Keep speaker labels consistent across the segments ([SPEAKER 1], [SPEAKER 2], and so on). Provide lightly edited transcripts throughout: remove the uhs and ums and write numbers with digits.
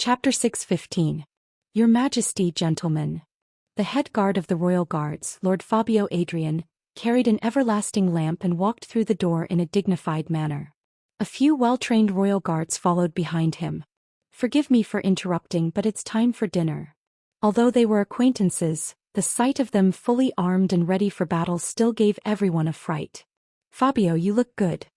[SPEAKER 1] Chapter 6:15. Your Majesty, gentlemen. The head guard of the royal guards, Lord Fabio Adrian, carried an everlasting lamp and walked through the door in a dignified manner. A few well-trained royal guards followed behind him. Forgive me for interrupting, but it's time for dinner. Although they were acquaintances, the sight of them fully armed and ready for battle still gave everyone a fright. Fabio, you look good.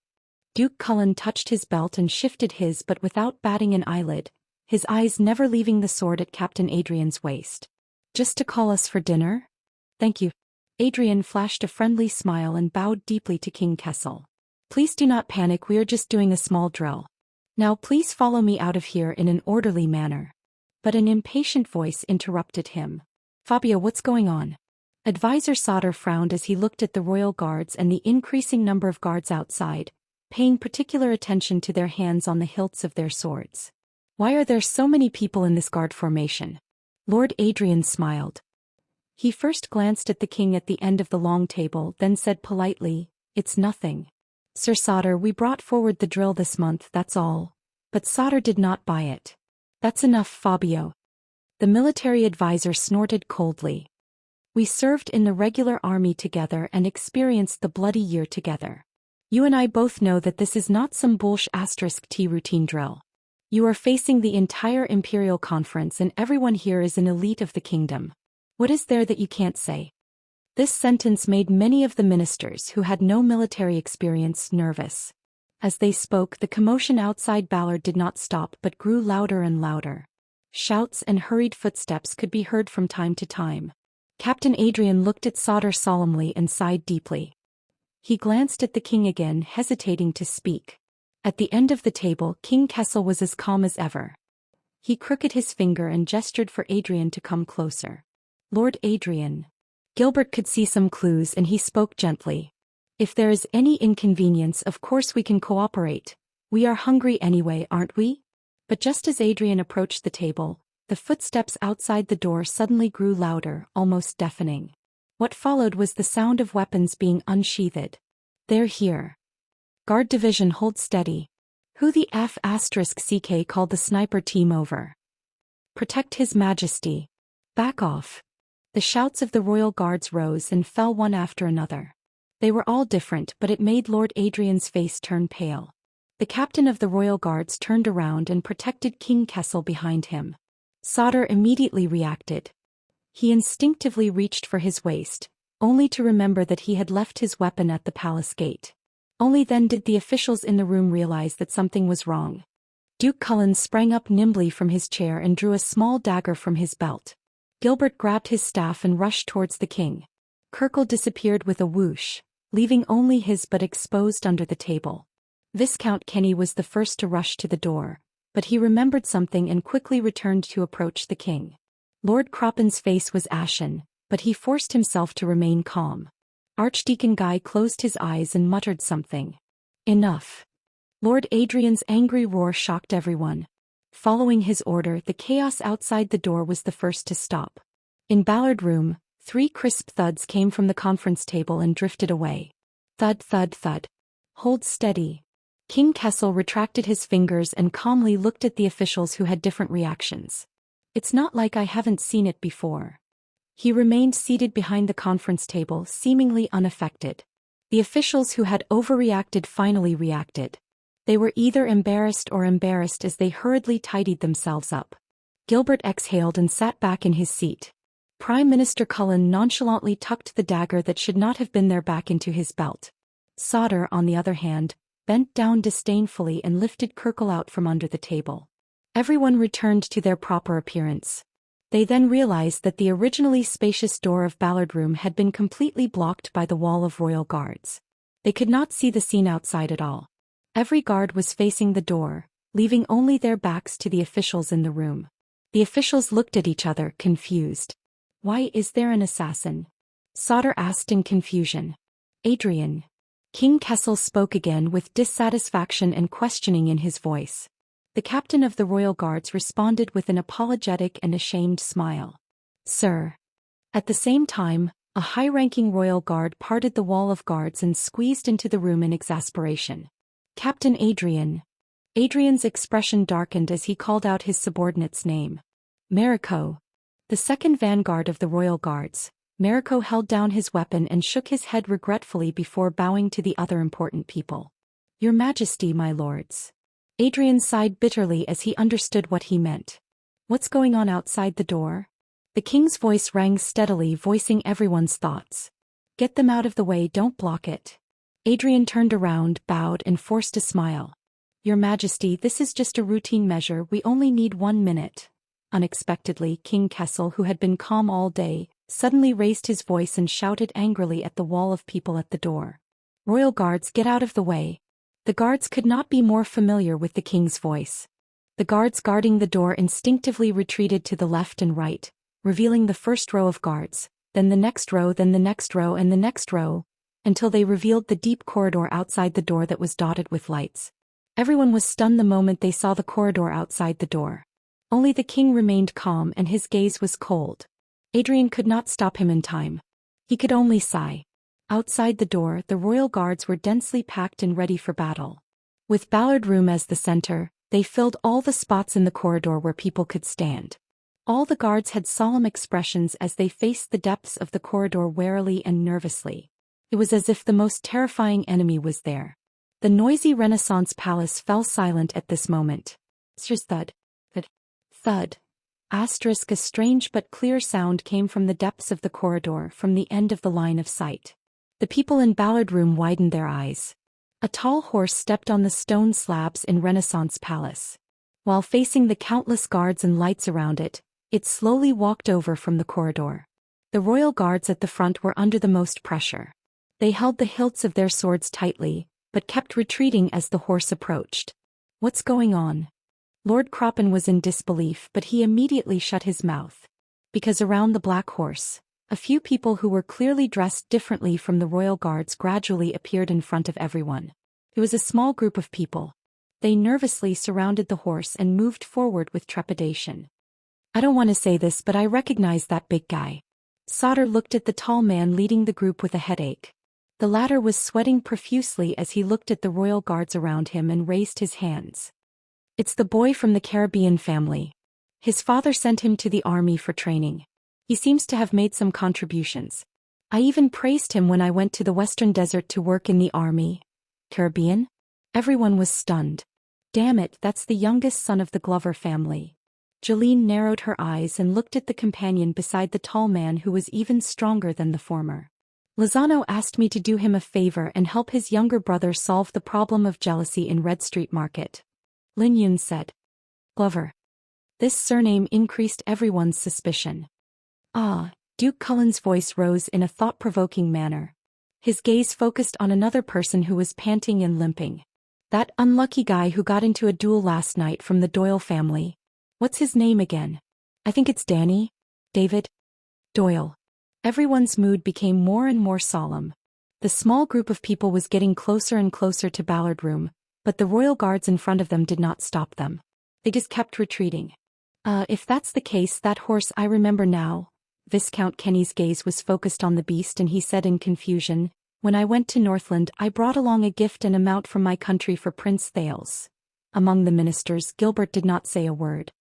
[SPEAKER 1] Duke Cullen touched his belt and shifted his, but without batting an eyelid, his eyes never leaving the sword at Captain Adrian's waist. Just to call us for dinner? Thank you. Adrian flashed a friendly smile and bowed deeply to King Kessel. Please do not panic, we are just doing a small drill. Now please follow me out of here in an orderly manner. But an impatient voice interrupted him. Fabio, what's going on? Advisor Sauter frowned as he looked at the royal guards and the increasing number of guards outside, paying particular attention to their hands on the hilts of their swords. Why are there so many people in this guard formation? Lord Adrian smiled. He first glanced at the king at the end of the long table, then said politely, "It's nothing. Sir Sauter, we brought forward the drill this month, that's all." But Sauter did not buy it. That's enough, Fabio. The military advisor snorted coldly. We served in the regular army together and experienced the bloody year together. You and I both know that this is not some *T routine drill. You are facing the entire Imperial Conference and everyone here is an elite of the kingdom. What is there that you can't say? This sentence made many of the ministers who had no military experience nervous. As they spoke, the commotion outside Ballard did not stop but grew louder and louder. Shouts and hurried footsteps could be heard from time to time. Captain Adrian looked at Sauter solemnly and sighed deeply. He glanced at the king again, hesitating to speak. At the end of the table, King Kessel was as calm as ever. He crooked his finger and gestured for Adrian to come closer. Lord Adrian. Gilbert could see some clues and he spoke gently. If there is any inconvenience, of course we can cooperate. We are hungry anyway, aren't we? But just as Adrian approached the table, the footsteps outside the door suddenly grew louder, almost deafening. What followed was the sound of weapons being unsheathed. They're here. Guard division, hold steady. Who the F***CK called the sniper team over? Protect His Majesty. Back off. The shouts of the royal guards rose and fell one after another. They were all different, but it made Lord Adrian's face turn pale. The captain of the royal guards turned around and protected King Kessel behind him. Sauter immediately reacted. He instinctively reached for his waist, only to remember that he had left his weapon at the palace gate. Only then did the officials in the room realize that something was wrong. Duke Cullen sprang up nimbly from his chair and drew a small dagger from his belt. Gilbert grabbed his staff and rushed towards the king. Kirkle disappeared with a whoosh, leaving only his butt exposed under the table. Viscount Kenny was the first to rush to the door, but he remembered something and quickly returned to approach the king. Lord Croppen's face was ashen, but he forced himself to remain calm. Archdeacon Guy closed his eyes and muttered something. Enough. Lord Adrian's angry roar shocked everyone. Following his order, the chaos outside the door was the first to stop. In Ballard Room, 3 crisp thuds came from the conference table and drifted away. Thud, thud, thud. Hold steady. King Kessel retracted his fingers and calmly looked at the officials who had different reactions. It's not like I haven't seen it before. He remained seated behind the conference table, seemingly unaffected. The officials who had overreacted finally reacted. They were either embarrassed as they hurriedly tidied themselves up. Gilbert exhaled and sat back in his seat. Prime Minister Cullen nonchalantly tucked the dagger that should not have been there back into his belt. Sauter, on the other hand, bent down disdainfully and lifted Kirkle out from under the table. Everyone returned to their proper appearance. They then realized that the originally spacious door of Ballard Room had been completely blocked by the wall of royal guards. They could not see the scene outside at all. Every guard was facing the door, leaving only their backs to the officials in the room. The officials looked at each other, confused. Why is there an assassin? Sauter asked in confusion. Adrian. King Kessel spoke again with dissatisfaction and questioning in his voice. The captain of the royal guards responded with an apologetic and ashamed smile. Sir. At the same time, a high-ranking royal guard parted the wall of guards and squeezed into the room in exasperation. Captain Adrian. Adrian's expression darkened as he called out his subordinate's name. Mariko. The second vanguard of the royal guards. Mariko held down his weapon and shook his head regretfully before bowing to the other important people. Your Majesty, my lords. Adrian sighed bitterly as he understood what he meant. What's going on outside the door? The king's voice rang steadily, voicing everyone's thoughts. Get them out of the way, don't block it. Adrian turned around, bowed and forced a smile. Your Majesty, this is just a routine measure, we only need 1 minute. Unexpectedly, King Kessel, who had been calm all day, suddenly raised his voice and shouted angrily at the wall of people at the door. Royal guards, get out of the way. The guards could not be more familiar with the king's voice. The guards guarding the door instinctively retreated to the left and right, revealing the first row of guards, then the next row, then the next row and the next row, until they revealed the deep corridor outside the door that was dotted with lights. Everyone was stunned the moment they saw the corridor outside the door. Only the king remained calm and his gaze was cold. Adrian could not stop him in time. He could only sigh. Outside the door, the royal guards were densely packed and ready for battle. With Ballard Room as the center, they filled all the spots in the corridor where people could stand. All the guards had solemn expressions as they faced the depths of the corridor warily and nervously. It was as if the most terrifying enemy was there. The noisy Renaissance palace fell silent at this moment. Thud. Thud. Thud. A strange but clear sound came from the depths of the corridor, from the end of the line of sight. The people in Ballard Room widened their eyes. A tall horse stepped on the stone slabs in Renaissance Palace. While facing the countless guards and lights around it, it slowly walked over from the corridor. The royal guards at the front were under the most pressure. They held the hilts of their swords tightly, but kept retreating as the horse approached. What's going on? Lord Croppen was in disbelief, but he immediately shut his mouth. Because around the black horse, a few people who were clearly dressed differently from the royal guards gradually appeared in front of everyone. It was a small group of people. They nervously surrounded the horse and moved forward with trepidation. I don't want to say this, but I recognize that big guy. Sauter looked at the tall man leading the group with a headache. The latter was sweating profusely as he looked at the royal guards around him and raised his hands. It's the boy from the Caribbean family. His father sent him to the army for training. He seems to have made some contributions. I even praised him when I went to the Western Desert to work in the army. Caribbean? Everyone was stunned. Damn it, that's the youngest son of the Glover family. Jeline narrowed her eyes and looked at the companion beside the tall man who was even stronger than the former. Lozano asked me to do him a favor and help his younger brother solve the problem of jealousy in Red Street Market. Lin Yun said. Glover. This surname increased everyone's suspicion. Duke Cullen's voice rose in a thought-provoking manner. His gaze focused on another person who was panting and limping. That unlucky guy who got into a duel last night from the Doyle family. What's his name again? I think it's Danny? David? Doyle. Everyone's mood became more and more solemn. The small group of people was getting closer and closer to Ballard Room, but the royal guards in front of them did not stop them. They just kept retreating. If that's the case, that horse I remember now. Viscount Kenny's gaze was focused on the beast and he said in confusion, when I went to Northland I brought along a gift and a mount from my country for Prince Thales. Among the ministers, Gilbert did not say a word.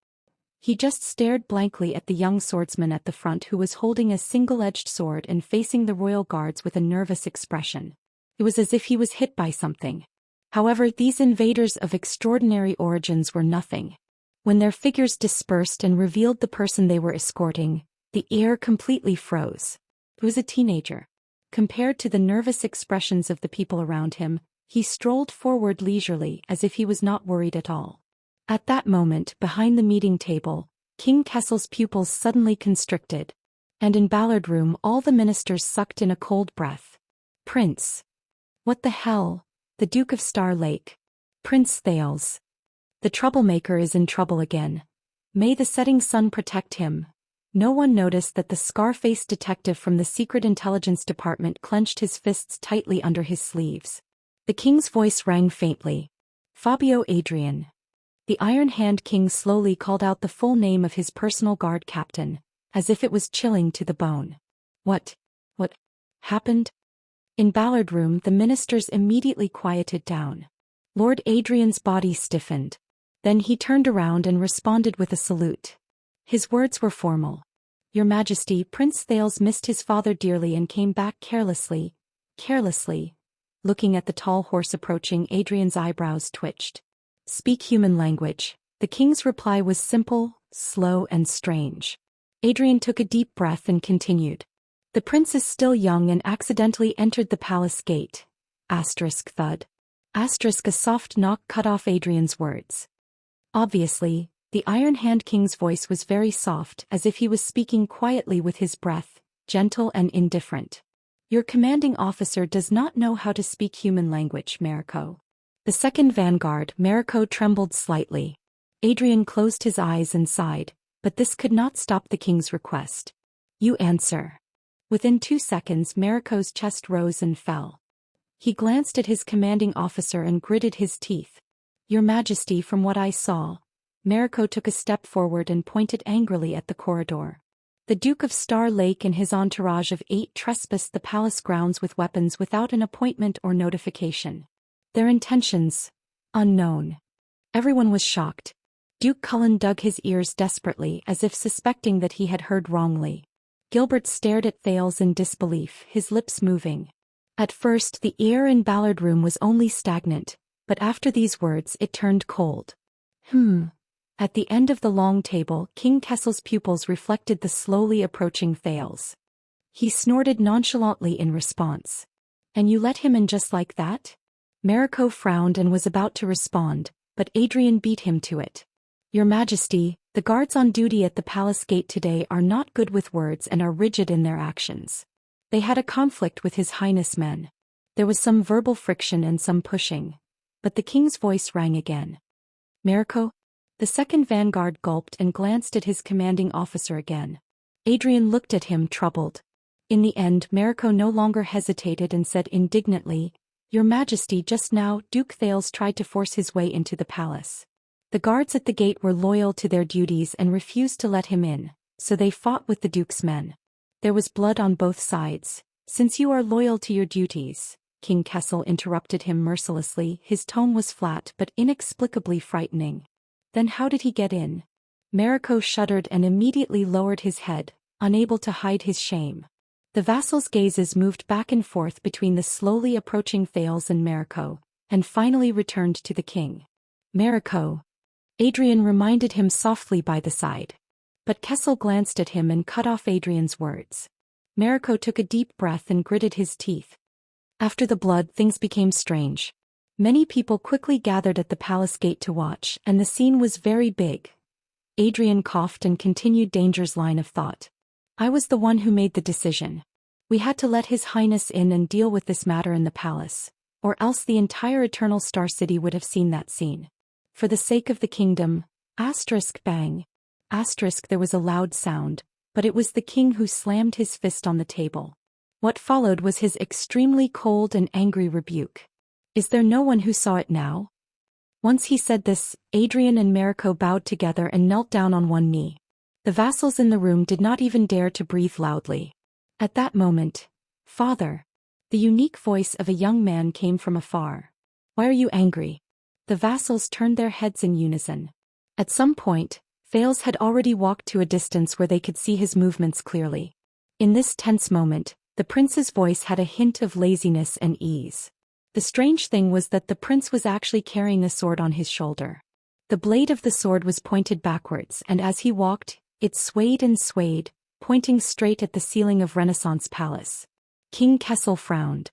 [SPEAKER 1] He just stared blankly at the young swordsman at the front who was holding a single-edged sword and facing the royal guards with a nervous expression. It was as if he was hit by something. However, these invaders of extraordinary origins were nothing. When their figures dispersed and revealed the person they were escorting, the air completely froze. It was a teenager. Compared to the nervous expressions of the people around him, he strolled forward leisurely as if he was not worried at all. At that moment, behind the meeting table, King Kessel's pupils suddenly constricted. And in Ballard Room all the ministers sucked in a cold breath. Prince. What the hell? The Duke of Star Lake. Prince Thales. The troublemaker is in trouble again. May the setting sun protect him. No one noticed that the scar-faced detective from the Secret Intelligence Department clenched his fists tightly under his sleeves. The king's voice rang faintly. Fabio Adrian. The Iron Hand King slowly called out the full name of his personal guard captain, as if it was chilling to the bone. What happened? In Ballard Room the ministers immediately quieted down. Lord Adrian's body stiffened. Then he turned around and responded with a salute. His words were formal. Your Majesty, Prince Thales missed his father dearly and came back carelessly. Looking at the tall horse approaching, Adrian's eyebrows twitched. Speak human language. The king's reply was simple, slow and strange. Adrian took a deep breath and continued. The prince is still young and accidentally entered the palace gate. Thud. A soft knock cut off Adrian's words. Obviously, the Iron Hand King's voice was very soft, as if he was speaking quietly with his breath, gentle and indifferent. Your commanding officer does not know how to speak human language, Mariko. The second vanguard, Mariko, trembled slightly. Adrian closed his eyes and sighed, but this could not stop the king's request. You answer. Within 2 seconds, Mariko's chest rose and fell. He glanced at his commanding officer and gritted his teeth. Your Majesty, from what I saw. Mariko took a step forward and pointed angrily at the corridor. The Duke of Star Lake and his entourage of 8 trespassed the palace grounds with weapons without an appointment or notification. Their intentions, unknown. Everyone was shocked. Duke Cullen dug his ears desperately as if suspecting that he had heard wrongly. Gilbert stared at Thales in disbelief, his lips moving. At first the air in Ballard Room was only stagnant, but after these words it turned cold. At the end of the long table, King Kessel's pupils reflected the slowly approaching Thales. He snorted nonchalantly in response. And you let him in just like that? Mariko frowned and was about to respond, but Adrian beat him to it. Your Majesty, the guards on duty at the palace gate today are not good with words and are rigid in their actions. They had a conflict with His Highness men. There was some verbal friction and some pushing. But the king's voice rang again. Mariko? The second vanguard gulped and glanced at his commanding officer again. Adrian looked at him, troubled. In the end, Mariko no longer hesitated and said indignantly, Your Majesty, just now, Duke Thales tried to force his way into the palace. The guards at the gate were loyal to their duties and refused to let him in, so they fought with the Duke's men. There was blood on both sides. Since you are loyal to your duties, King Kessel interrupted him mercilessly. His tone was flat but inexplicably frightening. Then how did he get in? Mariko shuddered and immediately lowered his head, unable to hide his shame. The vassals' gazes moved back and forth between the slowly approaching Thales and Mariko, and finally returned to the king. Mariko. Adrian reminded him softly by the side. But Kessel glanced at him and cut off Adrian's words. Mariko took a deep breath and gritted his teeth. After the blood, things became strange. Many people quickly gathered at the palace gate to watch, and the scene was very big. Adrian coughed and continued Danger's line of thought. I was the one who made the decision. We had to let His Highness in and deal with this matter in the palace, or else the entire Eternal Star City would have seen that scene. For the sake of the kingdom, bang. There was a loud sound, but it was the king who slammed his fist on the table. What followed was his extremely cold and angry rebuke. Is there no one who saw it now? Once he said this, Adrian and Mariko bowed together and knelt down on one knee. The vassals in the room did not even dare to breathe loudly. At that moment, Father, the unique voice of a young man came from afar. Why are you angry? The vassals turned their heads in unison. At some point, Thales had already walked to a distance where they could see his movements clearly. In this tense moment, the prince's voice had a hint of laziness and ease. The strange thing was that the prince was actually carrying a sword on his shoulder. The blade of the sword was pointed backwards, and as he walked, it swayed and swayed, pointing straight at the ceiling of Renaissance Palace. King Kessel frowned.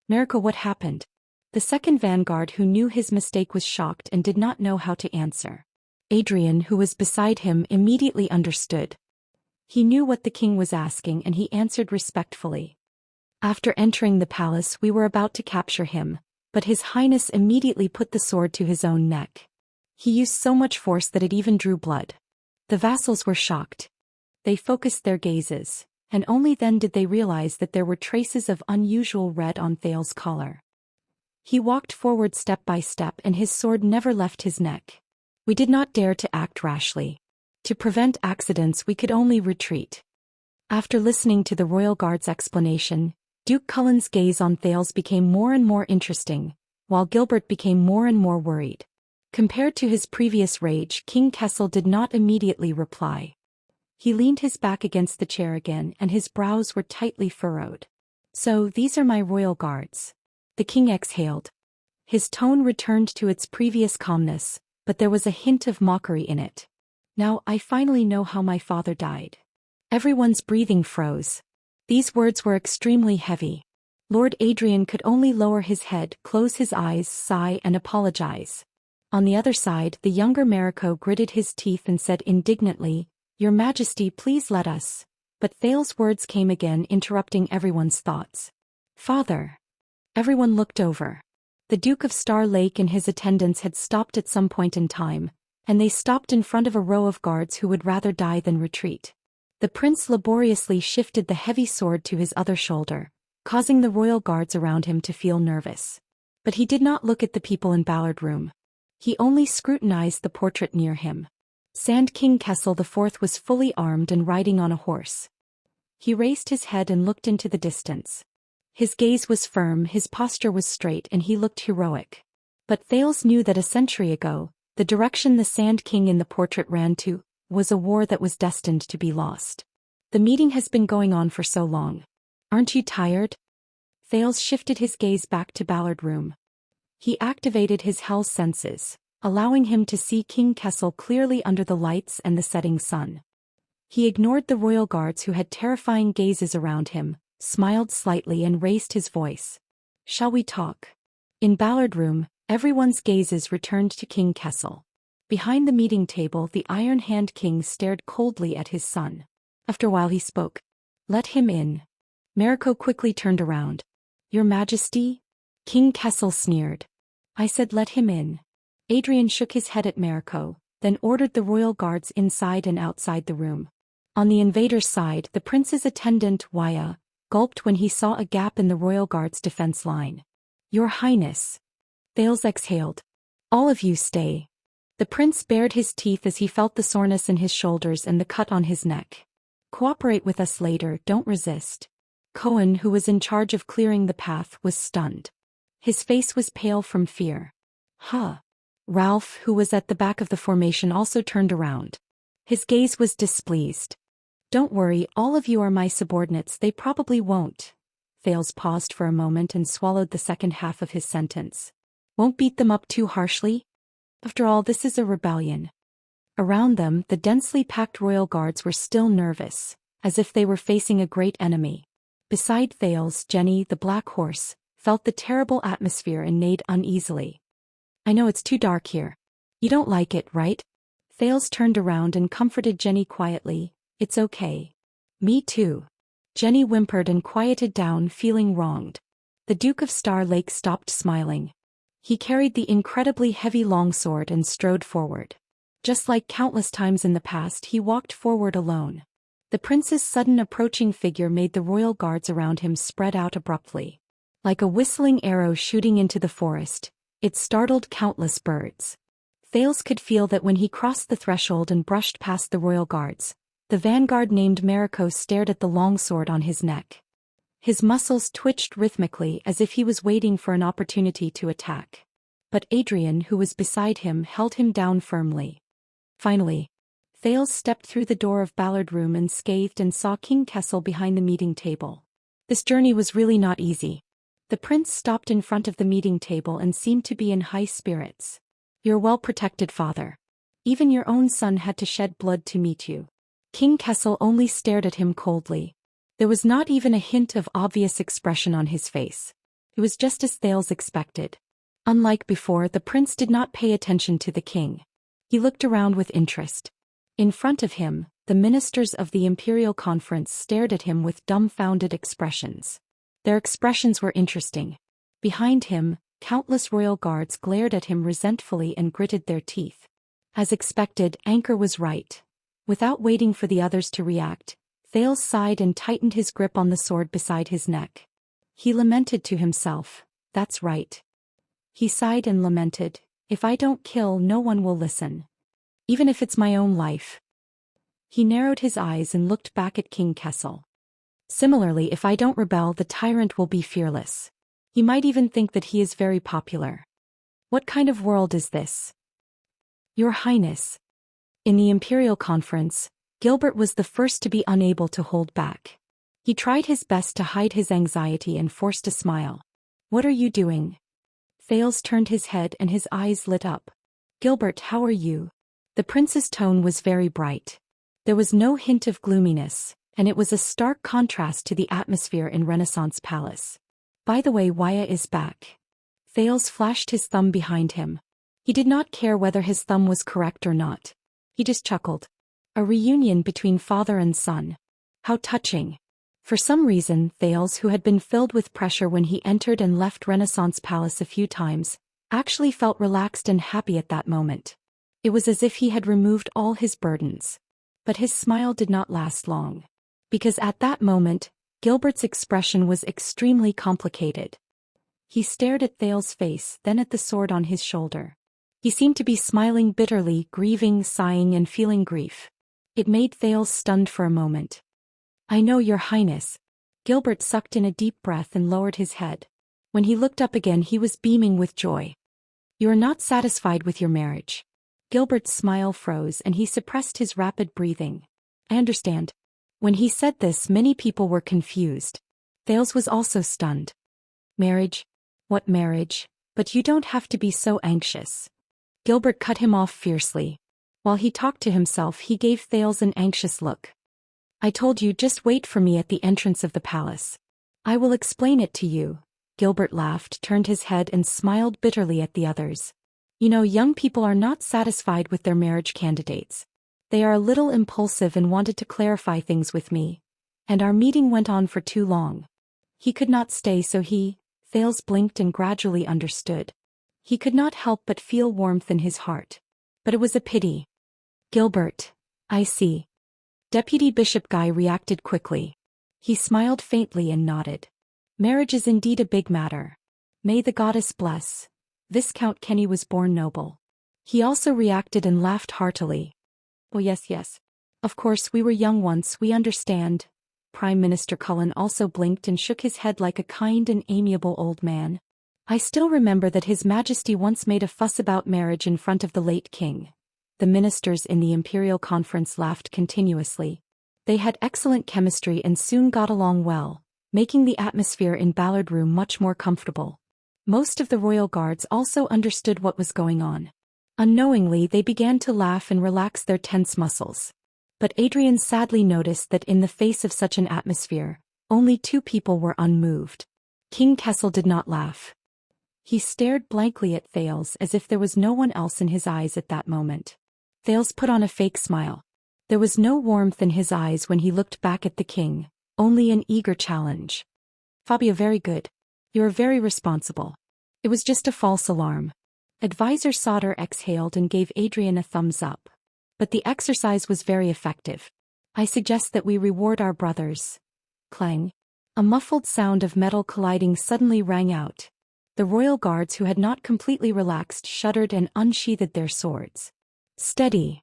[SPEAKER 1] Mariko, what happened? The second vanguard, who knew his mistake, was shocked and did not know how to answer. Adrian, who was beside him, immediately understood. He knew what the king was asking and he answered respectfully. After entering the palace, we were about to capture him, but His Highness immediately put the sword to his own neck. He used so much force that it even drew blood. The vassals were shocked. They focused their gazes, and only then did they realize that there were traces of unusual red on Thales' collar. He walked forward step by step and his sword never left his neck. We did not dare to act rashly. To prevent accidents, we could only retreat. After listening to the royal guard's explanation, Duke Cullen's gaze on Thales became more and more interesting, while Gilbert became more and more worried. Compared to his previous rage, King Kessel did not immediately reply. He leaned his back against the chair again and his brows were tightly furrowed. "So, these are my royal guards." The king exhaled. His tone returned to its previous calmness, but there was a hint of mockery in it. "Now I finally know how my father died." Everyone's breathing froze. These words were extremely heavy. Lord Adrian could only lower his head, close his eyes, sigh and apologize. On the other side, the younger Mariko gritted his teeth and said indignantly, "Your Majesty, please let us." But Thales's words came again, interrupting everyone's thoughts. "Father." Everyone looked over. The Duke of Star Lake and his attendants had stopped at some point in time, and they stopped in front of a row of guards who would rather die than retreat. The prince laboriously shifted the heavy sword to his other shoulder, causing the royal guards around him to feel nervous. But he did not look at the people in Ballard Room. He only scrutinized the portrait near him. Sand King Kessel IV was fully armed and riding on a horse. He raised his head and looked into the distance. His gaze was firm, his posture was straight, and he looked heroic. But Thales knew that a century ago, the direction the Sand King in the portrait ran to was a war that was destined to be lost. "The meeting has been going on for so long. Aren't you tired?" Thales shifted his gaze back to Ballard Room. He activated his hell's senses, allowing him to see King Kessel clearly under the lights and the setting sun. He ignored the royal guards who had terrifying gazes around him, smiled slightly and raised his voice. "Shall we talk?" In Ballard Room, everyone's gazes returned to King Kessel. Behind the meeting table, the Iron Hand King stared coldly at his son. After a while he spoke. "Let him in." Mariko quickly turned around. "Your Majesty?" King Kessel sneered. "I said let him in." Adrian shook his head at Mariko, then ordered the royal guards inside and outside the room. On the invader's side, the prince's attendant, Wuxia, gulped when he saw a gap in the royal guard's defense line. "Your Highness." Thales exhaled. "All of you stay." The prince bared his teeth as he felt the soreness in his shoulders and the cut on his neck. "Cooperate with us later, don't resist." Cohen, who was in charge of clearing the path, was stunned. His face was pale from fear. "Huh." Ralph, who was at the back of the formation, also turned around. His gaze was displeased. "Don't worry, all of you are my subordinates, they probably won't." Thales paused for a moment and swallowed the second half of his sentence. "Won't beat them up too harshly? After all, this is a rebellion." Around them, the densely packed royal guards were still nervous, as if they were facing a great enemy. Beside Thales, Jenny, the black horse, felt the terrible atmosphere and neighed uneasily. "I know it's too dark here. You don't like it, right?" Thales turned around and comforted Jenny quietly. "It's okay." "Me too." Jenny whimpered and quieted down, feeling wronged. The Duke of Star Lake stopped smiling. He carried the incredibly heavy longsword and strode forward. Just like countless times in the past, he walked forward alone. The prince's sudden approaching figure made the royal guards around him spread out abruptly. Like a whistling arrow shooting into the forest, it startled countless birds. Thales could feel that when he crossed the threshold and brushed past the royal guards, the vanguard named Mariko stared at the longsword on his neck. His muscles twitched rhythmically as if he was waiting for an opportunity to attack. But Adrian, who was beside him, held him down firmly. Finally, Thales stepped through the door of Ballard Room unscathed and saw King Kessel behind the meeting table. This journey was really not easy. The prince stopped in front of the meeting table and seemed to be in high spirits. "You're well protected, father. Even your own son had to shed blood to meet you." King Kessel only stared at him coldly. There was not even a hint of obvious expression on his face. It was just as Thales expected. Unlike before, the prince did not pay attention to the king. He looked around with interest. In front of him, the ministers of the Imperial Conference stared at him with dumbfounded expressions. Their expressions were interesting. Behind him, countless royal guards glared at him resentfully and gritted their teeth. As expected, Anchor was right. Without waiting for the others to react, Thales sighed and tightened his grip on the sword beside his neck. He lamented to himself, "That's right." He sighed and lamented, "If I don't kill, no one will listen. Even if it's my own life." He narrowed his eyes and looked back at King Kessel. "Similarly, if I don't rebel, the tyrant will be fearless. He might even think that he is very popular. What kind of world is this? Your Highness. In the Imperial Conference, Gilbert was the first to be unable to hold back. He tried his best to hide his anxiety and forced a smile. What are you doing? Thales turned his head and his eyes lit up. Gilbert, how are you? The prince's tone was very bright. There was no hint of gloominess, and it was a stark contrast to the atmosphere in Renaissance Palace. By the way, Wuxia is back. Thales flashed his thumb behind him. He did not care whether his thumb was correct or not. He just chuckled. A reunion between father and son. How touching. For some reason, Thales, who had been filled with pressure when he entered and left Renaissance Palace a few times, actually felt relaxed and happy at that moment. It was as if he had removed all his burdens. But his smile did not last long. Because at that moment, Gilbert's expression was extremely complicated. He stared at Thales' face, then at the sword on his shoulder. He seemed to be smiling bitterly, grieving, sighing, and feeling grief. It made Thales stunned for a moment. I know, Your Highness. Gilbert sucked in a deep breath and lowered his head. When he looked up again, he was beaming with joy. You are not satisfied with your marriage. Gilbert's smile froze and he suppressed his rapid breathing. I understand. When he said this, many people were confused. Thales was also stunned. Marriage? What marriage? But you don't have to be so anxious. Gilbert cut him off fiercely. While he talked to himself, he gave Thales an anxious look. I told you, just wait for me at the entrance of the palace. I will explain it to you. Gilbert laughed, turned his head and smiled bitterly at the others. You know, young people are not satisfied with their marriage candidates. They are a little impulsive and wanted to clarify things with me. And our meeting went on for too long. He could not stay, so Thales blinked and gradually understood. He could not help but feel warmth in his heart. But it was a pity. Gilbert, I see. Deputy Bishop Guy reacted quickly. He smiled faintly and nodded. Marriage is indeed a big matter. May the goddess bless. Viscount Kenny was born noble. He also reacted and laughed heartily. Oh yes. Of course, we were young once, we understand. Prime Minister Cullen also blinked and shook his head like a kind and amiable old man. I still remember that His Majesty once made a fuss about marriage in front of the late king. The ministers in the Imperial Conference laughed continuously. They had excellent chemistry and soon got along well, making the atmosphere in Ballard Room much more comfortable. Most of the royal guards also understood what was going on. Unknowingly, they began to laugh and relax their tense muscles. But Adrian sadly noticed that in the face of such an atmosphere, only two people were unmoved. King Kessel did not laugh. He stared blankly at Thales as if there was no one else in his eyes at that moment. Thales put on a fake smile. There was no warmth in his eyes when he looked back at the king, only an eager challenge. Fabio, very good. You are very responsible. It was just a false alarm. Advisor Sauter exhaled and gave Adrian a thumbs up. But the exercise was very effective. I suggest that we reward our brothers. Clang. A muffled sound of metal colliding suddenly rang out. The royal guards who had not completely relaxed shuddered and unsheathed their swords. Steady.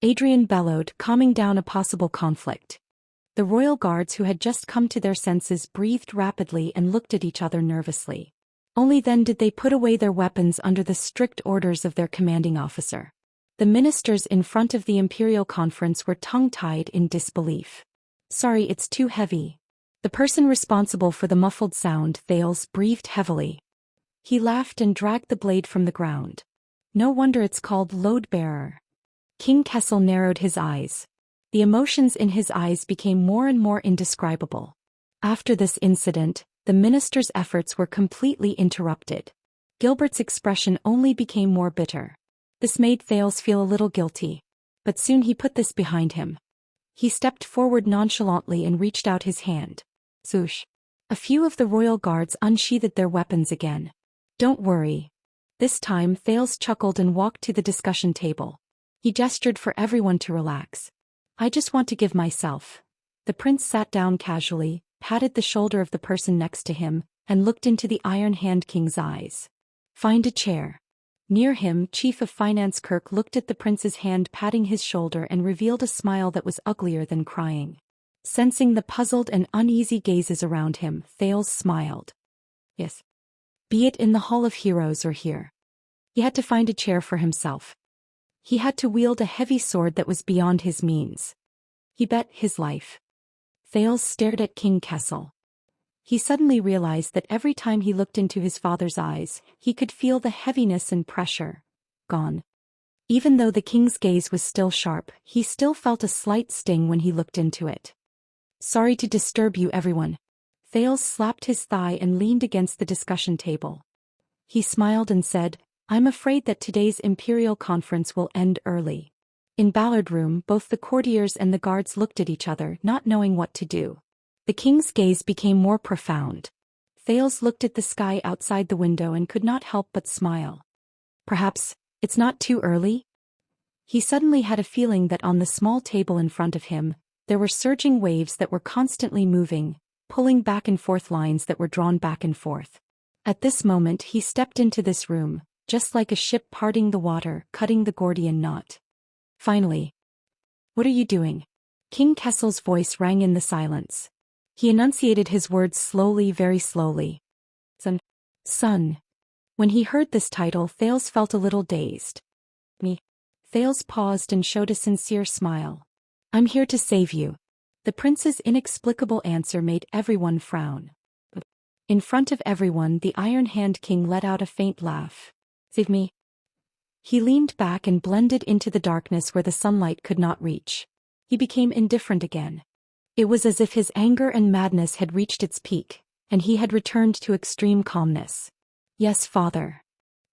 [SPEAKER 1] Adrian bellowed, calming down a possible conflict. The royal guards who had just come to their senses breathed rapidly and looked at each other nervously. Only then did they put away their weapons under the strict orders of their commanding officer. The ministers in front of the Imperial Conference were tongue-tied in disbelief. Sorry, it's too heavy. The person responsible for the muffled sound, Thales, breathed heavily. He laughed and dragged the blade from the ground. No wonder it's called load-bearer. King Kessel narrowed his eyes. The emotions in his eyes became more and more indescribable. After this incident, the minister's efforts were completely interrupted. Gilbert's expression only became more bitter. This made Thales feel a little guilty. But soon he put this behind him. He stepped forward nonchalantly and reached out his hand. Swoosh. A few of the royal guards unsheathed their weapons again. Don't worry. This time Thales chuckled and walked to the discussion table. He gestured for everyone to relax. I just want to give myself. The prince sat down casually, patted the shoulder of the person next to him, and looked into the Iron Hand King's eyes. Find a chair. Near him, Chief of Finance Kirk looked at the prince's hand patting his shoulder and revealed a smile that was uglier than crying. Sensing the puzzled and uneasy gazes around him, Thales smiled. Yes. Be it in the Hall of Heroes or here. He had to find a chair for himself. He had to wield a heavy sword that was beyond his means. He bet his life. Thales stared at King Kessel. He suddenly realized that every time he looked into his father's eyes, he could feel the heaviness and pressure gone. Even though the king's gaze was still sharp, he still felt a slight sting when he looked into it. Sorry to disturb you, everyone. Thales slapped his thigh and leaned against the discussion table. He smiled and said, I'm afraid that today's imperial conference will end early. In Ballard Room, both the courtiers and the guards looked at each other, not knowing what to do. The king's gaze became more profound. Thales looked at the sky outside the window and could not help but smile. Perhaps, it's not too early? He suddenly had a feeling that on the small table in front of him, there were surging waves that were constantly moving, pulling back and forth lines that were drawn back and forth. At this moment he stepped into this room, just like a ship parting the water, cutting the Gordian knot. Finally. What are you doing? King Kessel's voice rang in the silence. He enunciated his words slowly, very slowly. Son. When he heard this title, Thales felt a little dazed. Me. Thales paused and showed a sincere smile. I'm here to save you. The prince's inexplicable answer made everyone frown. In front of everyone, the Iron Hand King let out a faint laugh. Save me. He leaned back and blended into the darkness where the sunlight could not reach. He became indifferent again. It was as if his anger and madness had reached its peak, and he had returned to extreme calmness. Yes, father.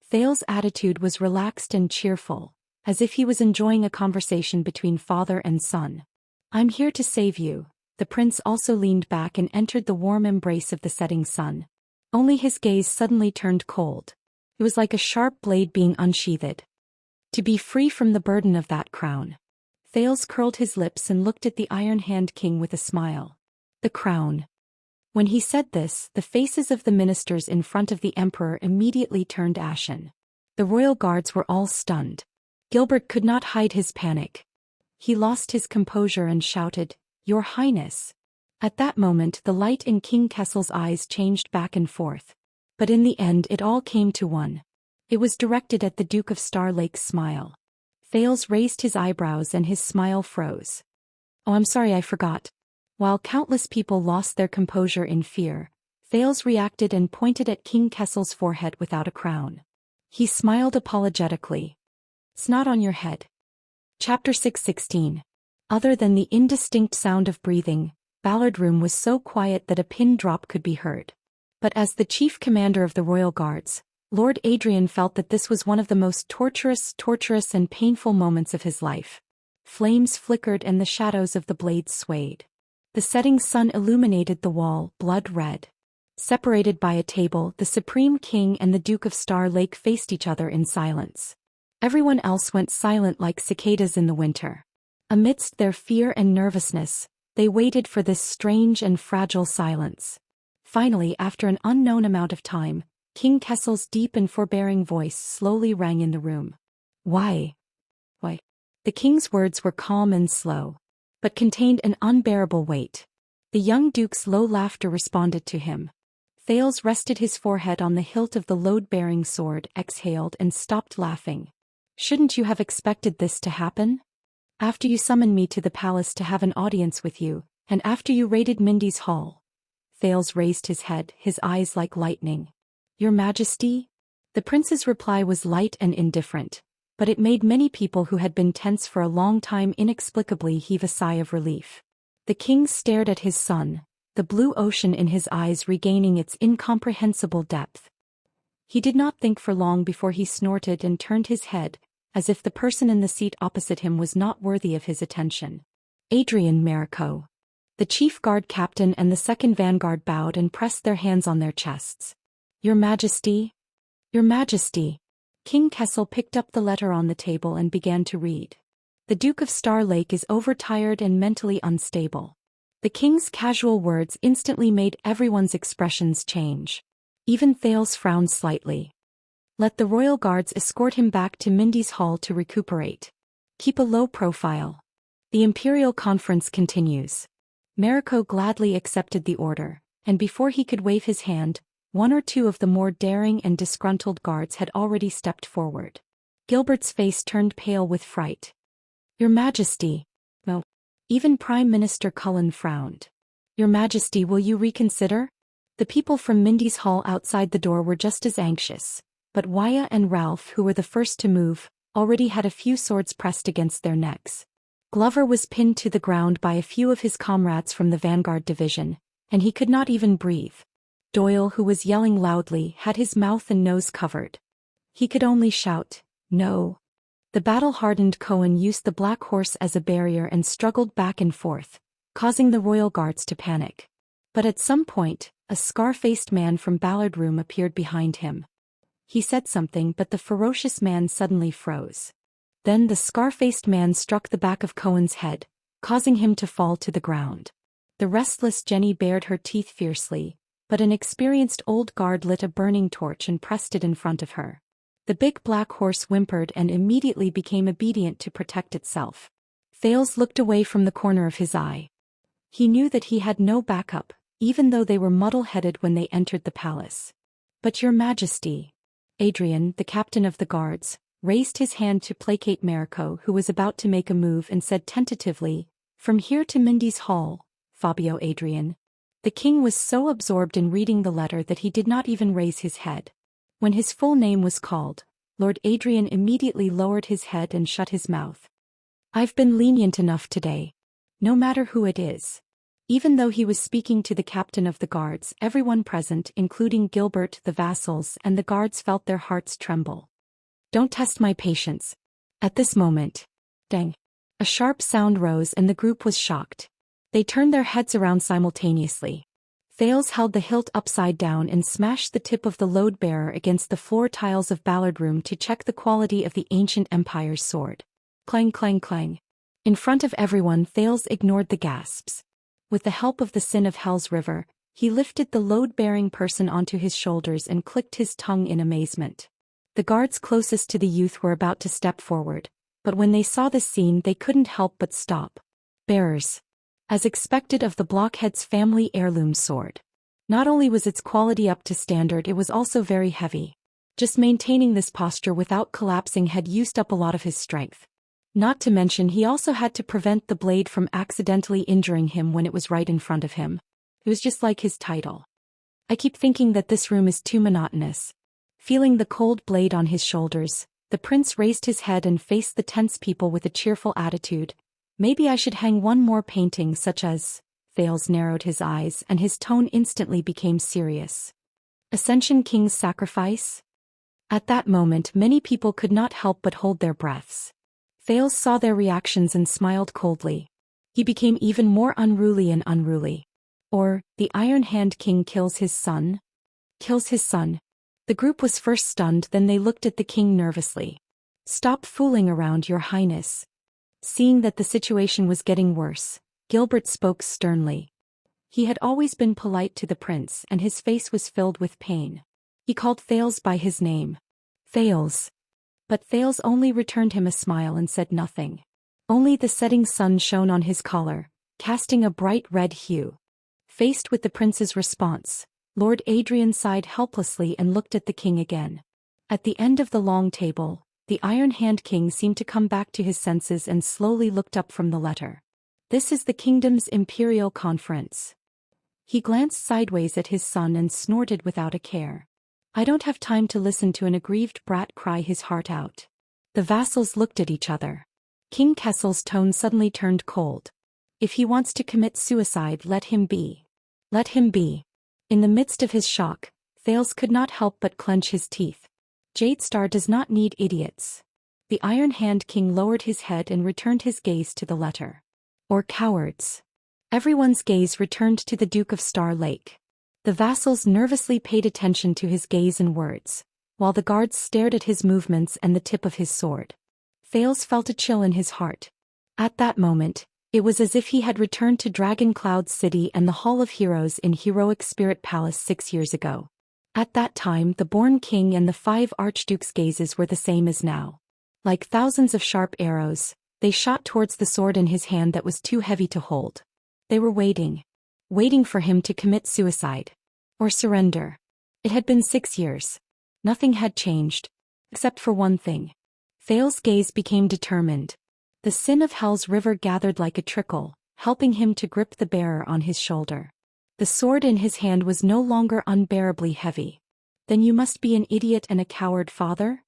[SPEAKER 1] Thales' attitude was relaxed and cheerful, as if he was enjoying a conversation between father and son. I'm here to save you. The prince also leaned back and entered the warm embrace of the setting sun. Only his gaze suddenly turned cold. It was like a sharp blade being unsheathed. To be free from the burden of that crown. Thales curled his lips and looked at the Iron Hand King with a smile. The crown. When he said this, the faces of the ministers in front of the emperor immediately turned ashen. The royal guards were all stunned. Gilbert could not hide his panic. He lost his composure and shouted, Your Highness. At that moment the light in King Kessel's eyes changed back and forth. But in the end it all came to one. It was directed at the Duke of Star Lake's smile. Thales raised his eyebrows and his smile froze. Oh, I'm sorry, I forgot. While countless people lost their composure in fear, Thales reacted and pointed at King Kessel's forehead without a crown. He smiled apologetically. It's not on your head. Chapter 6:16. Other than the indistinct sound of breathing, Ballard Room was so quiet that a pin drop could be heard. But as the chief commander of the royal guards, Lord Adrian felt that this was one of the most torturous and painful moments of his life. Flames flickered and the shadows of the blades swayed. The setting sun illuminated the wall, blood red. Separated by a table, the Supreme King and the Duke of Star Lake faced each other in silence. Everyone else went silent like cicadas in the winter. Amidst their fear and nervousness, they waited for this strange and fragile silence. Finally, after an unknown amount of time, King Kessel's deep and forbearing voice slowly rang in the room. Why? The king's words were calm and slow, but contained an unbearable weight. The young duke's low laughter responded to him. Thales rested his forehead on the hilt of the load-bearing sword, exhaled and stopped laughing. Shouldn't you have expected this to happen? After you summoned me to the palace to have an audience with you, and after you raided Mindy's hall. Thales raised his head, his eyes like lightning. Your Majesty? The prince's reply was light and indifferent, but it made many people who had been tense for a long time inexplicably heave a sigh of relief. The king stared at his son, the blue ocean in his eyes regaining its incomprehensible depth. He did not think for long before he snorted and turned his head, as if the person in the seat opposite him was not worthy of his attention. Adrian Marico. The chief guard captain and the second vanguard bowed and pressed their hands on their chests. Your Majesty? Your Majesty. King Kessel picked up the letter on the table and began to read. The Duke of Star Lake is overtired and mentally unstable. The king's casual words instantly made everyone's expressions change. Even Thales frowned slightly. Let the royal guards escort him back to Mindy's hall to recuperate. Keep a low profile. The imperial conference continues. Marico gladly accepted the order, and before he could wave his hand, One or two of the more daring and disgruntled guards had already stepped forward. Gilbert's face turned pale with fright. "Your Majesty." "No." Even Prime Minister Cullen frowned. "Your Majesty, will you reconsider?" The people from Mindy's hall outside the door were just as anxious, but Waya and Ralph, who were the first to move, already had a few swords pressed against their necks. Glover was pinned to the ground by a few of his comrades from the Vanguard Division, and he could not even breathe. Doyle, who was yelling loudly, had his mouth and nose covered. He could only shout, "No." The battle-hardened Cohen used the Black Horse as a barrier and struggled back and forth, causing the royal guards to panic. But at some point, a scar-faced man from Ballard Room appeared behind him. He said something, but the ferocious man suddenly froze. Then the scar-faced man struck the back of Cohen's head, causing him to fall to the ground. The restless Jenny bared her teeth fiercely, but an experienced old guard lit a burning torch and pressed it in front of her. The big black horse whimpered and immediately became obedient to protect itself. Thales looked away from the corner of his eye. He knew that he had no backup, even though they were muddle-headed when they entered the palace. "But Your Majesty." Adrian, the captain of the guards, raised his hand to placate Mariko, who was about to make a move, and said tentatively, "From here to Mindy's hall, Fabio Adrian." The king was so absorbed in reading the letter that he did not even raise his head. When his full name was called, Lord Adrian immediately lowered his head and shut his mouth. "I've been lenient enough today. No matter who it is." Even though he was speaking to the captain of the guards, everyone present, including Gilbert, the vassals, and the guards, felt their hearts tremble. "Don't test my patience." At this moment, dang! A sharp sound rose and the group was shocked. They turned their heads around simultaneously. Thales held the hilt upside down and smashed the tip of the load-bearer against the floor tiles of Ballard Room to check the quality of the ancient empire's sword. Clang, clang, clang. In front of everyone, Thales ignored the gasps. With the help of the Sin of Hell's River, he lifted the load-bearing person onto his shoulders and clicked his tongue in amazement. The guards closest to the youth were about to step forward, but when they saw this scene they couldn't help but stop. Bearers. As expected of the blockhead's family heirloom sword. Not only was its quality up to standard, it was also very heavy. Just maintaining this posture without collapsing had used up a lot of his strength. Not to mention he also had to prevent the blade from accidentally injuring him when it was right in front of him. It was just like his title. "I keep thinking that this room is too monotonous." Feeling the cold blade on his shoulders, the prince raised his head and faced the tense people with a cheerful attitude. "Maybe I should hang one more painting such as..." Thales narrowed his eyes and his tone instantly became serious. "Ascension King's sacrifice?" At that moment many people could not help but hold their breaths. Thales saw their reactions and smiled coldly. He became even more unruly and unruly. Or, the Iron Hand King kills his son? Kills his son. The group was first stunned, then they looked at the king nervously. "Stop fooling around, Your Highness." Seeing that the situation was getting worse, Gilbert spoke sternly. He had always been polite to the prince and his face was filled with pain. He called Thales by his name. "Thales." But Thales only returned him a smile and said nothing. Only the setting sun shone on his collar, casting a bright red hue. Faced with the prince's response, Lord Adrian sighed helplessly and looked at the king again. At the end of the long table, the Iron Hand King seemed to come back to his senses and slowly looked up from the letter. "This is the kingdom's imperial conference." He glanced sideways at his son and snorted without a care. "I don't have time to listen to an aggrieved brat cry his heart out." The vassals looked at each other. King Kessel's tone suddenly turned cold. "If he wants to commit suicide, let him be. Let him be." In the midst of his shock, Thales could not help but clench his teeth. Jadestar does not need idiots. The Iron Hand King lowered his head and returned his gaze to the letter. "Or cowards." Everyone's gaze returned to the Duke of Star Lake. The vassals nervously paid attention to his gaze and words, while the guards stared at his movements and the tip of his sword. Thales felt a chill in his heart. At that moment, it was as if he had returned to Dragon Cloud City and the Hall of Heroes in Heroic Spirit Palace 6 years ago. At that time the Born King and the 5 archdukes' gazes were the same as now. Like thousands of sharp arrows, they shot towards the sword in his hand that was too heavy to hold. They were waiting. Waiting for him to commit suicide. Or surrender. It had been 6 years. Nothing had changed. Except for one thing. Thales's gaze became determined. The sin of Hell's river gathered like a trickle, helping him to grip the bearer on his shoulder. The sword in his hand was no longer unbearably heavy. Then you must be an idiot and a coward, father?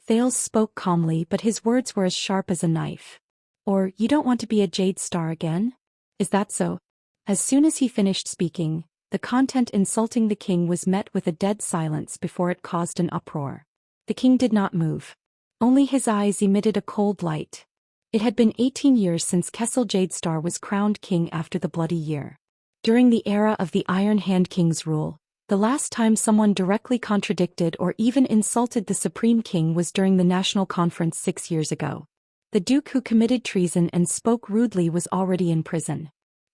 [SPEAKER 1] Thales spoke calmly, but his words were as sharp as a knife. Or, you don't want to be a Jade Star again? Is that so? As soon as he finished speaking, the content insulting the king was met with a dead silence before it caused an uproar. The king did not move. Only his eyes emitted a cold light. It had been 18 years since Kessel Jadestar was crowned king after the Bloody Year. During the era of the Iron Hand King's rule, the last time someone directly contradicted or even insulted the Supreme King was during the National Conference 6 years ago. The Duke who committed treason and spoke rudely was already in prison.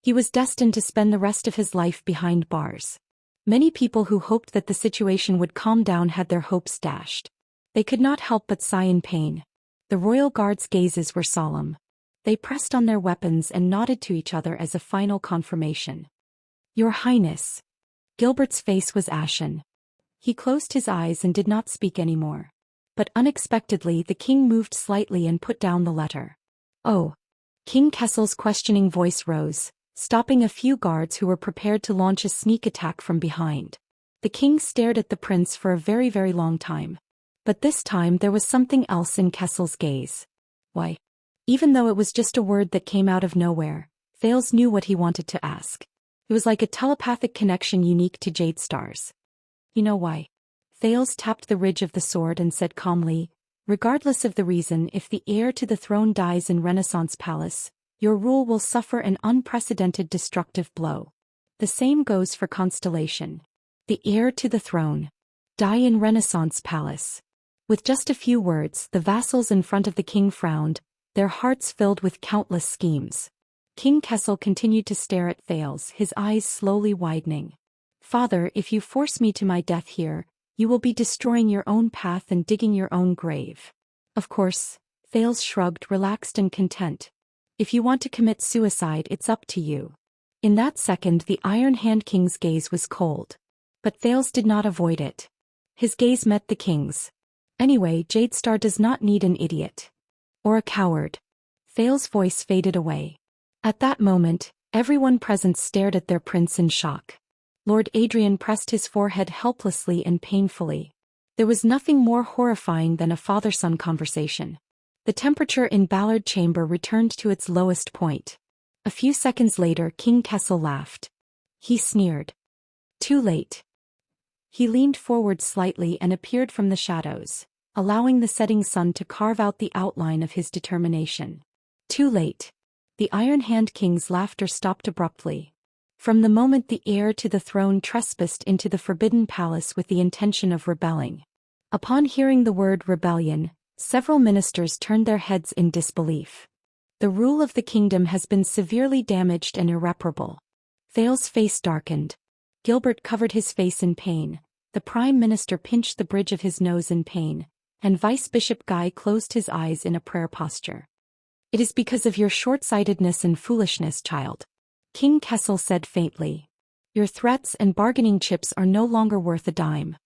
[SPEAKER 1] He was destined to spend the rest of his life behind bars. Many people who hoped that the situation would calm down had their hopes dashed. They could not help but sigh in pain. The royal guards' gazes were solemn. They pressed on their weapons and nodded to each other as a final confirmation. Your Highness. Gilbert's face was ashen. He closed his eyes and did not speak anymore. But unexpectedly the king moved slightly and put down the letter. Oh. King Kessel's questioning voice rose, stopping a few guards who were prepared to launch a sneak attack from behind. The king stared at the prince for a very, very long time. But this time there was something else in Kessel's gaze. Why? Even though it was just a word that came out of nowhere, Thales knew what he wanted to ask. It was like a telepathic connection unique to Jade Stars. You know why? Thales tapped the ridge of the sword and said calmly, regardless of the reason, if the heir to the throne dies in Renaissance Palace, your rule will suffer an unprecedented destructive blow. The same goes for Constellation. The heir to the throne. Die in Renaissance Palace. With just a few words, the vassals in front of the king frowned, their hearts filled with countless schemes. King Kessel continued to stare at Thales, his eyes slowly widening. Father, if you force me to my death here, you will be destroying your own path and digging your own grave. Of course, Thales shrugged, relaxed and content. If you want to commit suicide, it's up to you. In that second, the Iron Hand King's gaze was cold. But Thales did not avoid it. His gaze met the king's. Anyway, Jadestar does not need an idiot. Or a coward. Thales' voice faded away. At that moment, everyone present stared at their prince in shock. Lord Adrian pressed his forehead helplessly and painfully. There was nothing more horrifying than a father-son conversation. The temperature in Ballard Chamber returned to its lowest point. A few seconds later, King Kessel laughed. He sneered. Too late. He leaned forward slightly and appeared from the shadows, allowing the setting sun to carve out the outline of his determination. Too late. The Iron Hand King's laughter stopped abruptly. From the moment the heir to the throne trespassed into the Forbidden Palace with the intention of rebelling. Upon hearing the word rebellion, several ministers turned their heads in disbelief. The rule of the kingdom has been severely damaged and irreparable. Thales' face darkened. Gilbert covered his face in pain, the Prime Minister pinched the bridge of his nose in pain, and Vice Bishop Guy closed his eyes in a prayer posture. It is because of your short-sightedness and foolishness, child. King Kessel said faintly. Your threats and bargaining chips are no longer worth a dime.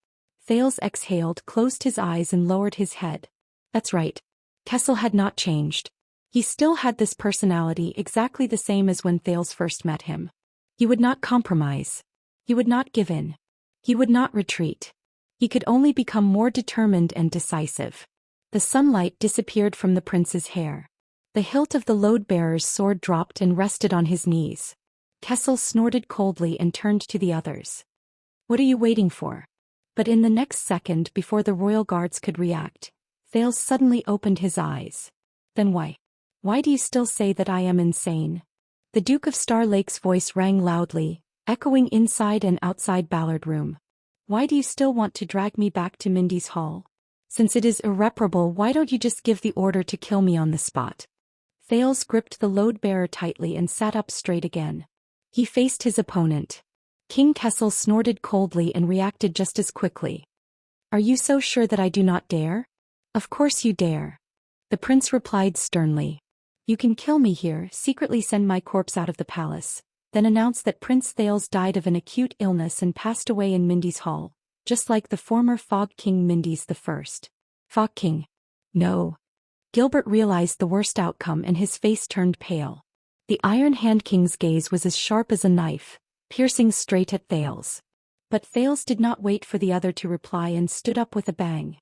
[SPEAKER 1] Thales exhaled, closed his eyes and lowered his head. That's right. Kessel had not changed. He still had this personality exactly the same as when Thales first met him. He would not compromise. He would not give in. He would not retreat. He could only become more determined and decisive. The sunlight disappeared from the prince's hair. The hilt of the load-bearer's sword dropped and rested on his knees. Kessel snorted coldly and turned to the others. What are you waiting for? But in the next second, before the royal guards could react, Thales suddenly opened his eyes. Then why? Why do you still say that I am insane? The Duke of Star Lake's voice rang loudly, echoing inside and outside Ballard Room. Why do you still want to drag me back to Mindy's Hall? Since it is irreparable, why don't you just give the order to kill me on the spot? Thales gripped the load-bearer tightly and sat up straight again. He faced his opponent. King Kessel snorted coldly and reacted just as quickly. Are you so sure that I do not dare? Of course you dare. The prince replied sternly. You can kill me here, secretly send my corpse out of the palace, then announce that Prince Thales died of an acute illness and passed away in Mindy's Hall. just like the former Fog King Mindy's the first. Fog King. No. Gilbert realized the worst outcome and his face turned pale. The Iron Hand King's gaze was as sharp as a knife, piercing straight at Thales. But Thales did not wait for the other to reply and stood up with a bang.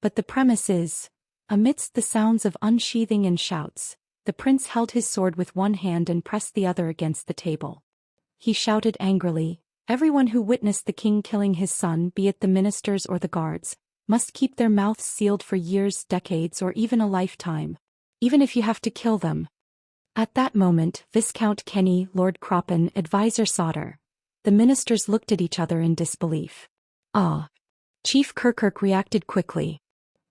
[SPEAKER 1] But the premise is, amidst the sounds of unsheathing and shouts, the prince held his sword with one hand and pressed the other against the table. He shouted angrily, "Everyone who witnessed the king killing his son, be it the ministers or the guards, must keep their mouths sealed for years, decades, or even a lifetime. Even if you have to kill them." At that moment, Viscount Kenny, Lord Croppen, Advisor Sauter. The ministers looked at each other in disbelief. Ah! Chief Kirkirk reacted quickly.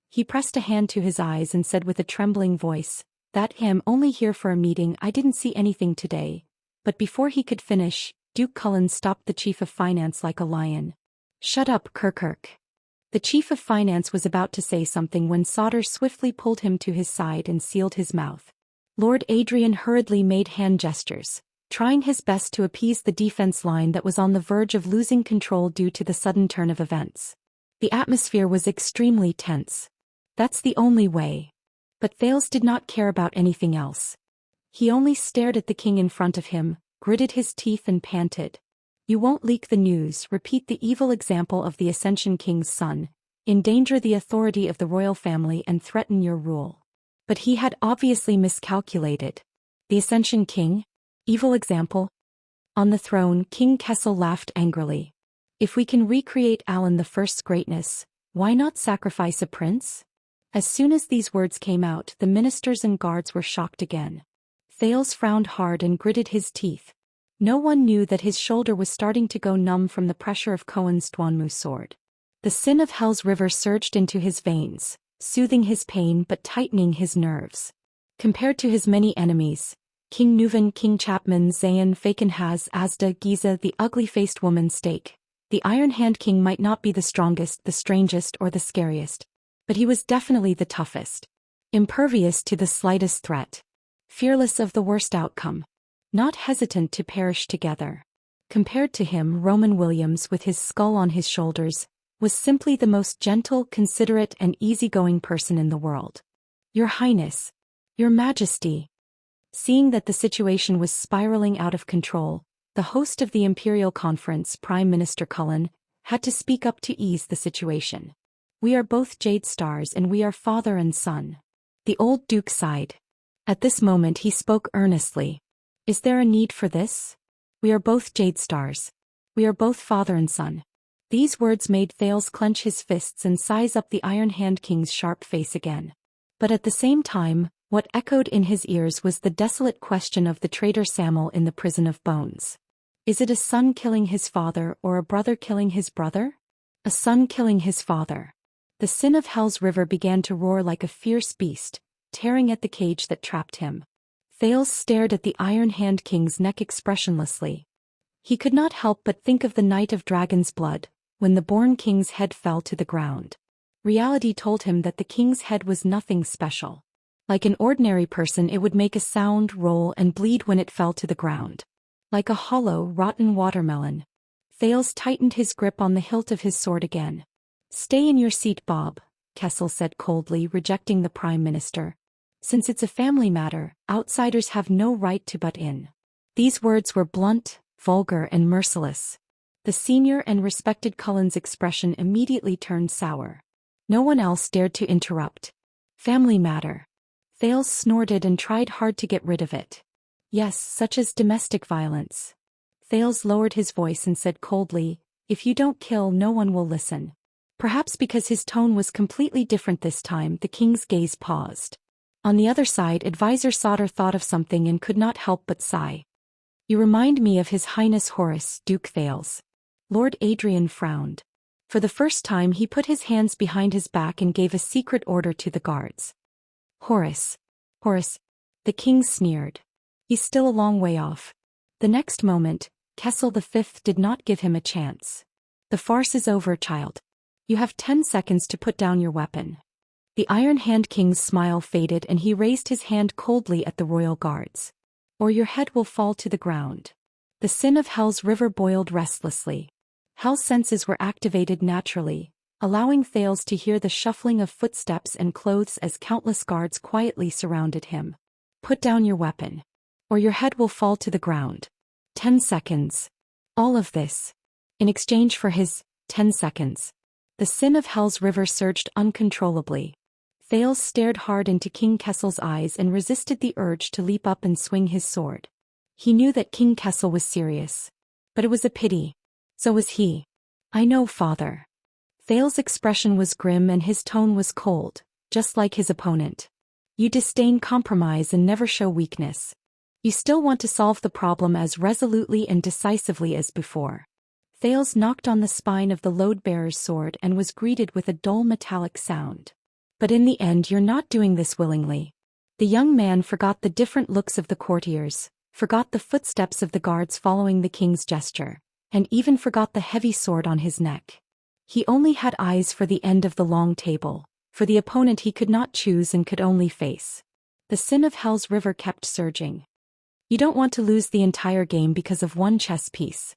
[SPEAKER 1] He pressed a hand to his eyes and said with a trembling voice, "That I'm only here for a meeting, I didn't see anything today." But before he could finish, Duke Cullen stopped the Chief of Finance like a lion. "Shut up, Kirkirk." The Chief of Finance was about to say something when Sauter swiftly pulled him to his side and sealed his mouth. Lord Adrian hurriedly made hand gestures, trying his best to appease the defense line that was on the verge of losing control due to the sudden turn of events. The atmosphere was extremely tense. That's the only way. But Thales did not care about anything else. He only stared at the king in front of him, gritted his teeth and panted. "You won't leak the news, repeat the evil example of the Ascension King's son, endanger the authority of the royal family and threaten your rule." But he had obviously miscalculated. The Ascension King? Evil example? On the throne, King Kessel laughed angrily. "If we can recreate Alan the First's greatness, why not sacrifice a prince?" As soon as these words came out, the ministers and guards were shocked again. Thales frowned hard and gritted his teeth. No one knew that his shoulder was starting to go numb from the pressure of Cohen's Dwanmu sword. The sin of Hell's River surged into his veins, soothing his pain but tightening his nerves. Compared to his many enemies, King Nuvan, King Chapman, Zayn, Fakenhaz, Asda, Giza, the ugly-faced woman Stake, the Iron Hand King might not be the strongest, the strangest, or the scariest. But he was definitely the toughest. Impervious to the slightest threat. Fearless of the worst outcome. Not hesitant to perish together. Compared to him, Roman Williams, with his skull on his shoulders, was simply the most gentle, considerate, and easygoing person in the world. "Your Highness. Your Majesty." Seeing that the situation was spiraling out of control, the host of the Imperial Conference, Prime Minister Cullen, had to speak up to ease the situation. "We are both Jade Stars and we are father and son." The old Duke sighed. At this moment he spoke earnestly. "Is there a need for this? We are both Jade Stars. We are both father and son." These words made Thales clench his fists and size up the Iron Hand King's sharp face again. But at the same time, what echoed in his ears was the desolate question of the traitor Samuel in the prison of bones. Is it a son killing his father or a brother killing his brother? A son killing his father. The sin of Hell's River began to roar like a fierce beast, tearing at the cage that trapped him. Thales stared at the Iron Hand King's neck expressionlessly. He could not help but think of the night of Dragon's Blood, when the Born King's head fell to the ground. Reality told him that the king's head was nothing special. Like an ordinary person, it would make a sound, roll, and bleed when it fell to the ground. Like a hollow, rotten watermelon. Thales tightened his grip on the hilt of his sword again. "Stay in your seat, Bob," Kessel said coldly, rejecting the Prime Minister. "Since it's a family matter, outsiders have no right to butt in." These words were blunt, vulgar, and merciless. The senior and respected Cullen's expression immediately turned sour. No one else dared to interrupt. "Family matter." Thales snorted and tried hard to get rid of it. "Yes, such as domestic violence." Thales lowered his voice and said coldly, "If you don't kill, no one will listen." Perhaps because his tone was completely different this time, the king's gaze paused. On the other side, Advisor Sauter thought of something and could not help but sigh. "You remind me of His Highness Horace, Duke Thales." Lord Adrian frowned. For the first time he put his hands behind his back and gave a secret order to the guards. "Horace. Horace." The king sneered. "He's still a long way off." The next moment, Kessel V did not give him a chance. "The farce is over, child. You have 10 seconds to put down your weapon." The Iron Hand King's smile faded and he raised his hand coldly at the royal guards. "Or your head will fall to the ground." The sin of Hell's River boiled restlessly. Hal's senses were activated naturally, allowing Thales to hear the shuffling of footsteps and clothes as countless guards quietly surrounded him. Put down your weapon, or your head will fall to the ground. 10 seconds. All of this. In exchange for his 10 seconds. The sin of Hell's river surged uncontrollably. Thales stared hard into King Kessel's eyes and resisted the urge to leap up and swing his sword. He knew that King Kessel was serious. But it was a pity. So was he. I know, father. Thales' expression was grim and his tone was cold, just like his opponent. You disdain compromise and never show weakness. You still want to solve the problem as resolutely and decisively as before. Thales knocked on the spine of the load-bearer's sword and was greeted with a dull metallic sound. But in the end you're not doing this willingly. The young man forgot the different looks of the courtiers, forgot the footsteps of the guards following the king's gesture, and even forgot the heavy sword on his neck. He only had eyes for the end of the long table, for the opponent he could not choose and could only face. The sin of Hell's river kept surging. You don't want to lose the entire game because of one chess piece.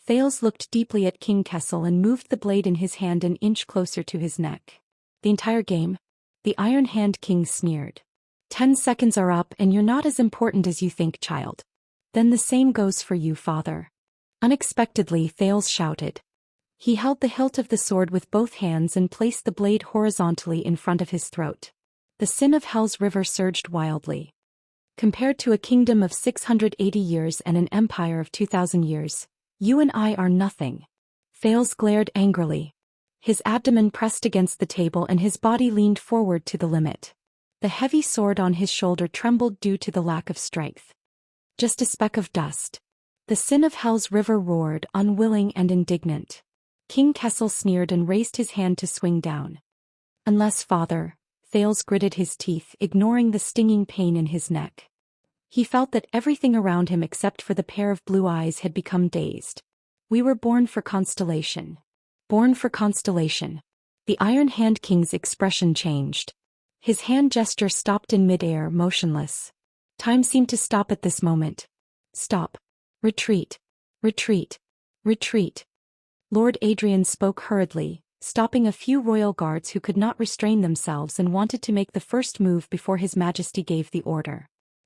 [SPEAKER 1] Thales looked deeply at King Kessel and moved the blade in his hand an inch closer to his neck. The entire game? The Iron Hand King sneered. 10 seconds are up and you're not as important as you think, child. Then the same goes for you, father. Unexpectedly, Thales shouted. He held the hilt of the sword with both hands and placed the blade horizontally in front of his throat. The sin of Hell's river surged wildly. Compared to a kingdom of 680 years and an empire of 2,000 years, you and I are nothing. Thales glared angrily. His abdomen pressed against the table and his body leaned forward to the limit. The heavy sword on his shoulder trembled due to the lack of strength. Just a speck of dust. The sin of Hell's river roared, unwilling and indignant. King Kessel sneered and raised his hand to swing down. Unless, father, Thales gritted his teeth, ignoring the stinging pain in his neck. He felt that everything around him except for the pair of blue eyes had become dazed. We were born for constellation. Born for constellation. The Iron Hand King's expression changed. His hand gesture stopped in mid-air, motionless. Time seemed to stop at this moment. Stop. Retreat. Retreat. Retreat. Lord Adrian spoke hurriedly, stopping a few royal guards who could not restrain themselves and wanted to make the first move before His Majesty gave the order.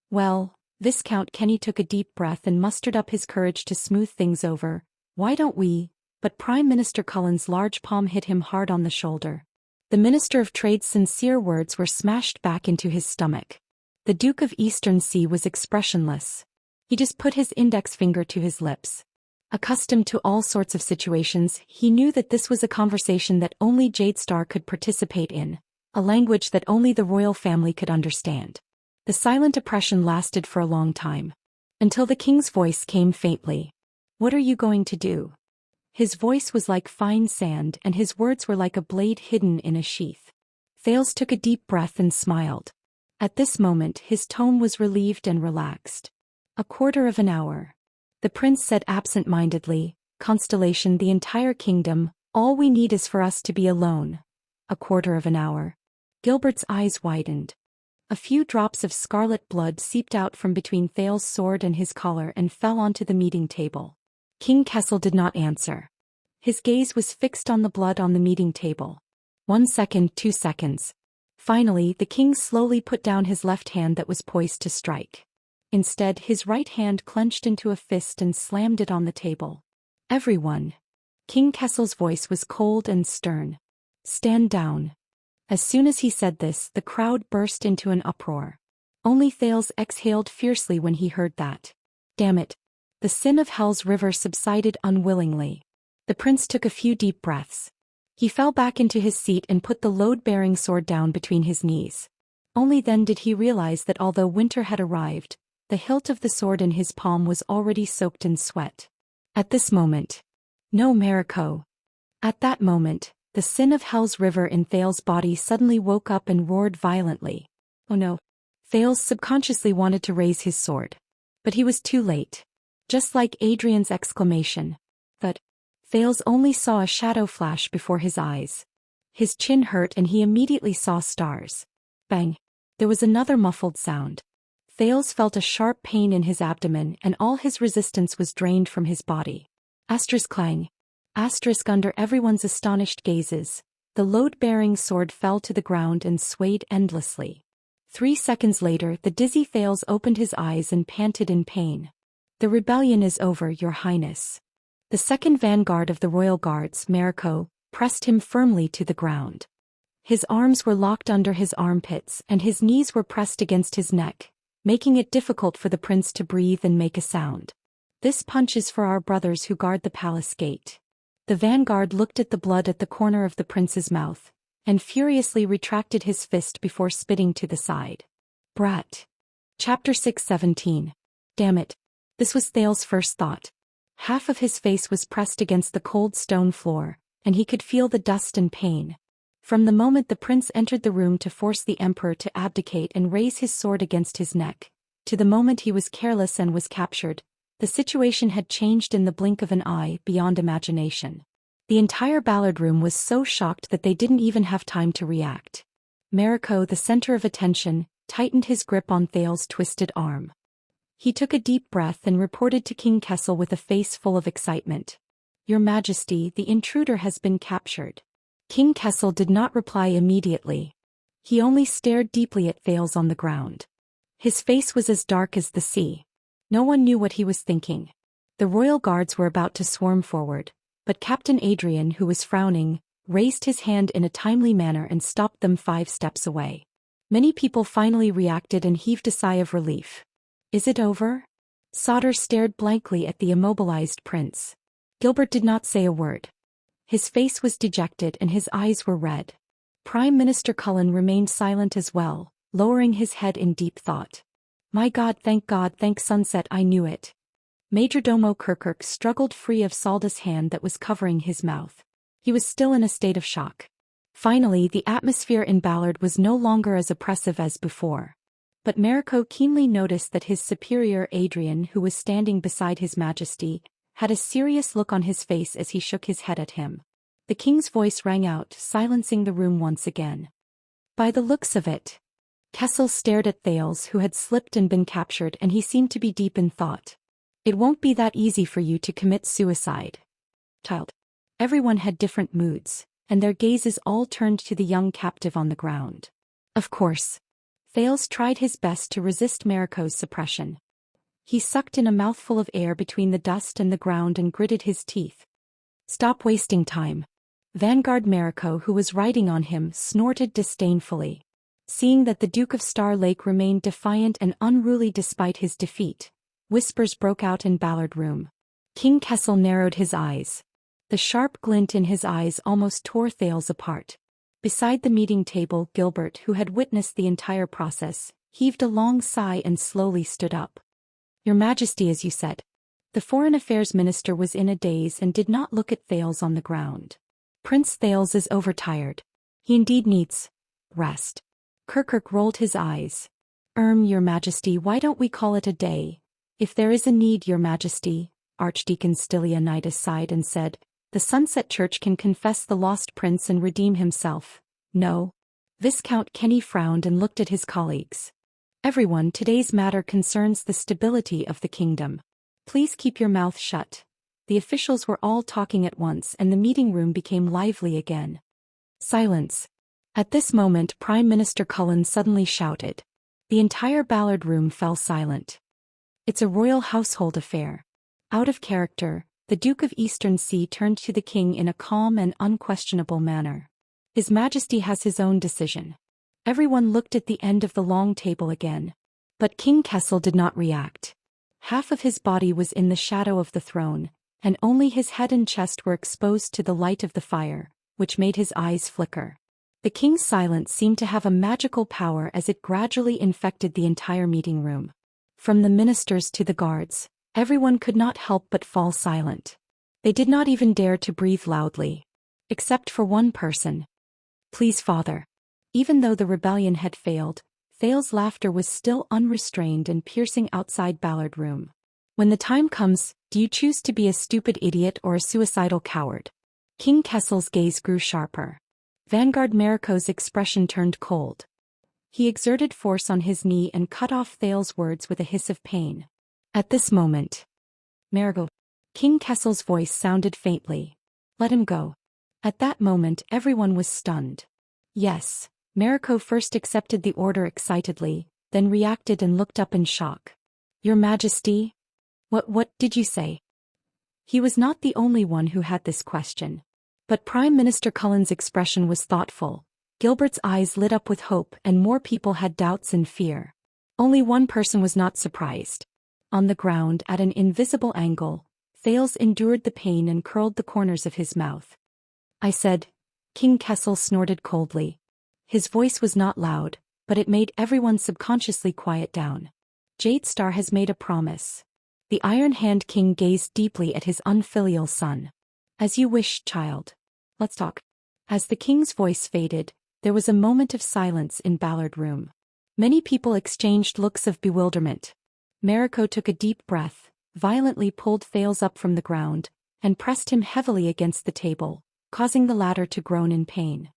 [SPEAKER 1] Well, Viscount Kenny took a deep breath and mustered up his courage to smooth things over. Why don't we? But Prime Minister Cullen's large palm hit him hard on the shoulder. The Minister of Trade's sincere words were smashed back into his stomach. The Duke of Eastern Sea was expressionless. He just put his index finger to his lips. Accustomed to all sorts of situations, he knew that this was a conversation that only Jadestar could participate in, a language that only the royal family could understand. The silent oppression lasted for a long time. Until the king's voice came faintly. What are you going to do? His voice was like fine sand and his words were like a blade hidden in a sheath. Thales took a deep breath and smiled. At this moment his tone was relieved and relaxed. A quarter of an hour. The prince said absent-mindedly, Constellation, the entire kingdom, all we need is for us to be alone. A quarter of an hour. Gilbert's eyes widened. A few drops of scarlet blood seeped out from between Thales' sword and his collar and fell onto the meeting table. King Kessel did not answer. His gaze was fixed on the blood on the meeting table. 1 second, 2 seconds. Finally, the king slowly put down his left hand that was poised to strike. Instead, his right hand clenched into a fist and slammed it on the table. Everyone. King Kessel's voice was cold and stern. Stand down. As soon as he said this, the crowd burst into an uproar. Only Thales exhaled fiercely when he heard that. Damn it. The sin of Hell's river subsided unwillingly. The prince took a few deep breaths. He fell back into his seat and put the load-bearing sword down between his knees. Only then did he realize that although winter had arrived, the hilt of the sword in his palm was already soaked in sweat. At this moment. No, Mariko. At that moment, the sin of Hell's river in Thales' body suddenly woke up and roared violently. Oh no. Thales subconsciously wanted to raise his sword. But he was too late. Just like Adrian's exclamation. But Thales only saw a shadow flash before his eyes. His chin hurt and he immediately saw stars. Bang. There was another muffled sound. Thales felt a sharp pain in his abdomen and all his resistance was drained from his body. Astra's clang. Asterisk under everyone's astonished gazes, the load-bearing sword fell to the ground and swayed endlessly. 3 seconds later, the dizzy Thales opened his eyes and panted in pain. The rebellion is over, Your Highness. The second vanguard of the royal guards, Mariko, pressed him firmly to the ground. His arms were locked under his armpits and his knees were pressed against his neck, making it difficult for the prince to breathe and make a sound. This punch is for our brothers who guard the palace gate. The vanguard looked at the blood at the corner of the prince's mouth, and furiously retracted his fist before spitting to the side. Brat. Chapter 6:17. Damn it. This was Thales' first thought. Half of his face was pressed against the cold stone floor, and he could feel the dust and pain. From the moment the prince entered the room to force the emperor to abdicate and raise his sword against his neck, to the moment he was careless and was captured, the situation had changed in the blink of an eye beyond imagination. The entire Ballard room was so shocked that they didn't even have time to react. Mariko, the center of attention, tightened his grip on Thales' twisted arm. He took a deep breath and reported to King Kessel with a face full of excitement. Your Majesty, the intruder has been captured. King Kessel did not reply immediately. He only stared deeply at Thales on the ground. His face was as dark as the sea. No one knew what he was thinking. The royal guards were about to swarm forward, but Captain Adrian, who was frowning, raised his hand in a timely manner and stopped them 5 steps away. Many people finally reacted and heaved a sigh of relief. Is it over? Sauter stared blankly at the immobilized prince. Gilbert did not say a word. His face was dejected and his eyes were red. Prime Minister Cullen remained silent as well, lowering his head in deep thought. My God, thank sunset, I knew it. Majordomo Kirkirk struggled free of Salda's hand that was covering his mouth. He was still in a state of shock. Finally, the atmosphere in Ballard was no longer as oppressive as before. But Mariko keenly noticed that his superior Adrian, who was standing beside His Majesty, had a serious look on his face as he shook his head at him. The king's voice rang out, silencing the room once again. By the looks of it. Kessel stared at Thales, who had slipped and been captured, and he seemed to be deep in thought. It won't be that easy for you to commit suicide. Child. Everyone had different moods, and their gazes all turned to the young captive on the ground. Of course. Thales tried his best to resist Mariko's suppression. He sucked in a mouthful of air between the dust and the ground and gritted his teeth. Stop wasting time. Vanguard Mariko, who was riding on him, snorted disdainfully. Seeing that the Duke of Star Lake remained defiant and unruly despite his defeat, whispers broke out in Ballard room. King Kessel narrowed his eyes. The sharp glint in his eyes almost tore Thales apart. Beside the meeting table, Gilbert, who had witnessed the entire process, heaved a long sigh and slowly stood up. Your Majesty, as you said. The Foreign Affairs Minister was in a daze and did not look at Thales on the ground. Prince Thales is overtired. He indeed needs rest. Kirkirk rolled his eyes. Your Majesty, why don't we call it a day? If there is a need, Your Majesty, Archdeacon Stylianides sighed and said, the Sunset Church can confess the lost prince and redeem himself. No. Viscount Kenny frowned and looked at his colleagues. Everyone, today's matter concerns the stability of the kingdom. Please keep your mouth shut. The officials were all talking at once and the meeting room became lively again. Silence. At this moment, Prime Minister Cullen suddenly shouted. The entire Ballard room fell silent. It's a royal household affair. Out of character, the Duke of Eastern Sea turned to the king in a calm and unquestionable manner. His Majesty has his own decision. Everyone looked at the end of the long table again. But King Kessel did not react. Half of his body was in the shadow of the throne, and only his head and chest were exposed to the light of the fire, which made his eyes flicker. The king's silence seemed to have a magical power as it gradually infected the entire meeting room. From the ministers to the guards, everyone could not help but fall silent. They did not even dare to breathe loudly. Except for one person. Please, Father. Even though the rebellion had failed, Thales' laughter was still unrestrained and piercing outside Ballard room. When the time comes, do you choose to be a stupid idiot or a suicidal coward? King Kessel's gaze grew sharper. Vanguard Mariko's expression turned cold. He exerted force on his knee and cut off Thales' words with a hiss of pain. At this moment, Mariko. King Kessel's voice sounded faintly. Let him go. At that moment everyone was stunned. Yes, Mariko first accepted the order excitedly, then reacted and looked up in shock. Your Majesty? What did you say? He was not the only one who had this question. But Prime Minister Cullen's expression was thoughtful. Gilbert's eyes lit up with hope and more people had doubts and fear. Only one person was not surprised. On the ground at an invisible angle, Thales endured the pain and curled the corners of his mouth. I said, King Kessel snorted coldly. His voice was not loud, but it made everyone subconsciously quiet down. Jade Star has made a promise. The Iron Hand King gazed deeply at his unfilial son. As you wish, child. Let's talk. As the king's voice faded, there was a moment of silence in Ballard Room. Many people exchanged looks of bewilderment. Mariko took a deep breath, violently pulled Thales up from the ground, and pressed him heavily against the table, causing the latter to groan in pain.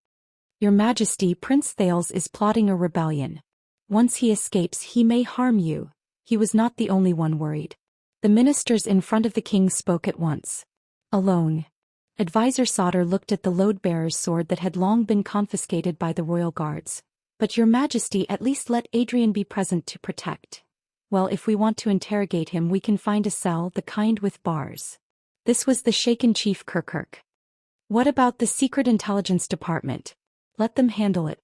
[SPEAKER 1] Your Majesty, Prince Thales is plotting a rebellion. Once he escapes he may harm you. He was not the only one worried. The ministers in front of the king spoke at once. Alone. Advisor Sauter looked at the load-bearer's sword that had long been confiscated by the royal guards. But your Majesty, at least let Adrian be present to protect. Well, if we want to interrogate him we can find a cell, the kind with bars. This was the shaken Chief Kirkirk. What about the Secret Intelligence Department? Let them handle it.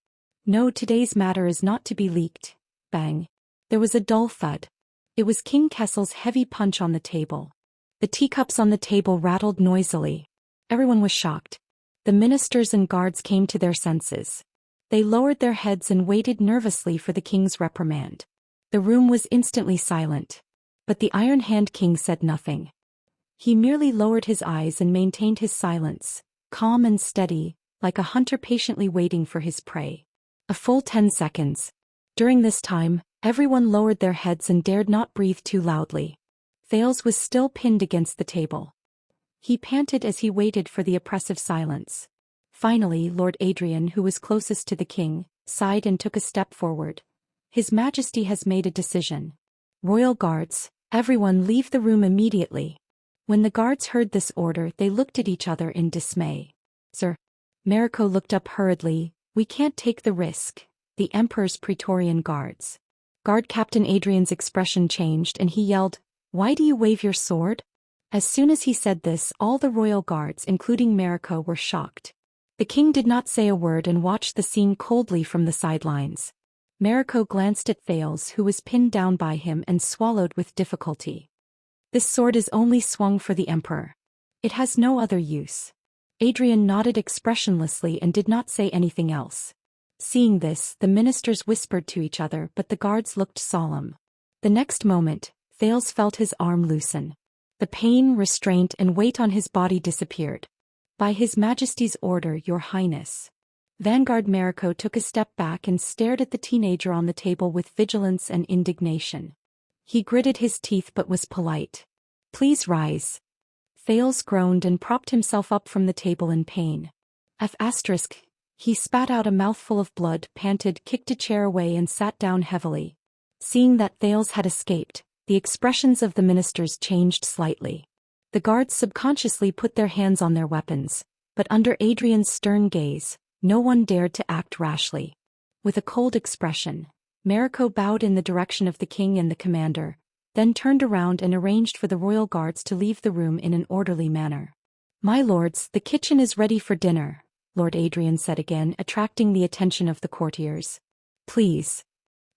[SPEAKER 1] No, today's matter is not to be leaked. Bang. There was a dull thud. It was King Kessel's heavy punch on the table. The teacups on the table rattled noisily. Everyone was shocked. The ministers and guards came to their senses. They lowered their heads and waited nervously for the king's reprimand. The room was instantly silent. But the Iron Hand King said nothing. He merely lowered his eyes and maintained his silence, calm and steady, like a hunter patiently waiting for his prey. A full 10 seconds. During this time, everyone lowered their heads and dared not breathe too loudly. Thales was still pinned against the table. He panted as he waited for the oppressive silence. Finally, Lord Adrian, who was closest to the king, sighed and took a step forward. His Majesty has made a decision. Royal guards, everyone leave the room immediately. When the guards heard this order they looked at each other in dismay. Sir. Mariko looked up hurriedly. We can't take the risk. The Emperor's Praetorian Guards. Guard Captain Adrian's expression changed and he yelled, Why do you wave your sword? As soon as he said this all the royal guards including Mariko were shocked. The king did not say a word and watched the scene coldly from the sidelines. Mariko glanced at Thales who was pinned down by him and swallowed with difficulty. This sword is only swung for the Emperor. It has no other use. Adrian nodded expressionlessly and did not say anything else. Seeing this, the ministers whispered to each other but the guards looked solemn. The next moment, Thales felt his arm loosen. The pain, restraint and weight on his body disappeared. By His Majesty's order, Your Highness. Vanguard Mariko took a step back and stared at the teenager on the table with vigilance and indignation. He gritted his teeth but was polite. Please rise. Thales groaned and propped himself up from the table in pain. He spat out a mouthful of blood, panted, kicked a chair away and sat down heavily. Seeing that Thales had escaped, the expressions of the ministers changed slightly. The guards subconsciously put their hands on their weapons, but under Adrian's stern gaze, no one dared to act rashly. With a cold expression, Mariko bowed in the direction of the king and the commander, then turned around and arranged for the royal guards to leave the room in an orderly manner. My lords, the kitchen is ready for dinner, Lord Adrian said again, attracting the attention of the courtiers. Please.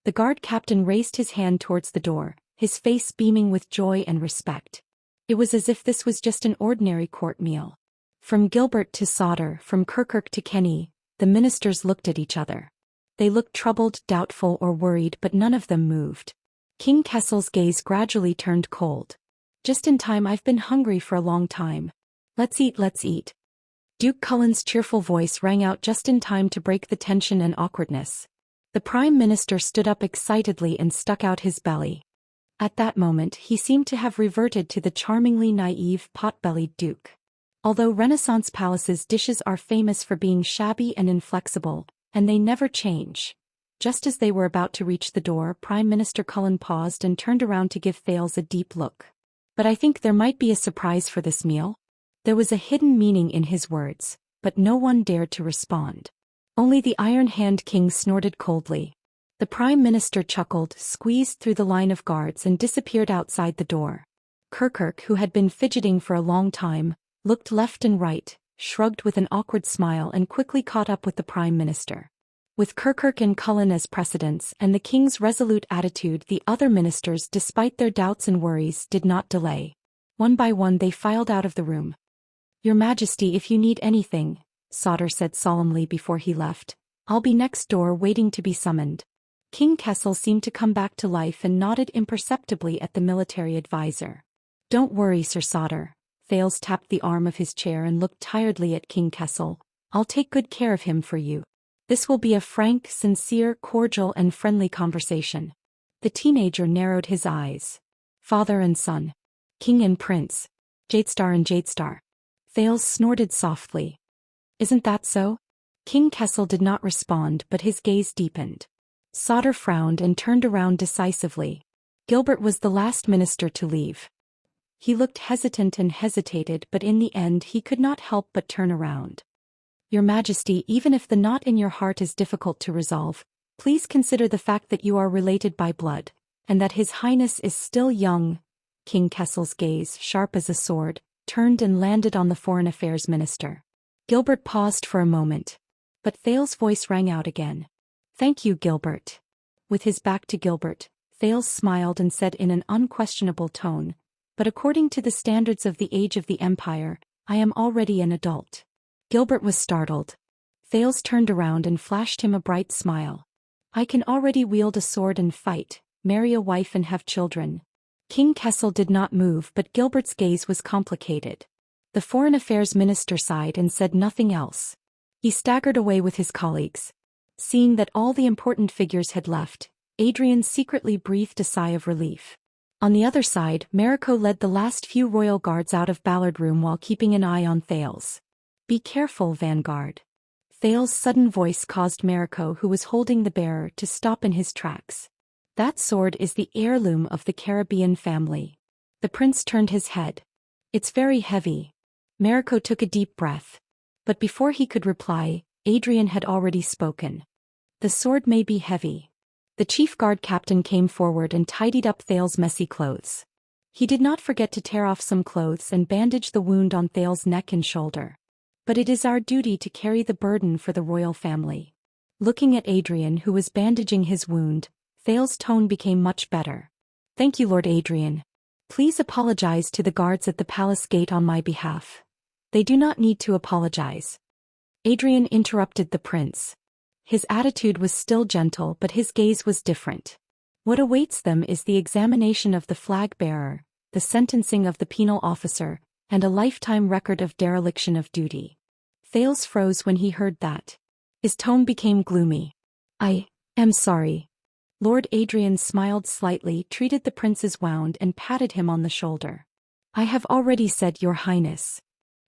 [SPEAKER 1] The guard captain raised his hand towards the door, his face beaming with joy and respect. It was as if this was just an ordinary court meal. From Gilbert to Sauter, from Kirkirk to Kenny, the ministers looked at each other. They looked troubled, doubtful or worried but none of them moved. King Kessel's gaze gradually turned cold. Just in time, I've been hungry for a long time. Let's eat, let's eat. Duke Cullen's cheerful voice rang out just in time to break the tension and awkwardness. The Prime Minister stood up excitedly and stuck out his belly. At that moment he seemed to have reverted to the charmingly naive, pot-bellied Duke. Although Renaissance palaces' dishes are famous for being shabby and inflexible, and they never change. Just as they were about to reach the door, Prime Minister Cullen paused and turned around to give Thales a deep look. But I think there might be a surprise for this meal. There was a hidden meaning in his words, but no one dared to respond. Only the Iron Hand King snorted coldly. The Prime Minister chuckled, squeezed through the line of guards and disappeared outside the door. Kirkuk, who had been fidgeting for a long time, looked left and right, shrugged with an awkward smile and quickly caught up with the Prime Minister. With Kirkuk and Cullen as precedents and the king's resolute attitude, the other ministers, despite their doubts and worries, did not delay. One by one they filed out of the room. "Your Majesty, if you need anything," Sauter said solemnly before he left, "I'll be next door waiting to be summoned." King Kessel seemed to come back to life and nodded imperceptibly at the military advisor. "Don't worry, Sir Sauter." Thales tapped the arm of his chair and looked tiredly at King Kessel. "I'll take good care of him for you. This will be a frank, sincere, cordial and friendly conversation." The teenager narrowed his eyes. "Father and son. King and prince. Jadestar and Jadestar." Thales snorted softly. "Isn't that so?" King Kessel did not respond, but his gaze deepened. Sauter frowned and turned around decisively. Gilbert was the last minister to leave. He looked hesitant and hesitated, but in the end he could not help but turn around. "Your Majesty, even if the knot in your heart is difficult to resolve, please consider the fact that you are related by blood, and that His Highness is still young." King Kessel's gaze, sharp as a sword, turned and landed on the Foreign Affairs Minister. Gilbert paused for a moment. But Thales' voice rang out again. "Thank you, Gilbert." With his back to Gilbert, Thales smiled and said in an unquestionable tone, "But according to the standards of the age of the Empire, I am already an adult." Gilbert was startled. Thales turned around and flashed him a bright smile. "I can already wield a sword and fight, marry a wife and have children." King Kessel did not move, but Gilbert's gaze was complicated. The Foreign Affairs Minister sighed and said nothing else. He staggered away with his colleagues. Seeing that all the important figures had left, Adrian secretly breathed a sigh of relief. On the other side, Mariko led the last few royal guards out of Ballard Room while keeping an eye on Thales. "Be careful, Vanguard." Thales' sudden voice caused Mariko, who was holding the bearer, to stop in his tracks. "That sword is the heirloom of the Caribbean family." The prince turned his head. "It's very heavy." Mariko took a deep breath. But before he could reply, Adrian had already spoken. "The sword may be heavy." The chief guard captain came forward and tidied up Thales' messy clothes. He did not forget to tear off some clothes and bandage the wound on Thales' neck and shoulder. "But it is our duty to carry the burden for the royal family." Looking at Adrian, who was bandaging his wound, Thales' tone became much better. "Thank you, Lord Adrian. Please apologize to the guards at the palace gate on my behalf." "They do not need to apologize." Adrian interrupted the prince. His attitude was still gentle, but his gaze was different. "What awaits them is the examination of the flag-bearer, the sentencing of the penal officer, and a lifetime record of dereliction of duty." Thales froze when he heard that. His tone became gloomy. "I am sorry." Lord Adrian smiled slightly, treated the prince's wound and patted him on the shoulder. "I have already said, Your Highness."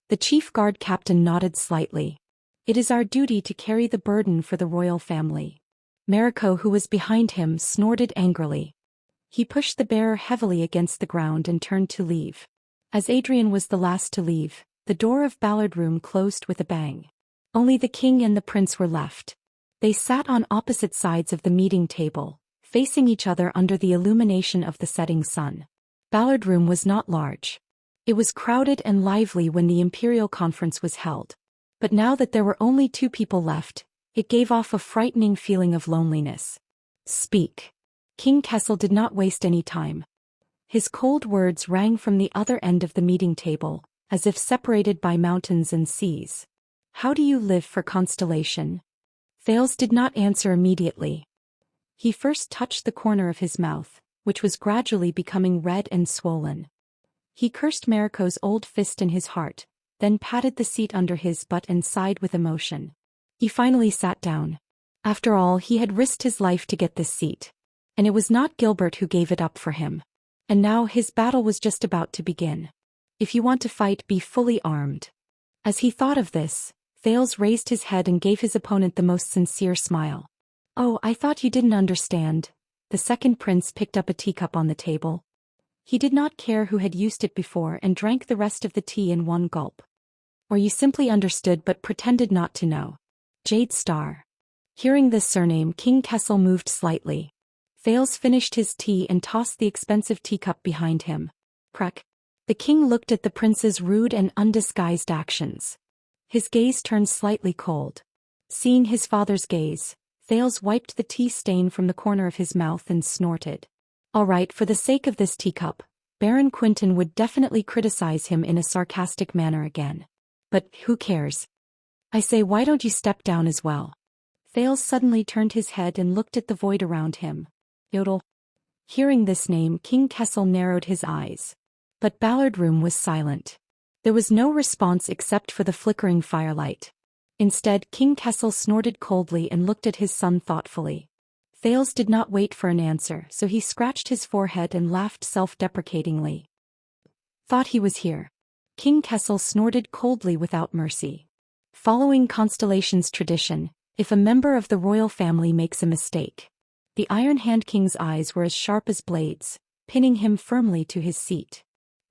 [SPEAKER 1] The chief guard captain nodded slightly. "It is our duty to carry the burden for the royal family." Mariko, who was behind him, snorted angrily. He pushed the bearer heavily against the ground and turned to leave. As Adrian was the last to leave, the door of Ballard Room closed with a bang. Only the king and the prince were left. They sat on opposite sides of the meeting table, facing each other under the illumination of the setting sun. Ballard Room was not large. It was crowded and lively when the imperial conference was held. But now that there were only two people left, it gave off a frightening feeling of loneliness. "Speak." King Kessel did not waste any time. His cold words rang from the other end of the meeting table, as if separated by mountains and seas. "How do you live for Constellation?" Thales did not answer immediately. He first touched the corner of his mouth, which was gradually becoming red and swollen. He cursed Mariko's old fist in his heart, then patted the seat under his butt and sighed with emotion. He finally sat down. After all, he had risked his life to get this seat. And it was not Gilbert who gave it up for him. And now his battle was just about to begin. "If you want to fight, be fully armed." As he thought of this, Thales raised his head and gave his opponent the most sincere smile. "Oh, I thought you didn't understand." The second prince picked up a teacup on the table. He did not care who had used it before and drank the rest of the tea in one gulp. Or you simply understood but pretended not to know. Jade Star. Hearing this surname, King Kessel moved slightly. Thales finished his tea and tossed the expensive teacup behind him. Crack. The king looked at the prince's rude and undisguised actions. His gaze turned slightly cold. Seeing his father's gaze, Thales wiped the tea stain from the corner of his mouth and snorted. All right, for the sake of this teacup, Baron Quinton would definitely criticize him in a sarcastic manner again. But who cares? I say, why don't you step down as well? Thales suddenly turned his head and looked at the void around him. Yodel. Hearing this name, King Kessel narrowed his eyes. But Ballard Room was silent. There was no response except for the flickering firelight. Instead, King Kessel snorted coldly and looked at his son thoughtfully. Thales did not wait for an answer, so he scratched his forehead and laughed self-deprecatingly. Thought he was here. King Kessel snorted coldly without mercy. Following Constellation's tradition, if a member of the royal family makes a mistake, the Iron Hand King's eyes were as sharp as blades, pinning him firmly to his seat.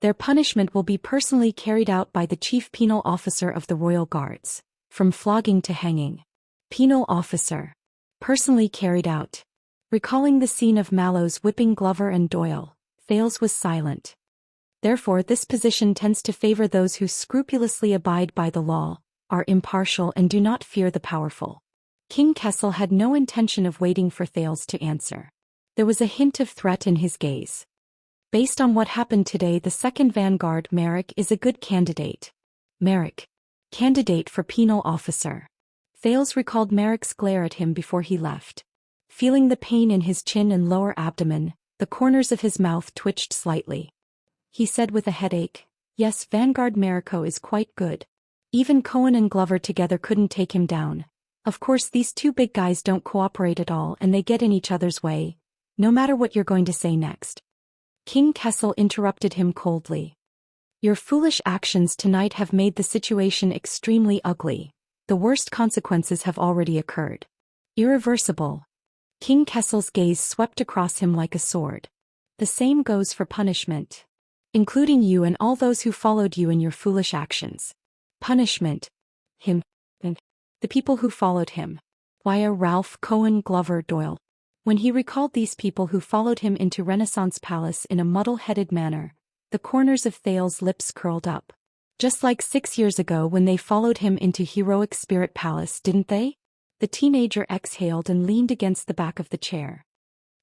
[SPEAKER 1] Their punishment will be personally carried out by the chief penal officer of the royal guards, from flogging to hanging. Penal officer. Personally carried out. Recalling the scene of Mallow's whipping Glover and Doyle, Thales was silent. Therefore, this position tends to favor those who scrupulously abide by the law, are impartial and do not fear the powerful. King Kessel had no intention of waiting for Thales to answer. There was a hint of threat in his gaze. Based on what happened today, the second vanguard, Merrick, is a good candidate. Merrick. Candidate for penal officer. Thales recalled Merrick's glare at him before he left. Feeling the pain in his chin and lower abdomen, the corners of his mouth twitched slightly. He said with a headache, yes, Vanguard Merrico is quite good. Even Cohen and Glover together couldn't take him down. Of course, these two big guys don't cooperate at all and they get in each other's way, no matter what you're going to say next. King Kessel interrupted him coldly. Your foolish actions tonight have made the situation extremely ugly. The worst consequences have already occurred. Irreversible. King Kessel's gaze swept across him like a sword. The same goes for punishment. Including you and all those who followed you in your foolish actions. Punishment. Him. And the people who followed him. Wyatt, Ralph, Cohen, Glover, Doyle. When he recalled these people who followed him into Renaissance Palace in a muddle-headed manner, the corners of Thales' lips curled up. Just like 6 years ago when they followed him into Heroic Spirit Palace, didn't they? The teenager exhaled and leaned against the back of the chair.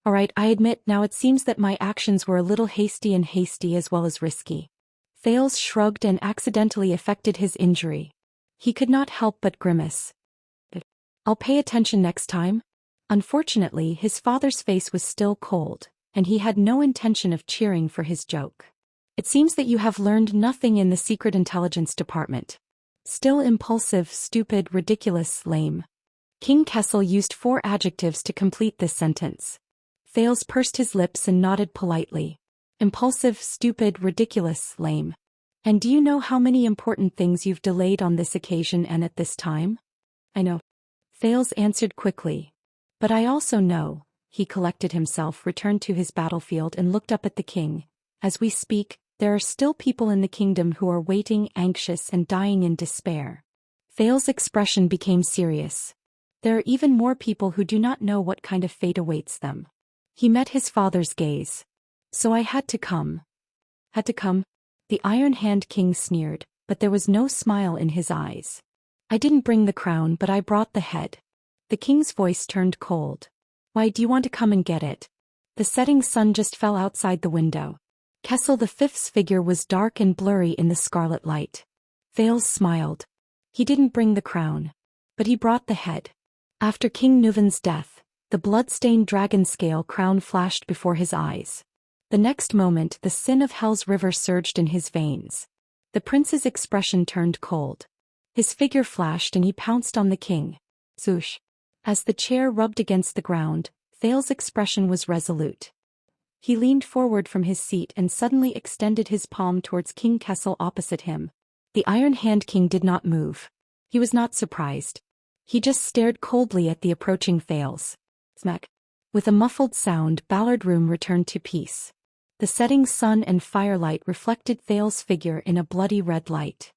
[SPEAKER 1] All right, I admit now it seems that my actions were a little hasty as well as risky. Thales shrugged and accidentally affected his injury. He could not help but grimace. I'll pay attention next time. Unfortunately, his father's face was still cold, and he had no intention of cheering for his joke. It seems that you have learned nothing in the Secret Intelligence Department. Still impulsive, stupid, ridiculous, lame. King Kessel used 4 adjectives to complete this sentence. Thales pursed his lips and nodded politely. Impulsive, stupid, ridiculous, lame. And do you know how many important things you've delayed on this occasion and at this time? I know. Thales answered quickly. But I also know, he collected himself, returned to his battlefield and looked up at the king. As we speak, there are still people in the kingdom who are waiting, anxious and dying in despair. Thales' expression became serious. There are even more people who do not know what kind of fate awaits them. He met his father's gaze. So I had to come. Had to come? The Iron Hand King sneered, but there was no smile in his eyes. I didn't bring the crown, but I brought the head. The king's voice turned cold. Why do you want to come and get it? The setting sun just fell outside the window. Kessel V's figure was dark and blurry in the scarlet light. Thales smiled. He didn't bring the crown. But he brought the head. After King Nuven's death, the blood-stained dragon scale crown flashed before his eyes. The next moment the sin of Hell's river surged in his veins. The prince's expression turned cold. His figure flashed and he pounced on the king. Zhoosh. As the chair rubbed against the ground, Thales' expression was resolute. He leaned forward from his seat and suddenly extended his palm towards King Kessel opposite him. The Iron Hand King did not move. He was not surprised. He just stared coldly at the approaching Thales. Smack. With a muffled sound, Ballard Room returned to peace. The setting sun and firelight reflected Thales' figure in a bloody red light.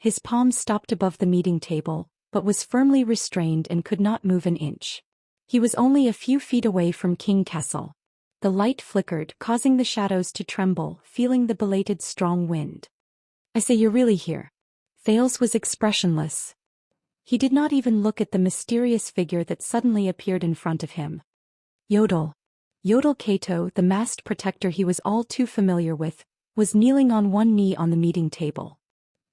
[SPEAKER 1] His palm stopped above the meeting table, but was firmly restrained and could not move an inch. He was only a few feet away from King Kessel. The light flickered, causing the shadows to tremble, feeling the belated strong wind. "I say, you're really here." Thales was expressionless. He did not even look at the mysterious figure that suddenly appeared in front of him. Yodel. Yodel Kato, the masked protector he was all too familiar with, was kneeling on one knee on the meeting table.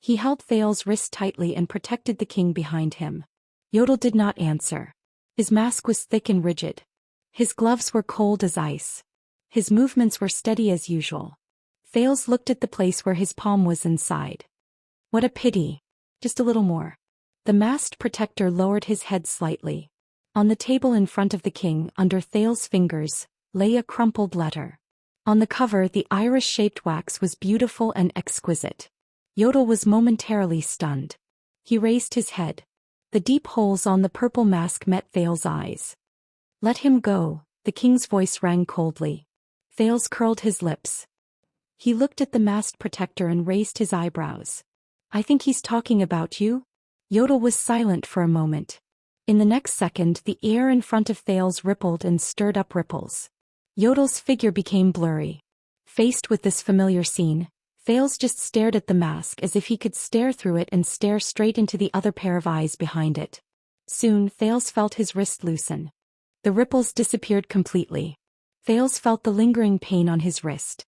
[SPEAKER 1] He held Thales' wrist tightly and protected the king behind him. Yodel did not answer. His mask was thick and rigid. His gloves were cold as ice. His movements were steady as usual. Thales looked at the place where his palm was inside. What a pity. Just a little more. The masked protector lowered his head slightly. On the table in front of the king, under Thales' fingers, lay a crumpled letter. On the cover, the iris-shaped wax was beautiful and exquisite. Yodel was momentarily stunned. He raised his head. The deep holes on the purple mask met Thales' eyes. "Let him go," the king's voice rang coldly. Thales curled his lips. He looked at the masked protector and raised his eyebrows. "I think he's talking about you?" Yodel was silent for a moment. In the next second, the air in front of Thales rippled and stirred up ripples. Yodel's figure became blurry. Faced with this familiar scene, Thales just stared at the mask as if he could stare through it and stare straight into the other pair of eyes behind it. Soon, Thales felt his wrist loosen. The ripples disappeared completely. Thales felt the lingering pain on his wrist.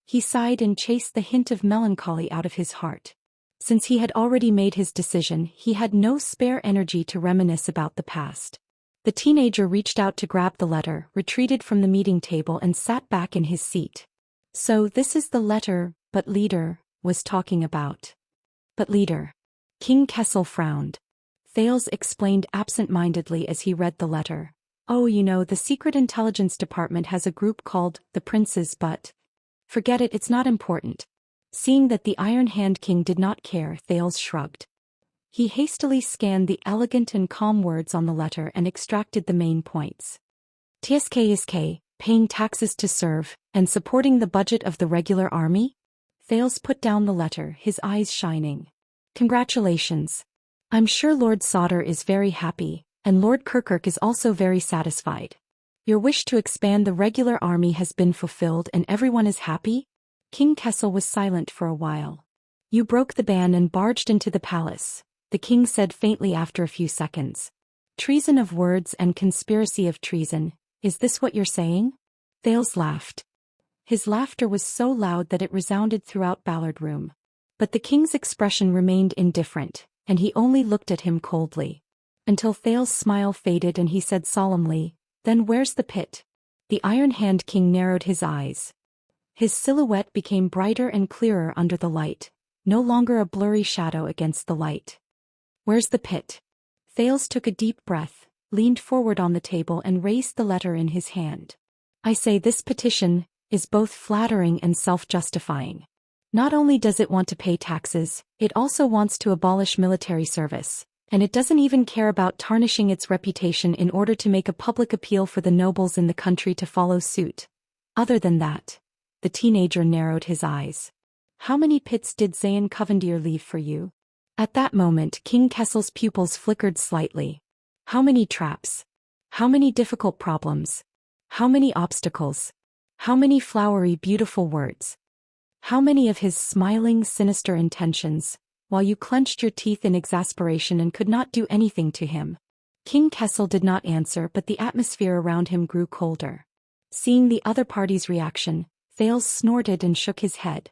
[SPEAKER 1] He sighed and chased the hint of melancholy out of his heart. Since he had already made his decision, he had no spare energy to reminisce about the past. The teenager reached out to grab the letter, retreated from the meeting table and sat back in his seat. "So this is the letter, but leader, was talking about." "But leader." King Kessel frowned. Thales explained absent-mindedly as he read the letter. "Oh, you know, the Secret Intelligence Department has a group called the Princes, but..." "Forget it, it's not important." Seeing that the Iron Hand King did not care, Thales shrugged. He hastily scanned the elegant and calm words on the letter and extracted the main points. "TSK, paying taxes to serve, and supporting the budget of the regular army?" Thales put down the letter, his eyes shining. "Congratulations. I'm sure Lord Sauter is very happy, and Lord Kirkirk is also very satisfied. Your wish to expand the regular army has been fulfilled and everyone is happy?" King Kessel was silent for a while. "You broke the ban and barged into the palace," the king said faintly after a few seconds. "Treason of words and conspiracy of treason, is this what you're saying?" Thales laughed. His laughter was so loud that it resounded throughout Ballard Room. But the king's expression remained indifferent, and he only looked at him coldly. Until Thales' smile faded and he said solemnly, "Then where's the pit?" The Iron Hand King narrowed his eyes. His silhouette became brighter and clearer under the light, no longer a blurry shadow against the light. "Where's the pit?" Thales took a deep breath, leaned forward on the table and raised the letter in his hand. "I say, this petition is both flattering and self-justifying. Not only does it want to pay taxes, it also wants to abolish military service, and it doesn't even care about tarnishing its reputation in order to make a public appeal for the nobles in the country to follow suit. Other than that..." The teenager narrowed his eyes. "How many pits did Zayn Covendier leave for you?" At that moment, King Kessel's pupils flickered slightly. How many traps? How many difficult problems? How many obstacles? How many flowery, beautiful words? How many of his smiling, sinister intentions, while you clenched your teeth in exasperation and could not do anything to him? King Kessel did not answer, but the atmosphere around him grew colder. Seeing the other party's reaction, Thales snorted and shook his head.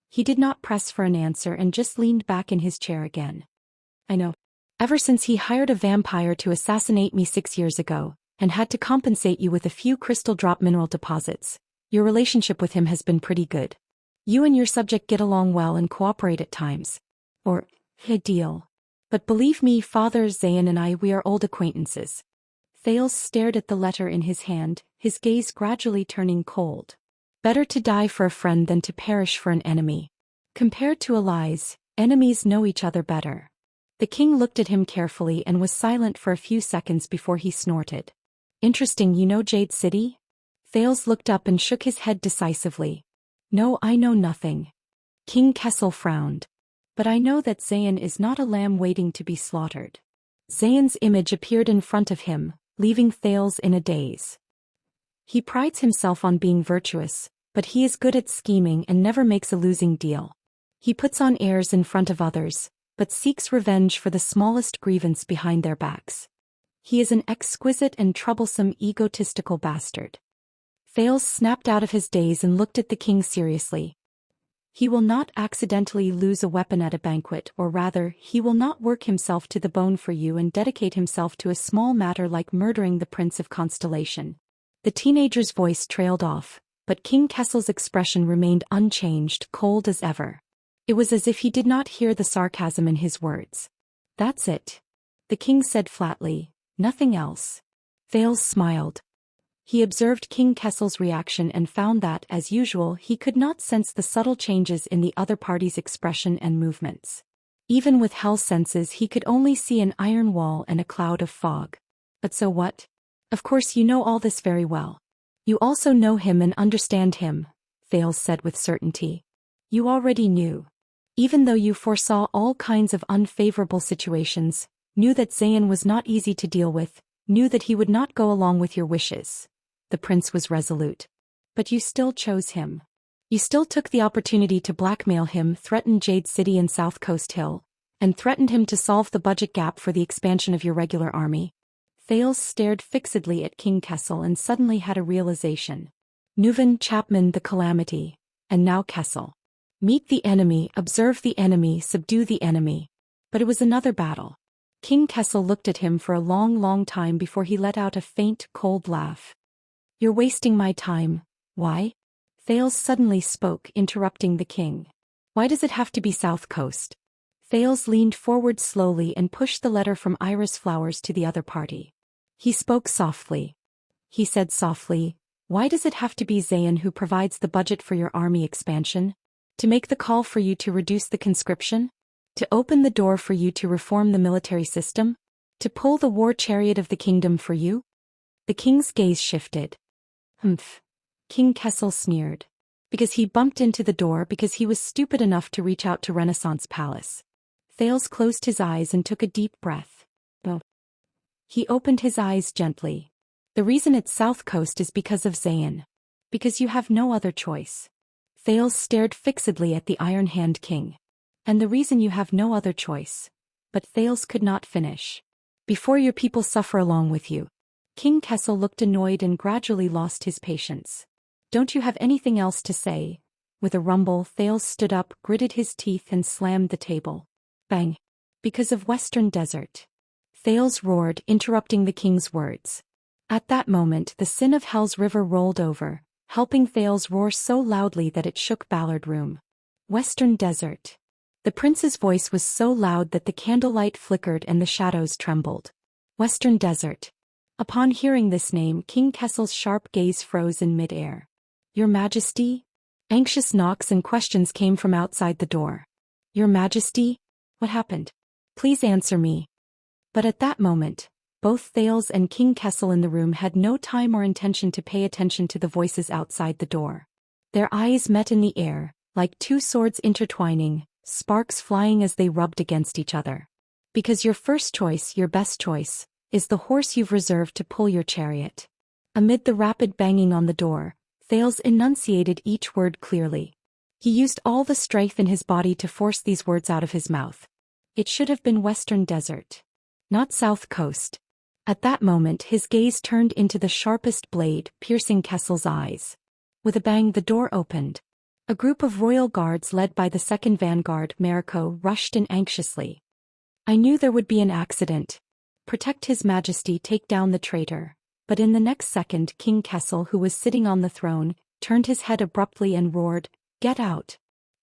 [SPEAKER 1] He did not press for an answer and just leaned back in his chair again. "I know. Ever since he hired a vampire to assassinate me 6 years ago, and had to compensate you with a few crystal drop mineral deposits, your relationship with him has been pretty good. You and your subject get along well and cooperate at times. Or, a deal. But believe me, Father Zayn and we are old acquaintances." Thales stared at the letter in his hand, his gaze gradually turning cold. "Better to die for a friend than to perish for an enemy. Compared to allies, enemies know each other better." The king looked at him carefully and was silent for a few seconds before he snorted. "Interesting, you know Jade City?" Thales looked up and shook his head decisively. "No, I know nothing." King Kessel frowned. But I know that Xian is not a lamb waiting to be slaughtered. Xian's image appeared in front of him, leaving Thales in a daze. He prides himself on being virtuous, but he is good at scheming and never makes a losing deal. He puts on airs in front of others, but seeks revenge for the smallest grievance behind their backs. He is an exquisite and troublesome egotistical bastard. Thales snapped out of his daze and looked at the king seriously. He will not accidentally lose a weapon at a banquet, or rather, he will not work himself to the bone for you and dedicate himself to a small matter like murdering the Prince of Constellation. The teenager's voice trailed off, but King Kessel's expression remained unchanged, cold as ever. It was as if he did not hear the sarcasm in his words. That's it. The king said flatly, nothing else. Thales smiled. He observed King Kessel's reaction and found that, as usual, he could not sense the subtle changes in the other party's expression and movements. Even with Hell's senses he could only see an iron wall and a cloud of fog. But so what? Of course you know all this very well. You also know him and understand him, Thales said with certainty. You already knew. Even though you foresaw all kinds of unfavorable situations, knew that Xian was not easy to deal with, knew that he would not go along with your wishes. The prince was resolute. But you still chose him. You still took the opportunity to blackmail him, threatened Jade City and South Coast Hill, and threatened him to solve the budget gap for the expansion of your regular army. Thales stared fixedly at King Kessel and suddenly had a realization. Neuven, Chapman, the calamity, and now Kessel. Meet the enemy, observe the enemy, subdue the enemy. But it was another battle. King Kessel looked at him for a long time before he let out a faint, cold laugh. You're wasting my time. Why? Thales suddenly spoke, interrupting the king. Why does it have to be South Coast? Thales leaned forward slowly and pushed the letter from Iris Flowers to the other party. He spoke softly. He said softly, why does it have to be Xian who provides the budget for your army expansion? To make the call for you to reduce the conscription? To open the door for you to reform the military system? To pull the war chariot of the kingdom for you? The king's gaze shifted. Humph. King Kessel sneered. Because he bumped into the door, because he was stupid enough to reach out to Renaissance Palace. Thales closed his eyes and took a deep breath. Oh. He opened his eyes gently. The reason it's South Coast is because of Xian. Because you have no other choice. Thales stared fixedly at the Iron Hand King. And the reason you have no other choice. But Thales could not finish. Before your people suffer along with you. King Kessel looked annoyed and gradually lost his patience. Don't you have anything else to say? With a rumble, Thales stood up, gritted his teeth and slammed the table. Bang! Because of Western Desert. Thales roared, interrupting the king's words. At that moment the sin of Hell's river rolled over, helping Thales roar so loudly that it shook Ballard Room. Western Desert. The prince's voice was so loud that the candlelight flickered and the shadows trembled. Western Desert. Upon hearing this name, King Kessel's sharp gaze froze in mid-air. Your Majesty? Anxious knocks and questions came from outside the door. Your Majesty? What happened? Please answer me. But at that moment, both Thales and King Kessel in the room had no time or intention to pay attention to the voices outside the door. Their eyes met in the air, like two swords intertwining, sparks flying as they rubbed against each other. Because your first choice, your best choice, is the horse you've reserved to pull your chariot. Amid the rapid banging on the door, Thales enunciated each word clearly. He used all the strength in his body to force these words out of his mouth. It should have been Western Desert. Not South Coast. At that moment his gaze turned into the sharpest blade, piercing Kessel's eyes. With a bang the door opened. A group of royal guards led by the second vanguard, Mariko, rushed in anxiously. I knew there would be an accident. Protect His Majesty, take down the traitor. But in the next second King Kessel, who was sitting on the throne, turned his head abruptly and roared, Get out!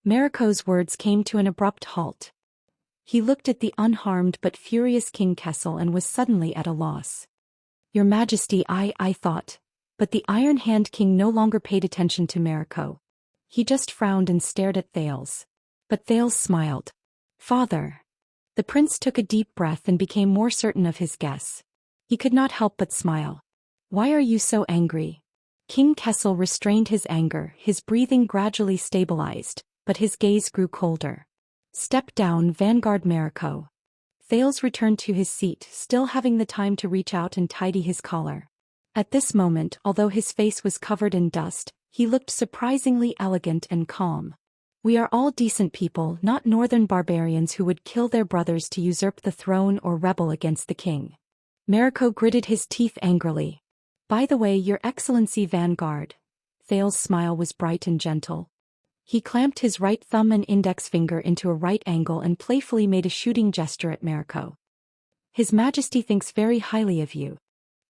[SPEAKER 1] Mariko's words came to an abrupt halt. He looked at the unharmed but furious King Kessel and was suddenly at a loss. Your Majesty, I thought. But the Iron Hand King no longer paid attention to Mariko. He just frowned and stared at Thales. But Thales smiled. Father. The prince took a deep breath and became more certain of his guess. He could not help but smile. Why are you so angry? King Kessel restrained his anger, his breathing gradually stabilized, but his gaze grew colder. Step down, Vanguard Mariko. Thales returned to his seat, still having the time to reach out and tidy his collar. At this moment, although his face was covered in dust, he looked surprisingly elegant and calm. We are all decent people, not northern barbarians who would kill their brothers to usurp the throne or rebel against the king. Mariko gritted his teeth angrily. By the way, Your Excellency Vanguard. Thales' smile was bright and gentle. He clamped his right thumb and index finger into a right angle and playfully made a shooting gesture at Mariko. His Majesty thinks very highly of you.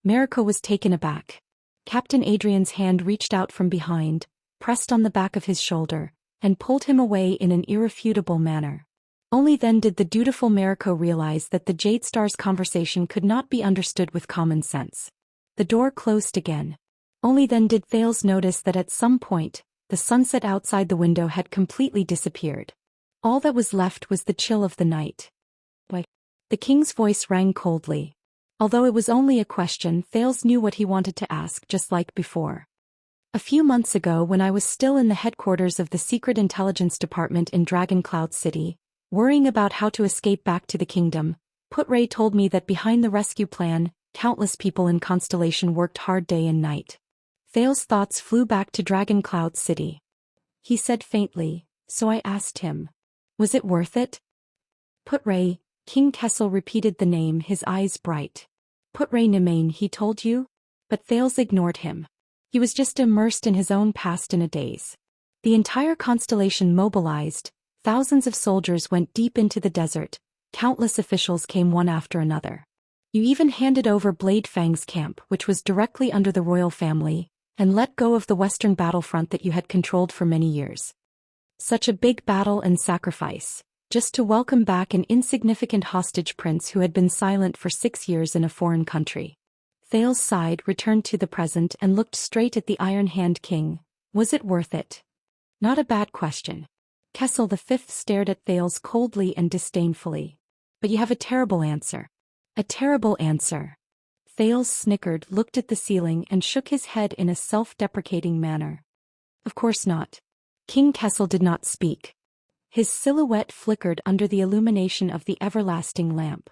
[SPEAKER 1] Mariko was taken aback. Captain Adrian's hand reached out from behind, pressed on the back of his shoulder, and pulled him away in an irrefutable manner. Only then did the dutiful Mariko realize that the Jade Star's conversation could not be understood with common sense. The door closed again. Only then did Thales notice that at some point, the sunset outside the window had completely disappeared. All that was left was the chill of the night. Why? The king's voice rang coldly. Although it was only a question, Thales knew what he wanted to ask, just like before. A few months ago, when I was still in the headquarters of the Secret Intelligence Department in Dragon Cloud City, worrying about how to escape back to the kingdom, Putray told me that behind the rescue plan, countless people in Constellation worked hard day and night. Thales' thoughts flew back to Dragon Cloud City. He said faintly, so I asked him, was it worth it? Putray, King Kessel repeated the name, his eyes bright. Putray Nemain, he told you? But Thales ignored him. He was just immersed in his own past in a daze. The entire constellation mobilized, thousands of soldiers went deep into the desert, countless officials came one after another. You even handed over Blade Fang's camp, which was directly under the royal family, and let go of the western battlefront that you had controlled for many years. Such a big battle and sacrifice, just to welcome back an insignificant hostage prince who had been silent for 6 years in a foreign country. Thales sighed, returned to the present and looked straight at the Iron Hand King. Was it worth it? Not a bad question. Kessel V stared at Thales coldly and disdainfully. But you have a terrible answer. A terrible answer. Thales snickered, looked at the ceiling and shook his head in a self-deprecating manner. Of course not. King Kessel did not speak. His silhouette flickered under the illumination of the everlasting lamp.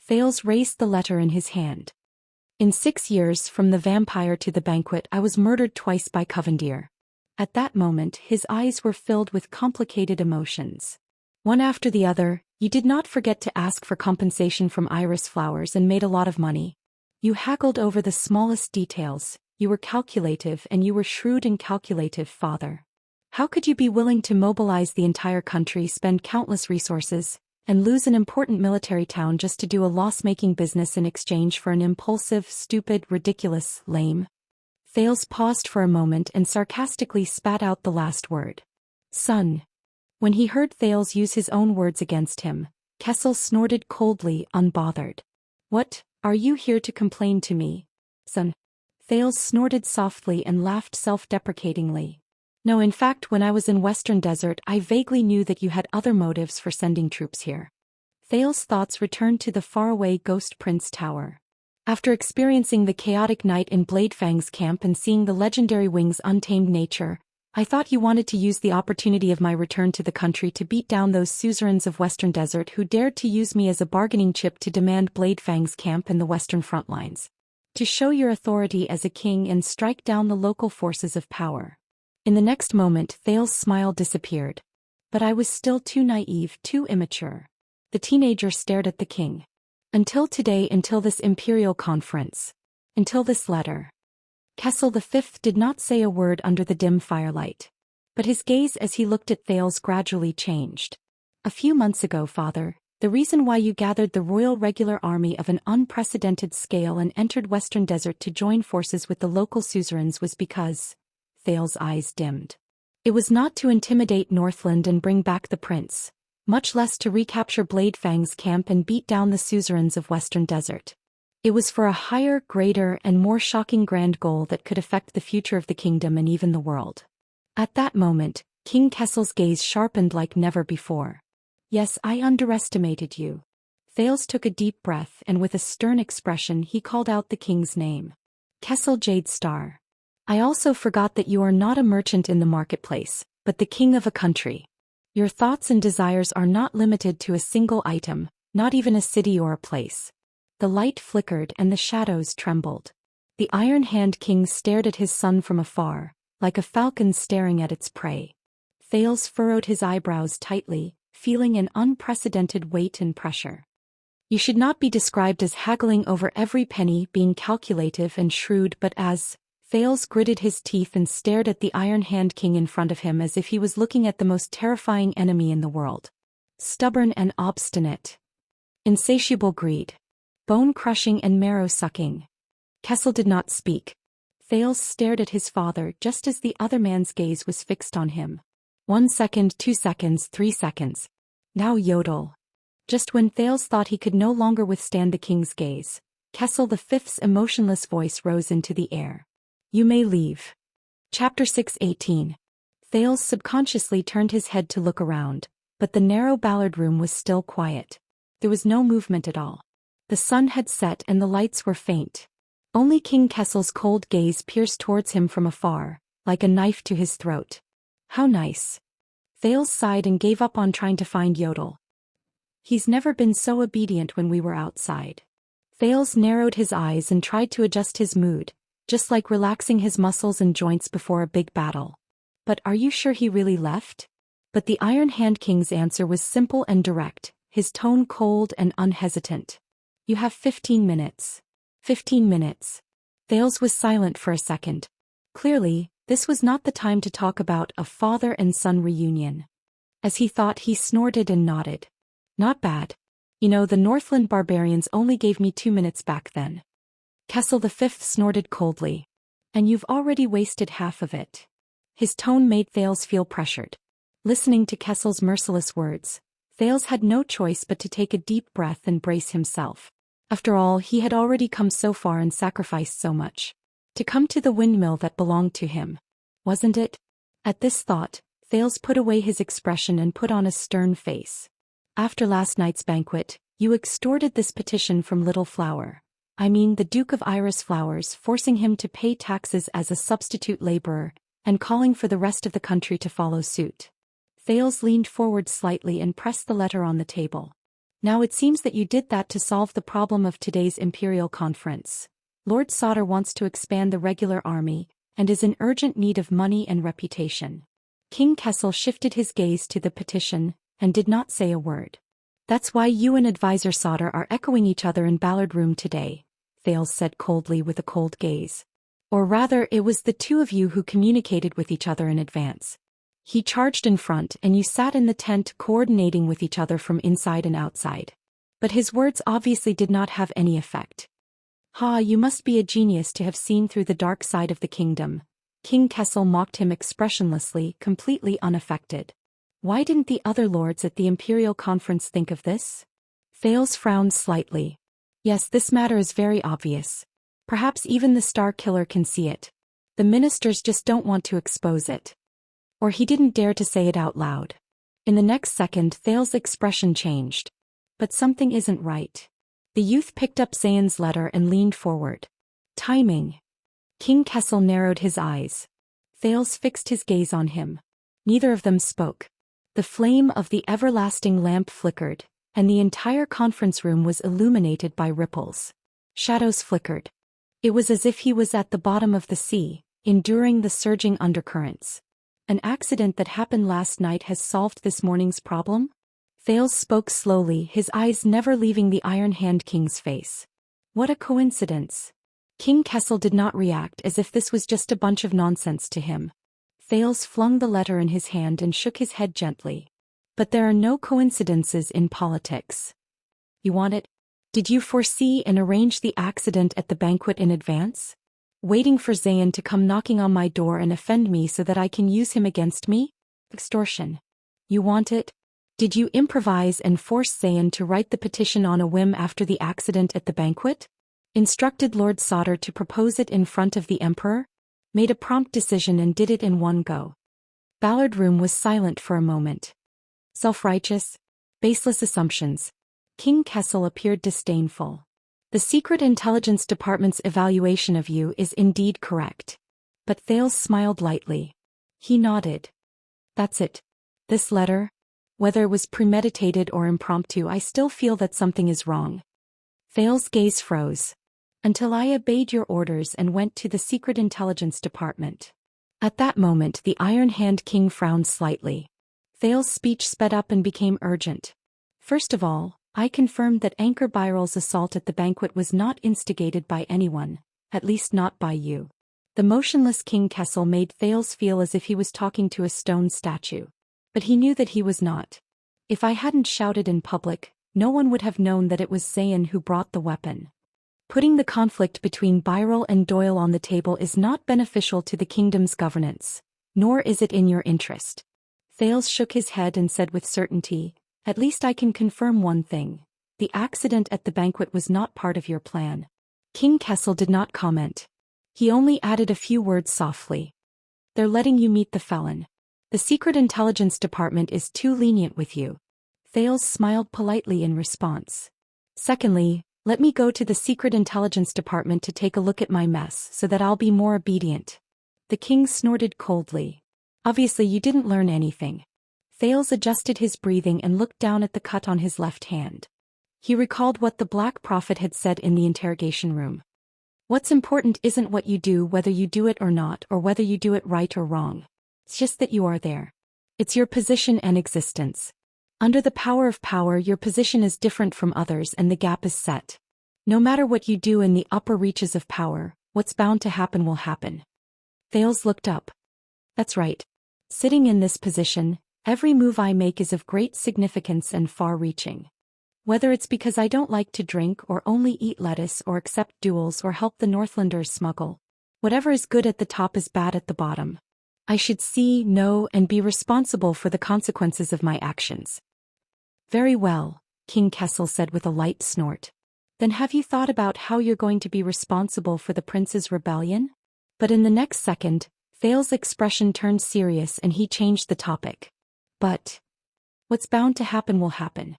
[SPEAKER 1] Thales raised the letter in his hand. In 6 years, from the vampire to the banquet, I was murdered twice by Covendier. At that moment, his eyes were filled with complicated emotions. One after the other, you did not forget to ask for compensation from iris flowers and made a lot of money. You haggled over the smallest details, you were calculative and you were shrewd and calculative, father. How could you be willing to mobilize the entire country, spend countless resources, and lose an important military town just to do a loss-making business in exchange for an impulsive, stupid, ridiculous, lame? Thales paused for a moment and sarcastically spat out the last word. Son. When he heard Thales use his own words against him, Kessel snorted coldly, unbothered. What, are you here to complain to me? Son. Thales snorted softly and laughed self-deprecatingly. No, in fact, when I was in Western Desert, I vaguely knew that you had other motives for sending troops here. Thales' thoughts returned to the faraway Ghost Prince Tower. After experiencing the chaotic night in Bladefang's camp and seeing the legendary Wing's untamed nature, I thought you wanted to use the opportunity of my return to the country to beat down those suzerains of Western Desert who dared to use me as a bargaining chip to demand Bladefang's camp in the Western front lines. To show your authority as a king and strike down the local forces of power. In the next moment, Thales' smile disappeared. But I was still too naive, too immature. The teenager stared at the king. Until today, until this imperial conference. Until this letter. Kessel V did not say a word under the dim firelight. But his gaze as he looked at Thales gradually changed. A few months ago, father, the reason why you gathered the royal regular army of an unprecedented scale and entered Western Desert to join forces with the local suzerains was because... Thales' eyes dimmed. It was not to intimidate Northland and bring back the prince, much less to recapture Bladefang's camp and beat down the suzerains of Western Desert. It was for a higher, greater, and more shocking grand goal that could affect the future of the kingdom and even the world. At that moment, King Kessel's gaze sharpened like never before. Yes, I underestimated you. Thales took a deep breath and with a stern expression he called out the king's name. Kessel Jade Star. I also forgot that you are not a merchant in the marketplace, but the king of a country. Your thoughts and desires are not limited to a single item, not even a city or a place. The light flickered and the shadows trembled. The Iron Hand King stared at his son from afar, like a falcon staring at its prey. Thales furrowed his eyebrows tightly, feeling an unprecedented weight and pressure. You should not be described as haggling over every penny, being calculative and shrewd, but as... Thales gritted his teeth and stared at the Iron Hand King in front of him as if he was looking at the most terrifying enemy in the world. Stubborn and obstinate. Insatiable greed. Bone-crushing and marrow-sucking. Kessel did not speak. Thales stared at his father just as the other man's gaze was fixed on him. 1 second, 2 seconds, 3 seconds. Now yodel. Just when Thales thought he could no longer withstand the king's gaze, Kessel V's emotionless voice rose into the air. You may leave. Chapter 6:18. Thales subconsciously turned his head to look around, but the narrow Ballard room was still quiet. There was no movement at all. The sun had set and the lights were faint. Only King Kessel's cold gaze pierced towards him from afar, like a knife to his throat. How nice. Thales sighed and gave up on trying to find Yodel. He's never been so obedient when we were outside. Thales narrowed his eyes and tried to adjust his mood, just like relaxing his muscles and joints before a big battle. But are you sure he really left? But the Iron Hand King's answer was simple and direct, his tone cold and unhesitant. You have 15 minutes. 15 minutes. Thales was silent for a second. Clearly, this was not the time to talk about a father and son reunion. As he thought, he snorted and nodded. Not bad. You know, the Northland barbarians only gave me 2 minutes back then. Kessel V snorted coldly. And you've already wasted half of it. His tone made Thales feel pressured. Listening to Kessel's merciless words, Thales had no choice but to take a deep breath and brace himself. After all, he had already come so far and sacrificed so much. To come to the windmill that belonged to him. Wasn't it? At this thought, Thales put away his expression and put on a stern face. After last night's banquet, you extorted this petition from Little Flower. I mean the Duke of Iris Flowers, forcing him to pay taxes as a substitute laborer, and calling for the rest of the country to follow suit. Thales leaned forward slightly and pressed the letter on the table. Now it seems that you did that to solve the problem of today's Imperial Conference. Lord Sauter wants to expand the regular army, and is in urgent need of money and reputation. King Kessel shifted his gaze to the petition, and did not say a word. That's why you and Advisor Sauter are echoing each other in Ballard Room today, Thales said coldly with a cold gaze. Or rather, it was the two of you who communicated with each other in advance. He charged in front and you sat in the tent coordinating with each other from inside and outside. But his words obviously did not have any effect. Ha, you must be a genius to have seen through the dark side of the kingdom. King Kessel mocked him expressionlessly, completely unaffected. Why didn't the other lords at the Imperial Conference think of this? Thales frowned slightly. Yes, this matter is very obvious. Perhaps even the Star Killer can see it. The ministers just don't want to expose it. Or he didn't dare to say it out loud. In the next second, Thales' expression changed. But something isn't right. The youth picked up Zayan's letter and leaned forward. Timing. King Kessel narrowed his eyes. Thales fixed his gaze on him. Neither of them spoke. The flame of the everlasting lamp flickered, and the entire conference room was illuminated by ripples. Shadows flickered. It was as if he was at the bottom of the sea, enduring the surging undercurrents. An accident that happened last night has solved this morning's problem? Thales spoke slowly, his eyes never leaving the Iron Hand King's face. What a coincidence. King Kessel did not react, as if this was just a bunch of nonsense to him. Thales flung the letter in his hand and shook his head gently. But there are no coincidences in politics. You want it? Did you foresee and arrange the accident at the banquet in advance? Waiting for Zayan to come knocking on my door and offend me so that I can use him against me? Extortion. You want it? Did you improvise and force Zayan to write the petition on a whim after the accident at the banquet? Instructed Lord Sauter to propose it in front of the Emperor? Made a prompt decision and did it in one go. Ballard Room was silent for a moment. Self-righteous? Baseless assumptions. King Kessel appeared disdainful. The Secret Intelligence Department's evaluation of you is indeed correct. But Thales smiled lightly. He nodded. That's it. This letter? Whether it was premeditated or impromptu, I still feel that something is wrong. Thales's gaze froze. Until I obeyed your orders and went to the Secret Intelligence Department. At that moment the Iron Hand King frowned slightly. Thales's speech sped up and became urgent. First of all, I confirmed that Anchor Byral's assault at the banquet was not instigated by anyone, at least not by you. The motionless King Kessel made Thales feel as if he was talking to a stone statue. But he knew that he was not. If I hadn't shouted in public, no one would have known that it was Xian who brought the weapon. Putting the conflict between Byral and Doyle on the table is not beneficial to the kingdom's governance, nor is it in your interest. Thales shook his head and said with certainty, at least I can confirm one thing. The accident at the banquet was not part of your plan. King Kessel did not comment. He only added a few words softly. They're letting you meet the felon. The Secret Intelligence Department is too lenient with you. Thales smiled politely in response. Secondly, let me go to the Secret Intelligence Department to take a look at my mess so that I'll be more obedient. The king snorted coldly. Obviously you didn't learn anything. Thales adjusted his breathing and looked down at the cut on his left hand. He recalled what the Black Prophet had said in the interrogation room. What's important isn't what you do, whether you do it or not, or whether you do it right or wrong. It's just that you are there. It's your position and existence. Under the power of power, your position is different from others and the gap is set. No matter what you do in the upper reaches of power, what's bound to happen will happen. Thales looked up. That's right. Sitting in this position, every move I make is of great significance and far-reaching. Whether it's because I don't like to drink or only eat lettuce or accept duels or help the Northlanders smuggle. Whatever is good at the top is bad at the bottom. I should see, know, and be responsible for the consequences of my actions. Very well, King Kessel said with a light snort. Then have you thought about how you're going to be responsible for the prince's rebellion? But in the next second, Thales' expression turned serious and he changed the topic. But what's bound to happen will happen.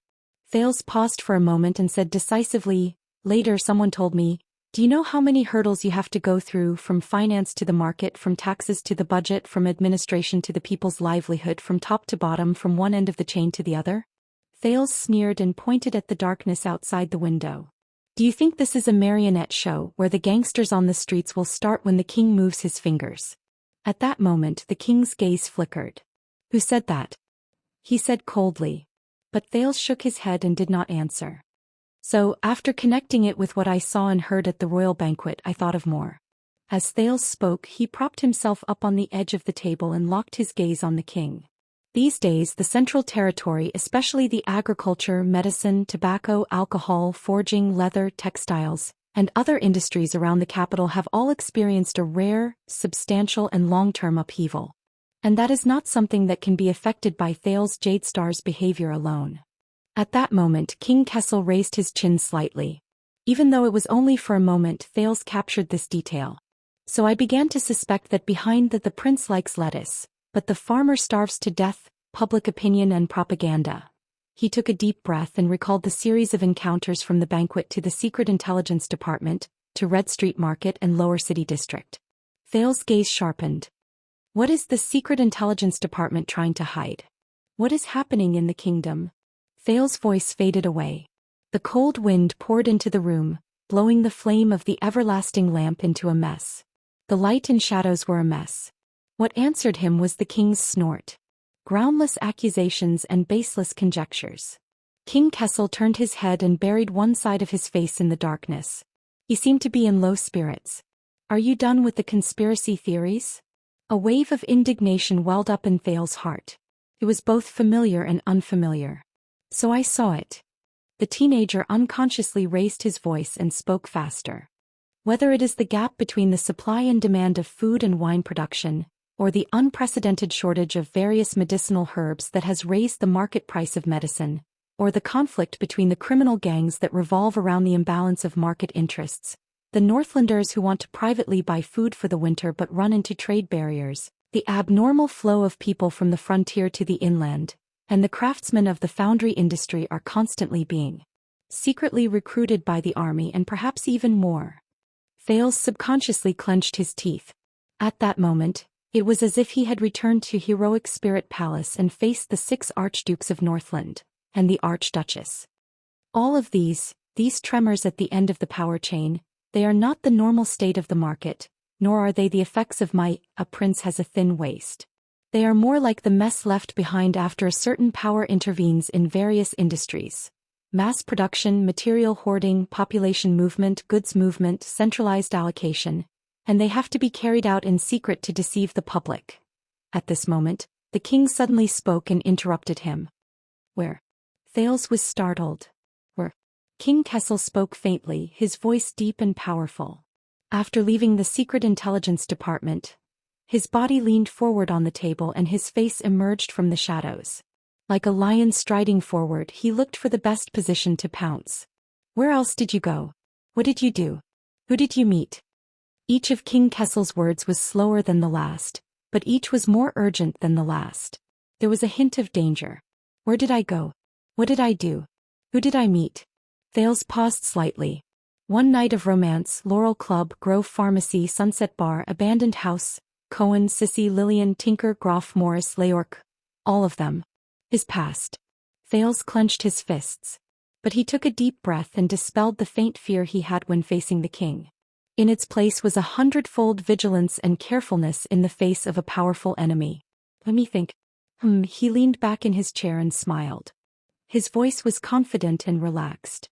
[SPEAKER 1] Thales paused for a moment and said decisively, later someone told me, do you know how many hurdles you have to go through, from finance to the market, from taxes to the budget, from administration to the people's livelihood, from top to bottom, from one end of the chain to the other? Thales sneered and pointed at the darkness outside the window. Do you think this is a marionette show where the gangsters on the streets will start when the king moves his fingers? At that moment the king's gaze flickered. Who said that? He said coldly. But Thales shook his head and did not answer. So, after connecting it with what I saw and heard at the royal banquet, I thought of more. As Thales spoke, he propped himself up on the edge of the table and locked his gaze on the king. These days, the Central Territory, especially the agriculture, medicine, tobacco, alcohol, forging, leather, textiles, and other industries around the capital have all experienced a rare, substantial and long-term upheaval. And that is not something that can be affected by Thales Jadestar's behavior alone. At that moment King Kessel raised his chin slightly. Even though it was only for a moment, Thales captured this detail. So I began to suspect that behind that the prince likes lettuce, but the farmer starves to death, public opinion and propaganda. He took a deep breath and recalled the series of encounters from the banquet to the Secret Intelligence Department, to Red Street Market and Lower City District. Thales' gaze sharpened. What is the Secret Intelligence Department trying to hide? What is happening in the kingdom? Thales' voice faded away. The cold wind poured into the room, blowing the flame of the everlasting lamp into a mess. The light and shadows were a mess. What answered him was the king's snort. Groundless accusations and baseless conjectures. King Kessel turned his head and buried one side of his face in the darkness. He seemed to be in low spirits. Are you done with the conspiracy theories? A wave of indignation welled up in Thales' heart. It was both familiar and unfamiliar. So I saw it. The teenager unconsciously raised his voice and spoke faster. Whether it is the gap between the supply and demand of food and wine production, or the unprecedented shortage of various medicinal herbs that has raised the market price of medicine, or the conflict between the criminal gangs that revolve around the imbalance of market interests, the Northlanders who want to privately buy food for the winter but run into trade barriers, the abnormal flow of people from the frontier to the inland, and the craftsmen of the foundry industry are constantly being secretly recruited by the army and perhaps even more. Thales subconsciously clenched his teeth. At that moment, It was as if he had returned to heroic Spirit Palace and faced the 6 archdukes of Northland, and the archduchess. All of these tremors at the end of the power chain, they are not the normal state of the market, nor are they the effects of a prince has a thin waist. They are more like the mess left behind after a certain power intervenes in various industries. Mass production, material hoarding, population movement, goods movement, centralized allocation, and they have to be carried out in secret to deceive the public. At this moment, the king suddenly spoke and interrupted him. Where? Thales was startled. Where? King Kessel spoke faintly, his voice deep and powerful. After leaving the Secret Intelligence Department, his body leaned forward on the table and his face emerged from the shadows. Like a lion striding forward, he looked for the best position to pounce. Where else did you go? What did you do? Who did you meet? Each of King Kessel's words was slower than the last, but each was more urgent than the last. There was a hint of danger. Where did I go? What did I do? Who did I meet? Thales paused slightly. One night of romance, Laurel Club, Grove Pharmacy, Sunset Bar, Abandoned House, Cohen, Sissy, Lillian, Tinker, Groff, Morris, Leyork. All of them. His past. Thales clenched his fists. But he took a deep breath and dispelled the faint fear he had when facing the king. In its place was 100-fold vigilance and carefulness in the face of a powerful enemy. Let me think. He leaned back in his chair and smiled. His voice was confident and relaxed.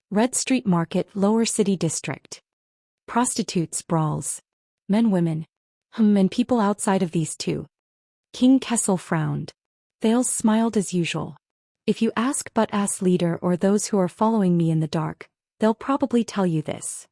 [SPEAKER 1] Red Street Market, Lower City District. Prostitutes, brawls. Men, women. And people outside of these too. King Kessel frowned. Thales smiled as usual. If you ask Butt-Ass Leader or those who are following me in the dark, they'll probably tell you this.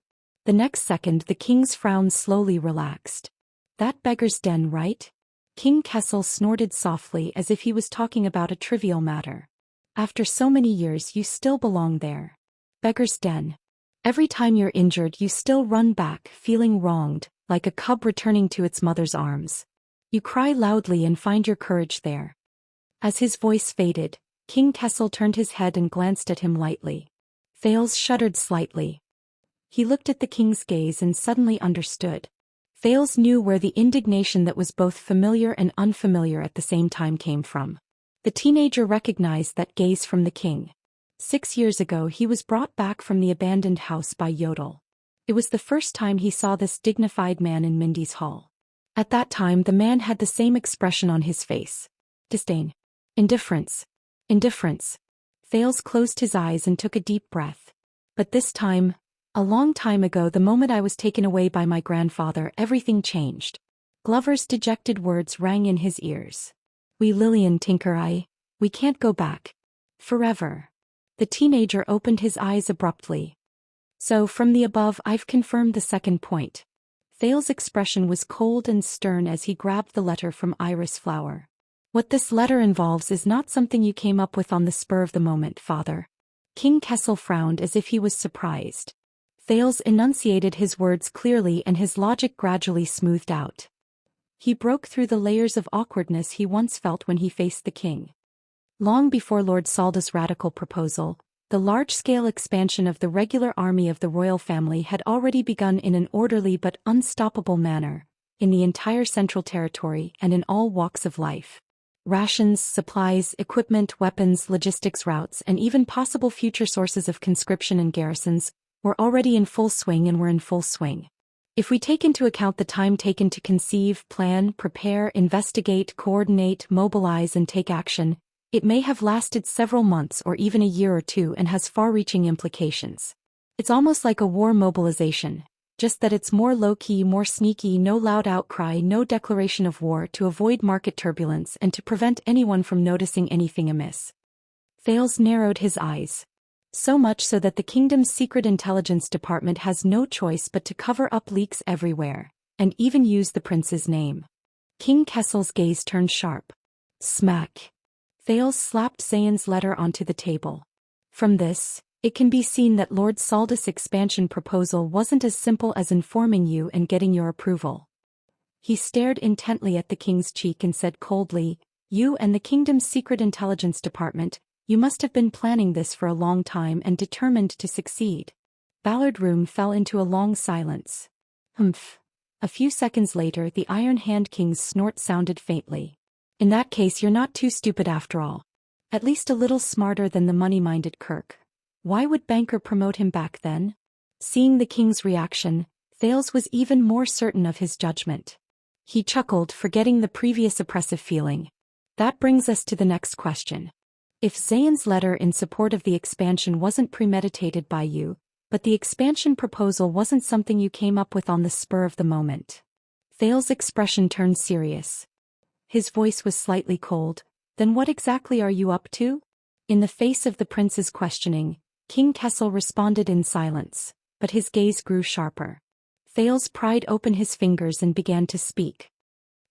[SPEAKER 1] The next second the king's frown slowly relaxed. That beggar's den, right? King Kessel snorted softly as if he was talking about a trivial matter. After so many years you still belong there. Beggar's den. Every time you're injured you still run back, feeling wronged, like a cub returning to its mother's arms. You cry loudly and find your courage there. As his voice faded, King Kessel turned his head and glanced at him lightly. Thales shuddered slightly. He looked at the king's gaze and suddenly understood. Thales knew where the indignation that was both familiar and unfamiliar at the same time came from. The teenager recognized that gaze from the king. 6 years ago he was brought back from the abandoned house by Yodel. It was the first time he saw this dignified man in Mindy's hall. At that time the man had the same expression on his face. Disdain. Indifference. Indifference. Thales closed his eyes and took a deep breath. But this time, a long time ago, the moment I was taken away by my grandfather, everything changed. Glover's dejected words rang in his ears. We Lillian Tinker, we can't go back. Forever. The teenager opened his eyes abruptly. So from the above I've confirmed the second point. Thales' expression was cold and stern as he grabbed the letter from Iris Flower. What this letter involves is not something you came up with on the spur of the moment, father. King Kessel frowned as if he was surprised. Thales enunciated his words clearly and his logic gradually smoothed out. He broke through the layers of awkwardness he once felt when he faced the king. Long before Lord Salda's radical proposal, the large-scale expansion of the regular army of the royal family had already begun in an orderly but unstoppable manner, in the entire Central Territory and in all walks of life. Rations, supplies, equipment, weapons, logistics routes, and even possible future sources of conscription and garrisons were already in full swing and were in full swing. If we take into account the time taken to conceive, plan, prepare, investigate, coordinate, mobilize, and take action, it may have lasted several months or even a year or two and has far-reaching implications. It's almost like a war mobilization, just that it's more low-key, more sneaky, no loud outcry, no declaration of war to avoid market turbulence and to prevent anyone from noticing anything amiss. Thales narrowed his eyes. So much so that the kingdom's secret intelligence department has no choice but to cover up leaks everywhere, and even use the prince's name. King Kessel's gaze turned sharp. Smack. Thales slapped Zayn's letter onto the table. From this, it can be seen that Lord Salda's expansion proposal wasn't as simple as informing you and getting your approval. He stared intently at the king's cheek and said coldly, "You and the kingdom's secret intelligence department, you must have been planning this for a long time and determined to succeed." Ballard Room fell into a long silence. A few seconds later the Iron Hand King's snort sounded faintly. In that case you're not too stupid after all. At least a little smarter than the money-minded Kirk. Why would Banker promote him back then? Seeing the king's reaction, Thales was even more certain of his judgment. He chuckled, forgetting the previous oppressive feeling. That brings us to the next question. If Xian's letter in support of the expansion wasn't premeditated by you, but the expansion proposal wasn't something you came up with on the spur of the moment. Thales' expression turned serious. His voice was slightly cold. Then what exactly are you up to? In the face of the prince's questioning, King Kessel responded in silence, but his gaze grew sharper. Thales pried open his fingers and began to speak.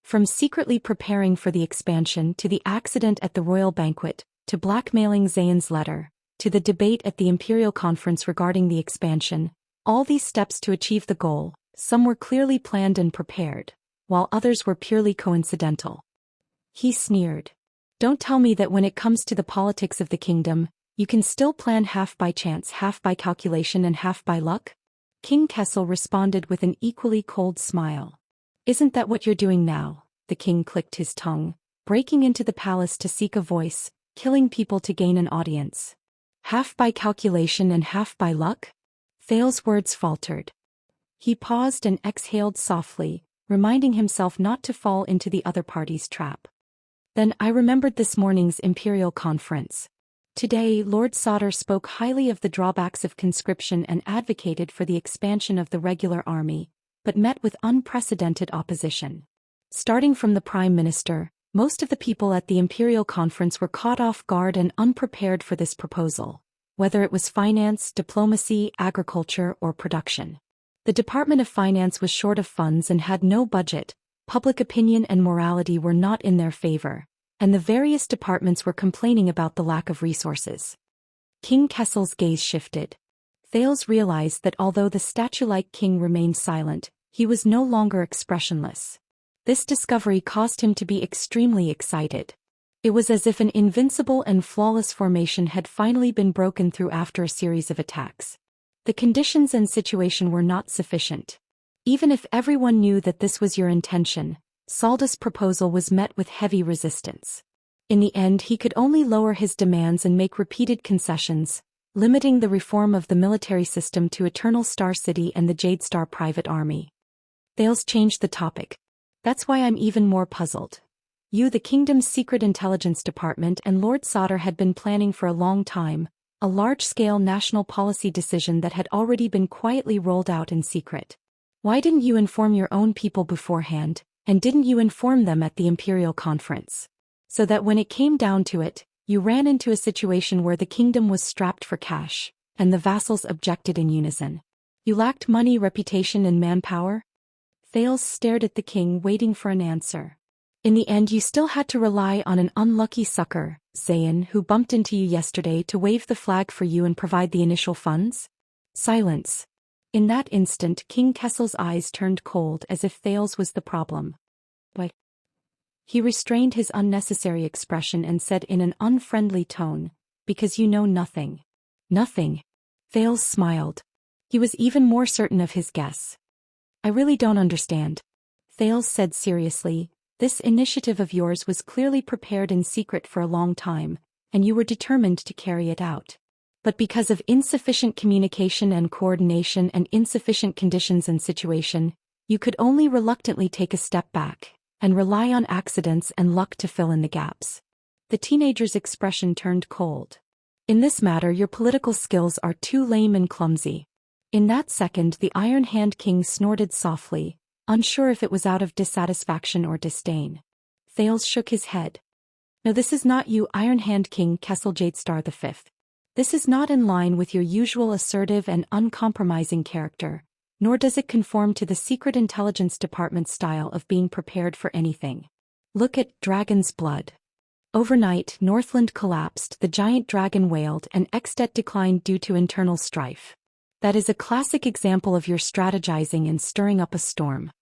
[SPEAKER 1] From secretly preparing for the expansion to the accident at the royal banquet, to blackmailing Xian's letter, to the debate at the imperial conference regarding the expansion, all these steps to achieve the goal, some were clearly planned and prepared, while others were purely coincidental. He sneered. Don't tell me that when it comes to the politics of the kingdom, you can still plan half by chance, half by calculation and half by luck? King Kessel responded with an equally cold smile. Isn't that what you're doing now? The king clicked his tongue, breaking into the palace to seek a voice, killing people to gain an audience. Half by calculation and half by luck? Thales' words faltered. He paused and exhaled softly, reminding himself not to fall into the other party's trap. Then I remembered this morning's imperial conference. Today, Lord Sauter spoke highly of the drawbacks of conscription and advocated for the expansion of the regular army, but met with unprecedented opposition. Starting from the Prime Minister, most of the people at the imperial conference were caught off guard and unprepared for this proposal, whether it was finance, diplomacy, agriculture, or production. The Department of Finance was short of funds and had no budget. Public opinion and morality were not in their favor, and the various departments were complaining about the lack of resources. King Kessel's gaze shifted. Thales realized that although the statue-like king remained silent, he was no longer expressionless. This discovery caused him to be extremely excited. It was as if an invincible and flawless formation had finally been broken through after a series of attacks. The conditions and situation were not sufficient. Even if everyone knew that this was your intention, Salda's proposal was met with heavy resistance. In the end he could only lower his demands and make repeated concessions, limiting the reform of the military system to Eternal Star City and the Jade Star private army. Thales changed the topic. That's why I'm even more puzzled. You, the kingdom's secret intelligence department, and Lord Sauter had been planning for a long time, a large-scale national policy decision that had already been quietly rolled out in secret. Why didn't you inform your own people beforehand, and didn't you inform them at the imperial conference? So that when it came down to it, you ran into a situation where the kingdom was strapped for cash, and the vassals objected in unison. You lacked money, reputation, and manpower? Thales stared at the king, waiting for an answer. In the end you still had to rely on an unlucky sucker, Xian, who bumped into you yesterday to wave the flag for you and provide the initial funds? Silence. In that instant King Kessel's eyes turned cold as if Thales was the problem. What? He restrained his unnecessary expression and said in an unfriendly tone, because you know nothing. Nothing. Thales smiled. He was even more certain of his guess. I really don't understand. Thales said seriously, this initiative of yours was clearly prepared in secret for a long time, and you were determined to carry it out. But because of insufficient communication and coordination and insufficient conditions and situation, you could only reluctantly take a step back, and rely on accidents and luck to fill in the gaps. The teenager's expression turned cold. In this matter your political skills are too lame and clumsy. In that second the Iron Hand King snorted softly, unsure if it was out of dissatisfaction or disdain. Thales shook his head. No, this is not you, Iron Hand King Kessel Jadestar V. This is not in line with your usual assertive and uncompromising character, nor does it conform to the Secret Intelligence Department style of being prepared for anything. Look at Dragon's Blood. Overnight, Northland collapsed, the giant dragon wailed, and Extet declined due to internal strife. That is a classic example of your strategizing and stirring up a storm.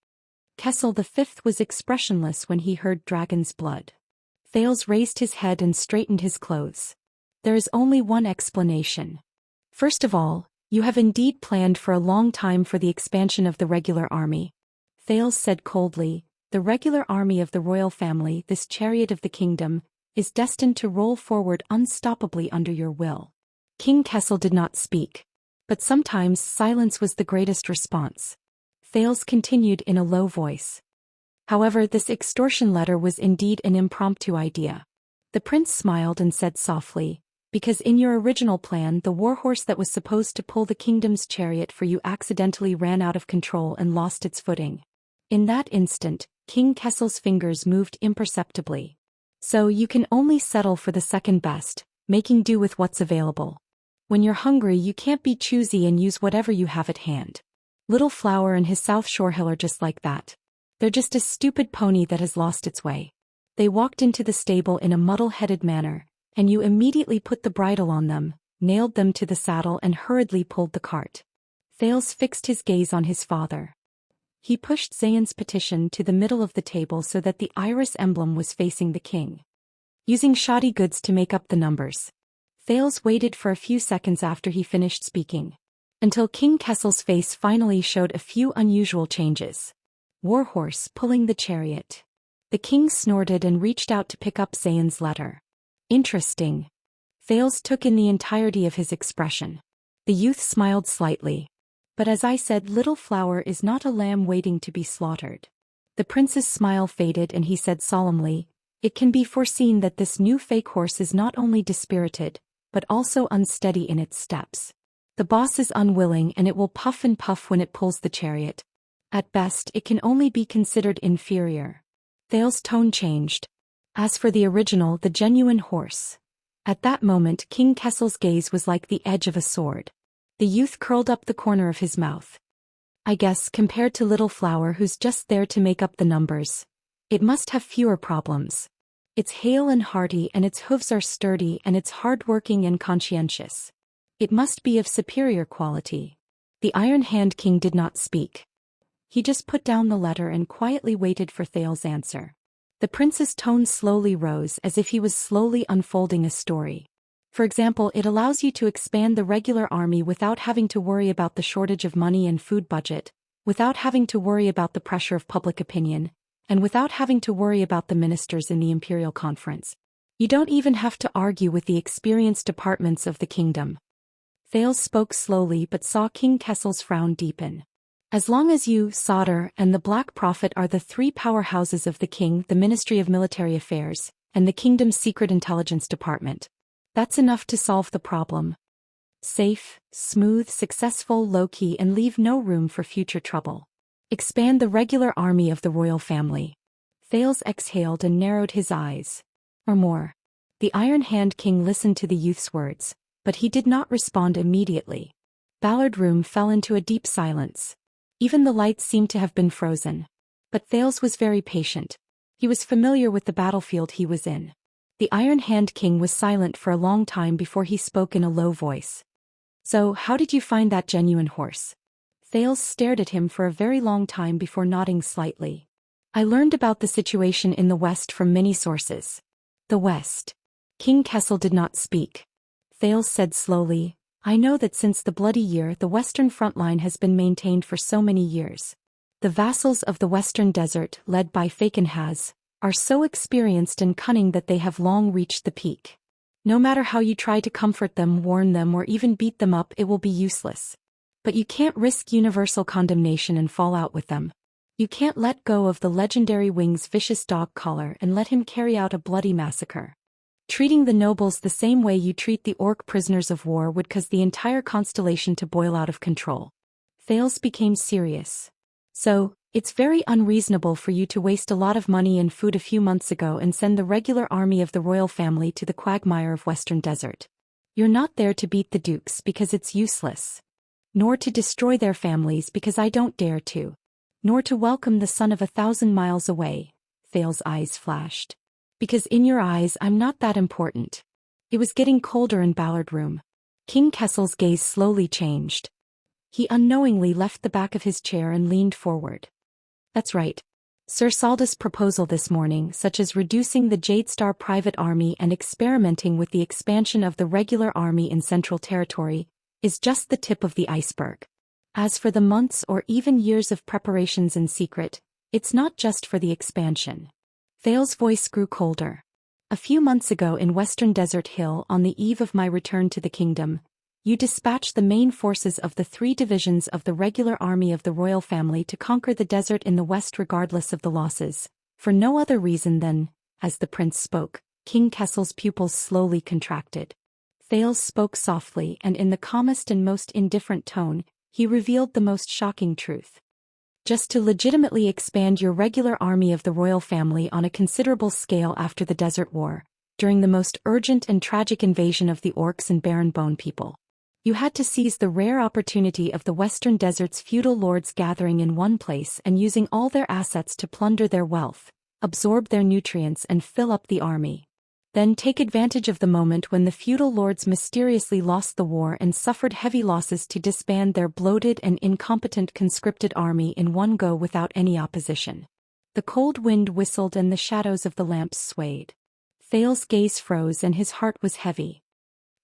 [SPEAKER 1] Kessel V was expressionless when he heard Dragon's Blood. Thales raised his head and straightened his clothes. There is only one explanation. First of all, you have indeed planned for a long time for the expansion of the regular army. Thales said coldly, "The regular army of the royal family, this chariot of the kingdom, is destined to roll forward unstoppably under your will." King Kessel did not speak. But sometimes silence was the greatest response. Thales continued in a low voice. "However, this extortion letter was indeed an impromptu idea." The prince smiled and said softly, "Because in your original plan the warhorse that was supposed to pull the kingdom's chariot for you accidentally ran out of control and lost its footing." In that instant, King Kessel's fingers moved imperceptibly. "So you can only settle for the second best, making do with what's available. When you're hungry you can't be choosy and use whatever you have at hand. Little Flower and his South Shore Hill are just like that. They're just a stupid pony that has lost its way. They walked into the stable in a muddle-headed manner, and you immediately put the bridle on them, nailed them to the saddle and hurriedly pulled the cart." Thales fixed his gaze on his father. He pushed Xian's petition to the middle of the table so that the iris emblem was facing the king. "Using shoddy goods to make up the numbers." Thales waited for a few seconds after he finished speaking, until King Kessel's face finally showed a few unusual changes. "Warhorse pulling the chariot." The king snorted and reached out to pick up Xian's letter. "Interesting." Thales took in the entirety of his expression. The youth smiled slightly. "But as I said, Little Flower is not a lamb waiting to be slaughtered." The prince's smile faded and he said solemnly, "It can be foreseen that this new fake horse is not only dispirited, but also unsteady in its steps. The boss is unwilling and it will puff and puff when it pulls the chariot. At best, it can only be considered inferior." Thales' tone changed. "As for the original, the genuine horse." At that moment King Kessel's gaze was like the edge of a sword. The youth curled up the corner of his mouth. "I guess, compared to Little Flower who's just there to make up the numbers, it must have fewer problems. It's hale and hearty and its hooves are sturdy and it's hard-working and conscientious. It must be of superior quality." The Iron Hand King did not speak. He just put down the letter and quietly waited for Thales' answer. The prince's tone slowly rose as if he was slowly unfolding a story. "For example, it allows you to expand the regular army without having to worry about the shortage of money and food budget, without having to worry about the pressure of public opinion, and without having to worry about the ministers in the imperial conference. You don't even have to argue with the experienced departments of the kingdom." Thales spoke slowly but saw King Kessel's frown deepen. "As long as you, Sauter, and the Black Prophet are the three powerhouses of the king, the Ministry of Military Affairs, and the kingdom's secret intelligence department, that's enough to solve the problem. Safe, smooth, successful, low-key, and leave no room for future trouble. Expand the regular army of the royal family." Thales exhaled and narrowed his eyes. "Or more." The Iron Hand King listened to the youth's words, but he did not respond immediately. Ballard Room fell into a deep silence. Even the lights seemed to have been frozen. But Thales was very patient. He was familiar with the battlefield he was in. The Iron Hand King was silent for a long time before he spoke in a low voice. "So, how did you find that genuine horse?" Thales stared at him for a very long time before nodding slightly. "I learned about the situation in the West from many sources." "The West?" King Kessel did not speak. Thales said slowly, "I know that since the Bloody Year the Western front line has been maintained for so many years. The vassals of the Western Desert, led by Fakenhaz, are so experienced and cunning that they have long reached the peak. No matter how you try to comfort them, warn them, or even beat them up, it will be useless. But you can't risk universal condemnation and fall out with them. You can't let go of the legendary Wing's vicious dog collar and let him carry out a bloody massacre. Treating the nobles the same way you treat the orc prisoners of war would cause the entire constellation to boil out of control." Thales became serious. "So, it's very unreasonable for you to waste a lot of money and food a few months ago and send the regular army of the royal family to the quagmire of Western Desert. You're not there to beat the dukes because it's useless. Nor to destroy their families because I don't dare to. Nor to welcome the son of 1,000 miles away." Thales' eyes flashed. "Because in your eyes I'm not that important." It was getting colder in Ballard Room. King Kessel's gaze slowly changed. He unknowingly left the back of his chair and leaned forward. "That's right. Sir Saldus' proposal this morning, such as reducing the Jade Star private army and experimenting with the expansion of the regular army in Central Territory, is just the tip of the iceberg. As for the months or even years of preparations in secret, it's not just for the expansion. Thal's voice grew colder. A few months ago in Western Desert Hill, on the eve of my return to the kingdom, you dispatched the main forces of the 3 divisions of the regular army of the royal family to conquer the desert in the west regardless of the losses, for no other reason than, as the prince spoke, King Kessel's pupils slowly contracted. Thales spoke softly and in the calmest and most indifferent tone, he revealed the most shocking truth. Just to legitimately expand your regular army of the royal family on a considerable scale after the Desert War, during the most urgent and tragic invasion of the orcs and barren bone people, you had to seize the rare opportunity of the Western Desert's feudal lords gathering in one place and using all their assets to plunder their wealth, absorb their nutrients and fill up the army. Then take advantage of the moment when the feudal lords mysteriously lost the war and suffered heavy losses to disband their bloated and incompetent conscripted army in one go without any opposition. The cold wind whistled and the shadows of the lamps swayed. Thal's gaze froze and his heart was heavy.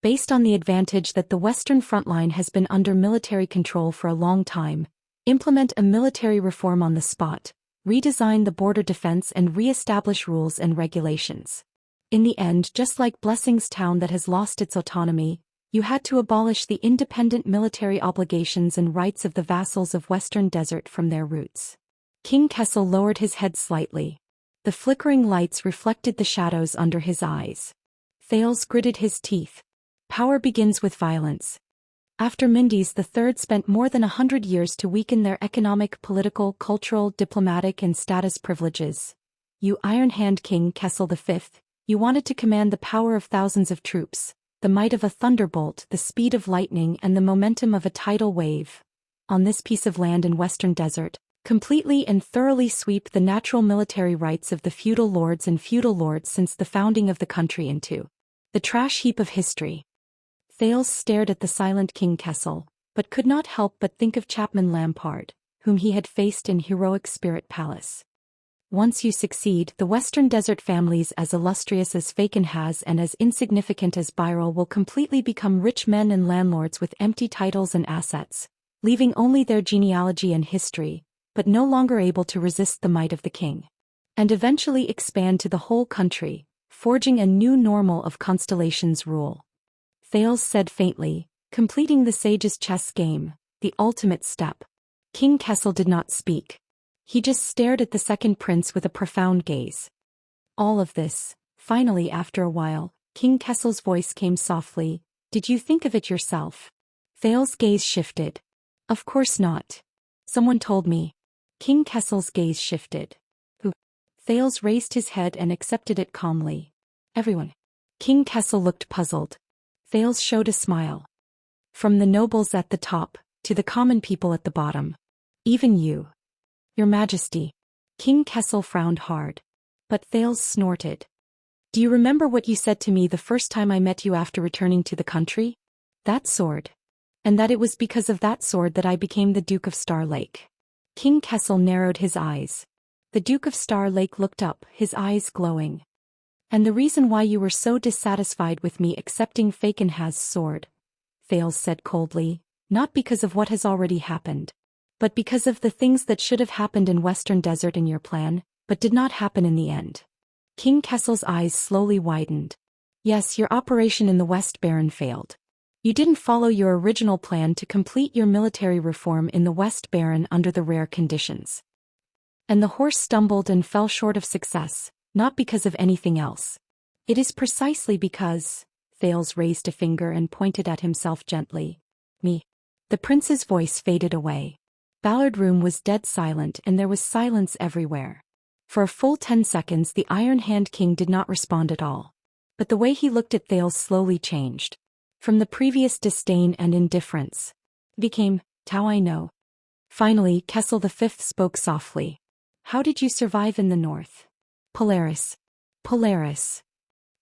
[SPEAKER 1] Based on the advantage that the Western front line has been under military control for a long time, implement a military reform on the spot, redesign the border defense and re-establish rules and regulations. In the end, just like Blessing's town that has lost its autonomy, you had to abolish the independent military obligations and rights of the vassals of Western Desert from their roots. King Kessel lowered his head slightly. The flickering lights reflected the shadows under his eyes. Thales gritted his teeth. Power begins with violence. After Mendes III spent more than 100 years to weaken their economic, political, cultural, diplomatic and status privileges, you Iron Hand King Kessel V, you wanted to command the power of thousands of troops, the might of a thunderbolt, the speed of lightning and the momentum of a tidal wave. On this piece of land in Western Desert, completely and thoroughly sweep the natural military rights of the feudal lords and feudal lords since the founding of the country into the trash heap of history. Thales stared at the silent King Kessel, but could not help but think of Chapman Lampard, whom he had faced in heroic Spirit Palace. Once you succeed, the Western Desert families as illustrious as Fakenhaz and as insignificant as Byril will completely become rich men and landlords with empty titles and assets, leaving only their genealogy and history, but no longer able to resist the might of the king. And eventually expand to the whole country, forging a new normal of Constellation's rule. Thales said faintly, completing the sage's chess game, the ultimate step. King Kessel did not speak. He just stared at the second prince with a profound gaze. All of this, finally after a while, King Kessel's voice came softly, did you think of it yourself? Thales' gaze shifted. Of course not. Someone told me. King Kessel's gaze shifted. Who? Thales raised his head and accepted it calmly. Everyone. King Kessel looked puzzled. Thales showed a smile. From the nobles at the top, to the common people at the bottom. Even you. Your Majesty. King Kessel frowned hard. But Thales snorted. Do you remember what you said to me the first time I met you after returning to the country? That sword. And that it was because of that sword that I became the Duke of Star Lake. King Kessel narrowed his eyes. The Duke of Star Lake looked up, his eyes glowing. And the reason why you were so dissatisfied with me accepting Fakenhaz's sword, Thales said coldly, not because of what has already happened, but because of the things that should have happened in Western Desert in your plan, but did not happen in the end. King Kessel's eyes slowly widened. Yes, your operation in the West Baron failed. You didn't follow your original plan to complete your military reform in the West Baron under the rare conditions. And the horse stumbled and fell short of success, not because of anything else. It is precisely because, Thales raised a finger and pointed at himself gently. Me. The prince's voice faded away. Ballard Room was dead silent and there was silence everywhere. For a full 10 seconds the Iron Hand King did not respond at all. But the way he looked at Thales slowly changed. From the previous disdain and indifference, became, "Tao I know." Finally, Kessel V spoke softly. How did you survive in the north? Polaris. Polaris.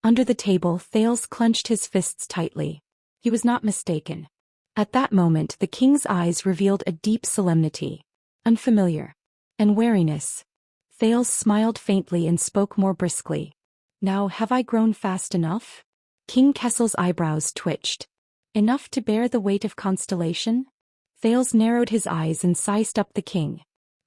[SPEAKER 1] Under the table, Thales clenched his fists tightly. He was not mistaken. At that moment the king's eyes revealed a deep solemnity, unfamiliar, and wariness. Thales smiled faintly and spoke more briskly. Now have I grown fast enough? King Kessel's eyebrows twitched. Enough to bear the weight of Constellation? Thales narrowed his eyes and sized up the king.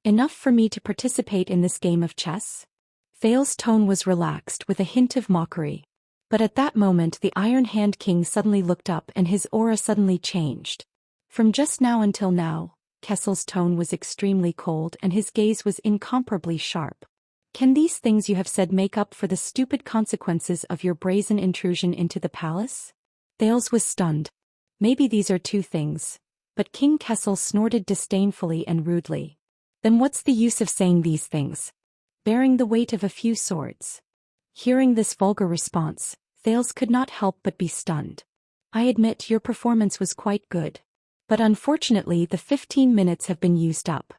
[SPEAKER 1] Enough for me to participate in this game of chess? Thales' tone was relaxed with a hint of mockery. But at that moment the Iron Hand King suddenly looked up and his aura suddenly changed. From just now until now, Kessel's tone was extremely cold and his gaze was incomparably sharp. Can these things you have said make up for the stupid consequences of your brazen intrusion into the palace? Thales was stunned. Maybe these are two things. But King Kessel snorted disdainfully and rudely. Then what's the use of saying these things? Bearing the weight of a few swords. Hearing this vulgar response, Thales could not help but be stunned. I admit your performance was quite good. But unfortunately the 15 minutes have been used up.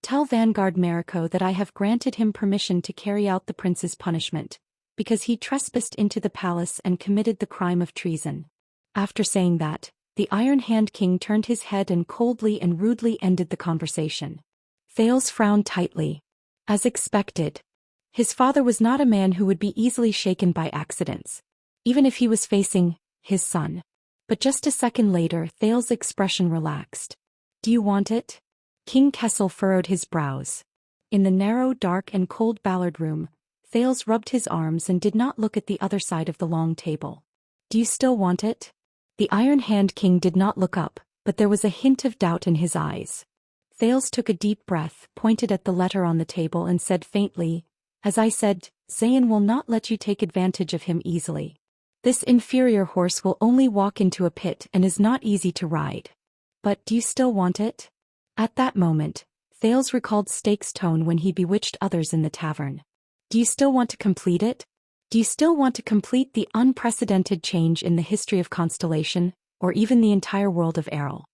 [SPEAKER 1] Tell Vanguard Mariko that I have granted him permission to carry out the prince's punishment, because he trespassed into the palace and committed the crime of treason. After saying that, the Iron Hand King turned his head and coldly and rudely ended the conversation. Thales frowned tightly. As expected. His father was not a man who would be easily shaken by accidents, even if he was facing his son. But just a second later Thales' expression relaxed. Do you want it? King Kessel furrowed his brows. In the narrow, dark and cold Ballard room, Thales rubbed his arms and did not look at the other side of the long table. Do you still want it? The Iron Hand King did not look up, but there was a hint of doubt in his eyes. Thales took a deep breath, pointed at the letter on the table and said faintly, As I said, Xian will not let you take advantage of him easily. This inferior horse will only walk into a pit and is not easy to ride. But do you still want it? At that moment, Thales recalled Stake's tone when he bewitched others in the tavern. Do you still want to complete it? Do you still want to complete the unprecedented change in the history of Constellation, or even the entire world of Errol?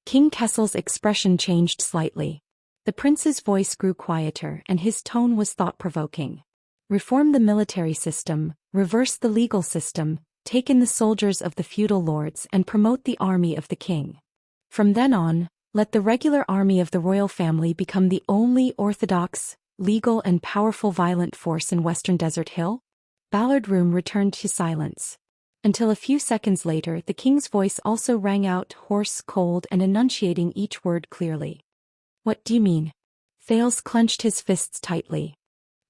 [SPEAKER 1] King Kessel's expression changed slightly. The prince's voice grew quieter and his tone was thought-provoking. Reform the military system, reverse the legal system, take in the soldiers of the feudal lords and promote the army of the king. From then on, let the regular army of the royal family become the only orthodox, legal and powerful violent force in Western Desert Hill? Ballard Room returned to silence. Until a few seconds later the king's voice also rang out, hoarse, cold and enunciating each word clearly. What do you mean? Thales clenched his fists tightly.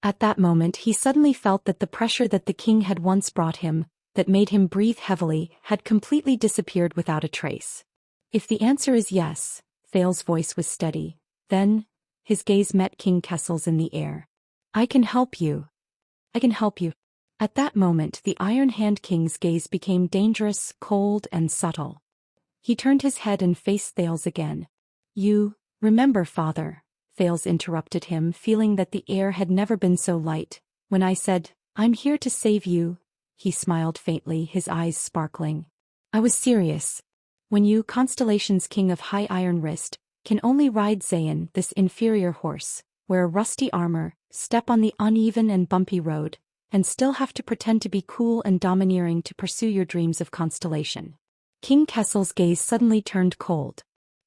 [SPEAKER 1] At that moment he suddenly felt that the pressure that the king had once brought him, that made him breathe heavily, had completely disappeared without a trace. If the answer is yes, Thales' voice was steady, then, his gaze met King Kessel's in the air. I can help you. I can help you. At that moment the Iron Hand King's gaze became dangerous, cold and subtle. He turned his head and faced Thales again. You, remember father, Thales interrupted him, feeling that the air had never been so light. When I said, I'm here to save you, he smiled faintly, his eyes sparkling. I was serious. When you, Constellation's king of high iron wrist, can only ride Xian, this inferior horse, wear rusty armor, step on the uneven and bumpy road, and still have to pretend to be cool and domineering to pursue your dreams of Constellation. King Kessel's gaze suddenly turned cold.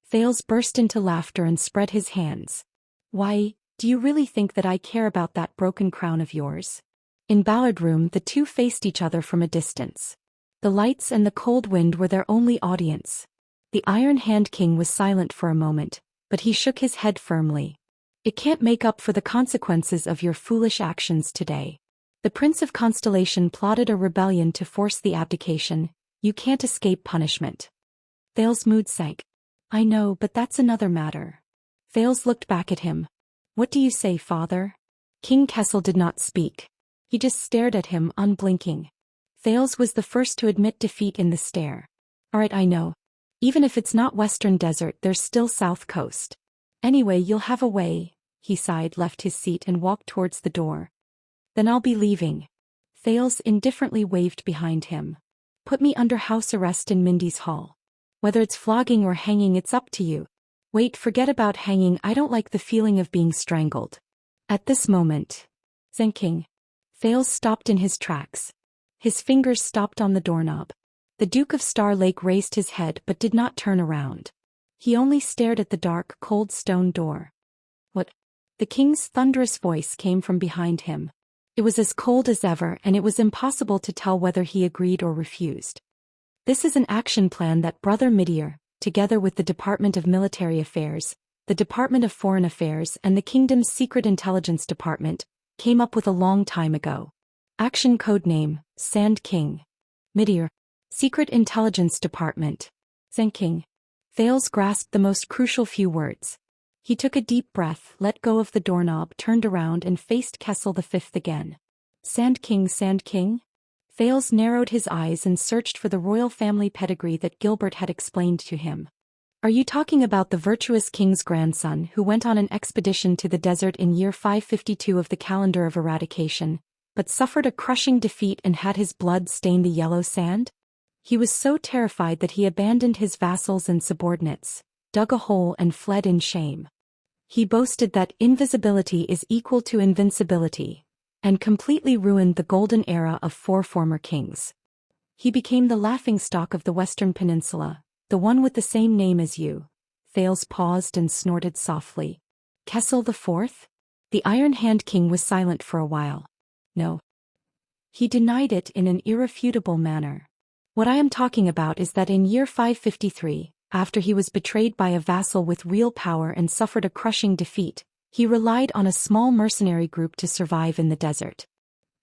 [SPEAKER 1] Thales burst into laughter and spread his hands. Why, do you really think that I care about that broken crown of yours? In Ballard Room the two faced each other from a distance. The lights and the cold wind were their only audience. The Iron Hand King was silent for a moment, but he shook his head firmly. It can't make up for the consequences of your foolish actions today. The Prince of Constellation plotted a rebellion to force the abdication. You can't escape punishment. Thales' mood sank. I know, but that's another matter. Thales looked back at him. What do you say, father? King Kessel did not speak. He just stared at him, unblinking. Thales was the first to admit defeat in the stare. Alright, I know. Even if it's not Western Desert, there's still South Coast. Anyway, you'll have a way, he sighed, left his seat and walked towards the door. Then I'll be leaving. Thales indifferently waved behind him. Put me under house arrest in Mindy's hall. Whether it's flogging or hanging, it's up to you. Wait, forget about hanging, I don't like the feeling of being strangled. At this moment, Zenking. Thales stopped in his tracks. His fingers stopped on the doorknob. The Duke of Star Lake raised his head but did not turn around. He only stared at the dark, cold stone door. What? The king's thunderous voice came from behind him. It was as cold as ever and it was impossible to tell whether he agreed or refused. This is an action plan that Brother Midier, together with the Department of Military Affairs, the Department of Foreign Affairs and the Kingdom's Secret Intelligence Department, came up with a long time ago. Action code name, Sand King. Meteor. Secret Intelligence Department. Sand King. Thales grasped the most crucial few words. He took a deep breath, let go of the doorknob, turned around and faced Kessel V again. Sand King, Sand King? Thales narrowed his eyes and searched for the royal family pedigree that Gilbert had explained to him. Are you talking about the virtuous king's grandson who went on an expedition to the desert in year 552 of the calendar of eradication, but suffered a crushing defeat and had his blood stain the yellow sand? He was so terrified that he abandoned his vassals and subordinates, dug a hole and fled in shame. He boasted that invisibility is equal to invincibility, and completely ruined the golden era of 4 former kings. He became the laughingstock of the Western Peninsula, the one with the same name as you. Thales paused and snorted softly. Kessel IV? The Iron Hand King was silent for a while. No. He denied it in an irrefutable manner. What I am talking about is that in year 553, after he was betrayed by a vassal with real power and suffered a crushing defeat, he relied on a small mercenary group to survive in the desert.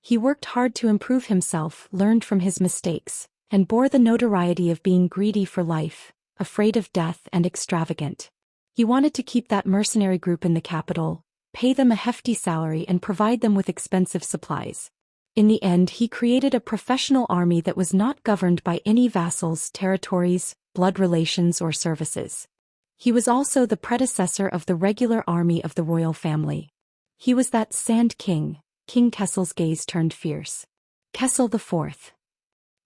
[SPEAKER 1] He worked hard to improve himself, learned from his mistakes, and bore the notoriety of being greedy for life, afraid of death and extravagant. He wanted to keep that mercenary group in the capital, pay them a hefty salary and provide them with expensive supplies. In the end, he created a professional army that was not governed by any vassals, territories, blood relations or services. He was also the predecessor of the regular army of the royal family. He was that Sand King. King Kessel's gaze turned fierce. Kessel IV,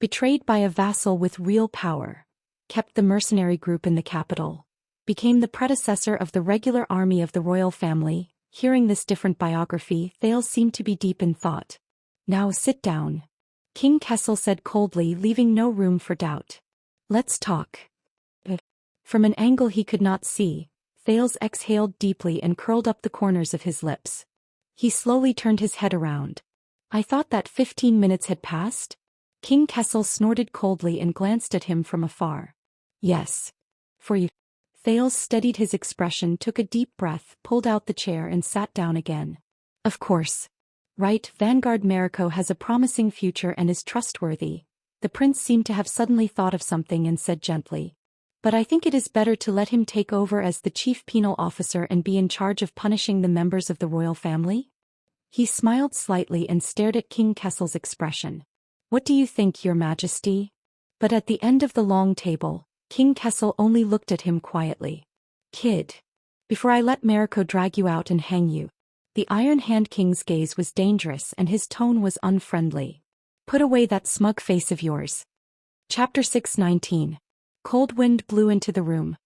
[SPEAKER 1] betrayed by a vassal with real power, kept the mercenary group in the capital, became the predecessor of the regular army of the royal family. Hearing this different biography, Thales seemed to be deep in thought. Now sit down, King Kessel said coldly, leaving no room for doubt. Let's talk. From an angle he could not see, Thales exhaled deeply and curled up the corners of his lips. He slowly turned his head around. I thought that 15 minutes had passed? King Kessel snorted coldly and glanced at him from afar. Yes. For you. Thales steadied his expression, took a deep breath, pulled out the chair and sat down again. Of course. Right, Vanguard Mariko has a promising future and is trustworthy. The prince seemed to have suddenly thought of something and said gently. But I think it is better to let him take over as the chief penal officer and be in charge of punishing the members of the royal family? He smiled slightly and stared at King Kessel's expression. What do you think, Your Majesty? But at the end of the long table, King Kessel only looked at him quietly. Kid. Before I let Mariko drag you out and hang you. The Iron Hand King's gaze was dangerous and his tone was unfriendly. Put away that smug face of yours. Chapter 619. Cold wind blew into the room.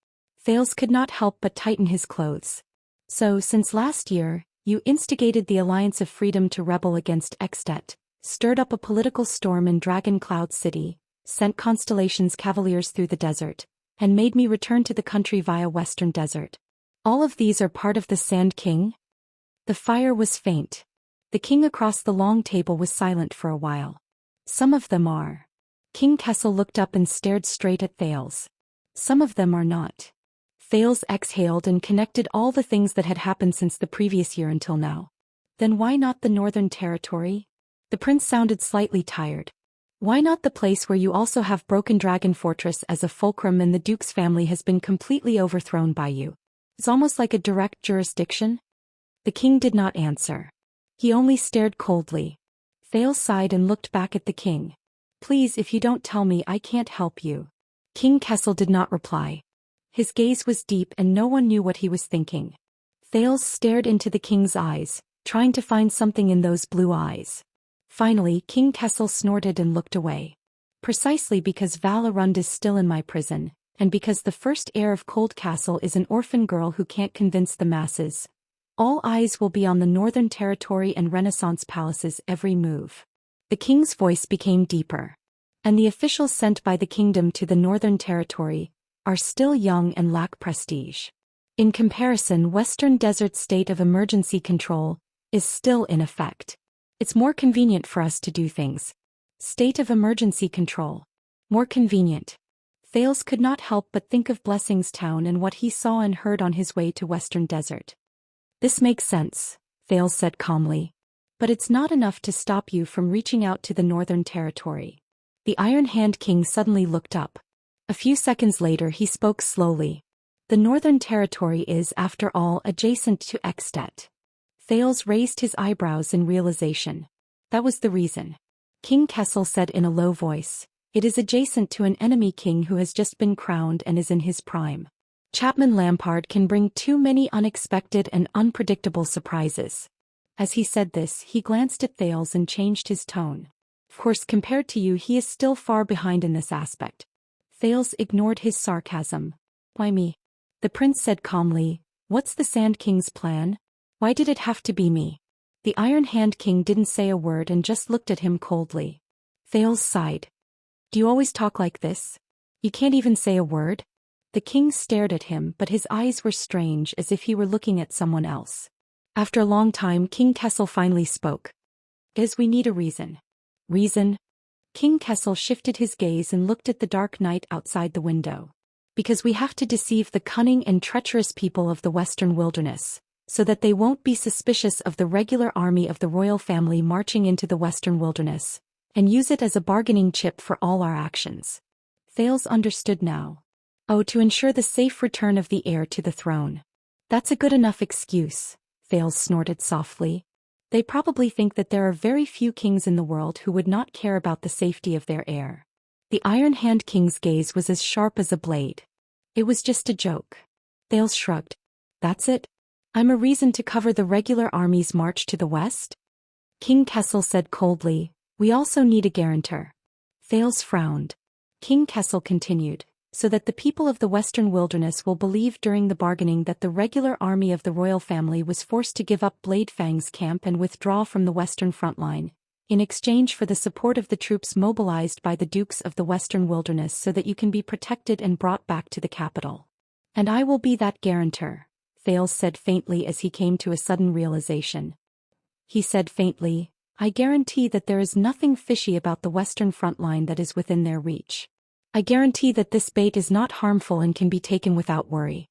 [SPEAKER 1] Thales could not help but tighten his clothes. So, since last year, you instigated the Alliance of Freedom to rebel against Extet, stirred up a political storm in Dragon Cloud City, sent Constellation's cavaliers through the desert, and made me return to the country via Western Desert. All of these are part of the Sand King? The fire was faint. The king across the long table was silent for a while. Some of them are. King Kessel looked up and stared straight at Thales. Some of them are not. Thales exhaled and connected all the things that had happened since the previous year until now. Then why not the Northern Territory? The prince sounded slightly tired. Why not the place where you also have Broken Dragon Fortress as a fulcrum and the Duke's family has been completely overthrown by you? It's almost like a direct jurisdiction. The king did not answer. He only stared coldly. Thales sighed and looked back at the king. Please, if you don't tell me, I can't help you. King Kessel did not reply. His gaze was deep and no one knew what he was thinking. Thales stared into the king's eyes, trying to find something in those blue eyes. Finally, King Kessel snorted and looked away. Precisely because Vala Rund is still in my prison, and because the first heir of Cold Castle is an orphan girl who can't convince the masses, all eyes will be on the Northern Territory and Renaissance Palace's every move. The king's voice became deeper. And the officials sent by the kingdom to the Northern Territory are still young and lack prestige. In comparison, Western Desert's state of emergency control is still in effect. It's more convenient for us to do things. State of emergency control. More convenient. Thales could not help but think of Blessing's town and what he saw and heard on his way to Western Desert. This makes sense, Thales said calmly. But it's not enough to stop you from reaching out to the Northern Territory. The Iron Hand King suddenly looked up. A few seconds later he spoke slowly. The Northern Territory is, after all, adjacent to Extet. Thales raised his eyebrows in realization. That was the reason. King Kessel said in a low voice, "It is adjacent to an enemy king who has just been crowned and is in his prime. Chapman Lampard can bring too many unexpected and unpredictable surprises." As he said this, he glanced at Thales and changed his tone. "Of course, compared to you, he is still far behind in this aspect." Thales ignored his sarcasm. "Why me?" The prince said calmly. "What's the Sand King's plan? Why did it have to be me?" The Iron Hand King didn't say a word and just looked at him coldly. Thales sighed. "Do you always talk like this? You can't even say a word?" The king stared at him, but his eyes were strange, as if he were looking at someone else. After a long time, King Kessel finally spoke. "Guess we need a reason." "Reason?" King Kessel shifted his gaze and looked at the dark night outside the window. "Because we have to deceive the cunning and treacherous people of the Western Wilderness, so that they won't be suspicious of the regular army of the royal family marching into the Western Wilderness, and use it as a bargaining chip for all our actions." Thales understood now. "Oh, to ensure the safe return of the heir to the throne. That's a good enough excuse," Thales snorted softly. "They probably think that there are very few kings in the world who would not care about the safety of their heir." The Iron Hand King's gaze was as sharp as a blade. "It was just a joke." Thales shrugged. "That's it? I'm a reason to cover the regular army's march to the west?" King Kessel said coldly, "We also need a guarantor." Thales frowned. King Kessel continued, "So that the people of the Western Wilderness will believe during the bargaining that the regular army of the royal family was forced to give up Bladefang's camp and withdraw from the Western front line, in exchange for the support of the troops mobilized by the Dukes of the Western Wilderness, so that you can be protected and brought back to the capital. And I will be that guarantor," Thales said faintly as he came to a sudden realization. He said faintly, "I guarantee that there is nothing fishy about the Western front line that is within their reach. I guarantee that this bait is not harmful and can be taken without worry."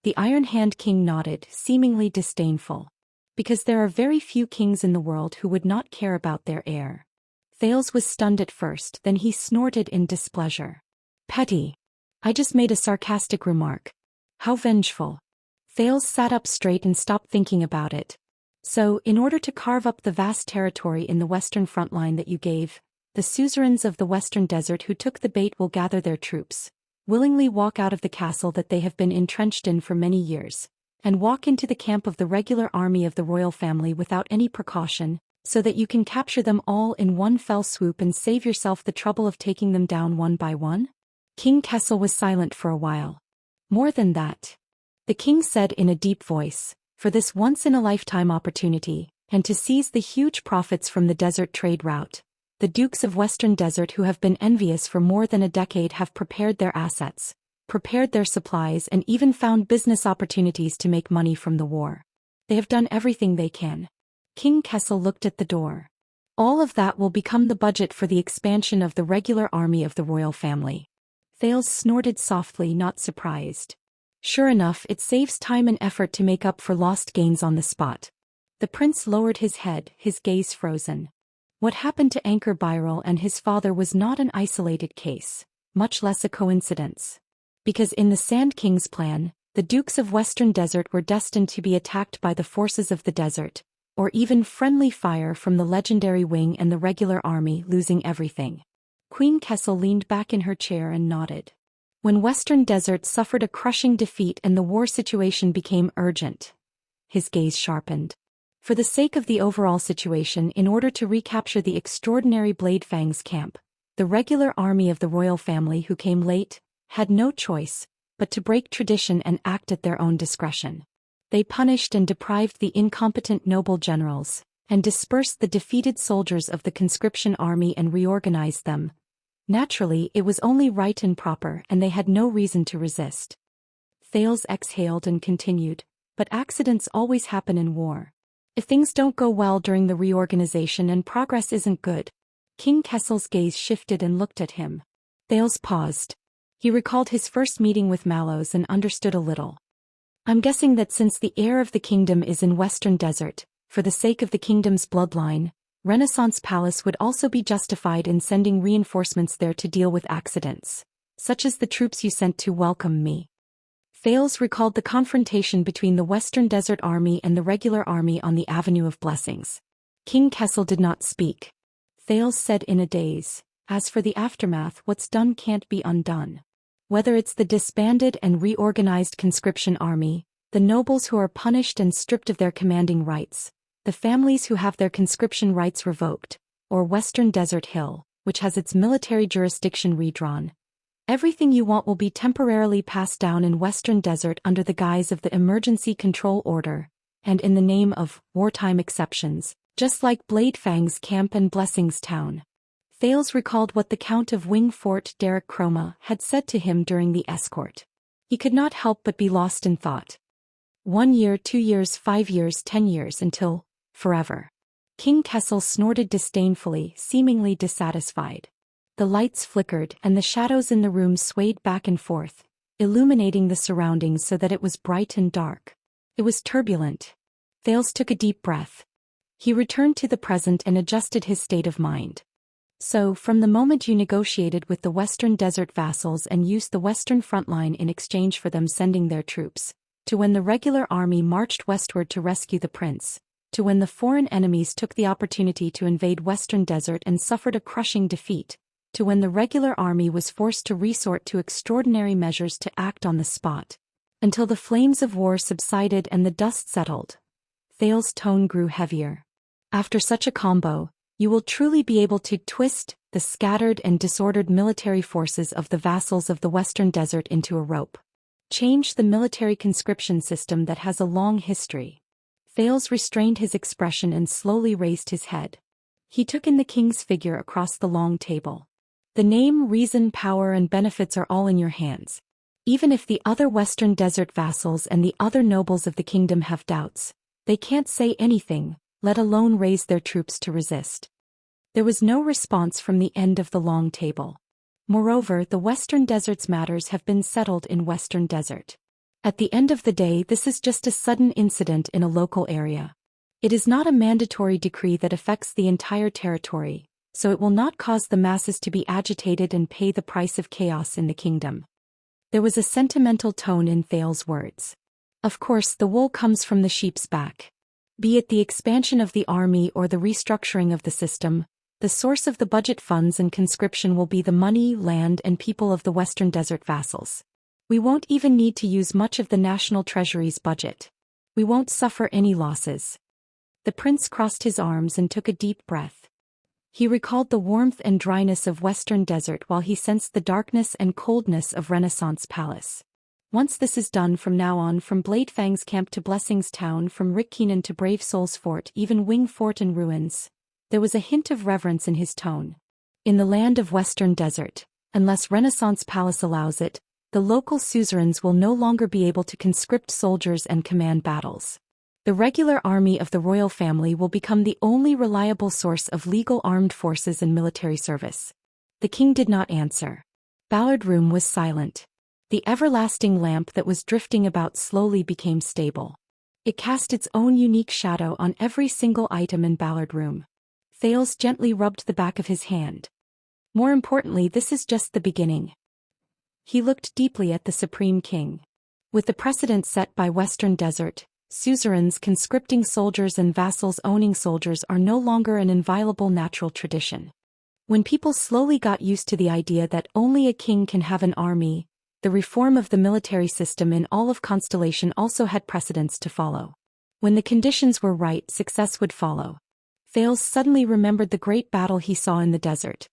[SPEAKER 1] The Iron Hand King nodded, seemingly disdainful. "Because there are very few kings in the world who would not care about their heir." Thales was stunned at first, then he snorted in displeasure. "Petty. I just made a sarcastic remark. How vengeful." Thales sat up straight and stopped thinking about it. "So, in order to carve up the vast territory in the western front line that you gave, the suzerains of the Western Desert who took the bait will gather their troops, willingly walk out of the castle that they have been entrenched in for many years, and walk into the camp of the regular army of the royal family without any precaution, so that you can capture them all in one fell swoop and save yourself the trouble of taking them down one by one?" King Kessel was silent for a while. "More than that," the king said in a deep voice, "for this once-in-a-lifetime opportunity, and to seize the huge profits from the desert trade route, the Dukes of Western Desert who have been envious for more than a decade have prepared their assets, prepared their supplies, and even found business opportunities to make money from the war. They have done everything they can." King Kessel looked at the door. "All of that will become the budget for the expansion of the regular army of the royal family." Thales snorted softly, not surprised. "Sure enough, it saves time and effort to make up for lost gains on the spot." The prince lowered his head, his gaze frozen. What happened to Anchor Byril and his father was not an isolated case, much less a coincidence. Because in the Sand King's plan, the Dukes of Western Desert were destined to be attacked by the forces of the desert, or even friendly fire from the legendary wing and the regular army, losing everything. Queen Kessel leaned back in her chair and nodded. When Western Desert suffered a crushing defeat and the war situation became urgent, his gaze sharpened. For the sake of the overall situation, in order to recapture the extraordinary Bladefang's camp, the regular army of the royal family who came late had no choice but to break tradition and act at their own discretion. They punished and deprived the incompetent noble generals, and dispersed the defeated soldiers of the conscription army and reorganized them. Naturally, it was only right and proper, and they had no reason to resist. Thales exhaled and continued, "But accidents always happen in war. If things don't go well during the reorganization and progress isn't good." King Kessel's gaze shifted and looked at him. Thales paused. He recalled his first meeting with Mallows and understood a little. I'm guessing that since the heir of the kingdom is in Western Desert, for the sake of the kingdom's bloodline, Renaissance Palace would also be justified in sending reinforcements there to deal with accidents, such as the troops you sent to welcome me. Thales recalled the confrontation between the Western Desert Army and the regular army on the Avenue of Blessings. King Kessel did not speak. Thales said in a daze, "As for the aftermath, what's done can't be undone. Whether it's the disbanded and reorganized conscription army, the nobles who are punished and stripped of their commanding rights, the families who have their conscription rights revoked, or Western Desert Hill, which has its military jurisdiction redrawn, everything you want will be temporarily passed down in Western Desert under the guise of the Emergency Control Order, and in the name of wartime exceptions, just like Bladefang's camp and Blessings Town." Thales recalled what the Count of Wingfort Derek Chroma had said to him during the escort. He could not help but be lost in thought. 1 year, 2 years, 5 years, 10 years, until forever. King Kessel snorted disdainfully, seemingly dissatisfied. The lights flickered and the shadows in the room swayed back and forth, illuminating the surroundings so that it was bright and dark. It was turbulent. Thales took a deep breath. He returned to the present and adjusted his state of mind. So, from the moment you negotiated with the Western Desert vassals and used the Western front line in exchange for them sending their troops, to when the regular army marched westward to rescue the prince, to when the foreign enemies took the opportunity to invade Western Desert and suffered a crushing defeat, to when the regular army was forced to resort to extraordinary measures to act on the spot, until the flames of war subsided and the dust settled. Thales' tone grew heavier. After such a combo, you will truly be able to twist the scattered and disordered military forces of the vassals of the Western Desert into a rope. Change the military conscription system that has a long history. Thales restrained his expression and slowly raised his head. He took in the king's figure across the long table. The name, reason, power, and benefits are all in your hands. Even if the other Western Desert vassals and the other nobles of the kingdom have doubts, they can't say anything, let alone raise their troops to resist. There was no response from the end of the long table. Moreover, the Western Desert's matters have been settled in Western Desert. At the end of the day, this is just a sudden incident in a local area. It is not a mandatory decree that affects the entire territory, so it will not cause the masses to be agitated and pay the price of chaos in the kingdom. There was a sentimental tone in Thales' words. Of course, the wool comes from the sheep's back. Be it the expansion of the army or the restructuring of the system, the source of the budget funds and conscription will be the money, land, and people of the Western Desert vassals. We won't even need to use much of the national treasury's budget. We won't suffer any losses. The prince crossed his arms and took a deep breath. He recalled the warmth and dryness of Western Desert while he sensed the darkness and coldness of Renaissance Palace. Once this is done, from now on, from Bladefang's camp to Blessings Town, from Rickkeenan to Brave Soul's fort, even Wing Fort and ruins, there was a hint of reverence in his tone. In the land of Western Desert, unless Renaissance Palace allows it, the local suzerains will no longer be able to conscript soldiers and command battles. The regular army of the royal family will become the only reliable source of legal armed forces and military service. The king did not answer. Ballard Room was silent. The everlasting lamp that was drifting about slowly became stable. It cast its own unique shadow on every single item in Ballard Room. Thales gently rubbed the back of his hand. More importantly, this is just the beginning. He looked deeply at the Supreme King. With the precedent set by Western Desert, suzerains conscripting soldiers and vassals owning soldiers are no longer an inviolable natural tradition. When people slowly got used to the idea that only a king can have an army, the reform of the military system in all of Constellation also had precedents to follow. When the conditions were right, success would follow. Thales suddenly remembered the great battle he saw in the desert.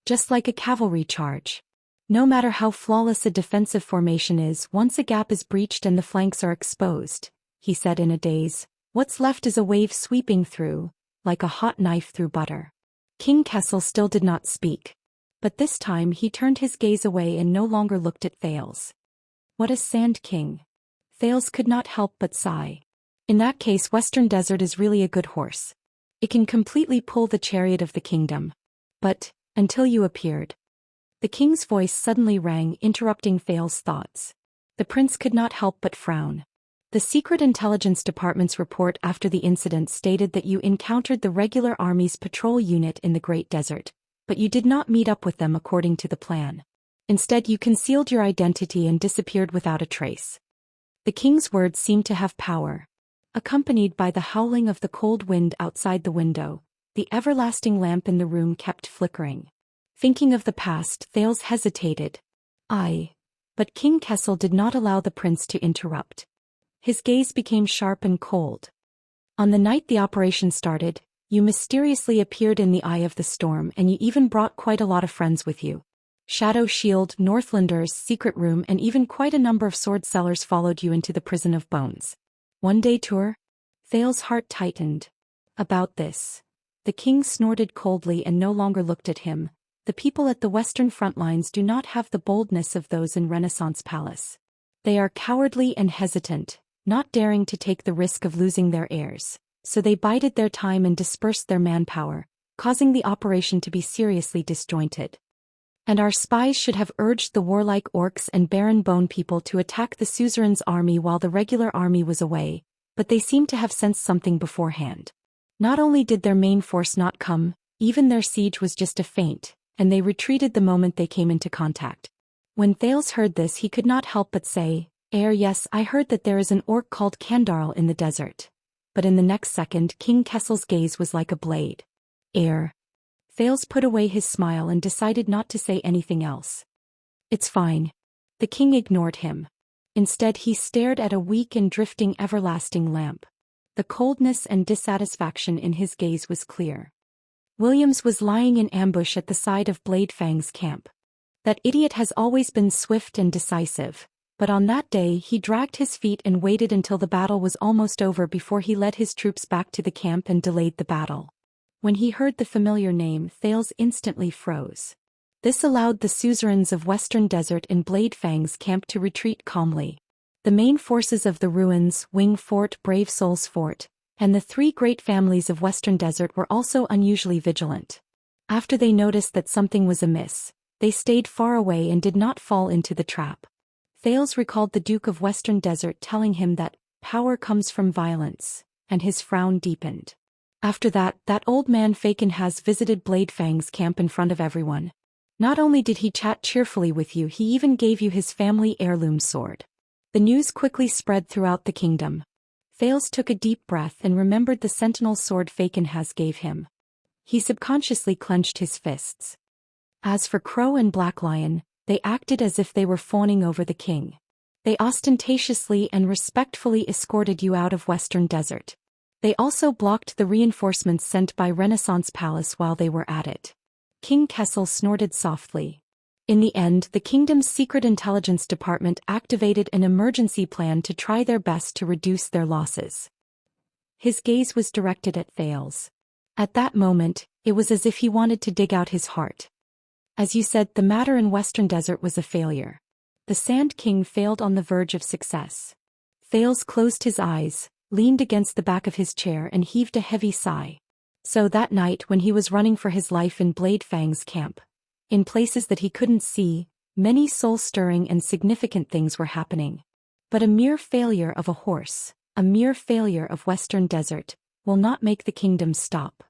[SPEAKER 1] Just like a cavalry charge. No matter how flawless a defensive formation is, once a gap is breached and the flanks are exposed, he said in a daze, what's left is a wave sweeping through, like a hot knife through butter. King Kessel still did not speak. But this time he turned his gaze away and no longer looked at Thales. What a sand king. Thales could not help but sigh. In that case, Western Desert is really a good horse. It can completely pull the chariot of the kingdom. But, until you appeared. The king's voice suddenly rang, interrupting Thales's thoughts. The prince could not help but frown. The Secret Intelligence Department's report after the incident stated that you encountered the regular army's patrol unit in the Great Desert, but you did not meet up with them according to the plan. Instead, you concealed your identity and disappeared without a trace. The king's words seemed to have power. Accompanied by the howling of the cold wind outside the window, the everlasting lamp in the room kept flickering. Thinking of the past, Thales hesitated. But King Kessel did not allow the prince to interrupt. His gaze became sharp and cold. On the night the operation started, you mysteriously appeared in the eye of the storm, and you even brought quite a lot of friends with you. Shadow Shield, Northlander's secret room, and even quite a number of sword sellers followed you into the prison of bones. One-day tour? Thales's heart tightened. About this. The king snorted coldly and no longer looked at him. The people at the western front lines do not have the boldness of those in Renaissance Palace. They are cowardly and hesitant, not daring to take the risk of losing their heirs, so they bided their time and dispersed their manpower, causing the operation to be seriously disjointed. And our spies should have urged the warlike orcs and barren bone people to attack the suzerain's army while the regular army was away, but they seemed to have sensed something beforehand. Not only did their main force not come, even their siege was just a feint, and they retreated the moment they came into contact. When Thales heard this, he could not help but say, Yes, I heard that there is an orc called Kandarl in the desert. But in the next second, King Kessel's gaze was like a blade. Thales put away his smile and decided not to say anything else. It's fine. The king ignored him. Instead, he stared at a weak and drifting everlasting lamp. The coldness and dissatisfaction in his gaze was clear. Williams was lying in ambush at the side of Bladefang's camp. That idiot has always been swift and decisive, but on that day he dragged his feet and waited until the battle was almost over before he led his troops back to the camp and delayed the battle. When he heard the familiar name, Thales instantly froze. This allowed the suzerains of Western Desert in Bladefang's camp to retreat calmly. The main forces of the Ruins, Wing Fort, Brave Souls Fort, and the three great families of Western Desert were also unusually vigilant. After they noticed that something was amiss, they stayed far away and did not fall into the trap. Thales recalled the Duke of Western Desert telling him that power comes from violence, and his frown deepened. After that old man Faken has visited Bladefang's camp in front of everyone. Not only did he chat cheerfully with you, he even gave you his family heirloom sword. The news quickly spread throughout the kingdom. Thales took a deep breath and remembered the sentinel sword Faken has gave him. He subconsciously clenched his fists. As for Crow and Black Lion, they acted as if they were fawning over the king. They ostentatiously and respectfully escorted you out of Western Desert. They also blocked the reinforcements sent by Renaissance Palace while they were at it. King Kessel snorted softly. In the end, the kingdom's secret intelligence department activated an emergency plan to try their best to reduce their losses. His gaze was directed at Thales. At that moment, it was as if he wanted to dig out his heart. As you said, the matter in Western Desert was a failure. The Sand King failed on the verge of success. Thales closed his eyes, leaned against the back of his chair and heaved a heavy sigh. So that night when he was running for his life in Bladefang's camp, in places that he couldn't see, many soul-stirring and significant things were happening. But a mere failure of a horse, a mere failure of Western Desert, will not make the kingdom stop.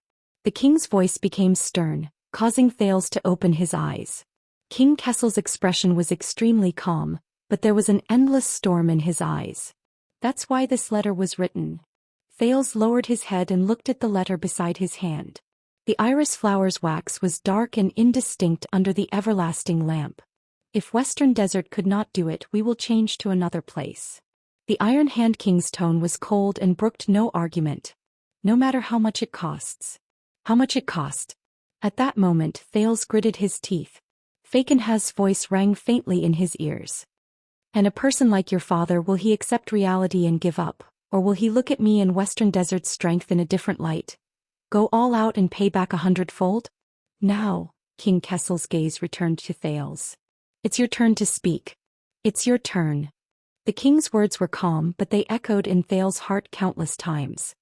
[SPEAKER 1] The king's voice became stern, causing Thales to open his eyes. King Kessel's expression was extremely calm, but there was an endless storm in his eyes. That's why this letter was written. Thales lowered his head and looked at the letter beside his hand. The iris flower's wax was dark and indistinct under the everlasting lamp. If Western Desert could not do it, we will change to another place. The Iron Hand King's tone was cold and brooked no argument. No matter how much it costs. How much it cost? At that moment, Thales gritted his teeth. Fakenhaz's voice rang faintly in his ears. And a person like your father, will he accept reality and give up, or will he look at me and Western Desert's strength in a different light? Go all out and pay back 100-fold? Now, King Kessel's gaze returned to Thales. It's your turn to speak. It's your turn. The king's words were calm, but they echoed in Thales' heart countless times.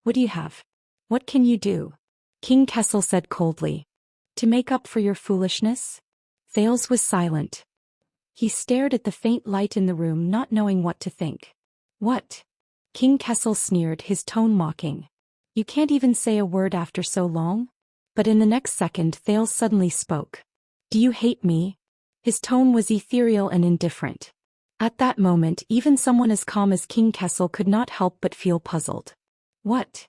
[SPEAKER 1] What do you have? What can you do? King Kessel said coldly. To make up for your foolishness? Thales was silent. He stared at the faint light in the room, not knowing what to think. What? King Kessel sneered, his tone mocking. You can't even say a word after so long? But in the next second Thales suddenly spoke. Do you hate me? His tone was ethereal and indifferent. At that moment even someone as calm as King Kessel could not help but feel puzzled. What?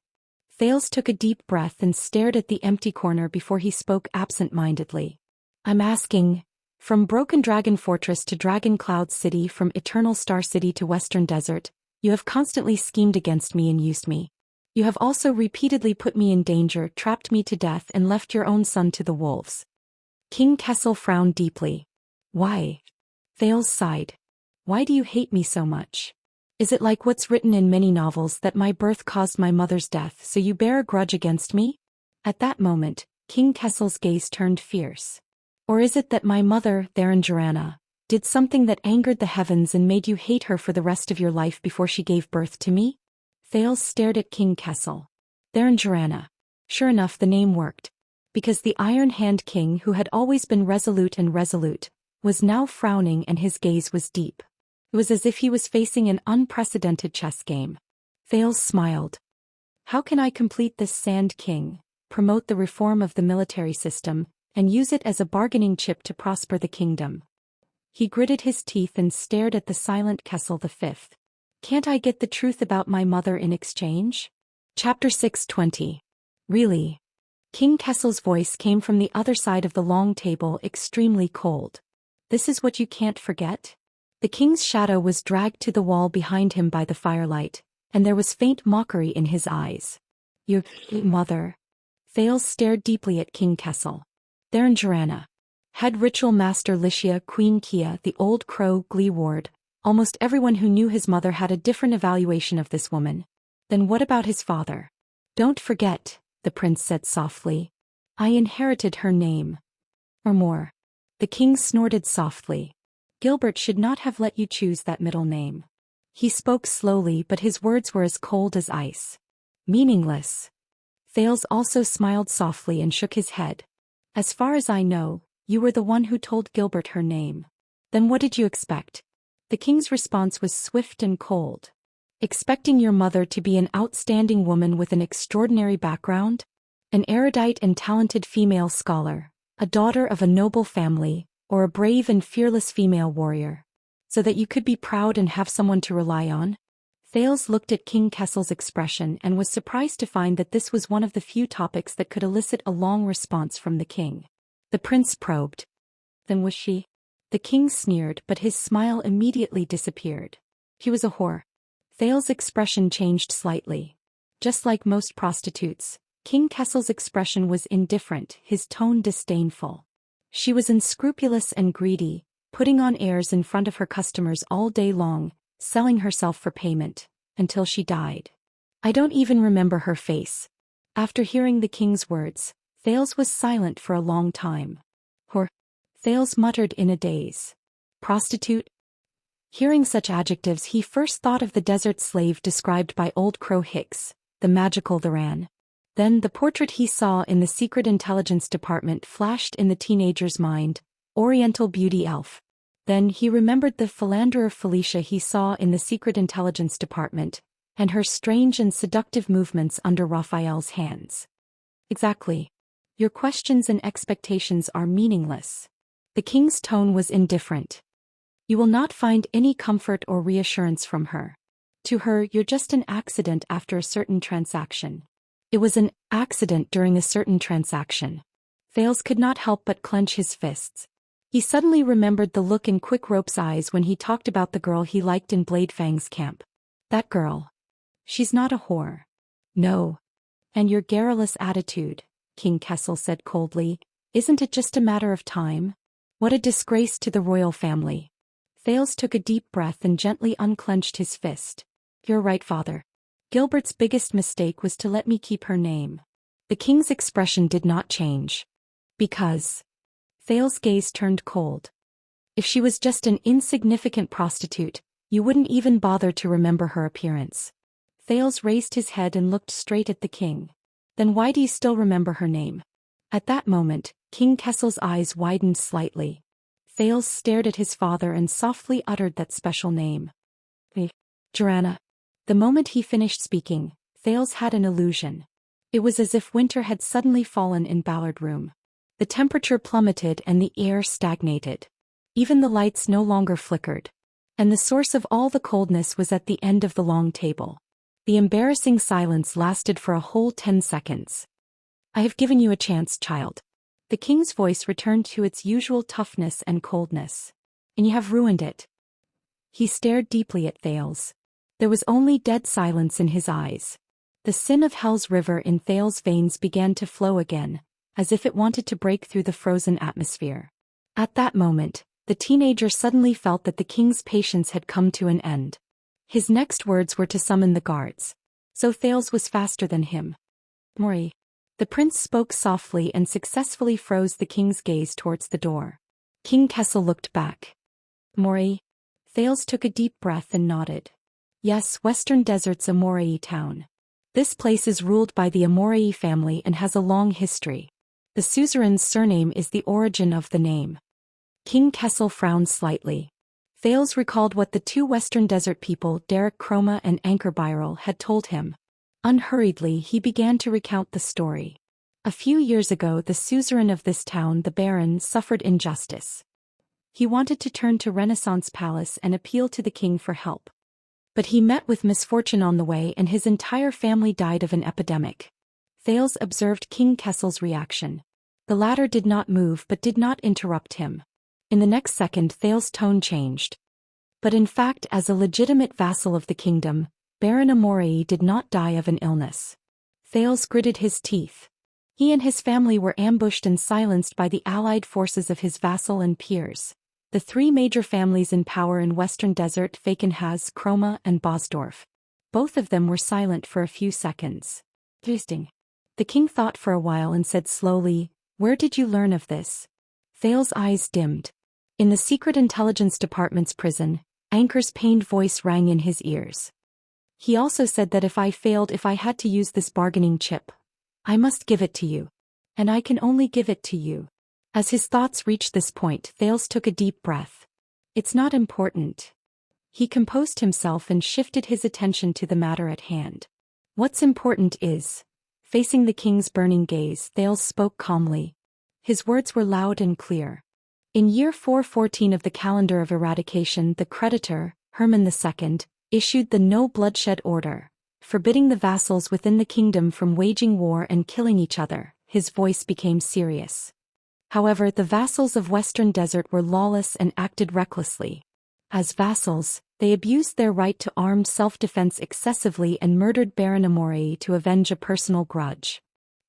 [SPEAKER 1] Thales took a deep breath and stared at the empty corner before he spoke absent-mindedly. I'm asking, from Broken Dragon Fortress to Dragon Cloud City, from Eternal Star City to Western Desert, you have constantly schemed against me and used me. You have also repeatedly put me in danger, trapped me to death, and left your own son to the wolves. King Kessel frowned deeply. Why? Thales sighed. Why do you hate me so much? Is it like what's written in many novels, that my birth caused my mother's death, so you bear a grudge against me? At that moment, King Kessel's gaze turned fierce. Or is it that my mother, Tharanjarana, did something that angered the heavens and made you hate her for the rest of your life before she gave birth to me? Thales stared at King Kessel. Tharanjarana. Sure enough, the name worked. Because the Iron Hand King, who had always been resolute, was now frowning, and his gaze was deep. It was as if he was facing an unprecedented chess game. Thales smiled. How can I complete this Sand King, promote the reform of the military system, and use it as a bargaining chip to prosper the kingdom? He gritted his teeth and stared at the silent Kessel V. Can't I get the truth about my mother in exchange? Chapter 620. Really? King Kessel's voice came from the other side of the long table, extremely cold. This is what you can't forget? The king's shadow was dragged to the wall behind him by the firelight, and there was faint mockery in his eyes. Your mother? Thales stared deeply at King Kessel. Tharanjarana. Head Ritual Master Wuxia, Queen Kia, the Old Crow, Glee Ward. Almost everyone who knew his mother had a different evaluation of this woman. Then what about his father? Don't forget, the prince said softly. I inherited her name. Or more. The king snorted softly. Gilbert should not have let you choose that middle name. He spoke slowly, but his words were as cold as ice. Meaningless. Thales also smiled softly and shook his head. As far as I know, you were the one who told Gilbert her name. Then what did you expect? The king's response was swift and cold. Expecting your mother to be an outstanding woman with an extraordinary background? An erudite and talented female scholar, a daughter of a noble family, or a brave and fearless female warrior, so that you could be proud and have someone to rely on? Thales looked at King Kessel's expression and was surprised to find that this was one of the few topics that could elicit a long response from the king. The prince probed. Then was she? The king sneered, but his smile immediately disappeared. He was a whore. Thales' expression changed slightly. Just like most prostitutes, King Kessel's expression was indifferent, his tone disdainful. She was unscrupulous and greedy, putting on airs in front of her customers all day long, selling herself for payment, until she died. I don't even remember her face. After hearing the king's words, Thales was silent for a long time. Whore. Thales muttered in a daze. Prostitute? Hearing such adjectives, he first thought of the desert slave described by Old Crow Hicks, the magical Theran. Then the portrait he saw in the Secret Intelligence Department flashed in the teenager's mind, Oriental beauty elf. Then he remembered the philanderer Felicia he saw in the Secret Intelligence Department, and her strange and seductive movements under Raphael's hands. Exactly. Your questions and expectations are meaningless. The king's tone was indifferent. You will not find any comfort or reassurance from her. To her, you're just an accident after a certain transaction. It was an accident during a certain transaction. Thales could not help but clench his fists. He suddenly remembered the look in Quick Rope's eyes when he talked about the girl he liked in Bladefang's camp. That girl. She's not a whore. No. And your garrulous attitude, King Kessel said coldly, isn't it just a matter of time? What a disgrace to the royal family. Thales took a deep breath and gently unclenched his fist. You're right, father. Gilbert's biggest mistake was to let me keep her name. The king's expression did not change. Because. Thales' gaze turned cold. If she was just an insignificant prostitute, you wouldn't even bother to remember her appearance. Thales raised his head and looked straight at the king. Then why do you still remember her name? At that moment, King Kessel's eyes widened slightly. Thales stared at his father and softly uttered that special name. Joanna. The moment he finished speaking, Thales had an illusion. It was as if winter had suddenly fallen in Ballard Room. The temperature plummeted and the air stagnated. Even the lights no longer flickered. And the source of all the coldness was at the end of the long table. The embarrassing silence lasted for a whole 10 seconds. I have given you a chance, child. The king's voice returned to its usual toughness and coldness. And you have ruined it. He stared deeply at Thales. There was only dead silence in his eyes. The sin of hell's river in Thales' veins began to flow again, as if it wanted to break through the frozen atmosphere. At that moment, the teenager suddenly felt that the king's patience had come to an end. His next words were to summon the guards. So Thales was faster than him. Mori. The prince spoke softly and successfully froze the king's gaze towards the door. King Kessel looked back. Mori. Thales took a deep breath and nodded. Yes, Western Desert's a Morai town. This place is ruled by the Amorai family and has a long history. The suzerain's surname is the origin of the name. King Kessel frowned slightly. Thales recalled what the two Western Desert people, Derek Chroma and Anchor Byral, had told him. Unhurriedly, he began to recount the story. A few years ago, the suzerain of this town, the Baron, suffered injustice. He wanted to turn to Renaissance Palace and appeal to the king for help. But he met with misfortune on the way and his entire family died of an epidemic. Thales observed King Kessel's reaction. The latter did not move but did not interrupt him. In the next second Thales' tone changed. But in fact, as a legitimate vassal of the kingdom, Baron Amorai did not die of an illness. Thales gritted his teeth. He and his family were ambushed and silenced by the allied forces of his vassal and peers. The three major families in power in Western Desert, Falkenhaz, Chroma, and Bosdorf. Both of them were silent for a few seconds. Interesting. The king thought for a while and said slowly, "Where did you learn of this?" Thales' eyes dimmed. In the Secret Intelligence Department's prison, Anchor's pained voice rang in his ears. He also said that if I had to use this bargaining chip, I must give it to you. And I can only give it to you. As his thoughts reached this point, Thales took a deep breath. It's not important. He composed himself and shifted his attention to the matter at hand. What's important is... Facing the king's burning gaze, Thales spoke calmly. His words were loud and clear. In year 414 of the calendar of eradication, the creditor, Hermann II, issued the No Bloodshed Order, forbidding the vassals within the kingdom from waging war and killing each other. His voice became serious. However, the vassals of Western Desert were lawless and acted recklessly. As vassals, they abused their right to armed self-defense excessively and murdered Baron Amorai to avenge a personal grudge.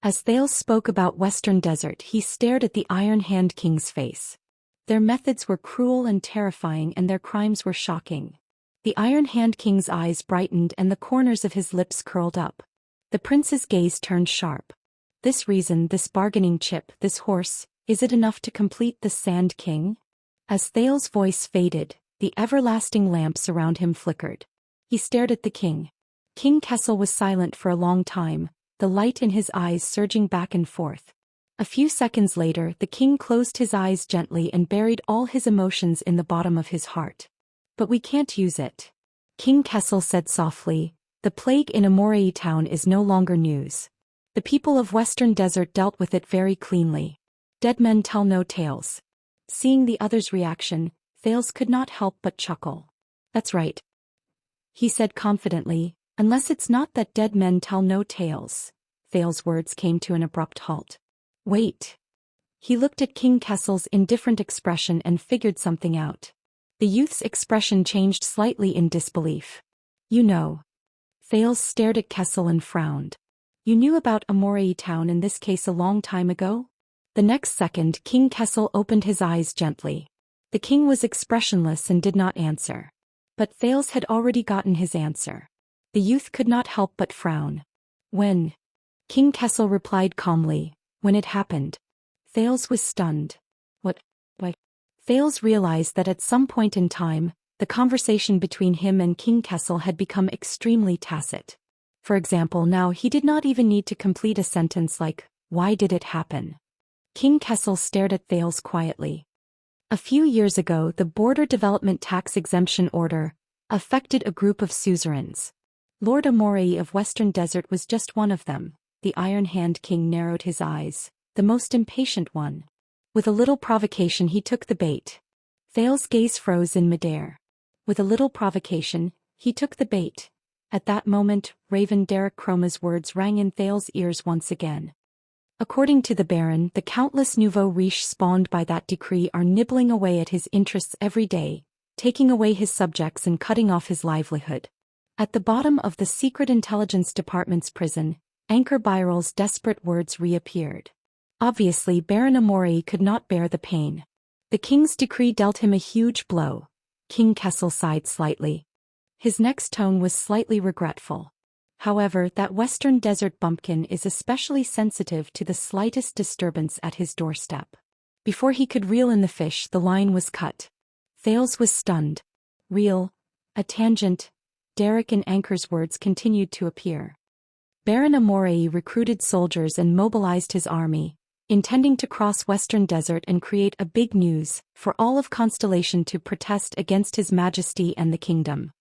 [SPEAKER 1] As Thales spoke about Western Desert, he stared at the Iron Hand King's face. Their methods were cruel and terrifying and their crimes were shocking. The Iron Hand King's eyes brightened and the corners of his lips curled up. The prince's gaze turned sharp. This reason, this bargaining chip, this horse, is it enough to complete the Sand King? As Thales' voice faded, the everlasting lamps around him flickered. He stared at the king. King Kessel was silent for a long time, the light in his eyes surging back and forth. A few seconds later, the king closed his eyes gently and buried all his emotions in the bottom of his heart. But we can't use it. King Kessel said softly, the plague in Amorai town is no longer news. The people of Western Desert dealt with it very cleanly. Dead men tell no tales. Seeing the other's reaction, Thales could not help but chuckle. That's right. He said confidently, unless it's not that dead men tell no tales. Thales' words came to an abrupt halt. Wait. He looked at King Kessel's indifferent expression and figured something out. The youth's expression changed slightly in disbelief. You know. Thales stared at Kessel and frowned. You knew about Amorai town in this case a long time ago? The next second, King Kessel opened his eyes gently. The king was expressionless and did not answer. But Thales had already gotten his answer. The youth could not help but frown. When? King Kessel replied calmly, when it happened. Thales was stunned. What? Why? Thales realized that at some point in time, the conversation between him and King Kessel had become extremely tacit. For example, now he did not even need to complete a sentence like, why did it happen? King Kessel stared at Thales quietly. A few years ago, the Border Development Tax Exemption Order affected a group of suzerains. Lord Amori of Western Desert was just one of them. The Iron Hand King narrowed his eyes, the most impatient one. With a little provocation he took the bait. Thales's gaze froze in midair. With a little provocation, he took the bait. At that moment, Raven Derek Chroma's words rang in Thales's ears once again. According to the Baron, the countless nouveau riches spawned by that decree are nibbling away at his interests every day, taking away his subjects and cutting off his livelihood. At the bottom of the Secret Intelligence Department's prison, Anchor Biral's desperate words reappeared. Obviously, Baron Amori could not bear the pain. The king's decree dealt him a huge blow. King Kessel sighed slightly. His next tone was slightly regretful. However, that Western Desert bumpkin is especially sensitive to the slightest disturbance at his doorstep. Before he could reel in the fish, the line was cut. Thales was stunned. Reel, a tangent, Derek and Anchor's words continued to appear. Baron Amorei recruited soldiers and mobilized his army, intending to cross Western Desert and create a big news for all of Constellation to protest against His Majesty and the kingdom.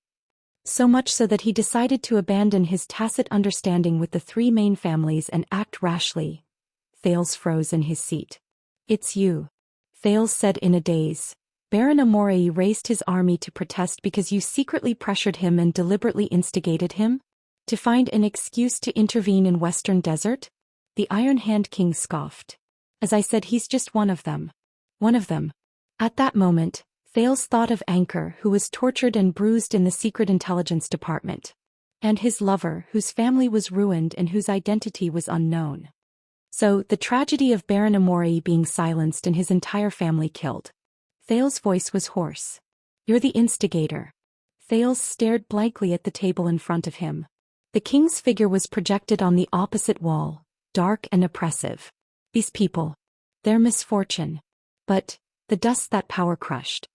[SPEAKER 1] So much so that he decided to abandon his tacit understanding with the three main families and act rashly. Thales froze in his seat. "It's you," Thales said in a daze. "Baron Amorei raised his army to protest because you secretly pressured him and deliberately instigated him? To find an excuse to intervene in Western Desert?" The Iron Hand King scoffed. "As I said, he's just one of them." One of them. At that moment, Thales thought of Anchor, who was tortured and bruised in the Secret Intelligence Department. And his lover, whose family was ruined and whose identity was unknown. So, the tragedy of Baron Amorei being silenced and his entire family killed. Thales' voice was hoarse. "You're the instigator." Thales stared blankly at the table in front of him. The king's figure was projected on the opposite wall, dark and oppressive. "These people. Their misfortune. But, the dust that power crushed."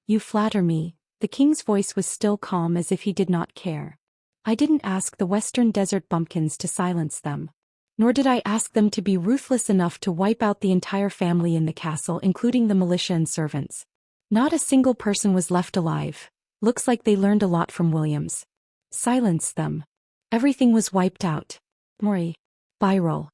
[SPEAKER 1] "You flatter me." The king's voice was still calm as if he did not care. "I didn't ask the Western Desert bumpkins to silence them. Nor did I ask them to be ruthless enough to wipe out the entire family in the castle, including the militia and servants. Not a single person was left alive. Looks like they learned a lot from Williams. Silence them. Everything was wiped out. Mori. Viral.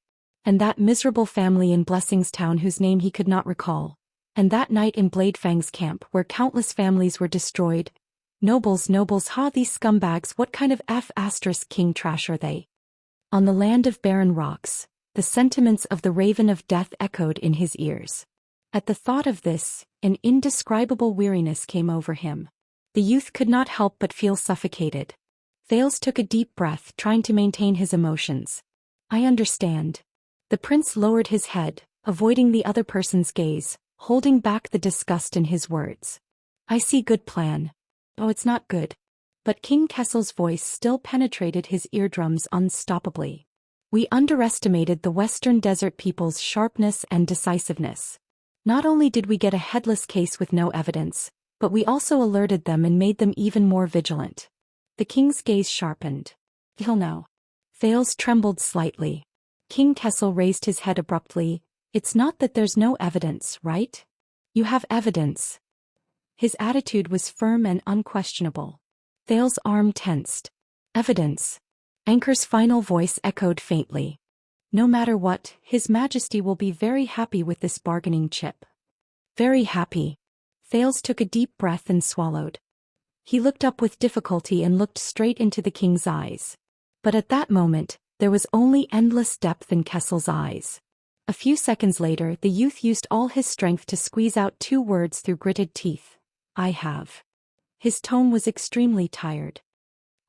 [SPEAKER 1] And that miserable family in Blessingstown whose name he could not recall. And that night in Bladefang's camp where countless families were destroyed. Nobles, ha, these scumbags, what kind of F*** king trash are they?" On the land of barren rocks, the sentiments of the Raven of Death echoed in his ears. At the thought of this, an indescribable weariness came over him. The youth could not help but feel suffocated. Thales took a deep breath, trying to maintain his emotions. "I understand." The prince lowered his head, avoiding the other person's gaze, holding back the disgust in his words. "I see good plan." "Oh, it's not good." But King Kessel's voice still penetrated his eardrums unstoppably. "We underestimated the Western Desert people's sharpness and decisiveness. Not only did we get a headless case with no evidence, but we also alerted them and made them even more vigilant." The king's gaze sharpened. "He'll know." Thales trembled slightly. King Kessel raised his head abruptly. "It's not that there's no evidence, right? You have evidence." His attitude was firm and unquestionable. Thales' arm tensed. "Evidence." Anchor's final voice echoed faintly. "No matter what, His Majesty will be very happy with this bargaining chip." "Very happy." Thales took a deep breath and swallowed. He looked up with difficulty and looked straight into the king's eyes. But at that moment, there was only endless depth in Kessel's eyes. A few seconds later, the youth used all his strength to squeeze out two words through gritted teeth. "I have." His tone was extremely tired.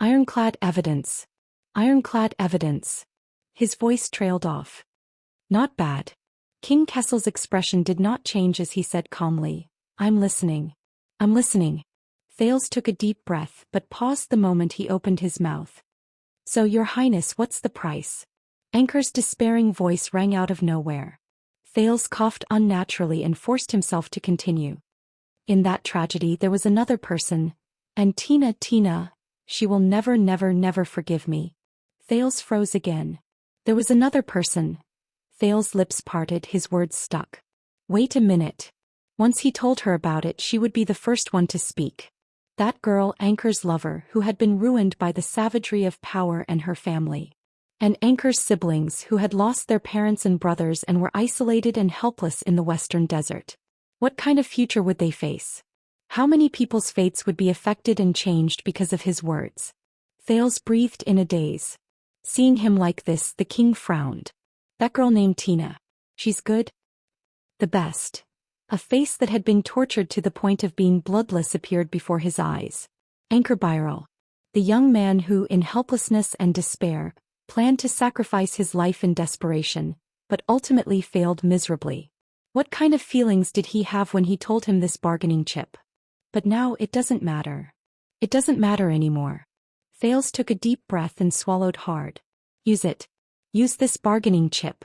[SPEAKER 1] "Ironclad evidence. Ironclad evidence." His voice trailed off. "Not bad." King Kessel's expression did not change as he said calmly, "I'm listening. I'm listening." Thales took a deep breath but paused the moment he opened his mouth. "So, Your Highness, what's the price?" Anchor's despairing voice rang out of nowhere. Thales coughed unnaturally and forced himself to continue. "In that tragedy there was another person, and Tina, she will never forgive me." Thales froze again. "There was another person." Thales' lips parted, his words stuck. "Wait a minute." Once he told her about it, she would be the first one to speak. That girl, Anchor's lover, who had been ruined by the savagery of power and her family. And Anchor's siblings, who had lost their parents and brothers and were isolated and helpless in the western desert. What kind of future would they face? How many people's fates would be affected and changed because of his words? Thales breathed in a daze. Seeing him like this, the king frowned. That girl named Tina. She's good? The best. A face that had been tortured to the point of being bloodless appeared before his eyes. Anchor Byral. The young man who, in helplessness and despair, planned to sacrifice his life in desperation, but ultimately failed miserably. What kind of feelings did he have when he told him this bargaining chip? But now it doesn't matter. It doesn't matter anymore. Thales took a deep breath and swallowed hard. Use it. Use this bargaining chip.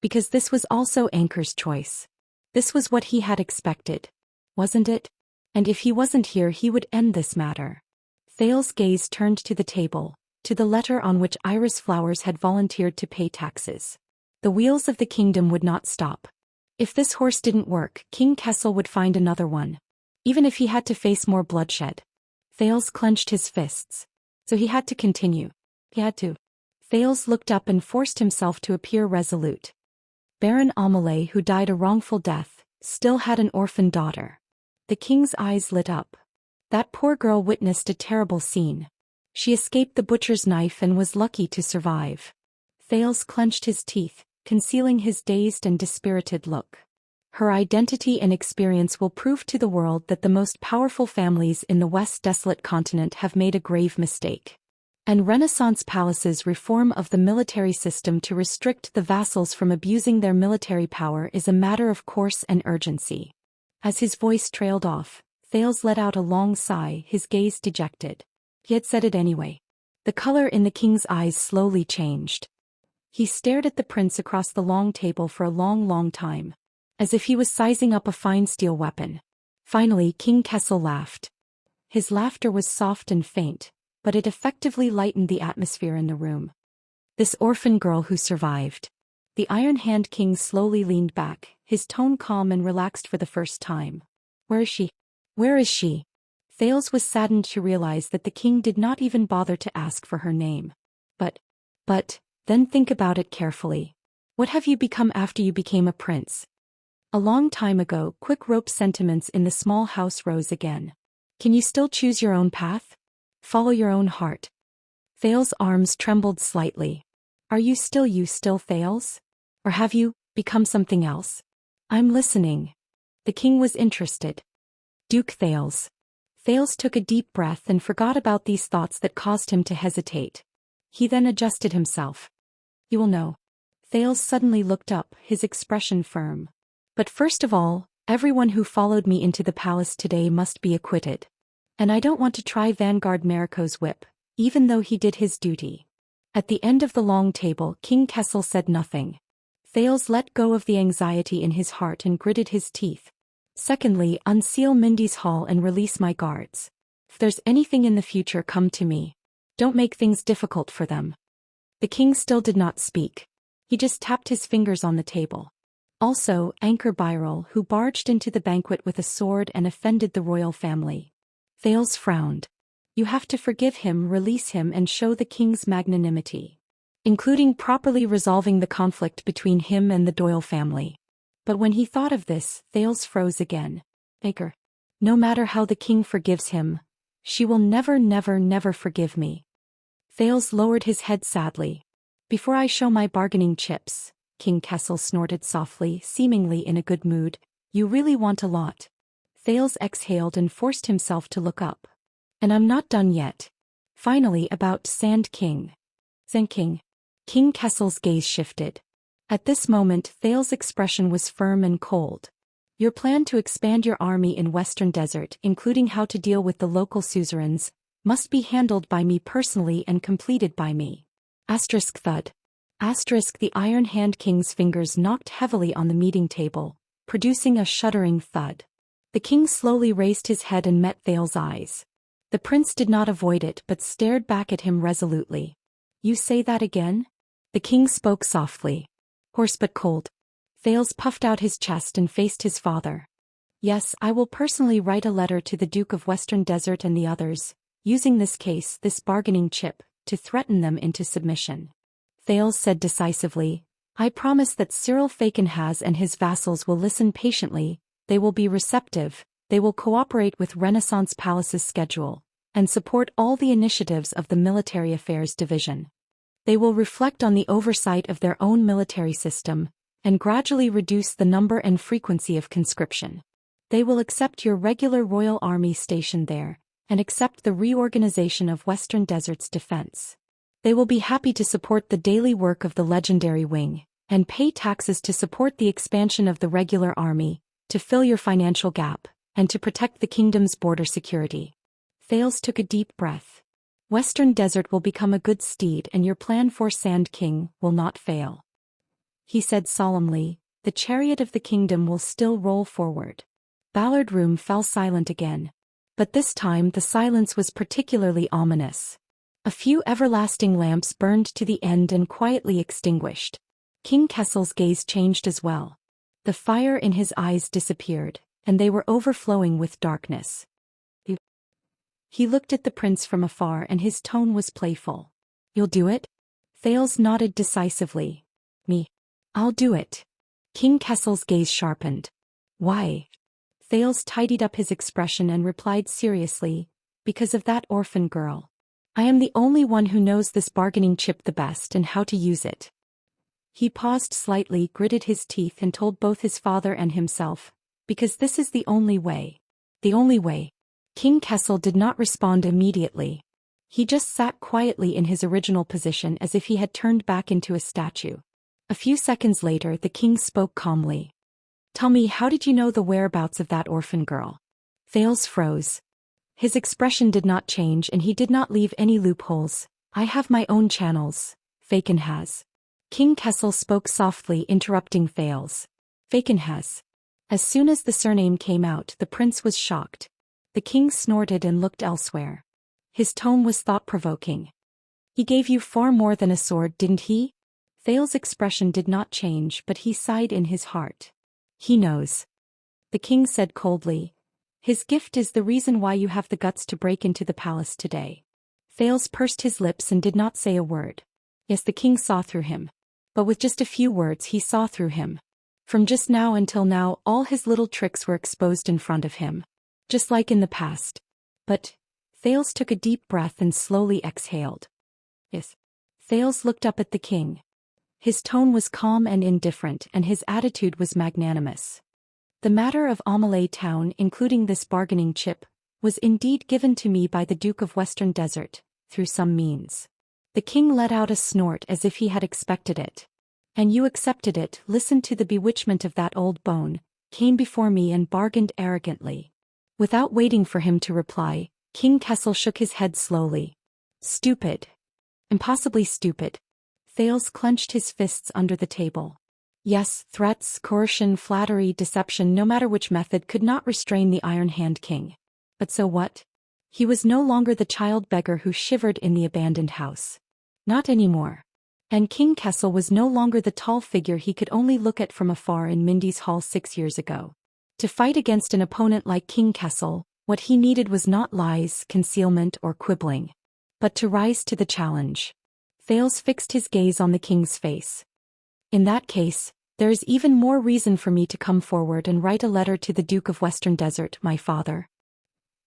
[SPEAKER 1] Because this was also Anchor's choice. This was what he had expected. Wasn't it? And if he wasn't here, he would end this matter. Thales' gaze turned to the table, to the letter on which Iris Flowers had volunteered to pay taxes. The wheels of the kingdom would not stop. If this horse didn't work, King Kessel would find another one. Even if he had to face more bloodshed. Thales clenched his fists. So he had to continue. He had to. Thales looked up and forced himself to appear resolute. Baron Amelie, who died a wrongful death, still had an orphan daughter. The king's eyes lit up. That poor girl witnessed a terrible scene. She escaped the butcher's knife and was lucky to survive. Thales clenched his teeth, concealing his dazed and dispirited look. Her identity and experience will prove to the world that the most powerful families in the West Desolate continent have made a grave mistake. And Renaissance Palace's reform of the military system to restrict the vassals from abusing their military power is a matter of course and urgency. As his voice trailed off, Thales let out a long sigh, his gaze dejected. He had said it anyway. The color in the king's eyes slowly changed. He stared at the prince across the long table for a long time, as if he was sizing up a fine steel weapon. Finally, King Kessel laughed. His laughter was soft and faint, but it effectively lightened the atmosphere in the room. This orphan girl who survived. The Iron Hand King slowly leaned back, his tone calm and relaxed for the first time. Where is she? Where is she? Thales was saddened to realize that the king did not even bother to ask for her name. But, then think about it carefully. What have you become after you became a prince? A long time ago, quick rope sentiments in the small house rose again. Can you still choose your own path? Follow your own heart. Thales' arms trembled slightly. Are you still Thales? Or have you become something else? I'm listening. The king was interested. Duke Thales. Thales took a deep breath and forgot about these thoughts that caused him to hesitate. He then adjusted himself. You will know. Thales suddenly looked up, his expression firm. But first of all, everyone who followed me into the palace today must be acquitted. And I don't want to try Vanguard Mariko's whip, even though he did his duty. At the end of the long table, King Kessel said nothing. Thales let go of the anxiety in his heart and gritted his teeth. Secondly, unseal Mindy's hall and release my guards. If there's anything in the future, come to me. Don't make things difficult for them. The king still did not speak. He just tapped his fingers on the table. Also, Anchor Byral, who barged into the banquet with a sword and offended the royal family. Thales frowned. You have to forgive him, release him, and show the king's magnanimity, including properly resolving the conflict between him and the Doyle family. But when he thought of this, Thales froze again. Anchor. No matter how the king forgives him, she will never forgive me. Thales lowered his head sadly. Before I show my bargaining chips, King Kessel snorted softly, seemingly in a good mood, you really want a lot. Thales exhaled and forced himself to look up. And I'm not done yet. Finally, about Sand King. Sand King. King Kessel's gaze shifted. At this moment, Thales' expression was firm and cold. Your plan to expand your army in Western Desert, including how to deal with the local suzerains, must be handled by me personally and completed by me. Asterisk thud. Asterisk the Iron Hand King's fingers knocked heavily on the meeting table, producing a shuddering thud. The king slowly raised his head and met Thales' eyes. The prince did not avoid it but stared back at him resolutely. You say that again? The king spoke softly. Hoarse but cold. Thales puffed out his chest and faced his father. Yes, I will personally write a letter to the Duke of Western Desert and the others, using this bargaining chip, to threaten them into submission. Thales said decisively, I promise that Cyril Fakenhas and his vassals will listen patiently, they will be receptive, they will cooperate with Renaissance Palace's schedule, and support all the initiatives of the Military Affairs Division. They will reflect on the oversight of their own military system, and gradually reduce the number and frequency of conscription. They will accept your regular royal army stationed there, and accept the reorganization of Western Desert's defense. They will be happy to support the daily work of the legendary wing, and pay taxes to support the expansion of the regular army, to fill your financial gap, and to protect the kingdom's border security. Thales took a deep breath. Western Desert will become a good steed and your plan for Sand King will not fail. He said solemnly, the chariot of the kingdom will still roll forward. Ballard Room fell silent again. But this time the silence was particularly ominous. A few everlasting lamps burned to the end and quietly extinguished. King Kessel's gaze changed as well. The fire in his eyes disappeared, and they were overflowing with darkness. He looked at the prince from afar and his tone was playful. You'll do it? Thales nodded decisively. Me. I'll do it. King Kessel's gaze sharpened. Why? Thales tidied up his expression and replied seriously, because of that orphan girl. I am the only one who knows this bargaining chip the best and how to use it. He paused slightly, gritted his teeth and told both his father and himself, because this is the only way. The only way. King Kessel did not respond immediately. He just sat quietly in his original position as if he had turned back into a statue. A few seconds later the king spoke calmly. Tell me, how did you know the whereabouts of that orphan girl? Thales froze. His expression did not change and he did not leave any loopholes. I have my own channels. Fakenhas. King Kessel spoke softly, interrupting Thales. Fakenhas. As soon as the surname came out, the prince was shocked. The king snorted and looked elsewhere. His tone was thought-provoking. He gave you far more than a sword, didn't he? Thales' expression did not change, but he sighed in his heart. He knows. The king said coldly. His gift is the reason why you have the guts to break into the palace today. Thales pursed his lips and did not say a word. Yes, the king saw through him. But with just a few words he saw through him. From just now until now all his little tricks were exposed in front of him. Just like in the past. But, Thales took a deep breath and slowly exhaled. Yes. Thales looked up at the king. His tone was calm and indifferent and his attitude was magnanimous. The matter of Amalay Town, including this bargaining chip, was indeed given to me by the Duke of Western Desert, through some means. The king let out a snort as if he had expected it. And you accepted it, listened to the bewitchment of that old bone, came before me and bargained arrogantly. Without waiting for him to reply, King Kessel shook his head slowly. Stupid. Impossibly stupid. Thales clenched his fists under the table. Yes, threats, coercion, flattery, deception, no matter which method could not restrain the Iron Hand King. But so what? He was no longer the child beggar who shivered in the abandoned house. Not anymore. And King Kessel was no longer the tall figure he could only look at from afar in Mindy's Hall 6 years ago. To fight against an opponent like King Kessel, what he needed was not lies, concealment, or quibbling. But to rise to the challenge. Thales fixed his gaze on the king's face. In that case, there is even more reason for me to come forward and write a letter to the Duke of Western Desert, my father.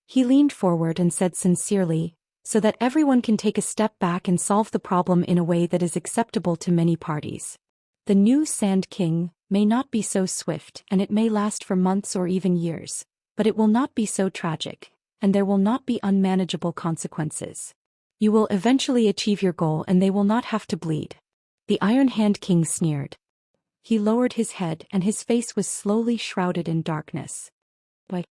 [SPEAKER 1] He leaned forward and said sincerely, so that everyone can take a step back and solve the problem in a way that is acceptable to many parties. The new Sand King may not be so swift and it may last for months or even years, but it will not be so tragic, and there will not be unmanageable consequences. You will eventually achieve your goal and they will not have to bleed. The Iron Hand King sneered. He lowered his head and his face was slowly shrouded in darkness. But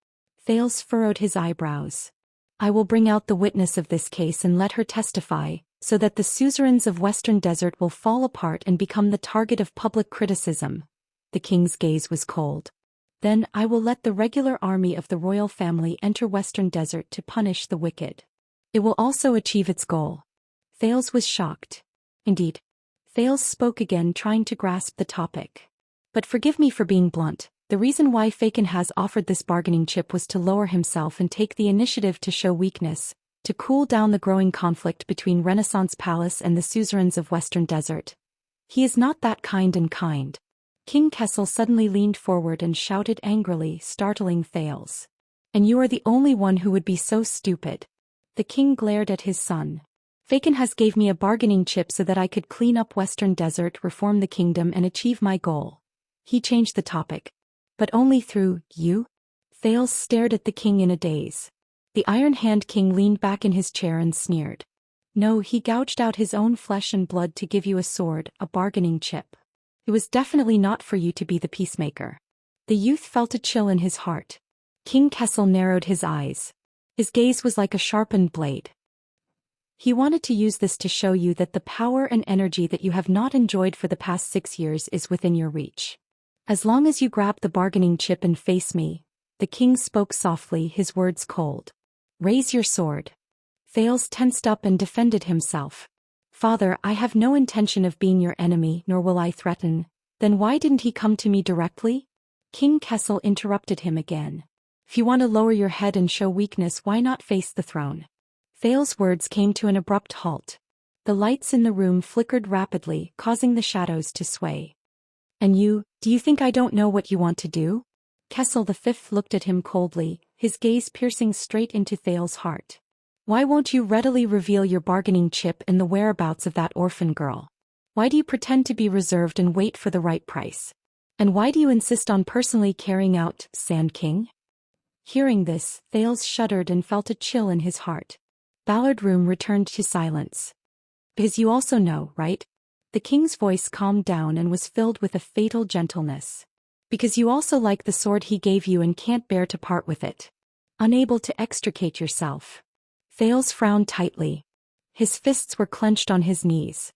[SPEAKER 1] Thales furrowed his eyebrows. I will bring out the witness of this case and let her testify, so that the suzerains of Western Desert will fall apart and become the target of public criticism. The king's gaze was cold. Then I will let the regular army of the royal family enter Western Desert to punish the wicked. It will also achieve its goal. Thales was shocked. Indeed. Thales spoke again, trying to grasp the topic. But forgive me for being blunt, The reason why Faken has offered this bargaining chip was to lower himself and take the initiative to show weakness, to cool down the growing conflict between Renaissance Palace and the suzerains of Western Desert. He is not that kind. King Kessel suddenly leaned forward and shouted angrily, startling Thales. And you are the only one who would be so stupid. The king glared at his son. Faken has gave me a bargaining chip so that I could clean up Western Desert, reform the kingdom and achieve my goal. He changed the topic. But only through you? Thales stared at the king in a daze. The Iron Hand King leaned back in his chair and sneered. No, he gouged out his own flesh and blood to give you a sword, a bargaining chip. It was definitely not for you to be the peacemaker. The youth felt a chill in his heart. King Kessel narrowed his eyes. His gaze was like a sharpened blade. He wanted to use this to show you that the power and energy that you have not enjoyed for the past 6 years is within your reach. As long as you grab the bargaining chip and face me, the king spoke softly, his words cold. Raise your sword. Thales tensed up and defended himself. Father, I have no intention of being your enemy, nor will I threaten. Then why didn't he come to me directly? King Kessel interrupted him again. If you want to lower your head and show weakness, why not face the throne? Thales' words came to an abrupt halt. The lights in the room flickered rapidly, causing the shadows to sway. And you, do you think I don't know what you want to do? Kessel V looked at him coldly, his gaze piercing straight into Thales' heart. Why won't you readily reveal your bargaining chip and the whereabouts of that orphan girl? Why do you pretend to be reserved and wait for the right price? And why do you insist on personally carrying out Sand King? Hearing this, Thales shuddered and felt a chill in his heart. Ballard Room returned to silence. Because you also know, right? The king's voice calmed down and was filled with a fatal gentleness. Because you also like the sword he gave you and can't bear to part with it. Unable to extricate yourself. Thales frowned tightly. His fists were clenched on his knees.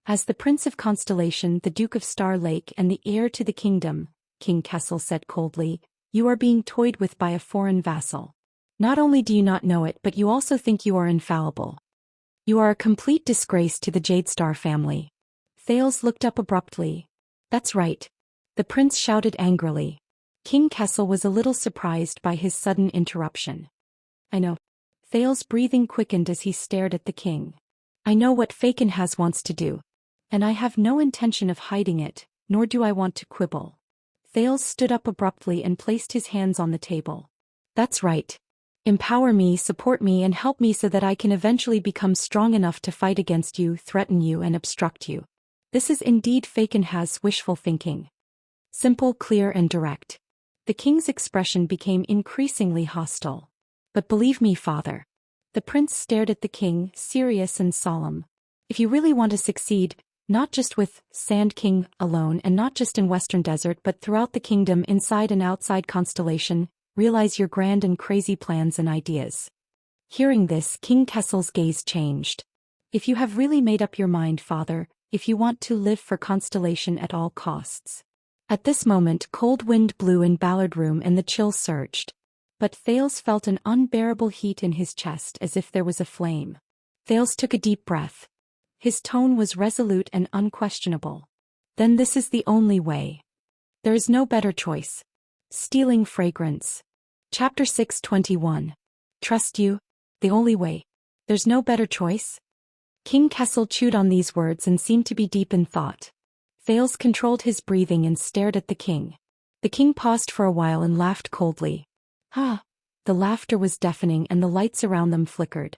[SPEAKER 1] As the Prince of Constellation, the Duke of Star Lake and the heir to the kingdom, King Kessel said coldly, you are being toyed with by a foreign vassal. Not only do you not know it, but you also think you are infallible. You are a complete disgrace to the Jadestar family. Thales looked up abruptly. That's right. The prince shouted angrily. King Kessel was a little surprised by his sudden interruption. I know. Thales' breathing quickened as he stared at the king. I know what Faken has wants to do. And I have no intention of hiding it, nor do I want to quibble. Thales stood up abruptly and placed his hands on the table. That's right. Empower me, support me and help me so that I can eventually become strong enough to fight against you, threaten you and obstruct you. This is indeed Faken has wishful thinking. Simple, clear and direct. The king's expression became increasingly hostile. But believe me, father. The prince stared at the king, serious and solemn. If you really want to succeed, not just with Sand King alone and not just in Western Desert but throughout the kingdom inside and outside Constellation, realize your grand and crazy plans and ideas. Hearing this, King Kessel's gaze changed. If you have really made up your mind, father, if you want to live for Constellation at all costs. At this moment, cold wind blew in Ballard Room and the chill surged. But Thales felt an unbearable heat in his chest as if there was a flame. Thales took a deep breath. His tone was resolute and unquestionable. Then this is the only way. There is no better choice. Stealing fragrance. Chapter 621. Trust you? The only way. There's no better choice? King Kessel chewed on these words and seemed to be deep in thought. Thales controlled his breathing and stared at the king. The king paused for a while and laughed coldly. Ah! The laughter was deafening and the lights around them flickered.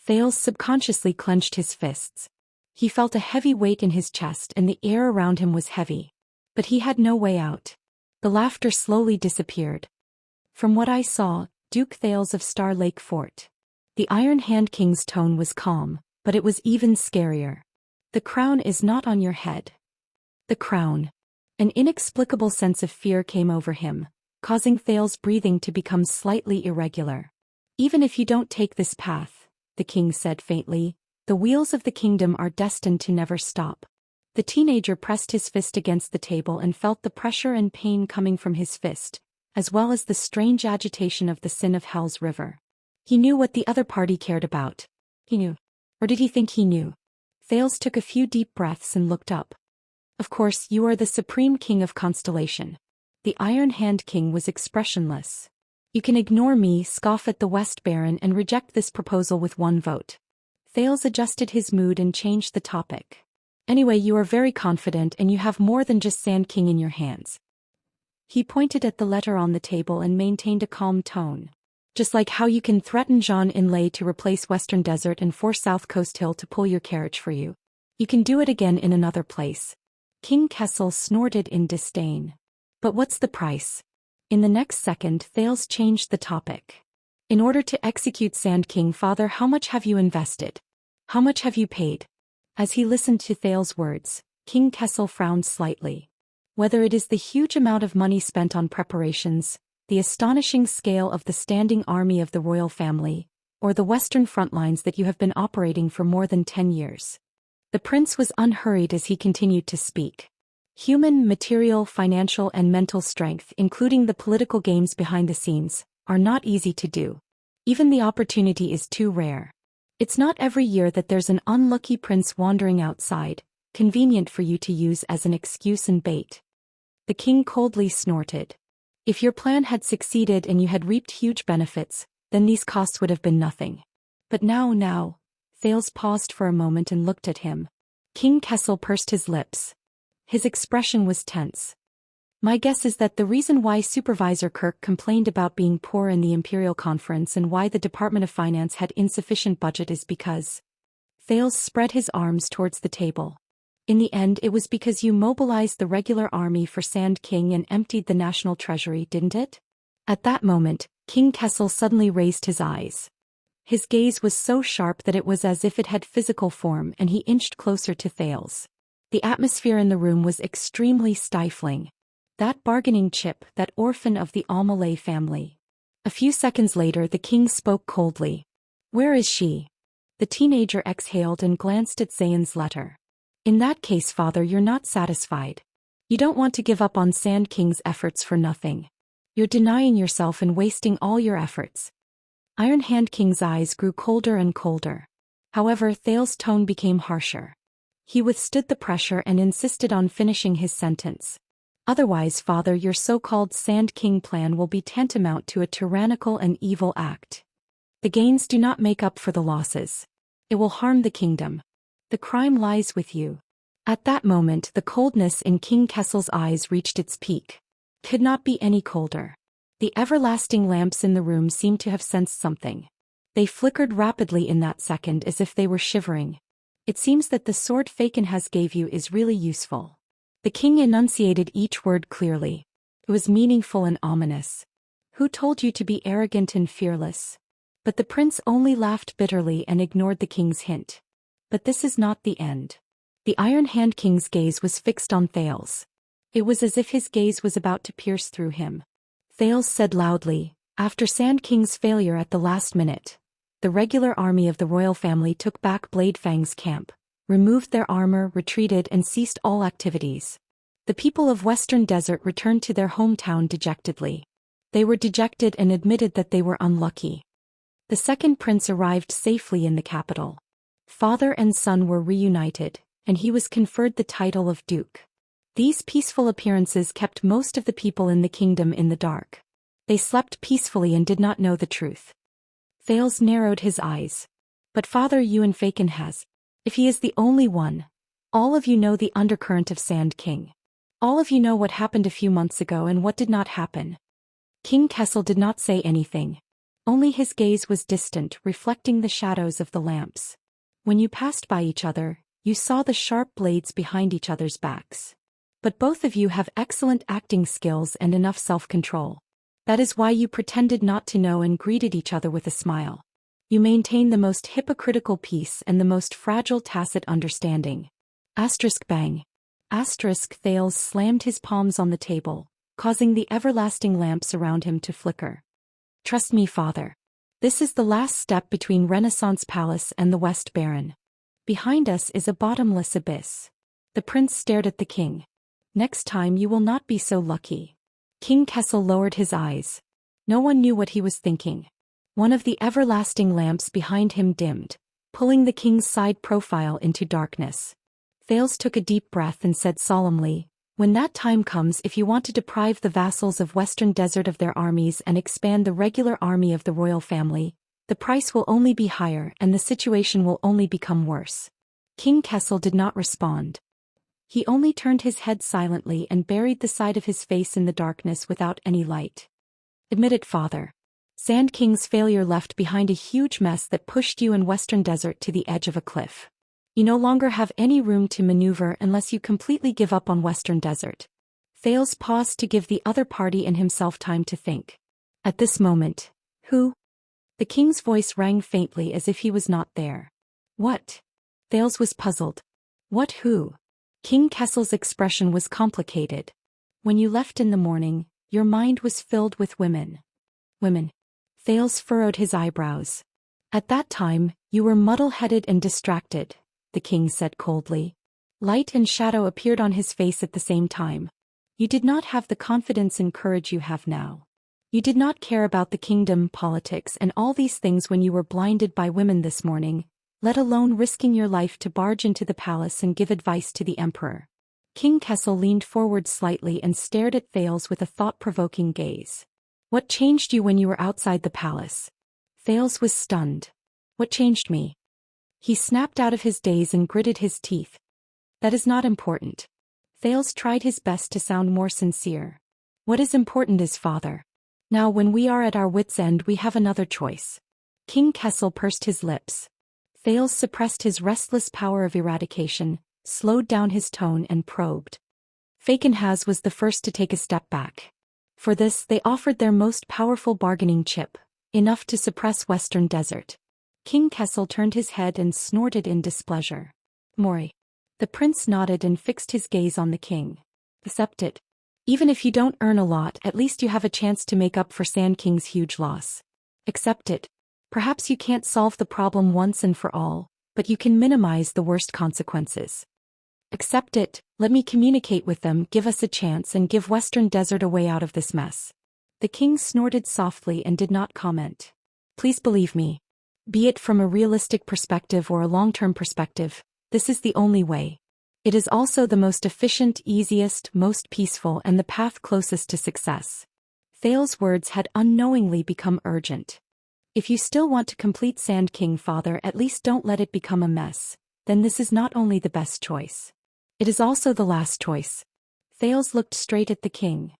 [SPEAKER 1] Thales subconsciously clenched his fists. He felt a heavy weight in his chest and the air around him was heavy. But he had no way out. The laughter slowly disappeared. From what I saw, Duke Thales of Star Lake Fort. The Iron Hand King's tone was calm, but it was even scarier. The crown is not on your head. The crown. An inexplicable sense of fear came over him, causing Thales' breathing to become slightly irregular. Even if you don't take this path, the king said faintly, the wheels of the kingdom are destined to never stop. The teenager pressed his fist against the table and felt the pressure and pain coming from his fist, as well as the strange agitation of the sin of Hell's River. He knew what the other party cared about. He knew. Or did he think he knew? Thales took a few deep breaths and looked up. Of course, you are the supreme king of Constellation. The Iron Hand King was expressionless. You can ignore me, scoff at the West Baron and reject this proposal with one vote. Thales adjusted his mood and changed the topic. Anyway, you are very confident and you have more than just Sand King in your hands. He pointed at the letter on the table and maintained a calm tone. Just like how you can threaten Zhou Xian to replace Western Desert and force South Coast Hill to pull your carriage for you. You can do it again in another place. King Kessel snorted in disdain. But what's the price? In the next second, Thales changed the topic. In order to execute Sand King, Father, how much have you invested? How much have you paid? As he listened to Thales' words, King Kessel frowned slightly. Whether it is the huge amount of money spent on preparations, the astonishing scale of the standing army of the royal family, or the western front lines that you have been operating for more than 10 years. The prince was unhurried as he continued to speak. Human, material, financial and mental strength, including the political games behind the scenes, are not easy to do. Even the opportunity is too rare. It's not every year that there's an unlucky prince wandering outside, convenient for you to use as an excuse and bait. The king coldly snorted. If your plan had succeeded and you had reaped huge benefits, then these costs would have been nothing. But now, Thales paused for a moment and looked at him. King Kessel pursed his lips. His expression was tense. My guess is that the reason why Supervisor Kirk complained about being poor in the Imperial Conference and why the Department of Finance had insufficient budget is because... Thales spread his arms towards the table. In the end, it was because you mobilized the regular army for Sand King and emptied the national treasury, didn't it? At that moment, King Kessel suddenly raised his eyes. His gaze was so sharp that it was as if it had physical form, and he inched closer to Thales. The atmosphere in the room was extremely stifling. That bargaining chip, that orphan of the Almalay family. A few seconds later, the king spoke coldly. Where is she? The teenager exhaled and glanced at Xian's letter. In that case, Father, you're not satisfied. You don't want to give up on Sand King's efforts for nothing. You're denying yourself and wasting all your efforts. Iron Hand King's eyes grew colder and colder. However, Thales' tone became harsher. He withstood the pressure and insisted on finishing his sentence. Otherwise, Father, your so-called Sand King plan will be tantamount to a tyrannical and evil act. The gains do not make up for the losses. It will harm the kingdom. The crime lies with you. At that moment, the coldness in King Kessel's eyes reached its peak. Could not be any colder. The everlasting lamps in the room seemed to have sensed something. They flickered rapidly in that second as if they were shivering. It seems that the sword Faken has gave you is really useful. The king enunciated each word clearly. It was meaningful and ominous. Who told you to be arrogant and fearless? But the prince only laughed bitterly and ignored the king's hint. But this is not the end. The Iron Hand King's gaze was fixed on Thales. It was as if his gaze was about to pierce through him. Thales said loudly, after Sand King's failure at the last minute, the regular army of the royal family took back Blade Fang's camp, removed their armor, retreated and ceased all activities. The people of Western Desert returned to their hometown dejectedly. They were dejected and admitted that they were unlucky. The second prince arrived safely in the capital. Father and son were reunited, and he was conferred the title of Duke. These peaceful appearances kept most of the people in the kingdom in the dark. They slept peacefully and did not know the truth. Thales narrowed his eyes. But Father Yuan Faken has. If he is the only one, all of you know the undercurrent of Sand King. All of you know what happened a few months ago and what did not happen. King Kessel did not say anything. Only his gaze was distant, reflecting the shadows of the lamps. When you passed by each other, you saw the sharp blades behind each other's backs. But both of you have excellent acting skills and enough self-control. That is why you pretended not to know and greeted each other with a smile. You maintain the most hypocritical peace and the most fragile tacit understanding. Asterisk bang. Asterisk Thales slammed his palms on the table, causing the everlasting lamps around him to flicker. Trust me, Father. This is the last step between Renaissance Palace and the West Baron. Behind us is a bottomless abyss. The prince stared at the king. Next time you will not be so lucky. King Kessel lowered his eyes. No one knew what he was thinking. One of the everlasting lamps behind him dimmed, pulling the king's side profile into darkness. Thales took a deep breath and said solemnly, When that time comes, if you want to deprive the vassals of Western Desert of their armies and expand the regular army of the royal family, the price will only be higher and the situation will only become worse. King Kessel did not respond. He only turned his head silently and buried the side of his face in the darkness without any light. Admit it, father. Sand King's failure left behind a huge mess that pushed you in Western Desert to the edge of a cliff. You no longer have any room to maneuver unless you completely give up on Western Desert. Thales paused to give the other party and himself time to think. At this moment, who? The king's voice rang faintly as if he was not there. What? Thales was puzzled. What who? King Kessel's expression was complicated. When you left in the morning, your mind was filled with women. Women. Thales furrowed his eyebrows. At that time, you were muddle-headed and distracted, the king said coldly. Light and shadow appeared on his face at the same time. You did not have the confidence and courage you have now. You did not care about the kingdom, politics, and all these things when you were blinded by women this morning, let alone risking your life to barge into the palace and give advice to the emperor. King Kessel leaned forward slightly and stared at Thales with a thought-provoking gaze. What changed you when you were outside the palace? Thales was stunned. What changed me? He snapped out of his daze and gritted his teeth. That is not important. Thales tried his best to sound more sincere. What is important is father. Now when we are at our wits' end we have another choice. King Kessel pursed his lips. Thales suppressed his restless power of eradication, slowed down his tone and probed. Fakenhaz was the first to take a step back. For this they offered their most powerful bargaining chip, enough to suppress Western Desert. King Kessel turned his head and snorted in displeasure. Mori. The prince nodded and fixed his gaze on the king. Accept it. Even if you don't earn a lot, at least you have a chance to make up for Sand King's huge loss. Accept it. Perhaps you can't solve the problem once and for all, but you can minimize the worst consequences. Accept it, let me communicate with them, give us a chance and give Western Desert a way out of this mess. The king snorted softly and did not comment. Please believe me. Be it from a realistic perspective or a long-term perspective, this is the only way. It is also the most efficient, easiest, most peaceful and the path closest to success. Thales' words had unknowingly become urgent. If you still want to complete Sand King, father, at least don't let it become a mess, then this is not only the best choice. It is also the last choice. Thales looked straight at the king.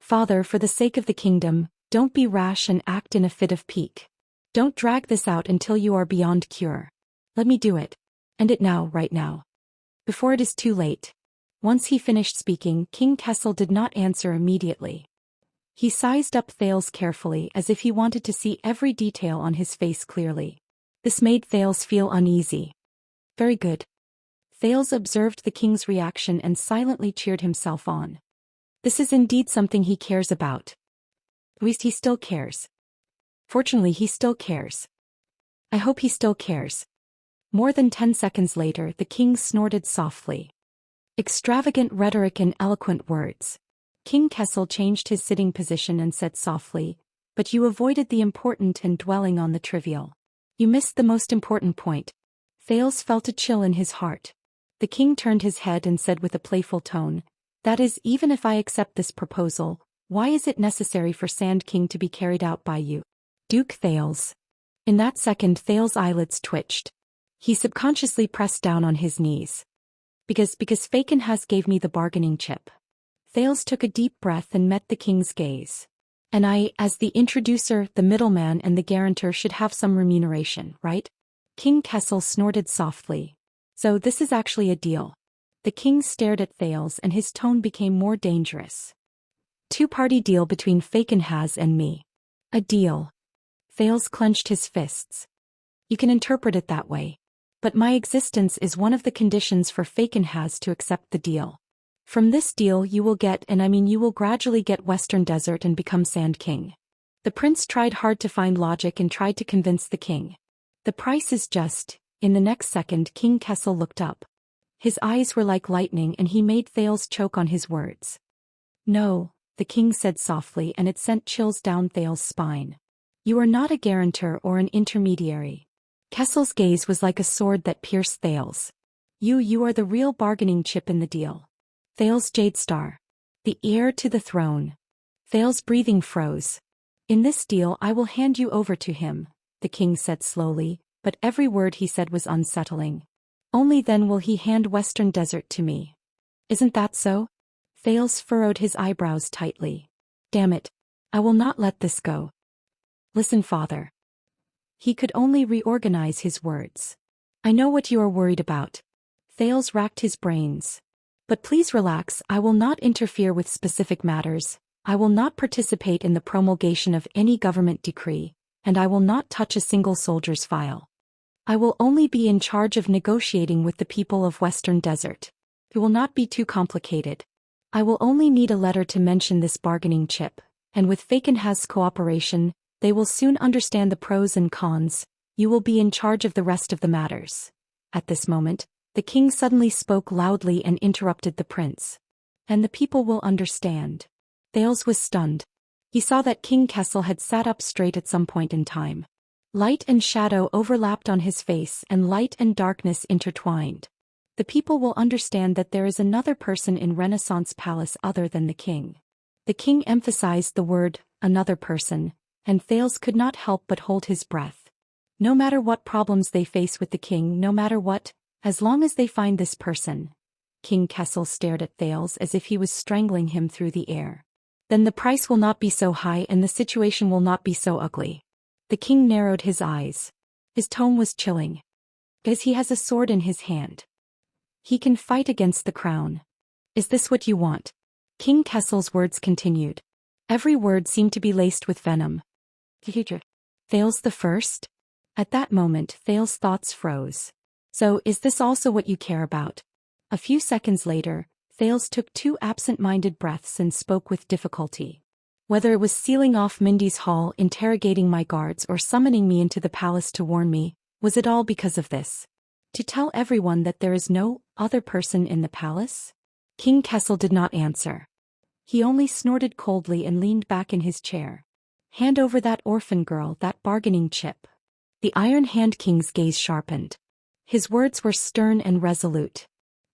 [SPEAKER 1] Father, for the sake of the kingdom, don't be rash and act in a fit of pique. Don't drag this out until you are beyond cure. Let me do it. End it now, right now. Before it is too late. Once he finished speaking, King Kessel did not answer immediately. He sized up Thales carefully as if he wanted to see every detail on his face clearly. This made Thales feel uneasy. Very good. Thales observed the king's reaction and silently cheered himself on. This is indeed something he cares about. At least he still cares. Fortunately, he still cares. I hope he still cares. More than 10 seconds later, the king snorted softly. Extravagant rhetoric and eloquent words. King Kessel changed his sitting position and said softly, but you avoided the important and dwelling on the trivial. You missed the most important point. Thales felt a chill in his heart. The king turned his head and said with a playful tone, that is, even if I accept this proposal, why is it necessary for Sand King to be carried out by you? Duke Thales. In that second, Thales' eyelids twitched. He subconsciously pressed down on his knees. Because Fakenhaz gave me the bargaining chip. Thales took a deep breath and met the king's gaze. And I, as the introducer, the middleman and the guarantor should have some remuneration, right? King Kessel snorted softly. So this is actually a deal. The king stared at Thales and his tone became more dangerous. Two-party deal between Fakenhaz and me. A deal. Thales clenched his fists. You can interpret it that way. But my existence is one of the conditions for Fakenhaz to accept the deal. From this deal you will get, and I mean you will gradually get Western Desert and become Sand King. The prince tried hard to find logic and tried to convince the king. The price is just. In the next second, King Kessel looked up. His eyes were like lightning and he made Thales choke on his words. No, the king said softly, and it sent chills down Thales' spine. You are not a guarantor or an intermediary. Kessel's gaze was like a sword that pierced Thales. You are the real bargaining chip in the deal. Thales Jade Star. The heir to the throne. Thales' breathing froze. In this deal I will hand you over to him, the king said slowly, but every word he said was unsettling. Only then will he hand Western Desert to me. Isn't that so? Thales furrowed his eyebrows tightly. Damn it. I will not let this go. Listen, father. He could only reorganize his words. I know what you are worried about. Thales racked his brains. But please relax, I will not interfere with specific matters, I will not participate in the promulgation of any government decree, and I will not touch a single soldier's file. I will only be in charge of negotiating with the people of Western Desert. It will not be too complicated. I will only need a letter to mention this bargaining chip, and with Fakenhaz's cooperation, they will soon understand the pros and cons. You will be in charge of the rest of the matters. At this moment, the king suddenly spoke loudly and interrupted the prince. And the people will understand. Thales was stunned. He saw that King Kessel had sat up straight at some point in time. Light and shadow overlapped on his face and light and darkness intertwined. The people will understand that there is another person in Renaissance Palace other than the king. The king emphasized the word, another person, and Thales could not help but hold his breath. No matter what problems they face with the king, no matter what, as long as they find this person. King Kessel stared at Thales as if he was strangling him through the air. Then the price will not be so high and the situation will not be so ugly. The king narrowed his eyes. His tone was chilling. As he has a sword in his hand. He can fight against the crown. Is this what you want? King Kessel's words continued. Every word seemed to be laced with venom. Thales the First? At that moment Thales' thoughts froze. So is this also what you care about? A few seconds later, Thales took 2 absent-minded breaths and spoke with difficulty. Whether it was sealing off Mindy's hall, interrogating my guards, or summoning me into the palace to warn me, was it all because of this? To tell everyone that there is no other person in the palace? King Kessel did not answer. He only snorted coldly and leaned back in his chair. Hand over that orphan girl, that bargaining chip. The Iron Hand King's gaze sharpened. His words were stern and resolute.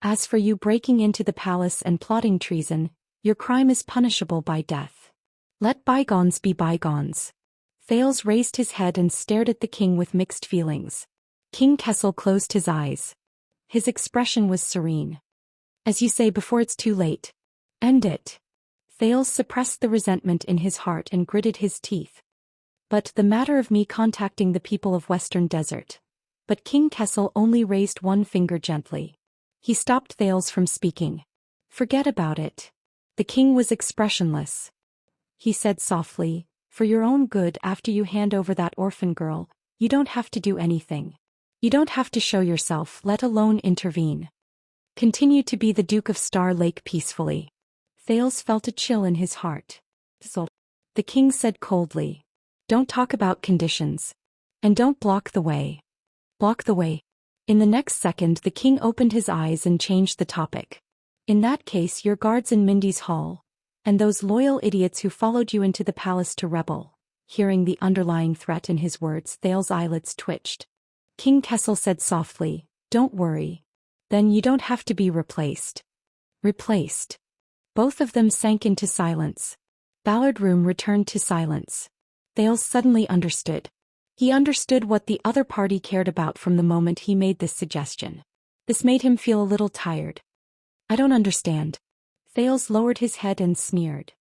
[SPEAKER 1] As for you breaking into the palace and plotting treason, your crime is punishable by death. Let bygones be bygones. Thales raised his head and stared at the king with mixed feelings. King Kessel closed his eyes. His expression was serene. As you say, before it's too late. End it. Thales suppressed the resentment in his heart and gritted his teeth. But the matter of me contacting the people of Western Desert. But King Kessel only raised one finger gently. He stopped Thales from speaking. Forget about it. The king was expressionless. He said softly, for your own good, after you hand over that orphan girl, you don't have to do anything. You don't have to show yourself, let alone intervene. Continue to be the Duke of Star Lake peacefully. Thales felt a chill in his heart. The king said coldly. Don't talk about conditions. And don't block the way. Block the way. In the next second the king opened his eyes and changed the topic. In that case, your guards in Mindy's hall. And those loyal idiots who followed you into the palace to rebel. Hearing the underlying threat in his words, Thales' eyelids twitched. King Kessel said softly, don't worry. Then you don't have to be replaced. Replaced. Both of them sank into silence. Ballard Room returned to silence. Thales suddenly understood. He understood what the other party cared about from the moment he made this suggestion. This made him feel a little tired. I don't understand. Thales lowered his head and sneered.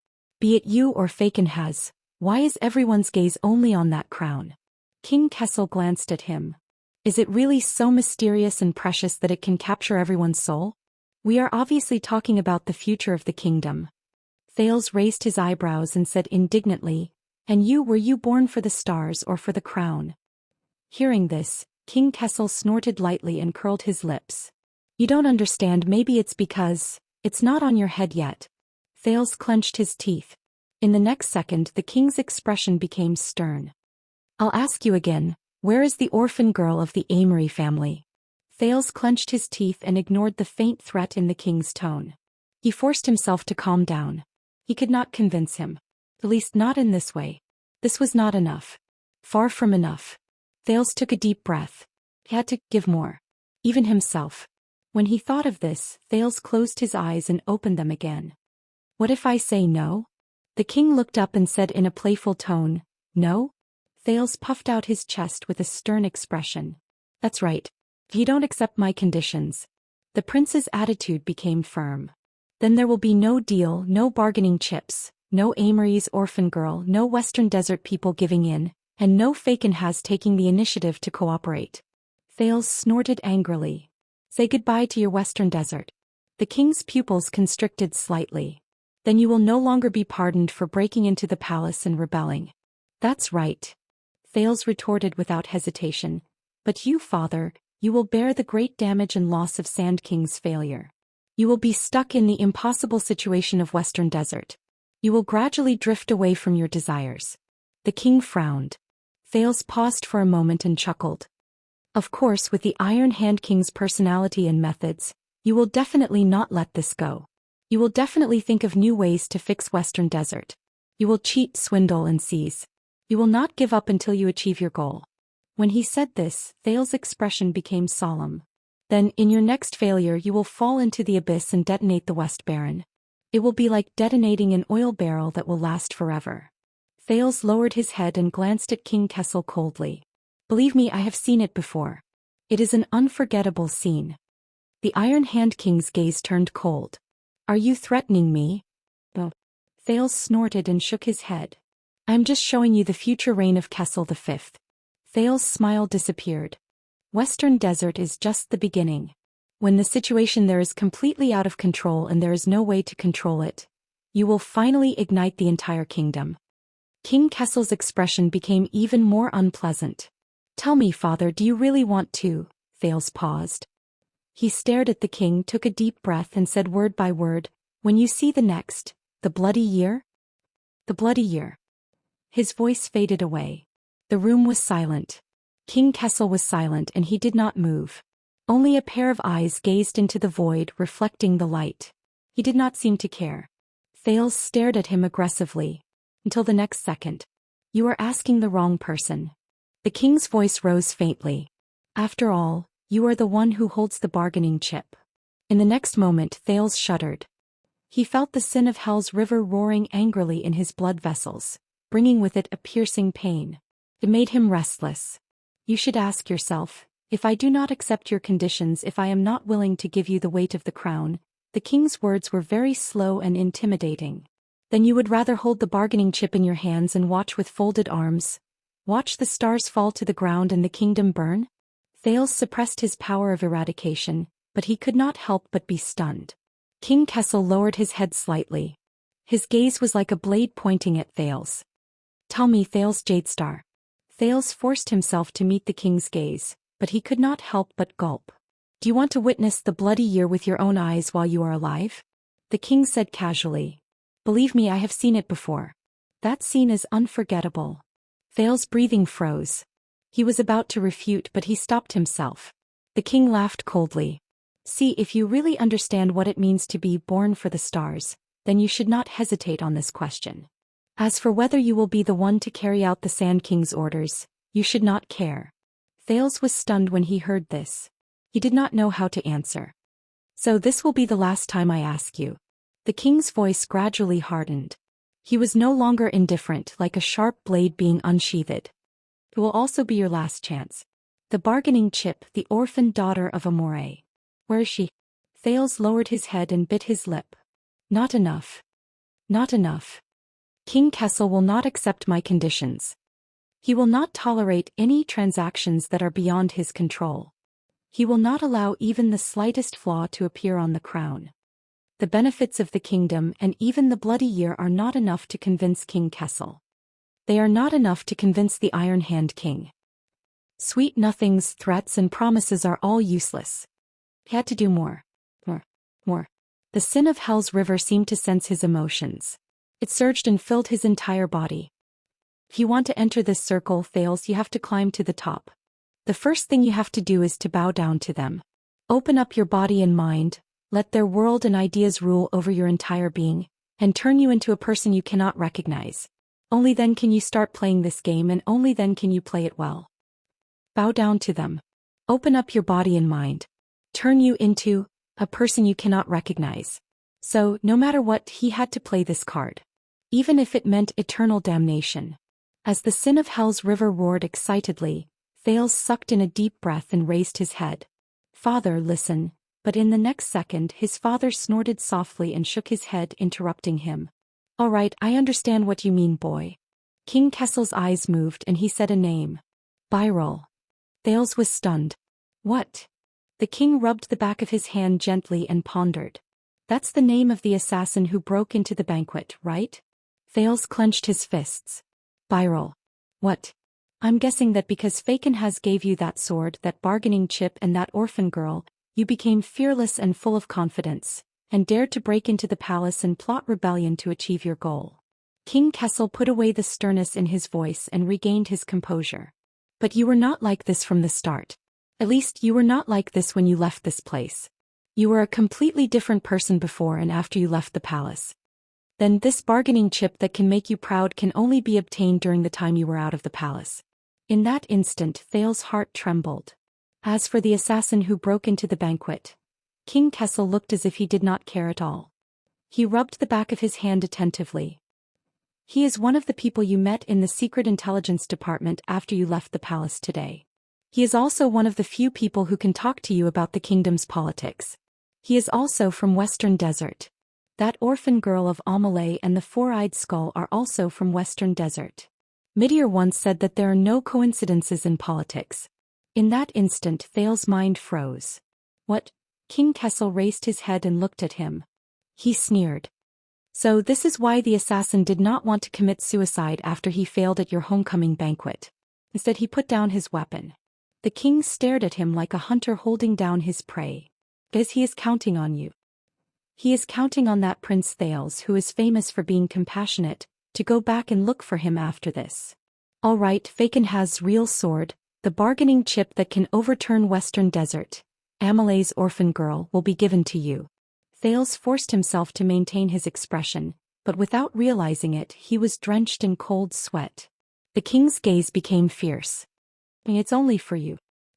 [SPEAKER 1] Be it you or Fakenhaz, why is everyone's gaze only on that crown? King Kessel glanced at him. Is it really so mysterious and precious that it can capture everyone's soul? We are obviously talking about the future of the kingdom. Thales raised his eyebrows and said indignantly, and were you born for the stars or for the crown? Hearing this, King Kessel snorted lightly and curled his lips. You don't understand, maybe it's because it's not on your head yet. Thales clenched his teeth. In the next second the king's expression became stern. I'll ask you again, where is the orphan girl of the Amory family? Thales clenched his teeth and ignored the faint threat in the king's tone. He forced himself to calm down. He could not convince him. At least not in this way. This was not enough. Far from enough. Thales took a deep breath. He had to give more. Even himself. When he thought of this, Thales closed his eyes and opened them again. What if I say no? The king looked up and said in a playful tone, No? Thales puffed out his chest with a stern expression. That's right. If you don't accept my conditions. The prince's attitude became firm. Then there will be no deal, no bargaining chips, no Amory's orphan girl, no Western Desert people giving in, and no Fakenhas taking the initiative to cooperate. Thales snorted angrily. Say goodbye to your Western Desert. The king's pupils constricted slightly. Then you will no longer be pardoned for breaking into the palace and rebelling. That's right. Thales retorted without hesitation. But you, father, you will bear the great damage and loss of Sand King's failure. You will be stuck in the impossible situation of Western Desert. You will gradually drift away from your desires. The king frowned. Thales paused for a moment and chuckled. Of course, with the Iron Hand King's personality and methods, you will definitely not let this go. You will definitely think of new ways to fix Western Desert. You will cheat, swindle, and seize. You will not give up until you achieve your goal. When he said this, Thales' expression became solemn. Then, in your next failure, you will fall into the abyss and detonate the West Baron. It will be like detonating an oil barrel that will last forever. Thales lowered his head and glanced at King Kessel coldly. Believe me, I have seen it before. It is an unforgettable scene. The Iron Hand King's gaze turned cold. Are you threatening me? No. Thales snorted and shook his head. I am just showing you the future reign of Kessel V. Thales' smile disappeared. Western Desert is just the beginning. When the situation there is completely out of control and there is no way to control it, you will finally ignite the entire kingdom. King Kessel's expression became even more unpleasant. Tell me, father, do you really want to? Thales paused. He stared at the king, took a deep breath and said word by word, When you see the next, the bloody year? The bloody year. His voice faded away. The room was silent. King Kessel was silent and he did not move. Only a pair of eyes gazed into the void, reflecting the light. He did not seem to care. Thales stared at him aggressively. Until the next second. You are asking the wrong person. The king's voice rose faintly. After all, you are the one who holds the bargaining chip. In the next moment, Thales shuddered. He felt the sin of hell's river roaring angrily in his blood vessels, bringing with it a piercing pain. It made him restless. You should ask yourself, if I do not accept your conditions, if I am not willing to give you the weight of the crown. The king's words were very slow and intimidating. Then you would rather hold the bargaining chip in your hands and watch with folded arms? Watch the stars fall to the ground and the kingdom burn? Thales suppressed his power of eradication, but he could not help but be stunned. King Kessel lowered his head slightly. His gaze was like a blade pointing at Thales. Tell me, Thales Jadestar. Thales forced himself to meet the king's gaze, but he could not help but gulp. Do you want to witness the bloody year with your own eyes while you are alive? The king said casually. Believe me, I have seen it before. That scene is unforgettable. Thales' breathing froze. He was about to refute, but he stopped himself. The king laughed coldly. See, if you really understand what it means to be born for the stars, then you should not hesitate on this question. As for whether you will be the one to carry out the Sand King's orders, you should not care. Thales was stunned when he heard this. He did not know how to answer. So this will be the last time I ask you. The king's voice gradually hardened. He was no longer indifferent, like a sharp blade being unsheathed. It will also be your last chance. The bargaining chip, the orphaned daughter of Amore. Where is she? Thales lowered his head and bit his lip. Not enough. Not enough. King Kessel will not accept my conditions. He will not tolerate any transactions that are beyond his control. He will not allow even the slightest flaw to appear on the crown. The benefits of the kingdom and even the bloody year are not enough to convince King Kessel. They are not enough to convince the Iron Hand King. Sweet nothings, threats and promises are all useless. He had to do more. More. The sin of hell's river seemed to sense his emotions. It surged and filled his entire body. If you want to enter this circle, Thales, you have to climb to the top. The first thing you have to do is to bow down to them. Open up your body and mind, let their world and ideas rule over your entire being, and turn you into a person you cannot recognize. Only then can you start playing this game, and only then can you play it well. Bow down to them. Open up your body and mind. turn you into a person you cannot recognize. So, no matter what, he had to play this card. Even if it meant eternal damnation. As the sin of Hell's river roared excitedly, Thales sucked in a deep breath and raised his head. Father, listen. But in the next second his father snorted softly and shook his head, interrupting him. All right, I understand what you mean, boy. King Kessel's eyes moved and he said a name. Byrol. Thales was stunned. What? The king rubbed the back of his hand gently and pondered. That's the name of the assassin who broke into the banquet, right? Thales clenched his fists. Byrol. What? I'm guessing that because Xianxia gave you that sword, that bargaining chip and that orphan girl, you became fearless and full of confidence, and dared to break into the palace and plot rebellion to achieve your goal. King Kessel put away the sternness in his voice and regained his composure. But you were not like this from the start. At least you were not like this when you left this place. You were a completely different person before and after you left the palace. Then this bargaining chip that can make you proud can only be obtained during the time you were out of the palace. In that instant Thales' heart trembled. As for the assassin who broke into the banquet, King Kessel looked as if he did not care at all. He rubbed the back of his hand attentively. He is one of the people you met in the secret intelligence department after you left the palace today. He is also one of the few people who can talk to you about the kingdom's politics. He is also from Western Desert. That orphan girl of Amalay and the four-eyed skull are also from Western Desert. Meteor once said that there are no coincidences in politics. In that instant Thales' mind froze. What? King Kessel raised his head and looked at him. He sneered. So this is why the assassin did not want to commit suicide after he failed at your homecoming banquet. Instead he put down his weapon. The king stared at him like a hunter holding down his prey. Because he is counting on you. He is counting on that Prince Thales, who is famous for being compassionate, to go back and look for him after this. All right, Xianxia's real sword, the bargaining chip that can overturn Western Desert, Amalay's orphan girl, will be given to you. Thales forced himself to maintain his expression, but without realizing it he was drenched in cold sweat. The king's gaze became fierce. It's only for you.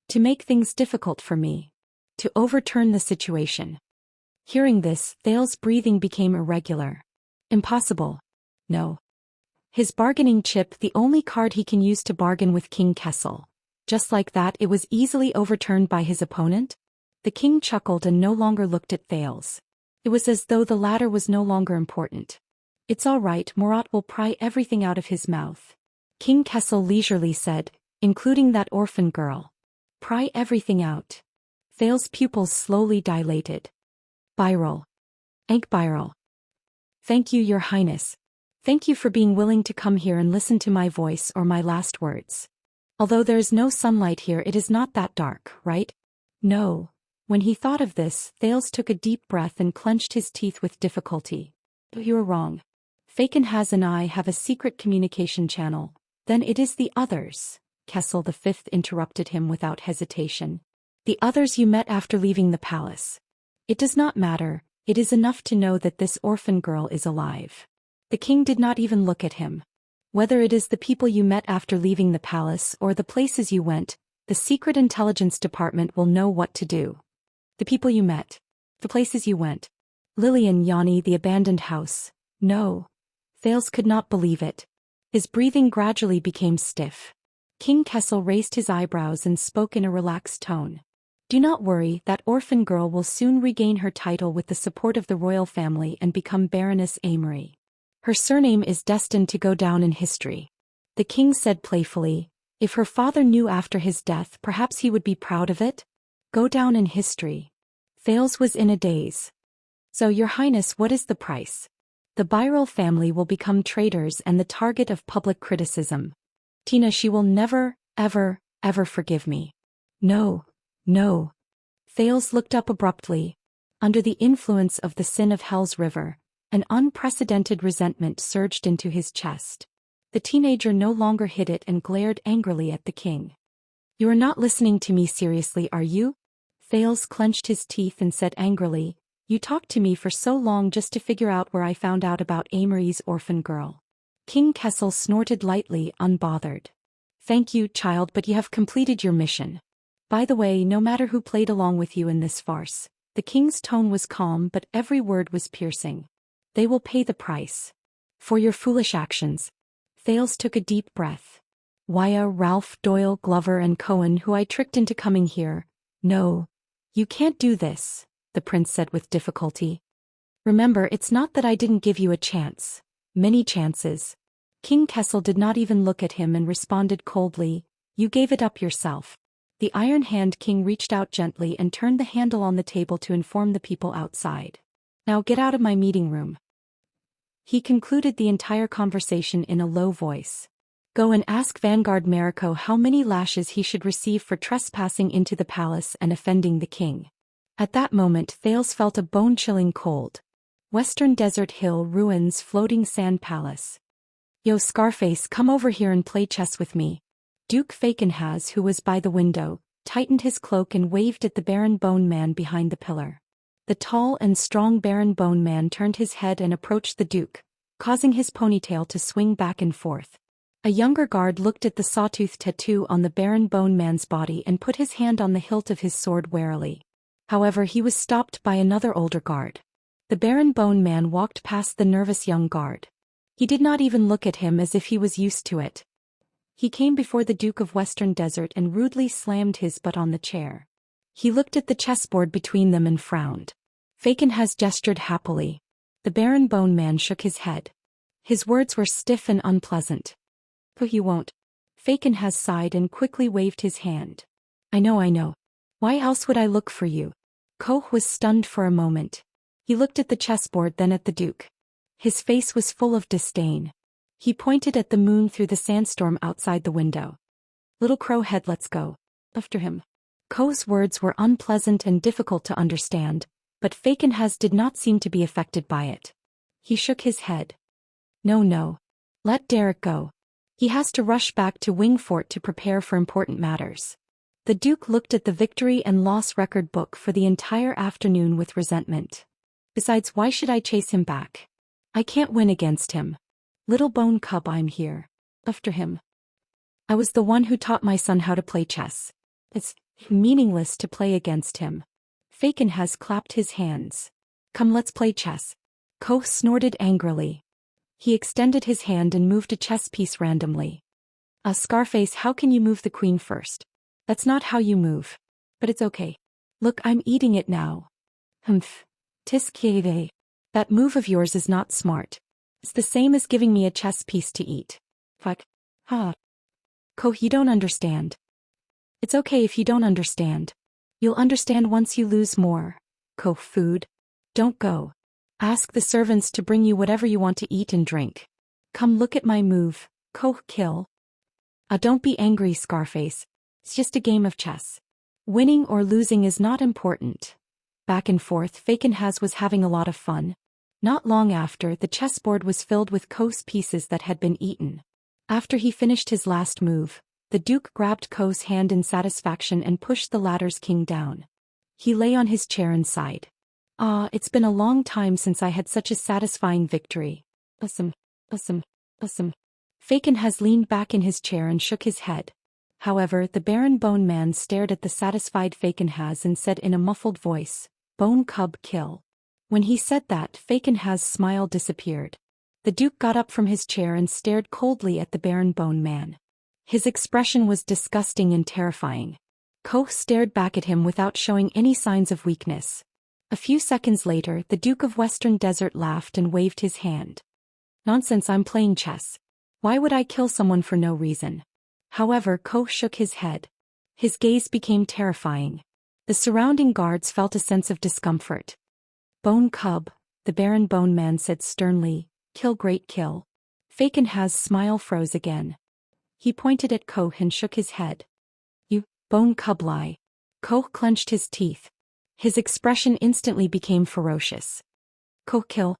[SPEAKER 1] To make things difficult for me. To overturn the situation. Hearing this, Thales' breathing became irregular. Impossible. No. His bargaining chip, the only card he can use to bargain with King Kessel. Just like that it was easily overturned by his opponent? The king chuckled and no longer looked at Thales. It was as though the latter was no longer important. It's all right, Murat will pry everything out of his mouth. King Kessel leisurely said, including that orphan girl. Pry everything out. Thales' pupils slowly dilated. Byrol. Byrol. Thank you, Your Highness. Thank you for being willing to come here and listen to my voice or my last words. Although there is no sunlight here, it is not that dark, right? No. When he thought of this, Thales took a deep breath and clenched his teeth with difficulty. You are wrong. Xianxia and I have a secret communication channel. Then it is the others. Kessel V interrupted him without hesitation. The others you met after leaving the palace. It does not matter, it is enough to know that this orphan girl is alive. The king did not even look at him. Whether it is the people you met after leaving the palace or the places you went, the secret intelligence department will know what to do. The people you met. The places you went. Lilian Yani, the abandoned house. No. Thales could not believe it. His breathing gradually became stiff. King Kessel raised his eyebrows and spoke in a relaxed tone. Do not worry, that orphan girl will soon regain her title with the support of the royal family and become Baroness Amory. Her surname is destined to go down in history. The king said playfully, if her father knew after his death, perhaps he would be proud of it? Go down in history. Thales was in a daze. So, Your Highness, what is the price? The Byrol family will become traitors and the target of public criticism. Tina, she will never, ever, ever forgive me. No. No. Thales looked up abruptly. Under the influence of the sin of Hell's river, an unprecedented resentment surged into his chest. The teenager no longer hid it and glared angrily at the king. You are not listening to me seriously, are you? Thales clenched his teeth and said angrily, you talked to me for so long just to figure out where I found out about Amory's orphan girl. King Kessel snorted lightly, unbothered. Thank you, child, but you have completed your mission. By the way, no matter who played along with you in this farce, the king's tone was calm but every word was piercing. They will pay the price. For your foolish actions. Thales took a deep breath. Why, Ralph, Doyle, Glover and Cohen, who I tricked into coming here. No. You can't do this, the prince said with difficulty. Remember, it's not that I didn't give you a chance. Many chances. King Kessel did not even look at him and responded coldly, you gave it up yourself. The Iron Hand King reached out gently and turned the handle on the table to inform the people outside. Now get out of my meeting room. He concluded the entire conversation in a low voice. Go and ask Vanguard Mariko how many lashes he should receive for trespassing into the palace and offending the king. At that moment Thales felt a bone-chilling cold. Western Desert Hill Ruins Floating Sand Palace. Yo Scarface, come over here and play chess with me. Duke Fakenhaz, who was by the window, tightened his cloak and waved at the Baron Bone Man behind the pillar. The tall and strong Baron Bone Man turned his head and approached the Duke, causing his ponytail to swing back and forth. A younger guard looked at the sawtooth tattoo on the Baron Bone Man's body and put his hand on the hilt of his sword warily. However, he was stopped by another older guard. The Baron Bone Man walked past the nervous young guard. He did not even look at him as if he was used to it. He came before the Duke of Western Desert and rudely slammed his butt on the chair. He looked at the chessboard between them and frowned. Fakenhaz gestured happily. The Baron Bone Man shook his head. His words were stiff and unpleasant. But you won't. Fakenhaz sighed and quickly waved his hand. I know. Why else would I look for you? Koh was stunned for a moment. He looked at the chessboard, then at the Duke. His face was full of disdain. He pointed at the moon through the sandstorm outside the window. Little Crowhead, let's go. After him. Koh's words were unpleasant and difficult to understand, but Fakenhaz did not seem to be affected by it. He shook his head. No. Let Derek go. He has to rush back to Wingfort to prepare for important matters. The Duke looked at the victory and loss record book for the entire afternoon with resentment. Besides, why should I chase him back? I can't win against him. Little Bone Cub, I'm here. After him. I was the one who taught my son how to play chess. It's meaningless to play against him. Fakenhaz clapped his hands. Come, let's play chess. Koh snorted angrily. He extended his hand and moved a chess piece randomly. Scarface, how can you move the queen first? That's not how you move. But it's okay. Look, I'm eating it now. Humph. Tiskeve. That move of yours is not smart. It's the same as giving me a chess piece to eat. Fuck. Ha. Koh, you don't understand. It's okay if you don't understand. You'll understand once you lose more. Koh, food. Don't go. Ask the servants to bring you whatever you want to eat and drink. Come look at my move. Koh, kill. Don't be angry, Scarface. It's just a game of chess. Winning or losing is not important. Back and forth, Fakenhaz was having a lot of fun. Not long after, the chessboard was filled with Koh's pieces that had been eaten. After he finished his last move, the Duke grabbed Koh's hand in satisfaction and pushed the latter's king down. He lay on his chair and sighed. It's been a long time since I had such a satisfying victory. Awesome. Fakenhaz leaned back in his chair and shook his head. However, the Baron Bone Man stared at the satisfied Fakenhaz and said in a muffled voice, Bone Cub, kill. When he said that, Fakenhaz's smile disappeared. The Duke got up from his chair and stared coldly at the Baron Bone Man. His expression was disgusting and terrifying. Koh stared back at him without showing any signs of weakness. A few seconds later, the Duke of Western Desert laughed and waved his hand. Nonsense, I'm playing chess. Why would I kill someone for no reason? However, Koh shook his head. His gaze became terrifying. The surrounding guards felt a sense of discomfort. Bone Cub, the Baron Bone Man said sternly, kill, great kill. Fakenhaz's smile froze again. He pointed at Koh and shook his head. You, Bone Cub, lie. Koh clenched his teeth. His expression instantly became ferocious. Koh, kill.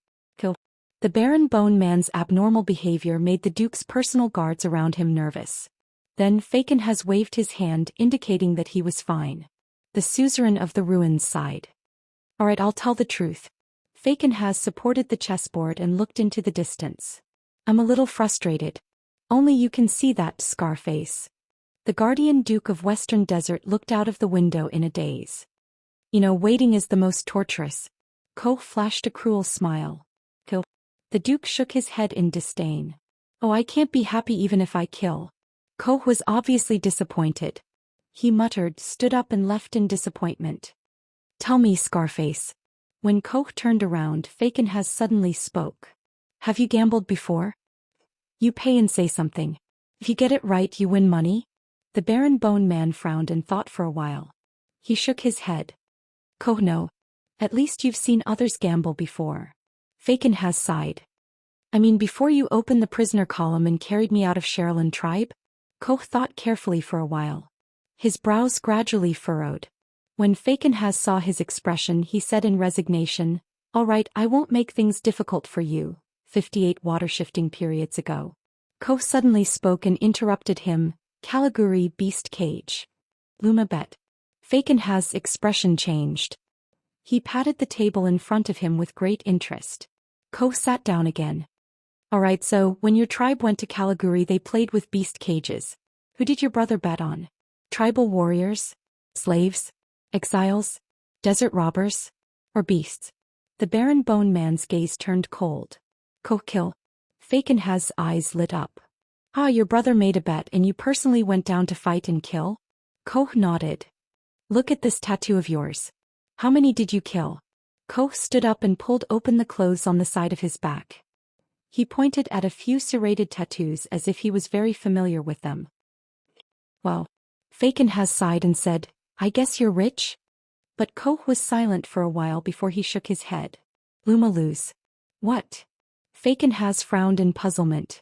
[SPEAKER 1] The Baron Bone Man's abnormal behavior made the Duke's personal guards around him nervous. Then Fakenhaz waved his hand, indicating that he was fine. The suzerain of the ruins sighed. Alright, I'll tell the truth. Fakenhaz supported the chessboard and looked into the distance. I'm a little frustrated. Only you can see that, Scarface. The guardian Duke of Western Desert looked out of the window in a daze. Waiting is the most torturous. Ko flashed a cruel smile. Kill. The Duke shook his head in disdain. Oh, I can't be happy even if I kill. Ko was obviously disappointed. He muttered, stood up and left in disappointment. Tell me, Scarface. When Ko turned around, Fakenhas suddenly spoke. Have you gambled before? You pay and say something. If you get it right, you win money? The Baron Bone Man frowned and thought for a while. He shook his head. Ko, no. At least you've seen others gamble before. Fakenhas sighed. I mean, before you opened the prisoner column and carried me out of Sherilyn tribe? Ko thought carefully for a while. His brows gradually furrowed. When Fakenhas saw his expression, he said in resignation, All right, I won't make things difficult for you. 58 water-shifting periods ago. Ko suddenly spoke and interrupted him. Caliguri beast cage. Luma bet. Fakenhas' expression changed. He patted the table in front of him with great interest. Ko sat down again. Alright, so, when your tribe went to Caliguri they played with beast cages. Who did your brother bet on? Tribal warriors? Slaves? Exiles? Desert robbers? Or beasts? The Baron Bone Man's gaze turned cold. Ko kill. Fakenhas' eyes lit up. Ah, your brother made a bet and you personally went down to fight and kill? Ko nodded. Look at this tattoo of yours. How many did you kill? Ko stood up and pulled open the clothes on the side of his back. He pointed at a few serrated tattoos as if he was very familiar with them. Well, Fakenhas sighed and said, I guess you're rich? But Ko was silent for a while before he shook his head. Luma lose. What? Fakenhas frowned in puzzlement.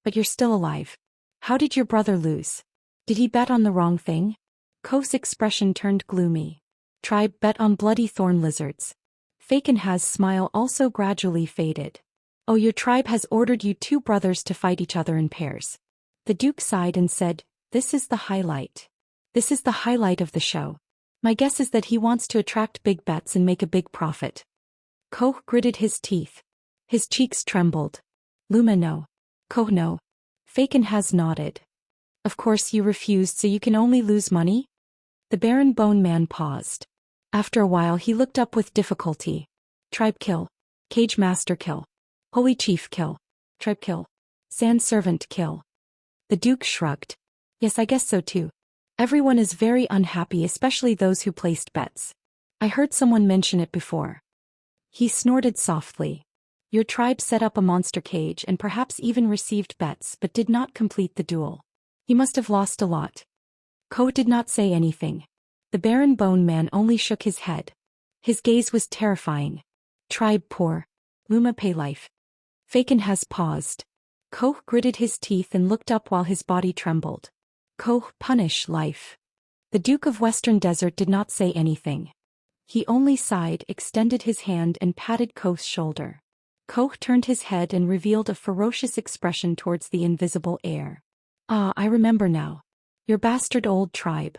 [SPEAKER 1] But you're still alive. How did your brother lose? Did he bet on the wrong thing? Ko's expression turned gloomy. Tribe bet on bloody thorn lizards. Fakenhas' smile also gradually faded. Oh, your tribe has ordered you two brothers to fight each other in pairs. The Duke sighed and said, This is the highlight. This is the highlight of the show. My guess is that he wants to attract big bets and make a big profit. Ko gritted his teeth. His cheeks trembled. Luma no. Ko no. Fakenhas nodded. Of course you refused, so you can only lose money? The Baron Bone Man paused. After a while he looked up with difficulty. Tribe kill. Cage Master kill. Holy Chief kill. Tribe kill. Sand Servant kill. The Duke shrugged. Yes, I guess so too. Everyone is very unhappy, especially those who placed bets. I heard someone mention it before. He snorted softly. Your tribe set up a monster cage and perhaps even received bets but did not complete the duel. You must have lost a lot. Ko did not say anything. The Baron Bone Man only shook his head. His gaze was terrifying. Tribe poor. Luma pay life. Fakenhas paused. Ko gritted his teeth and looked up while his body trembled. Ko punish life. The Duke of Western Desert did not say anything. He only sighed, extended his hand and patted Ko's shoulder. Ko turned his head and revealed a ferocious expression towards the invisible air. Ah, I remember now. Your bastard old tribe.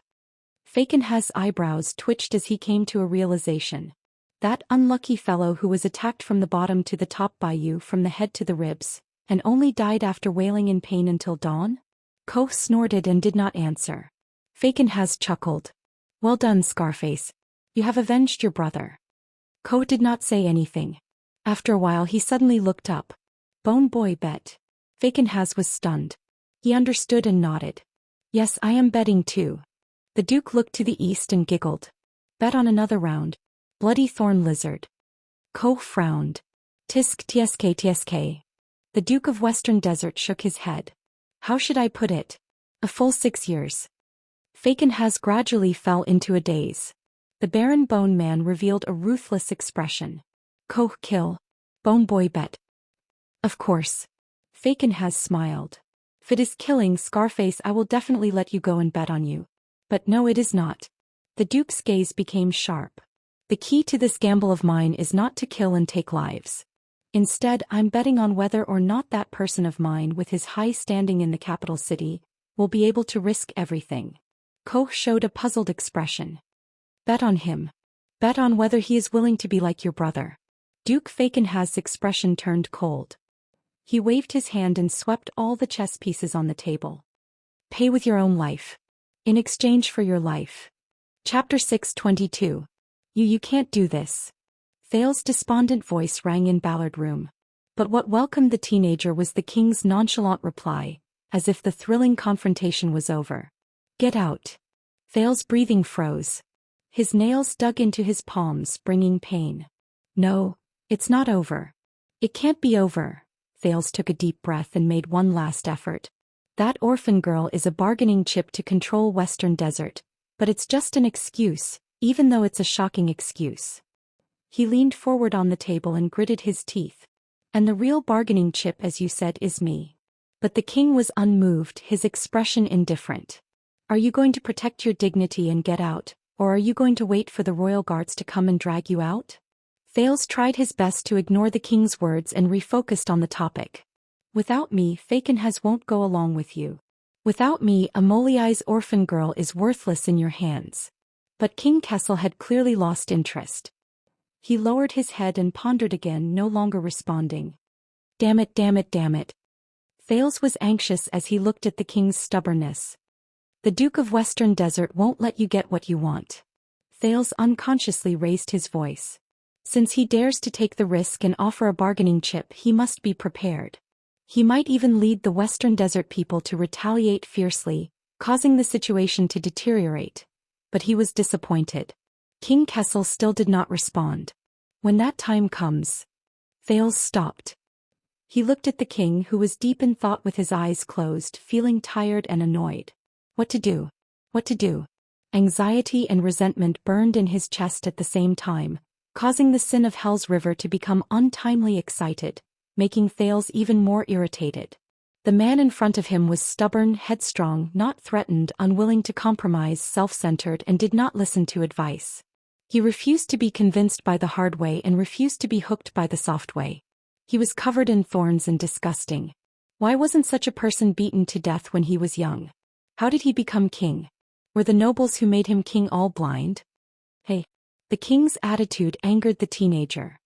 [SPEAKER 1] Fakenhas' eyebrows twitched as he came to a realization. That unlucky fellow who was attacked from the bottom to the top by you from the head to the ribs, and only died after wailing in pain until dawn? Ko snorted and did not answer. Fakenhas chuckled. Well done, Scarface. You have avenged your brother. Ko did not say anything. After a while he suddenly looked up. Bone Boy bet. Fakenhas was stunned. He understood and nodded. Yes, I am betting too. The Duke looked to the east and giggled. Bet on another round. Bloody thorn lizard. Ko frowned. Tisk tsk tsk. The Duke of Western Desert shook his head. How should I put it? A full 6 years. Fakenhas gradually fell into a daze. The Baron Bone Man revealed a ruthless expression. Ko kill. Bone Boy bet. Of course. Fakenhas smiled. If it is killing, Scarface, I will definitely let you go and bet on you. But no, it is not. The Duke's gaze became sharp. The key to this gamble of mine is not to kill and take lives. Instead, I'm betting on whether or not that person of mine with his high standing in the capital city will be able to risk everything. Ko showed a puzzled expression. Bet on him. Bet on whether he is willing to be like your brother. Duke Fakenhas' expression turned cold. He waved his hand and swept all the chess pieces on the table. Pay with your own life. In exchange for your life. Chapter 622. You can't do this. Thales's despondent voice rang in Ballard Room. But what welcomed the teenager was the king's nonchalant reply, as if the thrilling confrontation was over. Get out. Thales's breathing froze. His nails dug into his palms, bringing pain. No, it's not over. It can't be over. Thales took a deep breath and made one last effort. That orphan girl is a bargaining chip to control Western Desert, but it's just an excuse, even though it's a shocking excuse. He leaned forward on the table and gritted his teeth. And the real bargaining chip, as you said, is me. But the king was unmoved, his expression indifferent. Are you going to protect your dignity and get out, or are you going to wait for the royal guards to come and drag you out? Thales tried his best to ignore the king's words and refocused on the topic. Without me, Fakenhas won't go along with you. Without me, Amoliai's orphan girl is worthless in your hands. But King Kessel had clearly lost interest. He lowered his head and pondered again, no longer responding. Damn it, damn it, damn it. Thales was anxious as he looked at the king's stubbornness. The Duke of Western Desert won't let you get what you want. Thales unconsciously raised his voice. Since he dares to take the risk and offer a bargaining chip, he must be prepared. He might even lead the Western Desert people to retaliate fiercely, causing the situation to deteriorate. But he was disappointed. King Kessel still did not respond. When that time comes. Thales stopped. He looked at the king, who was deep in thought with his eyes closed, feeling tired and annoyed. What to do? What to do? Anxiety and resentment burned in his chest at the same time, causing the sin of Hell's River to become untimely excited, making Thales even more irritated. The man in front of him was stubborn, headstrong, not threatened, unwilling to compromise, self-centered, and did not listen to advice. He refused to be convinced by the hard way and refused to be hooked by the soft way. He was covered in thorns and disgusting. Why wasn't such a person beaten to death when he was young? How did he become king? Were the nobles who made him king all blind? Hey. The king's attitude angered the teenager.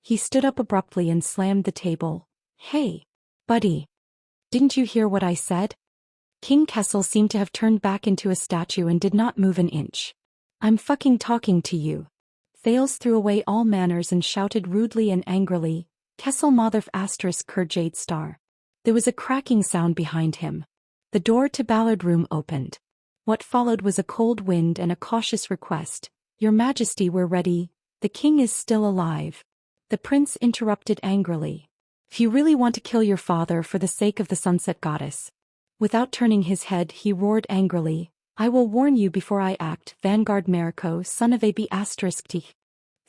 [SPEAKER 1] He stood up abruptly and slammed the table. Hey, buddy. Didn't you hear what I said? King Kessel seemed to have turned back into a statue and did not move an inch. I'm fucking talking to you. Thales threw away all manners and shouted rudely and angrily, Kessel Motherf Kurjade Star. There was a cracking sound behind him. The door to Ballard Room opened. What followed was a cold wind and a cautious request. Your Majesty, we're ready. The king is still alive. The prince interrupted angrily. If you really want to kill your father for the sake of the sunset goddess. Without turning his head, he roared angrily. I will warn you before I act, Vanguard Mariko, son of Ab****.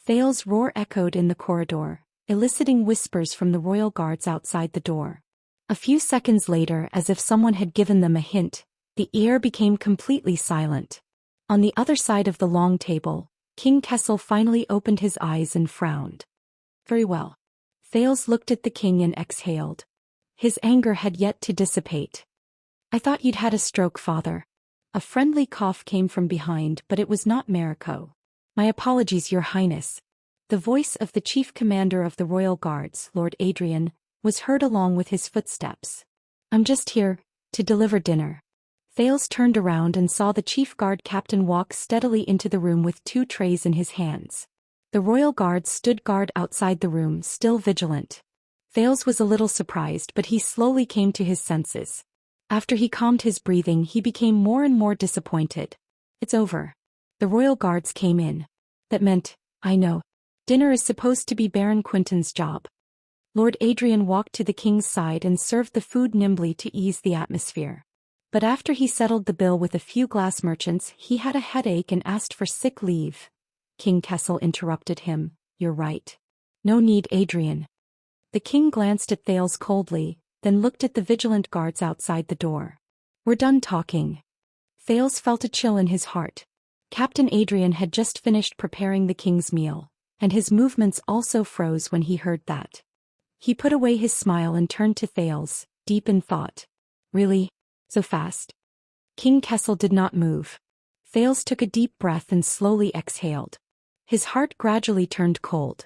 [SPEAKER 1] Thales' roar echoed in the corridor, eliciting whispers from the royal guards outside the door. A few seconds later, as if someone had given them a hint, the air became completely silent. On the other side of the long table, King Kessel finally opened his eyes and frowned. Very well. Thales looked at the king and exhaled. His anger had yet to dissipate. I thought you'd had a stroke, father. A friendly cough came from behind, but it was not Mariko. My apologies, your highness. The voice of the chief commander of the royal guards, Lord Adrian, was heard along with his footsteps. I'm just here to deliver dinner. Thales turned around and saw the chief guard captain walk steadily into the room with 2 trays in his hands. The royal guards stood guard outside the room, still vigilant. Thales was a little surprised, but he slowly came to his senses. After he calmed his breathing, he became more and more disappointed. It's over. The royal guards came in. That meant, I know. Dinner is supposed to be Baron Quinton's job. Lord Adrian walked to the king's side and served the food nimbly to ease the atmosphere. But after he settled the bill with a few glass merchants, he had a headache and asked for sick leave. King Kessel interrupted him. You're right. No need, Adrian. The king glanced at Thales coldly, then looked at the vigilant guards outside the door. We're done talking. Thales felt a chill in his heart. Captain Adrian had just finished preparing the king's meal, and his movements also froze when he heard that. He put away his smile and turned to Thales, deep in thought. Really? So fast? King Kessel did not move. Thales took a deep breath and slowly exhaled. His heart gradually turned cold.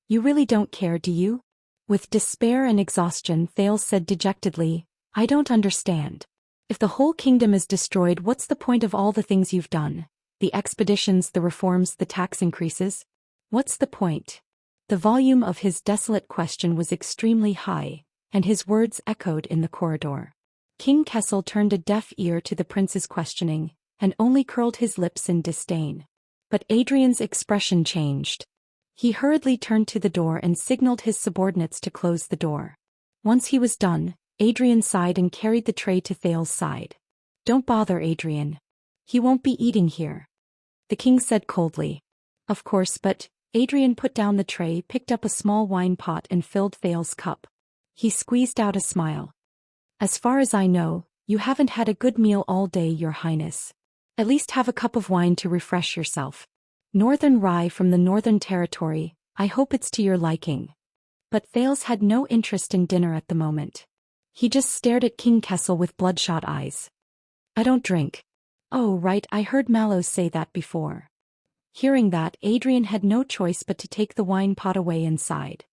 [SPEAKER 1] You really don't care, do you? With despair and exhaustion, Thales said dejectedly, I don't understand. If the whole kingdom is destroyed, what's the point of all the things you've done? The expeditions, the reforms, the tax increases? What's the point? The volume of his desolate question was extremely high, and his words echoed in the corridor. King Kessel turned a deaf ear to the prince's questioning, and only curled his lips in disdain. But Adrian's expression changed. He hurriedly turned to the door and signaled his subordinates to close the door. Once he was done, Adrian sighed and carried the tray to Thales's side. "Don't bother Adrian. He won't be eating here," the king said coldly. "Of course, but..." Adrian put down the tray, picked up a small wine pot and filled Thales's cup. He squeezed out a smile. "As far as I know, you haven't had a good meal all day, Your Highness. At least have a cup of wine to refresh yourself. Northern rye from the Northern Territory, I hope it's to your liking." But Thales had no interest in dinner at the moment. He just stared at King Kessel with bloodshot eyes. "I don't drink." "Oh right, I heard Mallows say that before." Hearing that, Adrian had no choice but to take the wine pot away and sighed.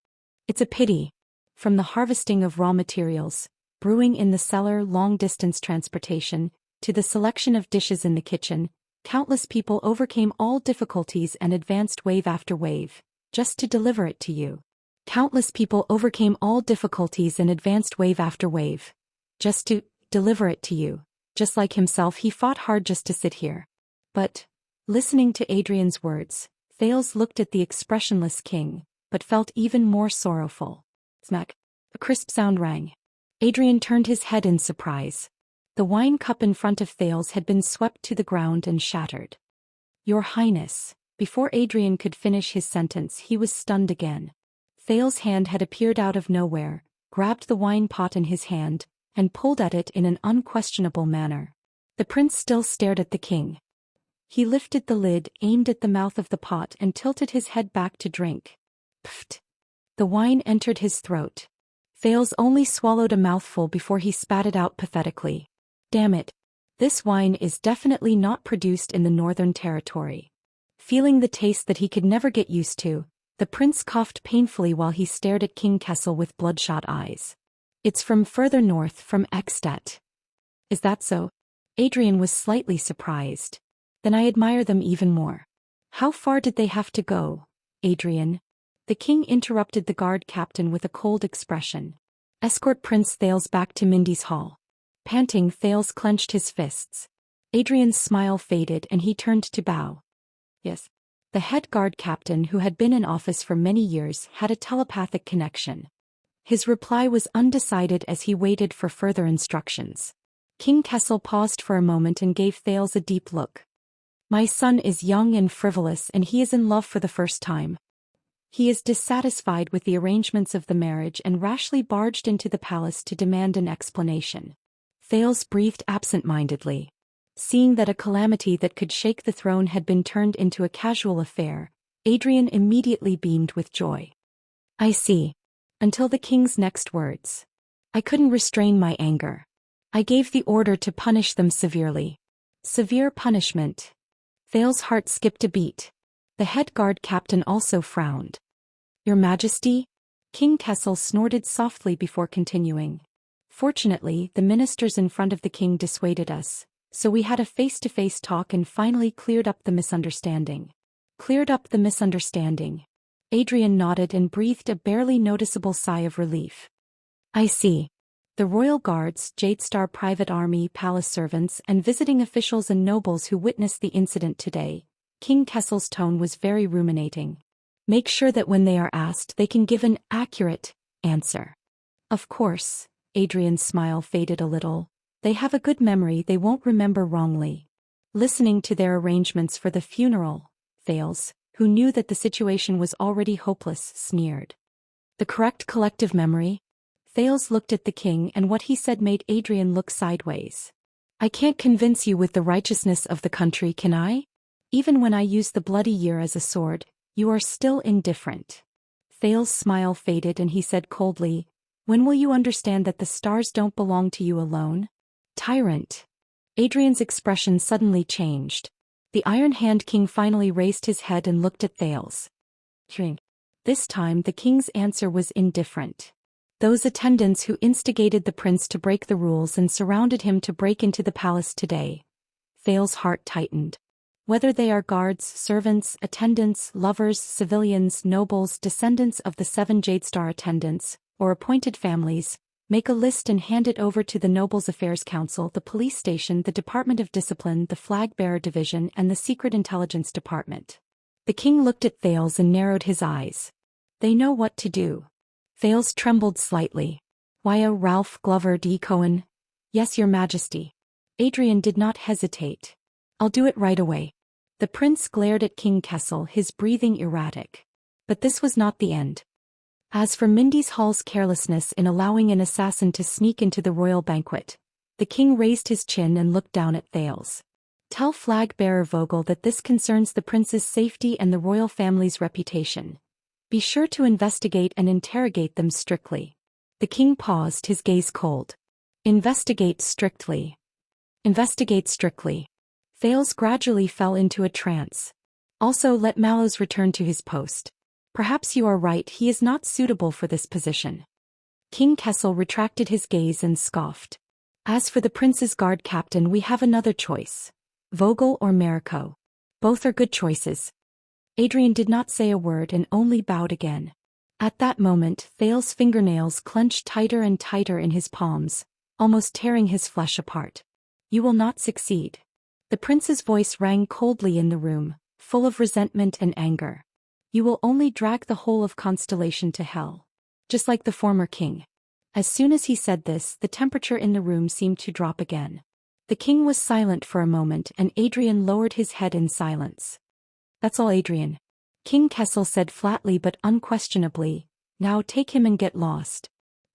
[SPEAKER 1] "It's a pity." From the harvesting of raw materials, brewing in the cellar, long-distance transportation, to the selection of dishes in the kitchen, countless people overcame all difficulties and advanced wave after wave, just to deliver it to you. Countless people overcame all difficulties and advanced wave after wave, just to deliver it to you. Just like himself, he fought hard just to sit here. But, listening to Adrian's words, Thales looked at the expressionless king, but felt even more sorrowful. Smack! A crisp sound rang. Adrian turned his head in surprise. The wine cup in front of Thales had been swept to the ground and shattered. "Your Highness." Before Adrian could finish his sentence, he was stunned again. Thales' hand had appeared out of nowhere, grabbed the wine pot in his hand, and pulled at it in an unquestionable manner. The prince still stared at the king. He lifted the lid, aimed at the mouth of the pot, and tilted his head back to drink. Pfft! The wine entered his throat. Thales only swallowed a mouthful before he spat it out pathetically. "Damn it! This wine is definitely not produced in the Northern Territory." Feeling the taste that he could never get used to, the prince coughed painfully while he stared at King Kessel with bloodshot eyes. "It's from further north, from Ekstedt." "Is that so?" Adrian was slightly surprised. "Then I admire them even more." "How far did they have to go, Adrian?" The king interrupted the guard captain with a cold expression. "Escort Prince Thales back to Mindy's hall." Panting, Thales clenched his fists. Adrian's smile faded and he turned to bow. "Yes." The head guard captain, who had been in office for many years, had a telepathic connection. His reply was undecided as he waited for further instructions. King Kessel paused for a moment and gave Thales a deep look. "My son is young and frivolous, and he is in love for the first time. He is dissatisfied with the arrangements of the marriage and rashly barged into the palace to demand an explanation." Thales breathed absent-mindedly. Seeing that a calamity that could shake the throne had been turned into a casual affair, Adrian immediately beamed with joy. "I see." Until the king's next words. "I couldn't restrain my anger. I gave the order to punish them severely." Severe punishment. Thales' heart skipped a beat. The head guard captain also frowned. "Your Majesty?" King Kessel snorted softly before continuing. "Fortunately, the ministers in front of the king dissuaded us, so we had a face-to-face talk and finally cleared up the misunderstanding." "Cleared up the misunderstanding." Adrian nodded and breathed a barely noticeable sigh of relief. "I see." The royal guards, Jadestar private army, palace servants, and visiting officials and nobles who witnessed the incident today, King Kessel's tone was very ruminating. "Make sure that when they are asked they can give an accurate answer." "Of course." Adrian's smile faded a little. "They have a good memory, they won't remember wrongly." Listening to their arrangements for the funeral, Thales, who knew that the situation was already hopeless, sneered. "The correct collective memory?" Thales looked at the king, and what he said made Adrian look sideways. "I can't convince you with the righteousness of the country, can I? Even when I use the bloody year as a sword, you are still indifferent." Thales' smile faded and he said coldly, "When will you understand that the stars don't belong to you alone? Tyrant." Adrian's expression suddenly changed. The Iron Hand King finally raised his head and looked at Thales. This time the king's answer was indifferent. Those attendants who instigated the prince to break the rules and surrounded him to break into the palace today. Thales's heart tightened. Whether they are guards, servants, attendants, lovers, civilians, nobles, descendants of the 7 Jadestar attendants, or appointed families, make a list and hand it over to the Nobles Affairs Council, the police station, the Department of Discipline, the Flag Bearer Division, and the Secret Intelligence Department. The king looked at Thales and narrowed his eyes. They know what to do. Thales trembled slightly. Why, Ralph Glover D. Cohen? Yes, your majesty. Adrian did not hesitate. I'll do it right away. The prince glared at King Kessel, his breathing erratic. But this was not the end. As for Mindy's Hall's carelessness in allowing an assassin to sneak into the royal banquet, the king raised his chin and looked down at Thales. Tell flag-bearer Vogel that this concerns the prince's safety and the royal family's reputation. Be sure to investigate and interrogate them strictly. The king paused, his gaze cold. Investigate strictly. Investigate strictly. Thales gradually fell into a trance. Also, let Mallows return to his post. Perhaps you are right, he is not suitable for this position. King Kessel retracted his gaze and scoffed. As for the prince's guard captain, we have another choice. Vogel or Mariko. Both are good choices. Adrian did not say a word and only bowed again. At that moment, Thales's fingernails clenched tighter and tighter in his palms, almost tearing his flesh apart. You will not succeed. The prince's voice rang coldly in the room, full of resentment and anger. You will only drag the whole of Constellation to hell. Just like the former king. As soon as he said this, the temperature in the room seemed to drop again. The king was silent for a moment and Adrian lowered his head in silence. That's all, Adrian. King Kessel said flatly but unquestionably, now take him and get lost.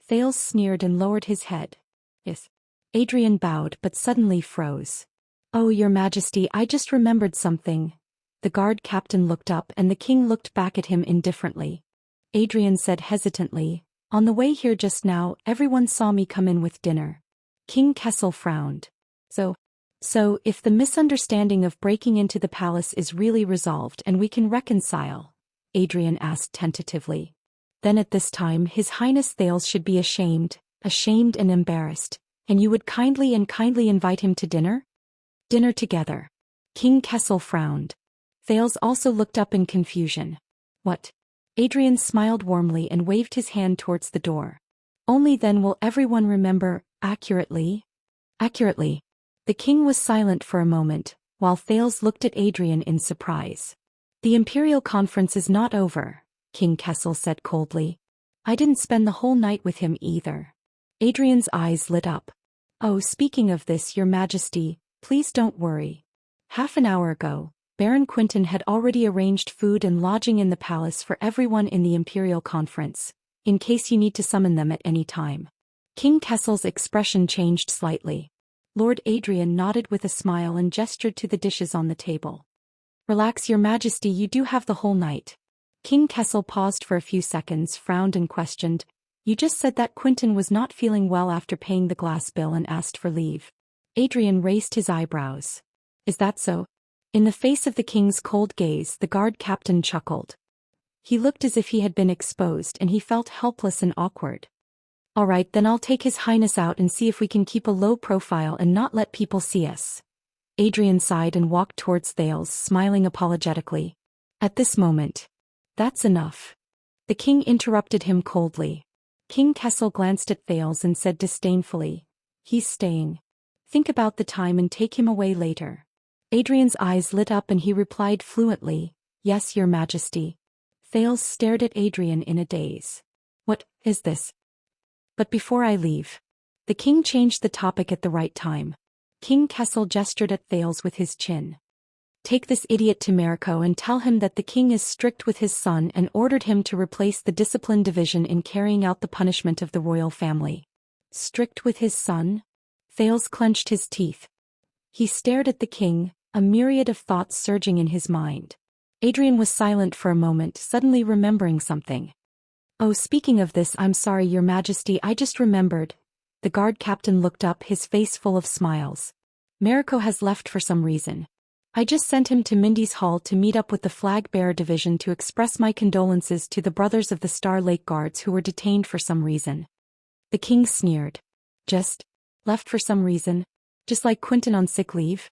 [SPEAKER 1] Thales sneered and lowered his head. Yes. Adrian bowed but suddenly froze. Oh, your majesty, I just remembered something. The guard captain looked up and the king looked back at him indifferently. Adrian said hesitantly, on the way here just now, everyone saw me come in with dinner. King Kessel frowned. So, if the misunderstanding of breaking into the palace is really resolved and we can reconcile, Adrian asked tentatively. Then at this time His Highness Thales should be ashamed and embarrassed, and you would kindly invite him to dinner? Dinner together. King Kessel frowned. Thales also looked up in confusion. What? Adrian smiled warmly and waved his hand towards the door. Only then will everyone remember, accurately. Accurately. The king was silent for a moment, while Thales looked at Adrian in surprise. The Imperial Conference is not over, King Kessel said coldly. I didn't spend the whole night with him either. Adrian's eyes lit up. Oh, speaking of this, your majesty, please don't worry. Half an hour ago, Baron Quinton had already arranged food and lodging in the palace for everyone in the Imperial Conference, in case you need to summon them at any time. King Kessel's expression changed slightly. Lord Adrian nodded with a smile and gestured to the dishes on the table. Relax, your majesty, you do have the whole night. King Kessel paused for a few seconds, frowned and questioned. You just said that Quinton was not feeling well after paying the glass bill and asked for leave. Adrian raised his eyebrows. Is that so? In the face of the king's cold gaze, the guard captain chuckled. He looked as if he had been exposed and he felt helpless and awkward. All right, then I'll take His Highness out and see if we can keep a low profile and not let people see us. Adrian sighed and walked towards Thales, smiling apologetically. At this moment. That's enough. The king interrupted him coldly. King Kessel glanced at Thales and said disdainfully, he's staying. Think about the time and take him away later. Adrian's eyes lit up and he replied fluently, yes, your majesty. Thales stared at Adrian in a daze. What is this? But before I leave. The king changed the topic at the right time. King Kessel gestured at Thales with his chin. Take this idiot to Mariko and tell him that the king is strict with his son and ordered him to replace the discipline division in carrying out the punishment of the royal family. Strict with his son? Thales clenched his teeth. He stared at the king, a myriad of thoughts surging in his mind. Adrian was silent for a moment, suddenly remembering something. Oh, speaking of this, I'm sorry, your majesty, I just remembered. The guard captain looked up, his face full of smiles. Mariko has left for some reason. I just sent him to Mindy's Hall to meet up with the Flag Bearer Division to express my condolences to the brothers of the Star Lake Guards who were detained for some reason. The king sneered. Just left for some reason? Just like Quentin on sick leave?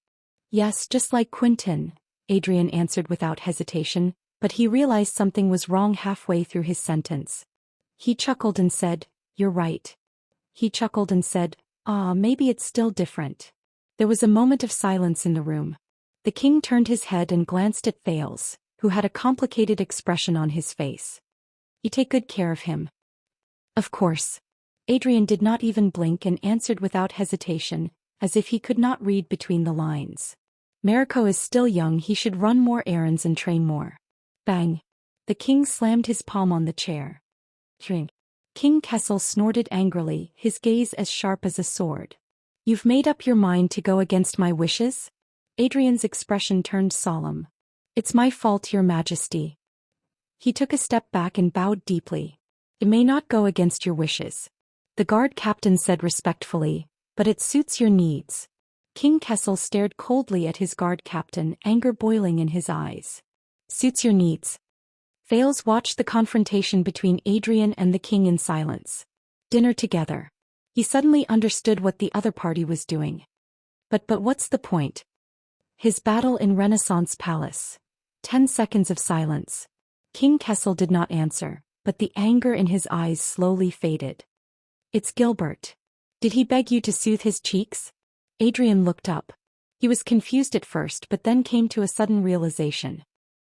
[SPEAKER 1] Yes, just like Quentin, Adrian answered without hesitation, but he realized something was wrong halfway through his sentence. He chuckled and said, "You're right." He chuckled and said, maybe it's still different." There was a moment of silence in the room. The king turned his head and glanced at Thales, who had a complicated expression on his face. "You take good care of him." "Of course." Adrian did not even blink and answered without hesitation, as if he could not read between the lines. "Mariko is still young, he should run more errands and train more." Bang! The king slammed his palm on the chair. King Kessel snorted angrily, his gaze as sharp as a sword. "You've made up your mind to go against my wishes?" Adrian's expression turned solemn. "It's my fault, Your Majesty." He took a step back and bowed deeply. "It may not go against your wishes," the guard captain said respectfully, "but it suits your needs." King Kessel stared coldly at his guard captain, anger boiling in his eyes. "Suits your needs." Thales watched the confrontation between Adrian and the king in silence. Dinner together. He suddenly understood what the other party was doing. But what's the point? His battle in Renaissance Palace. 10 seconds of silence. King Kessel did not answer, but the anger in his eyes slowly faded. "It's Gilbert. Did he beg you to soothe his cheeks?" Adrian looked up. He was confused at first but then came to a sudden realization.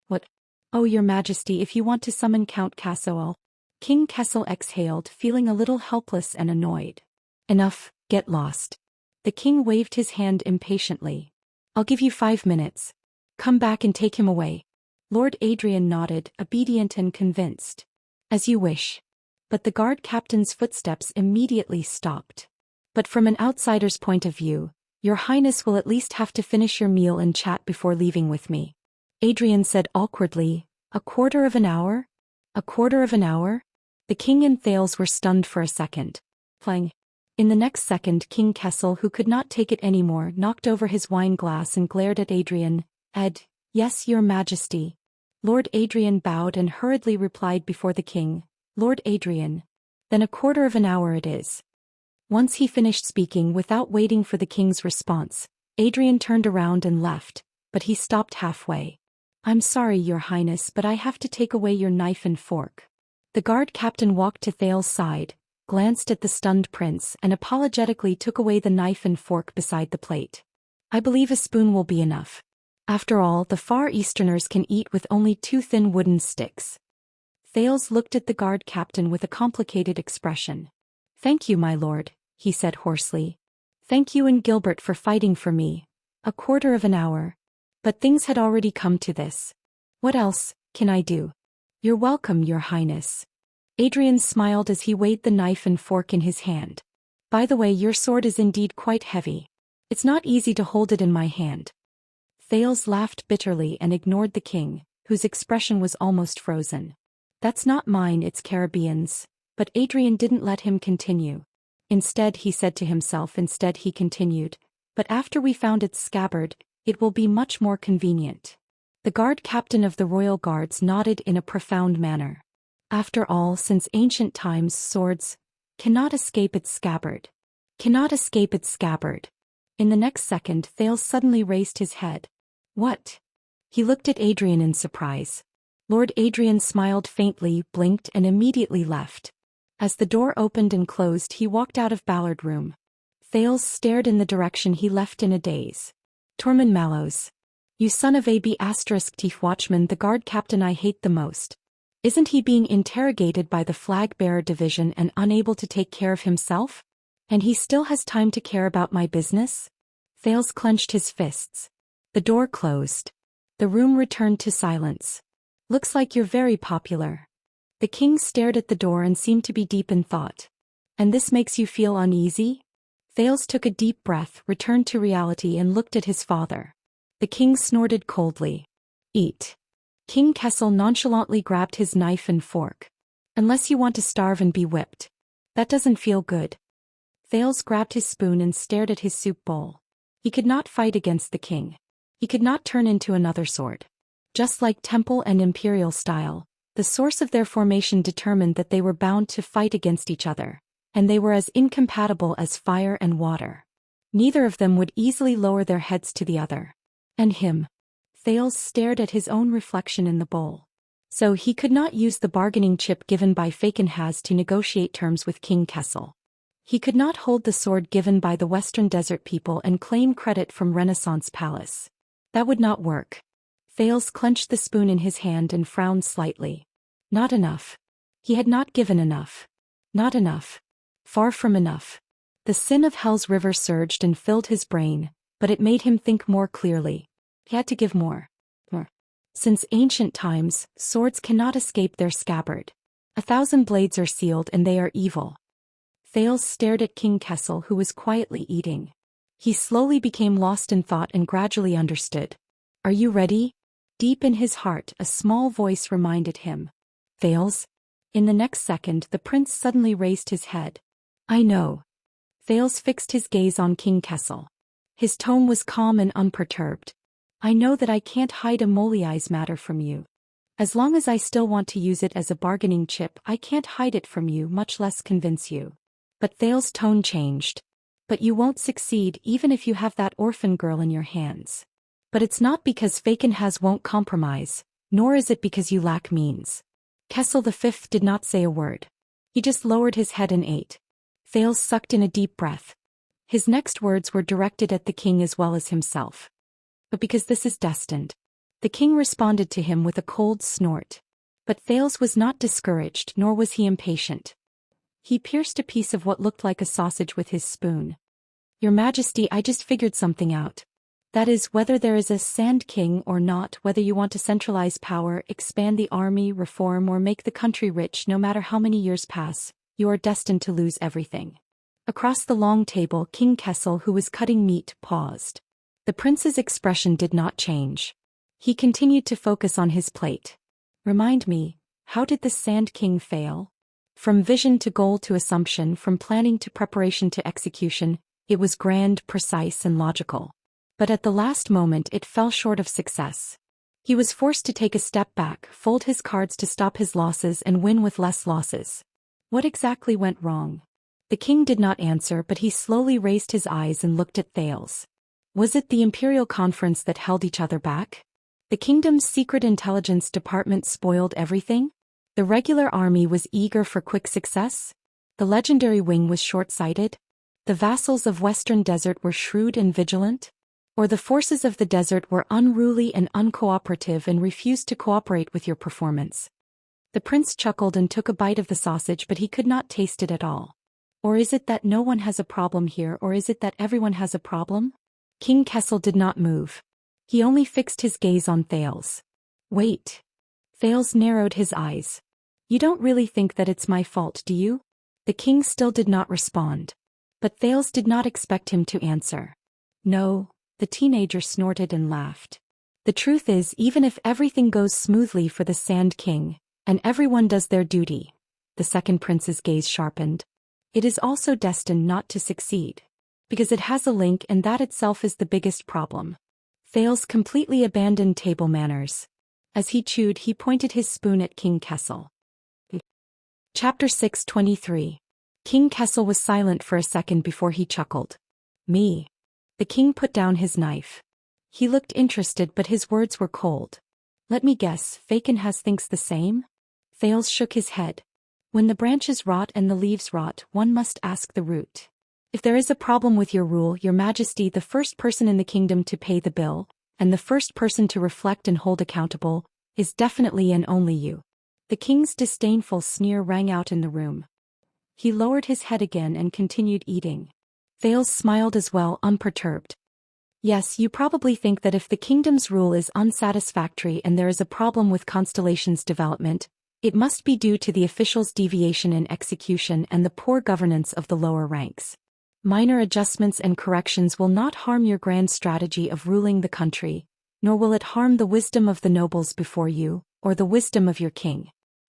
[SPEAKER 1] "What? Oh, Your Majesty, if you want to summon Count Kessel." King Kessel exhaled, feeling a little helpless and annoyed. "Enough, get lost." The king waved his hand impatiently. "I'll give you 5 minutes. Come back and take him away." Lord Adrian nodded, obedient and convinced. "As you wish." But the guard captain's footsteps immediately stopped. "But from an outsider's point of view, Your Highness will at least have to finish your meal and chat before leaving with me." Adrian said awkwardly, "A quarter of an hour? A quarter of an hour?" The king and Thales were stunned for a second. Plang. In the next second, King Kessel, who could not take it anymore, knocked over his wine glass and glared at Adrian. Yes, Your Majesty." Lord Adrian bowed and hurriedly replied before the king, "Lord Adrian." "Then a quarter of an hour it is." Once he finished speaking without waiting for the king's response, Adrian turned around and left, but he stopped halfway. "I'm sorry, Your Highness, but I have to take away your knife and fork." The guard captain walked to Thales' side, glanced at the stunned prince and apologetically took away the knife and fork beside the plate. "I believe a spoon will be enough. After all, the Far Easterners can eat with only 2 thin wooden sticks." Thales looked at the guard captain with a complicated expression. "Thank you, my lord," he said hoarsely. "Thank you and Gilbert for fighting for me. A quarter of an hour. But things had already come to this. What else can I do?" "You're welcome, Your Highness." Adrian smiled as he weighed the knife and fork in his hand. "By the way, your sword is indeed quite heavy. It's not easy to hold it in my hand." Thales laughed bitterly and ignored the king, whose expression was almost frozen. "That's not mine, it's Caribbean's." But Adrian didn't let him continue. Instead, he said to himself, he continued, "But after we found its scabbard, it will be much more convenient." The guard captain of the royal guards nodded in a profound manner. After all, since ancient times, swords cannot escape its scabbard. Cannot escape its scabbard. In the next second, Thales suddenly raised his head. "What?" He looked at Adrian in surprise. Lord Adrian smiled faintly, blinked and immediately left. As the door opened and closed, he walked out of Ballard Room. Thales stared in the direction he left in a daze. "Tormund Mallows. You son of a B***Thief watchman, the guard captain I hate the most. Isn't he being interrogated by the flag-bearer division and unable to take care of himself? And he still has time to care about my business?" Thales clenched his fists. The door closed. The room returned to silence. "Looks like you're very popular." The king stared at the door and seemed to be deep in thought. "And this makes you feel uneasy?" Thales took a deep breath, returned to reality and looked at his father. The king snorted coldly. "Eat." King Kessel nonchalantly grabbed his knife and fork. "Unless you want to starve and be whipped. That doesn't feel good." Thales grabbed his spoon and stared at his soup bowl. He could not fight against the king. He could not turn into another sword. Just like Temple and Imperial style, the source of their formation determined that they were bound to fight against each other, and they were as incompatible as fire and water. Neither of them would easily lower their heads to the other. And him. Thales stared at his own reflection in the bowl. So he could not use the bargaining chip given by Fakenhaz to negotiate terms with King Kessel. He could not hold the sword given by the Western Desert people and claim credit from Renaissance Palace. That would not work. Thales clenched the spoon in his hand and frowned slightly. Not enough. He had not given enough. Not enough. Far from enough. The sin of Hell's river surged and filled his brain, but it made him think more clearly. He had to give more. Since ancient times, swords cannot escape their scabbard. 1,000 blades are sealed and they are evil. Thales stared at King Kessel, who was quietly eating. He slowly became lost in thought and gradually understood. Are you ready? Deep in his heart, a small voice reminded him. Thales? In the next second, the prince suddenly raised his head. I know. Thales fixed his gaze on King Kessel. His tone was calm and unperturbed. I know that I can't hide Amoliai's matter from you. As long as I still want to use it as a bargaining chip, I can't hide it from you, much less convince you. But Thales' tone changed. But you won't succeed even if you have that orphan girl in your hands. But it's not because Fakenhaz won't compromise, nor is it because you lack means. Kessel V did not say a word. He just lowered his head and ate. Thales sucked in a deep breath. His next words were directed at the king as well as himself. But because this is destined. The king responded to him with a cold snort. But Thales was not discouraged, nor was he impatient. He pierced a piece of what looked like a sausage with his spoon. Your Majesty, I just figured something out. That is, whether there is a Sand King or not, whether you want to centralize power, expand the army, reform, or make the country rich, no matter how many years pass, you are destined to lose everything. Across the long table, King Kessel, who was cutting meat, paused. The prince's expression did not change. He continued to focus on his plate. Remind me, how did the Sand King fail? From vision to goal to assumption, from planning to preparation to execution, it was grand, precise, and logical. But at the last moment it fell short of success. He was forced to take a step back, fold his cards to stop his losses and win with less losses. What exactly went wrong? The king did not answer, but he slowly raised his eyes and looked at Thales. Was it the Imperial Conference that held each other back? The kingdom's secret intelligence department spoiled everything? The regular army was eager for quick success? The legendary wing was short-sighted? The vassals of Western Desert were shrewd and vigilant? Or the forces of the desert were unruly and uncooperative and refused to cooperate with your performance? The prince chuckled and took a bite of the sausage, but he could not taste it at all. Or is it that no one has a problem here, or is it that everyone has a problem? King Kessel did not move. He only fixed his gaze on Thales. Wait. Thales narrowed his eyes. You don't really think that it's my fault, do you? The king still did not respond. But Thales did not expect him to answer. No, the teenager snorted and laughed. The truth is, even if everything goes smoothly for the Sand King, and everyone does their duty, the second prince's gaze sharpened, it is also destined not to succeed. Because it has a link, and that itself is the biggest problem. Thales completely abandoned table manners. As he chewed, he pointed his spoon at King Kessel. Chapter 623. King Kessel was silent for a second before he chuckled. Me. The king put down his knife. He looked interested, but his words were cold. Let me guess, Fakenhaz thinks the same? Thales shook his head. When the branches rot and the leaves rot, one must ask the root. If there is a problem with your rule, your Majesty, the first person in the kingdom to pay the bill, and the first person to reflect and hold accountable, is definitely and only you. The king's disdainful sneer rang out in the room. He lowered his head again and continued eating. Thales smiled as well, unperturbed. Yes, you probably think that if the kingdom's rule is unsatisfactory and there is a problem with Constellation's development, it must be due to the officials' deviation in execution and the poor governance of the lower ranks. Minor adjustments and corrections will not harm your grand strategy of ruling the country, nor will it harm the wisdom of the nobles before you, or the wisdom of your king.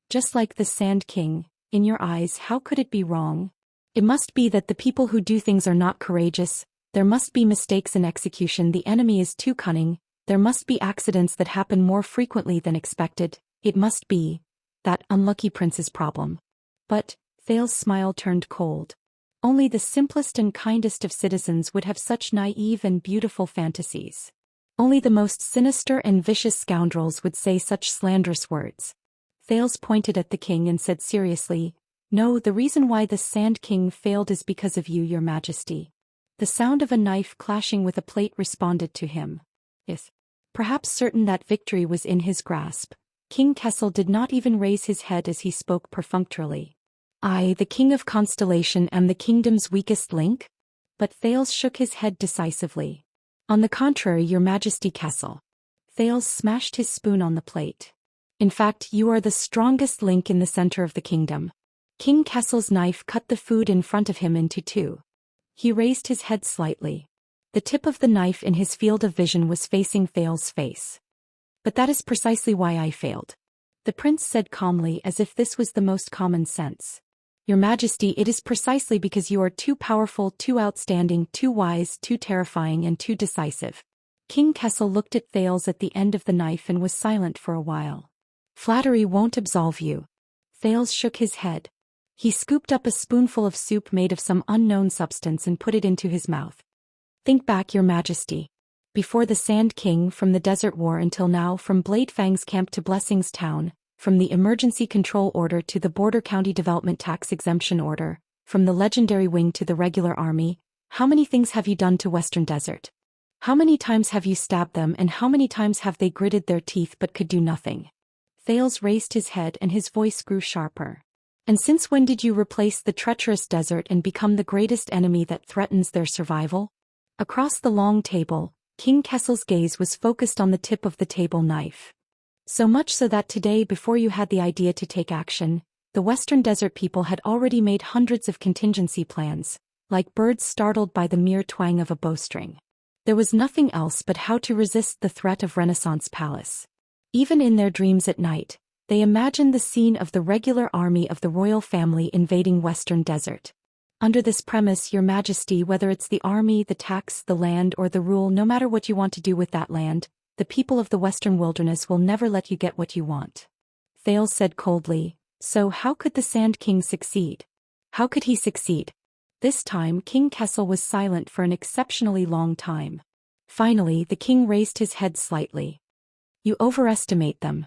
[SPEAKER 1] Just like the Sand King, in your eyes, how could it be wrong? It must be that the people who do things are not courageous, there must be mistakes in execution, the enemy is too cunning, there must be accidents that happen more frequently than expected, it must be that unlucky prince's problem. But, Thale's smile turned cold. Only the simplest and kindest of citizens would have such naive and beautiful fantasies. Only the most sinister and vicious scoundrels would say such slanderous words. Thales pointed at the king and said seriously, "No, the reason why the Sand King failed is because of you, your majesty." The sound of a knife clashing with a plate responded to him. Yes. Perhaps certain that victory was in his grasp, King Kessel did not even raise his head as he spoke perfunctorily. "I, the king of Constellation, am the kingdom's weakest link?" But Thales shook his head decisively. "On the contrary, your majesty Kessel." Thales smashed his spoon on the plate. "In fact, you are the strongest link in the center of the kingdom." King Kessel's knife cut the food in front of him into two. He raised his head slightly. The tip of the knife in his field of vision was facing Thales' face. "But that is precisely why I failed," the prince said calmly, as if this was the most common sense. "Your majesty, it is precisely because you are too powerful, too outstanding, too wise, too terrifying, and too decisive." King Kessel looked at Thales at the end of the knife and was silent for a while. "Flattery won't absolve you." Thales shook his head. He scooped up a spoonful of soup made of some unknown substance and put it into his mouth. "Think back, your majesty. Before the Sand King, from the Desert War until now, from Bladefang's camp to Blessing's town, from the Emergency Control Order to the Border County Development Tax Exemption Order, from the Legendary Wing to the regular army, how many things have you done to Western Desert? How many times have you stabbed them, and how many times have they gritted their teeth but could do nothing?" Thales raised his head and his voice grew sharper. "And since when did you replace the treacherous desert and become the greatest enemy that threatens their survival?" Across the long table, King Kessel's gaze was focused on the tip of the table knife. "So much so that today, before you had the idea to take action, the Western Desert people had already made hundreds of contingency plans, like birds startled by the mere twang of a bowstring. There was nothing else but how to resist the threat of Renaissance Palace. Even in their dreams at night, they imagined the scene of the regular army of the royal family invading Western Desert. Under this premise, your majesty, whether it's the army, the tax, the land, or the rule, no matter what you want to do with that land, the people of the Western Wilderness will never let you get what you want." Thales said coldly, "So how could the Sand King succeed? How could he succeed?" This time King Kessel was silent for an exceptionally long time. Finally, the king raised his head slightly. "You overestimate them."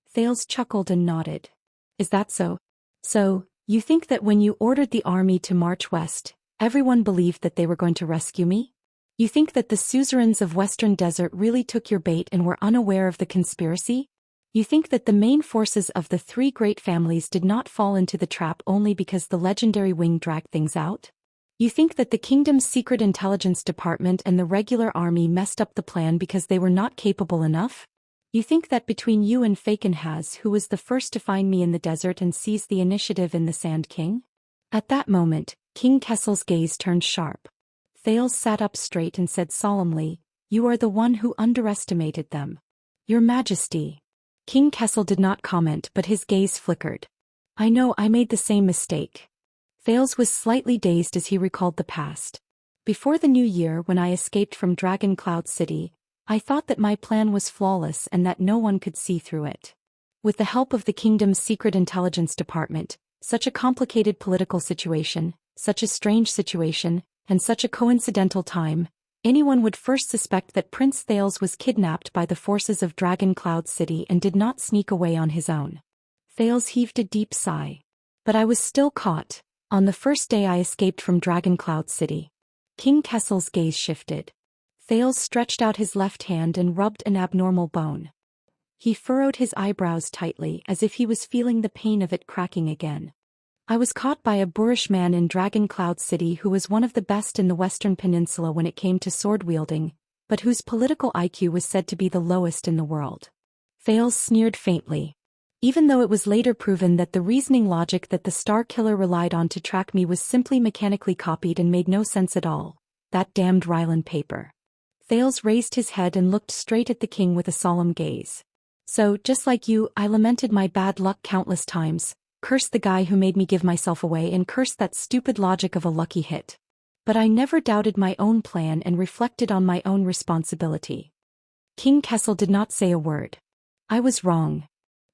[SPEAKER 1] Thales chuckled and nodded. "Is that so? So, you think that when you ordered the army to march west, everyone believed that they were going to rescue me? You think that the suzerains of Western Desert really took your bait and were unaware of the conspiracy? You think that the main forces of the three great families did not fall into the trap only because the legendary wing dragged things out? You think that the kingdom's secret intelligence department and the regular army messed up the plan because they were not capable enough? You think that between you and Fakenhaz, who was the first to find me in the desert and seize the initiative in the Sand King?" At that moment, King Kessel's gaze turned sharp. Thales sat up straight and said solemnly, "You are the one who underestimated them." "Your Majesty." King Kessel did not comment, but his gaze flickered. "I know I made the same mistake." Thales was slightly dazed as he recalled the past. "Before the new year, when I escaped from Dragon Cloud City, I thought that my plan was flawless and that no one could see through it. With the help of the kingdom's secret intelligence department, such a complicated political situation, such a strange situation, and such a coincidental time, anyone would first suspect that Prince Thales was kidnapped by the forces of Dragon Cloud City and did not sneak away on his own." Thales heaved a deep sigh. "But I was still caught, on the first day I escaped from Dragon Cloud City." King Kessel's gaze shifted. Thales stretched out his left hand and rubbed an abnormal bone. He furrowed his eyebrows tightly as if he was feeling the pain of it cracking again. "I was caught by a boorish man in Dragon Cloud City who was one of the best in the Western Peninsula when it came to sword-wielding, but whose political IQ was said to be the lowest in the world." Thales sneered faintly. "Even though it was later proven that the reasoning logic that the Star Killer relied on to track me was simply mechanically copied and made no sense at all. That damned Ryland paper." Thales raised his head and looked straight at the king with a solemn gaze. "So, just like you, I lamented my bad luck countless times, cursed the guy who made me give myself away and cursed that stupid logic of a lucky hit. But I never doubted my own plan and reflected on my own responsibility." King Kessel did not say a word. "I was wrong."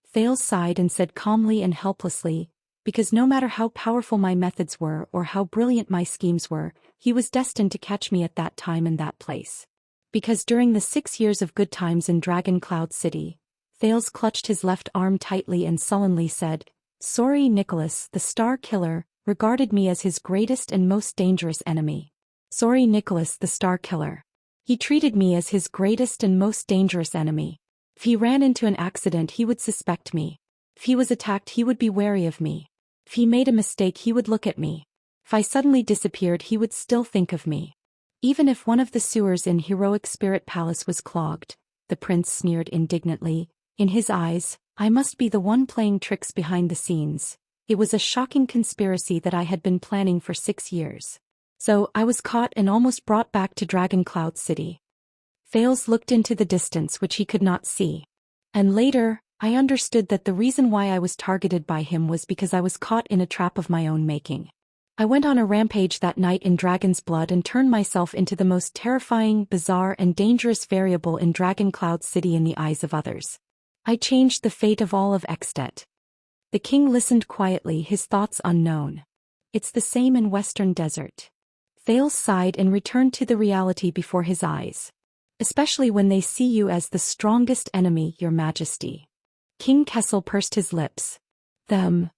[SPEAKER 1] Thales sighed and said calmly and helplessly, because no matter how powerful my methods were or how brilliant my schemes were, he was destined to catch me at that time and that place. Because during the 6 years of good times in Dragon Cloud City, Thales clutched his left arm tightly and sullenly said, "Sorry, Nicholas, the Star Killer, regarded me as his greatest and most dangerous enemy. Sorry, Nicholas, the Star Killer. He treated me as his greatest and most dangerous enemy. If he ran into an accident, he would suspect me. If he was attacked, he would be wary of me. If he made a mistake, he would look at me. If I suddenly disappeared, he would still think of me." Even if one of the sewers in Heroic Spirit Palace was clogged, the prince sneered indignantly. In his eyes, I must be the one playing tricks behind the scenes. It was a shocking conspiracy that I had been planning for 6 years. So, I was caught and almost brought back to Dragon Cloud City. Thales looked into the distance which he could not see. And later, I understood that the reason why I was targeted by him was because I was caught in a trap of my own making. I went on a rampage that night in Dragon's Blood and turned myself into the most terrifying, bizarre and dangerous variable in Dragon Cloud City in the eyes of others. I changed the fate of all of Extet. The king listened quietly, his thoughts unknown. It's the same in Western Desert. Thales sighed and returned to the reality before his eyes. Especially when they see you as the strongest enemy, your majesty. King Kessel pursed his lips. Them,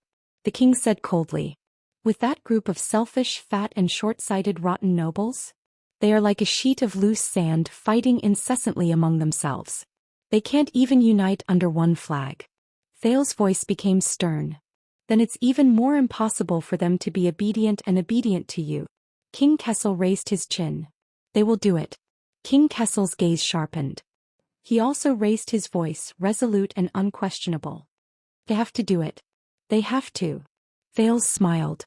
[SPEAKER 1] the king said coldly. With that group of selfish, fat and short-sighted rotten nobles? They are like a sheet of loose sand fighting incessantly among themselves. They can't even unite under one flag. Thales' voice became stern. Then it's even more impossible for them to be obedient to you. King Kessel raised his chin. They will do it. King Kessel's gaze sharpened. He also raised his voice, resolute and unquestionable. They have to do it. They have to. Thales smiled.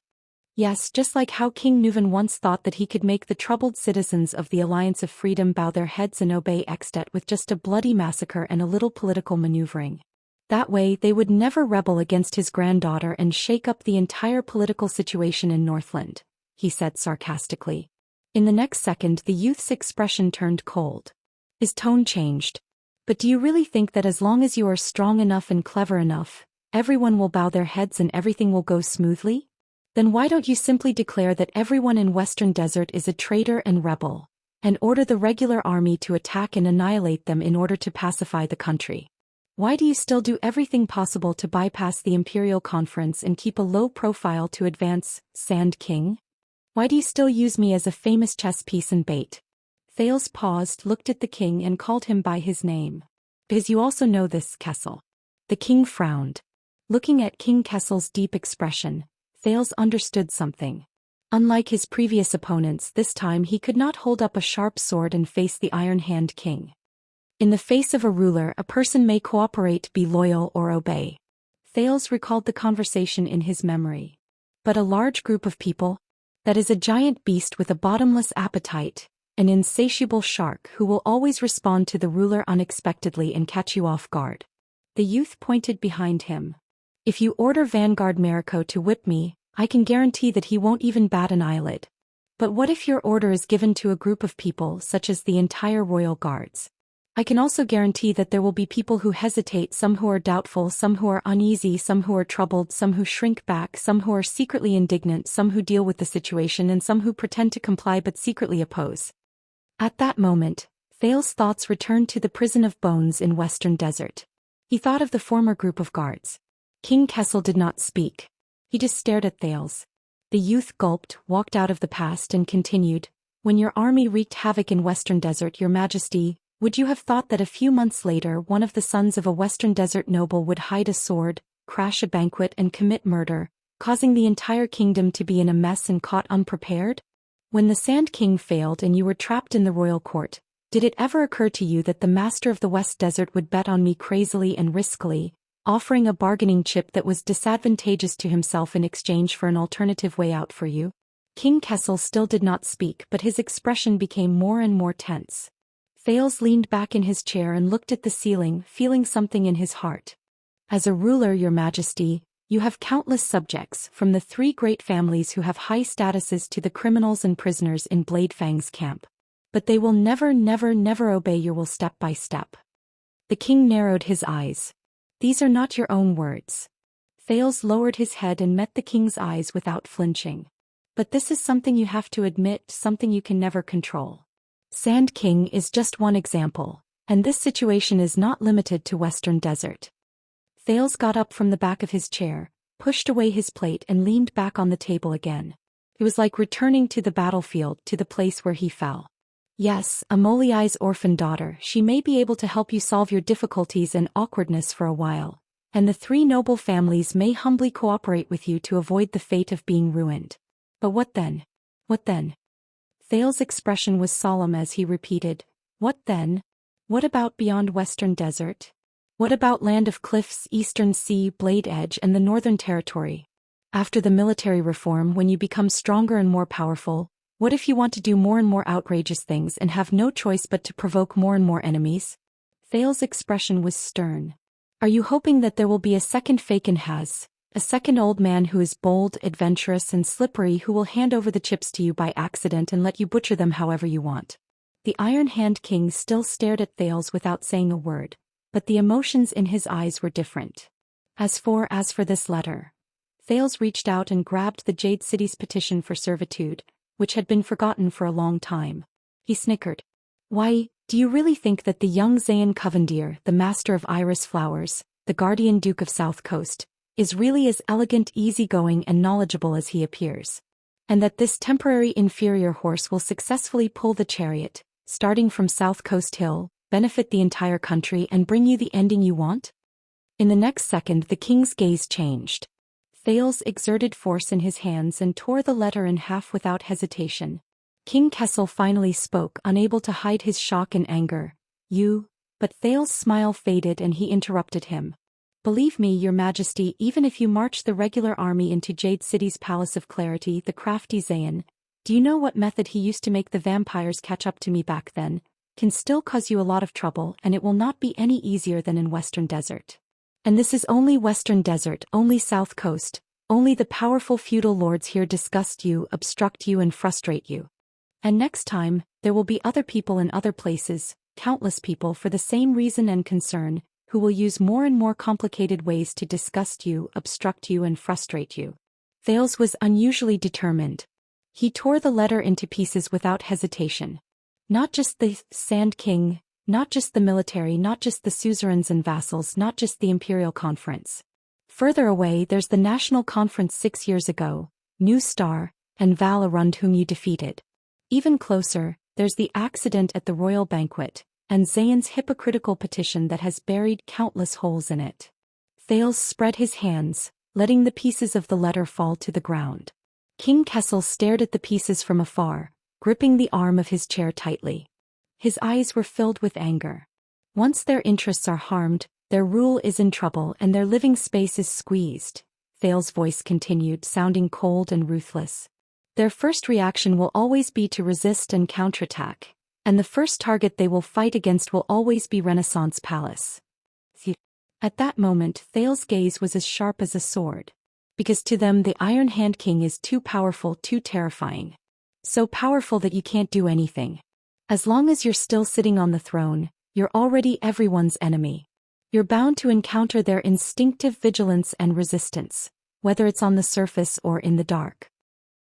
[SPEAKER 1] Yes, just like how King Nuvan once thought that he could make the troubled citizens of the Alliance of Freedom bow their heads and obey Extet with just a bloody massacre and a little political maneuvering. That way they would never rebel against his granddaughter and shake up the entire political situation in Northland, he said sarcastically. In the next second the youth's expression turned cold. His tone changed. But do you really think that as long as you are strong enough and clever enough, everyone will bow their heads and everything will go smoothly? Then why don't you simply declare that everyone in Western Desert is a traitor and rebel, and order the regular army to attack and annihilate them in order to pacify the country? Why do you still do everything possible to bypass the Imperial Conference and keep a low profile to advance, Sand King? Why do you still use me as a famous chess piece and bait? Thales paused, looked at the king and called him by his name. Because you also know this, Kessel. The king frowned. Looking at King Kessel's deep expression, Thales understood something. Unlike his previous opponents, this time he could not hold up a sharp sword and face the Iron-Hand King. In the face of a ruler, a person may cooperate, be loyal or obey. Thales recalled the conversation in his memory. But a large group of people? That is a giant beast with a bottomless appetite, an insatiable shark who will always respond to the ruler unexpectedly and catch you off guard. The youth pointed behind him. If you order Vanguard Mariko to whip me, I can guarantee that he won't even bat an eyelid. But what if your order is given to a group of people such as the entire Royal Guards? I can also guarantee that there will be people who hesitate, some who are doubtful, some who are uneasy, some who are troubled, some who shrink back, some who are secretly indignant, some who deal with the situation, and some who pretend to comply but secretly oppose. At that moment, Thales' thoughts returned to the prison of bones in Western Desert. He thought of the former group of guards. King Kessel did not speak. He just stared at Thales. The youth gulped, walked out of the past and continued, "When your army wreaked havoc in Western Desert, your majesty, would you have thought that a few months later one of the sons of a Western Desert noble would hide a sword, crash a banquet and commit murder, causing the entire kingdom to be in a mess and caught unprepared? When the Sand King failed and you were trapped in the royal court, did it ever occur to you that the master of the West Desert would bet on me crazily and riskily, offering a bargaining chip that was disadvantageous to himself in exchange for an alternative way out for you?" King Kessel still did not speak, but his expression became more and more tense. Thales leaned back in his chair and looked at the ceiling, feeling something in his heart. "As a ruler, your majesty, you have countless subjects, from the 3 great families who have high statuses to the criminals and prisoners in Bladefang's camp. But they will never obey your will step by step." The king narrowed his eyes. "These are not your own words." Thales lowered his head and met the king's eyes without flinching. But this is something you have to admit, something you can never control. Sand King is just one example, and this situation is not limited to Western Desert. Thales got up from the back of his chair, pushed away his plate and leaned back on the table again. It was like returning to the battlefield, to the place where he fell. Yes, Amoliai's orphan daughter, she may be able to help you solve your difficulties and awkwardness for a while, and the three noble families may humbly cooperate with you to avoid the fate of being ruined. But what then? What then? Thales' expression was solemn as he repeated, "What then? What about beyond Western Desert? What about Land of Cliffs, Eastern Sea, Blade Edge and the Northern Territory? After the military reform, when you become stronger and more powerful, what if you want to do more and more outrageous things and have no choice but to provoke more and more enemies?" Thales' expression was stern. "Are you hoping that there will be a second Fakenhaz, a second old man who is bold, adventurous and slippery, who will hand over the chips to you by accident and let you butcher them however you want?" The Iron Hand King still stared at Thales without saying a word, but the emotions in his eyes were different. As for this letter. Thales reached out and grabbed the Jade City's petition for servitude, which had been forgotten for a long time. He snickered. "Why, do you really think that the young Xian Covendier, the master of iris flowers, the guardian duke of South Coast, is really as elegant, easygoing and knowledgeable as he appears? And that this temporary inferior horse will successfully pull the chariot, starting from South Coast Hill, benefit the entire country and bring you the ending you want?" In the next second the king's gaze changed. Thales exerted force in his hands and tore the letter in half without hesitation. King Kessel finally spoke, unable to hide his shock and anger. But Thales' smile faded and he interrupted him. "Believe me, your majesty, even if you march the regular army into Jade City's Palace of Clarity, the crafty Xian, do you know what method he used to make the vampires catch up to me back then, can still cause you a lot of trouble, and it will not be any easier than in Western Desert. And this is only Western Desert, only South Coast, only the powerful feudal lords here disgust you, obstruct you and frustrate you. And next time, there will be other people in other places, countless people for the same reason and concern, who will use more and more complicated ways to disgust you, obstruct you and frustrate you." Thales was unusually determined. He tore the letter into pieces without hesitation. Not just the Sand King, not just the military, not just the suzerains and vassals, not just the Imperial Conference. Further away there's the National Conference 6 years ago, New Star, and Val Arund whom you defeated. Even closer, there's the accident at the royal banquet, and Xian's hypocritical petition that has buried countless holes in it. Thales spread his hands, letting the pieces of the letter fall to the ground. King Kessel stared at the pieces from afar, gripping the arm of his chair tightly. His eyes were filled with anger. Once their interests are harmed, their rule is in trouble and their living space is squeezed, Thales' voice continued, sounding cold and ruthless. Their first reaction will always be to resist and counterattack, and the first target they will fight against will always be Renaissance Palace. At that moment Thales' gaze was as sharp as a sword. Because to them the Iron Hand King is too powerful, too terrifying. So powerful that you can't do anything. As long as you're still sitting on the throne, you're already everyone's enemy. You're bound to encounter their instinctive vigilance and resistance, whether it's on the surface or in the dark.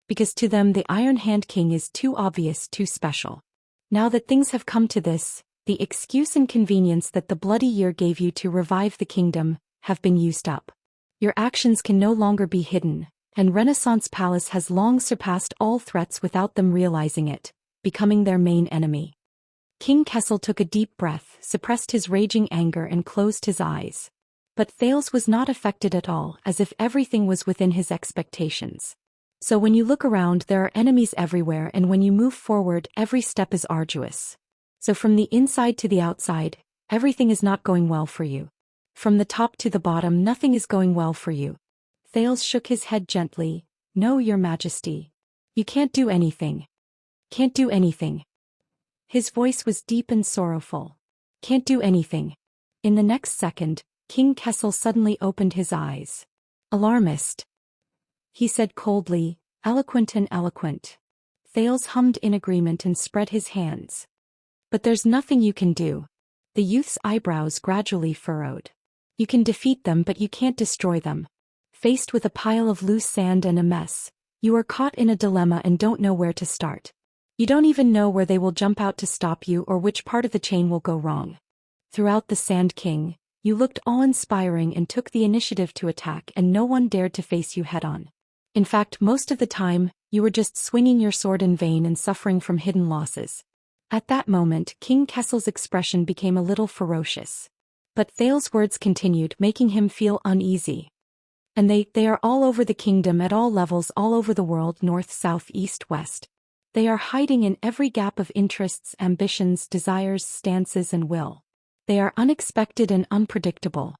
[SPEAKER 1] Because to them the Iron Hand King is too obvious, too special. Now that things have come to this, the excuse and convenience that the bloody year gave you to revive the kingdom have been used up. Your actions can no longer be hidden, and Renaissance Palace has long surpassed all threats without them realizing it, becoming their main enemy. King Kessel took a deep breath, suppressed his raging anger and closed his eyes. But Thales was not affected at all, as if everything was within his expectations. So when you look around there are enemies everywhere, and when you move forward every step is arduous. So from the inside to the outside, everything is not going well for you. From the top to the bottom nothing is going well for you. Thales shook his head gently. "No, your majesty. You can't do anything. Can't do anything." His voice was deep and sorrowful. "Can't do anything." In the next second, King Kessel suddenly opened his eyes. "Alarmist," he said coldly, "eloquent and eloquent." Thales hummed in agreement and spread his hands. "But there's nothing you can do." The youth's eyebrows gradually furrowed. "You can defeat them but you can't destroy them." Faced with a pile of loose sand and a mess, you are caught in a dilemma and don't know where to start. You don't even know where they will jump out to stop you or which part of the chain will go wrong. Throughout the Sand King, you looked awe-inspiring and took the initiative to attack, and no one dared to face you head-on. In fact, most of the time, you were just swinging your sword in vain and suffering from hidden losses. At that moment, King Kessel's expression became a little ferocious. But Thale's words continued, making him feel uneasy. And they are all over the kingdom at all levels, all over the world, north, south, east, west. They are hiding in every gap of interests, ambitions, desires, stances, and will. They are unexpected and unpredictable.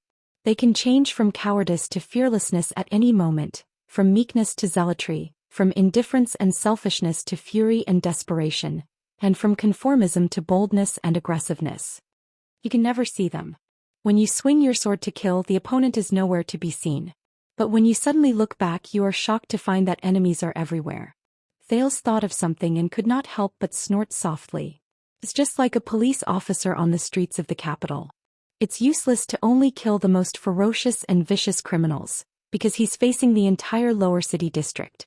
[SPEAKER 1] They can change from cowardice to fearlessness at any moment, from meekness to zealotry, from indifference and selfishness to fury and desperation, and from conformism to boldness and aggressiveness. You can never see them. When you swing your sword to kill, the opponent is nowhere to be seen. But when you suddenly look back, you are shocked to find that enemies are everywhere. Thales thought of something and could not help but snort softly. It's just like a police officer on the streets of the capital. It's useless to only kill the most ferocious and vicious criminals, because he's facing the entire lower city district.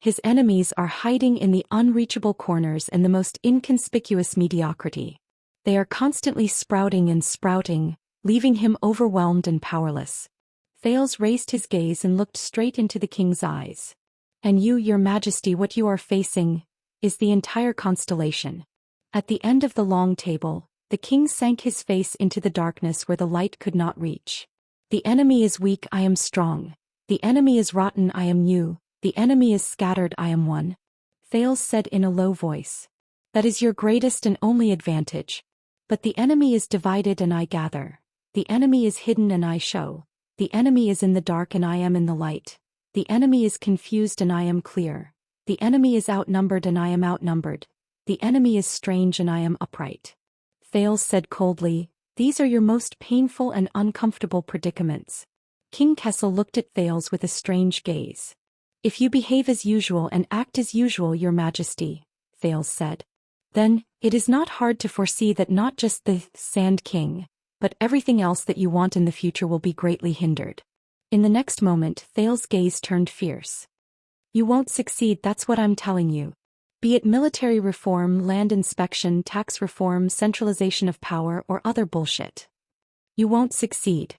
[SPEAKER 1] His enemies are hiding in the unreachable corners and the most inconspicuous mediocrity. They are constantly sprouting and sprouting, leaving him overwhelmed and powerless. Thales raised his gaze and looked straight into the king's eyes. And you, your majesty, what you are facing is the entire constellation. At the end of the long table, the king sank his face into the darkness where the light could not reach. The enemy is weak, I am strong. The enemy is rotten, I am new. The enemy is scattered, I am one. Thales said in a low voice. That is your greatest and only advantage. But the enemy is divided and I gather. The enemy is hidden and I show. The enemy is in the dark and I am in the light. The enemy is confused and I am clear. The enemy is outnumbered and I am outnumbered. The enemy is strange and I am upright. Thales said coldly, these are your most painful and uncomfortable predicaments. King Kessel looked at Thales with a strange gaze. If you behave as usual and act as usual, your majesty, Thales said, then it is not hard to foresee that not just the Sand King, but everything else that you want in the future will be greatly hindered. In the next moment, Thales' gaze turned fierce. You won't succeed, that's what I'm telling you. Be it military reform, land inspection, tax reform, centralization of power, or other bullshit. You won't succeed.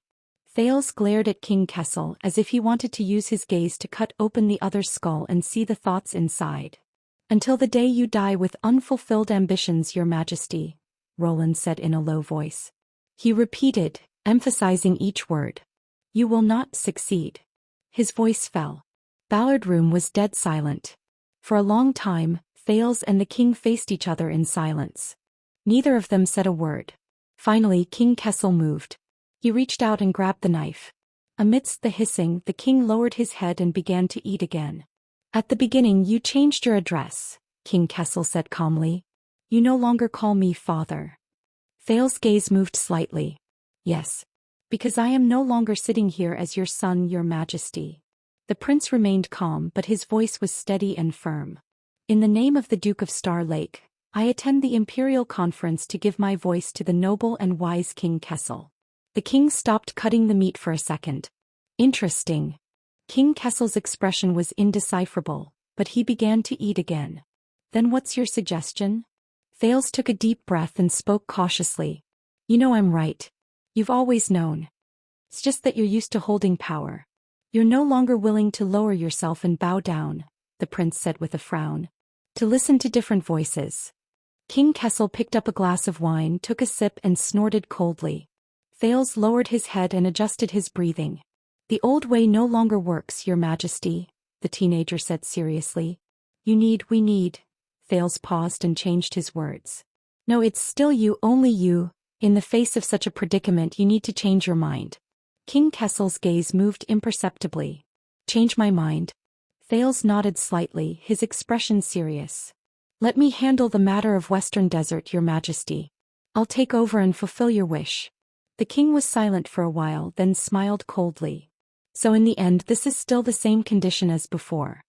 [SPEAKER 1] Thales glared at King Kessel as if he wanted to use his gaze to cut open the other's skull and see the thoughts inside. Until the day you die with unfulfilled ambitions, your majesty, Roland said in a low voice. He repeated, emphasizing each word. You will not succeed. His voice fell. Ballard Room was dead silent. For a long time, Thales and the king faced each other in silence. Neither of them said a word. Finally, King Kessel moved. He reached out and grabbed the knife. Amidst the hissing, the king lowered his head and began to eat again. At the beginning you changed your address, King Kessel said calmly. You no longer call me father. Thales' gaze moved slightly. Yes. Because I am no longer sitting here as your son, your majesty. The prince remained calm, but his voice was steady and firm. In the name of the Duke of Star Lake, I attend the imperial conference to give my voice to the noble and wise King Kessel. The king stopped cutting the meat for a second. Interesting. King Kessel's expression was indecipherable, but he began to eat again. Then what's your suggestion? Thales took a deep breath and spoke cautiously. You know I'm right. You've always known. It's just that you're used to holding power. You're no longer willing to lower yourself and bow down, the prince said with a frown. To listen to different voices. King Kessel picked up a glass of wine, took a sip and snorted coldly. Thales lowered his head and adjusted his breathing. The old way no longer works, your majesty, the teenager said seriously. We need. Thales paused and changed his words. No, it's still you, only you. In the face of such a predicament, you need to change your mind. King Kessel's gaze moved imperceptibly. Change my mind? Thales nodded slightly, his expression serious. Let me handle the matter of Western Desert, your majesty. I'll take over and fulfill your wish. The king was silent for a while, then smiled coldly. So in the end, this is still the same condition as before.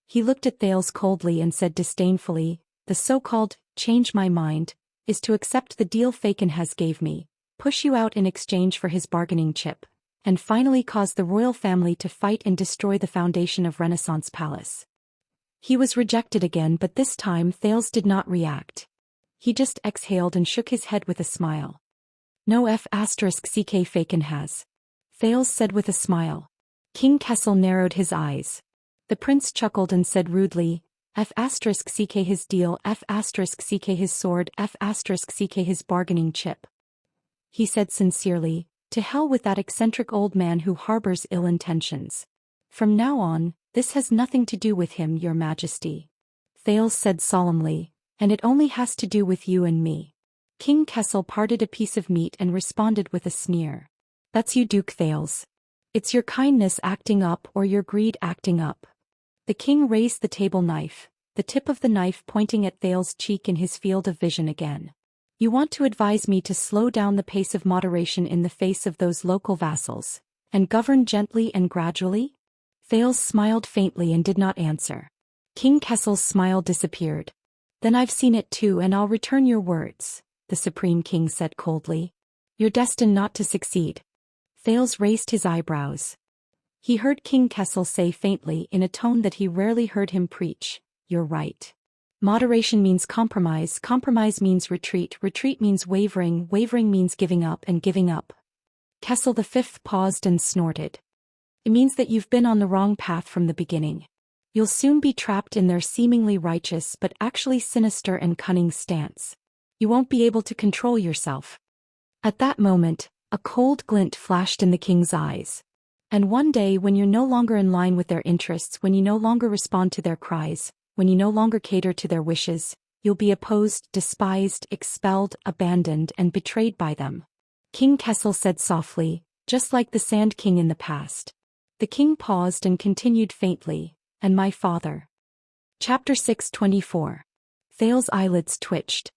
[SPEAKER 1] He looked at Thales coldly and said disdainfully, the so-called change my mind is to accept the deal Faken has gave me, push you out in exchange for his bargaining chip, and finally caused the royal family to fight and destroy the foundation of Renaissance Palace. He was rejected again, but this time Thales did not react. He just exhaled and shook his head with a smile. No F***ck Faken has. Thales said with a smile. King Kessel narrowed his eyes. The prince chuckled and said rudely, F***ck his deal, F***ck his sword, F***ck his bargaining chip. He said sincerely, to hell with that eccentric old man who harbors ill intentions. From now on, this has nothing to do with him, your majesty. Thales said solemnly, and it only has to do with you and me. King Kessel parted a piece of meat and responded with a sneer. That's you, Duke Thales. It's your kindness acting up or your greed acting up. The king raised the table knife, the tip of the knife pointing at Thales' cheek in his field of vision again. You want to advise me to slow down the pace of moderation in the face of those local vassals, and govern gently and gradually? Thales smiled faintly and did not answer. King Kessel's smile disappeared. Then I've seen it too, and I'll return your words, the Supreme King said coldly. You're destined not to succeed. Thales raised his eyebrows. He heard King Kessel say faintly in a tone that he rarely heard him preach, you're right. Moderation means compromise, compromise means retreat, retreat means wavering, wavering means giving up, and giving up. Kessel V paused and snorted. It means that you've been on the wrong path from the beginning. You'll soon be trapped in their seemingly righteous but actually sinister and cunning stance. You won't be able to control yourself. At that moment, a cold glint flashed in the king's eyes. And one day, when you're no longer in line with their interests, when you no longer respond to their cries, when you no longer cater to their wishes, you'll be opposed, despised, expelled, abandoned, and betrayed by them. King Kessel said softly, just like the Sand King in the past. The king paused and continued faintly, and my father. Chapter 624. Thales' eyelids twitched.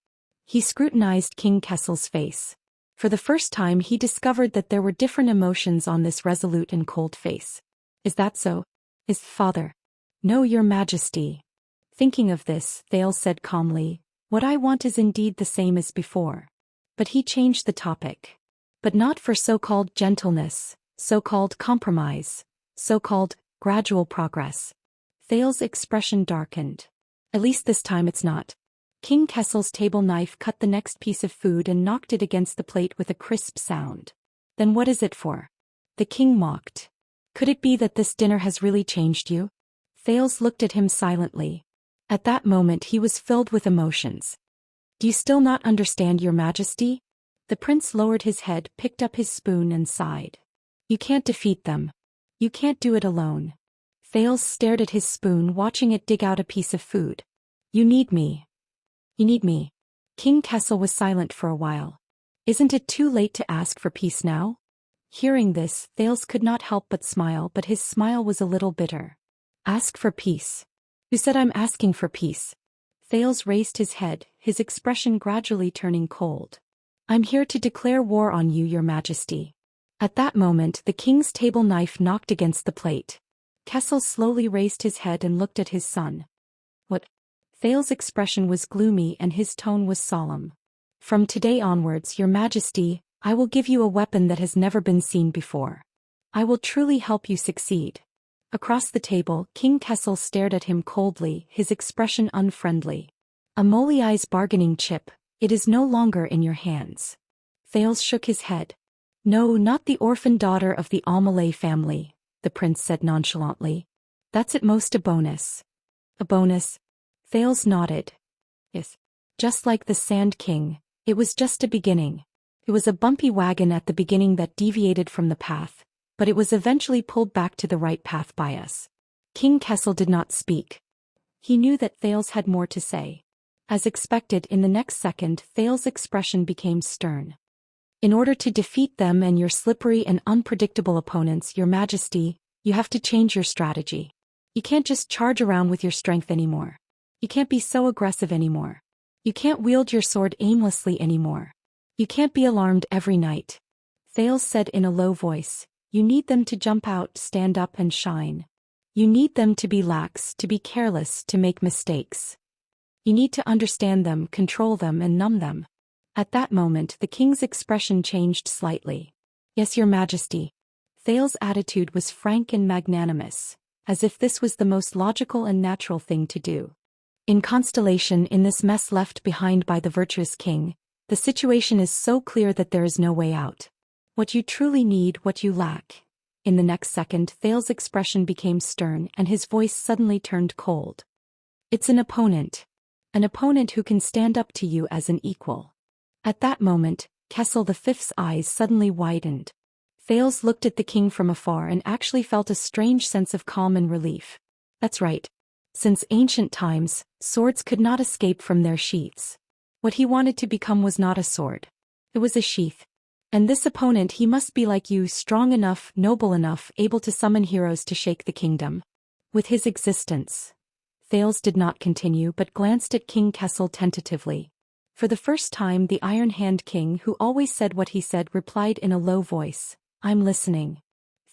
[SPEAKER 1] He scrutinized King Kessel's face. For the first time he discovered that there were different emotions on this resolute and cold face. Is that so? Is father? No, your majesty. Thinking of this, Thales said calmly, what I want is indeed the same as before. But he changed the topic. But not for so-called gentleness, so-called compromise, so-called gradual progress. Thales' expression darkened. At least this time it's not. King Kessel's table knife cut the next piece of food and knocked it against the plate with a crisp sound. Then what is it for? The king mocked. Could it be that this dinner has really changed you? Thales looked at him silently. At that moment he was filled with emotions. Do you still not understand, your majesty? The prince lowered his head, picked up his spoon and sighed. You can't defeat them. You can't do it alone. Thales stared at his spoon, watching it dig out a piece of food. You need me. You need me. King Kessel was silent for a while. Isn't it too late to ask for peace now? Hearing this, Thales could not help but smile, but his smile was a little bitter. Ask for peace. Who said I'm asking for peace? Thales raised his head, his expression gradually turning cold. I'm here to declare war on you, your majesty. At that moment the king's table knife knocked against the plate. Kessel slowly raised his head and looked at his son. What? Thales' expression was gloomy and his tone was solemn. From today onwards, your majesty, I will give you a weapon that has never been seen before. I will truly help you succeed. Across the table, King Kessel stared at him coldly, his expression unfriendly. A Moliai's bargaining chip, it is no longer in your hands. Thales shook his head. No, not the orphan daughter of the Almalay family, the prince said nonchalantly. That's at most a bonus. A bonus? Thales nodded. Yes. Just like the Sand King, it was just a beginning. It was a bumpy wagon at the beginning that deviated from the path, but it was eventually pulled back to the right path by us. King Kessel did not speak. He knew that Thales had more to say. As expected, in the next second, Thales' expression became stern. In order to defeat them and your slippery and unpredictable opponents, your majesty, you have to change your strategy. You can't just charge around with your strength anymore. You can't be so aggressive anymore. You can't wield your sword aimlessly anymore. You can't be alarmed every night. Thales said in a low voice, you need them to jump out, stand up and shine. You need them to be lax, to be careless, to make mistakes. You need to understand them, control them and numb them. At that moment the king's expression changed slightly. Yes, your majesty. Thales' attitude was frank and magnanimous, as if this was the most logical and natural thing to do. In Constellation, in this mess left behind by the virtuous king, the situation is so clear that there is no way out. What you truly need, what you lack. In the next second, Thales' expression became stern and his voice suddenly turned cold. It's an opponent. An opponent who can stand up to you as an equal. At that moment, Kessel V's eyes suddenly widened. Thales looked at the king from afar and actually felt a strange sense of calm and relief. That's right. Since ancient times, swords could not escape from their sheaths. What he wanted to become was not a sword. It was a sheath. And this opponent, he must be like you, strong enough, noble enough, able to summon heroes to shake the kingdom. With his existence. Thales did not continue but glanced at King Kessel tentatively. For the first time, the Iron Hand King, who always said what he said, replied in a low voice, "I'm listening."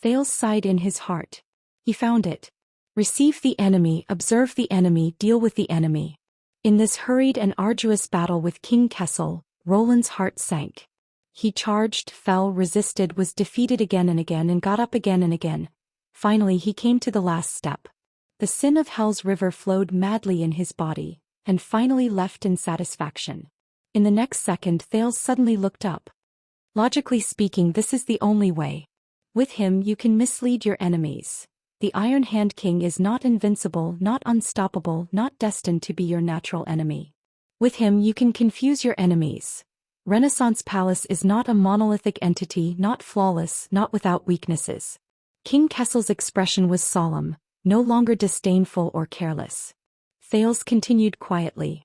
[SPEAKER 1] Thales sighed in his heart. He found it. Receive the enemy, observe the enemy, deal with the enemy. In this hurried and arduous battle with King Kessel, Roland's heart sank. He charged, fell, resisted, was defeated again and again and got up again and again. Finally he came to the last step. The sin of Hell's river flowed madly in his body, and finally left in satisfaction. In the next second Thales suddenly looked up. Logically speaking, this is the only way. With him you can mislead your enemies. The Iron Hand King is not invincible, not unstoppable, not destined to be your natural enemy. With him you can confuse your enemies. Renaissance Palace is not a monolithic entity, not flawless, not without weaknesses. King Kessel's expression was solemn, no longer disdainful or careless. Thales continued quietly.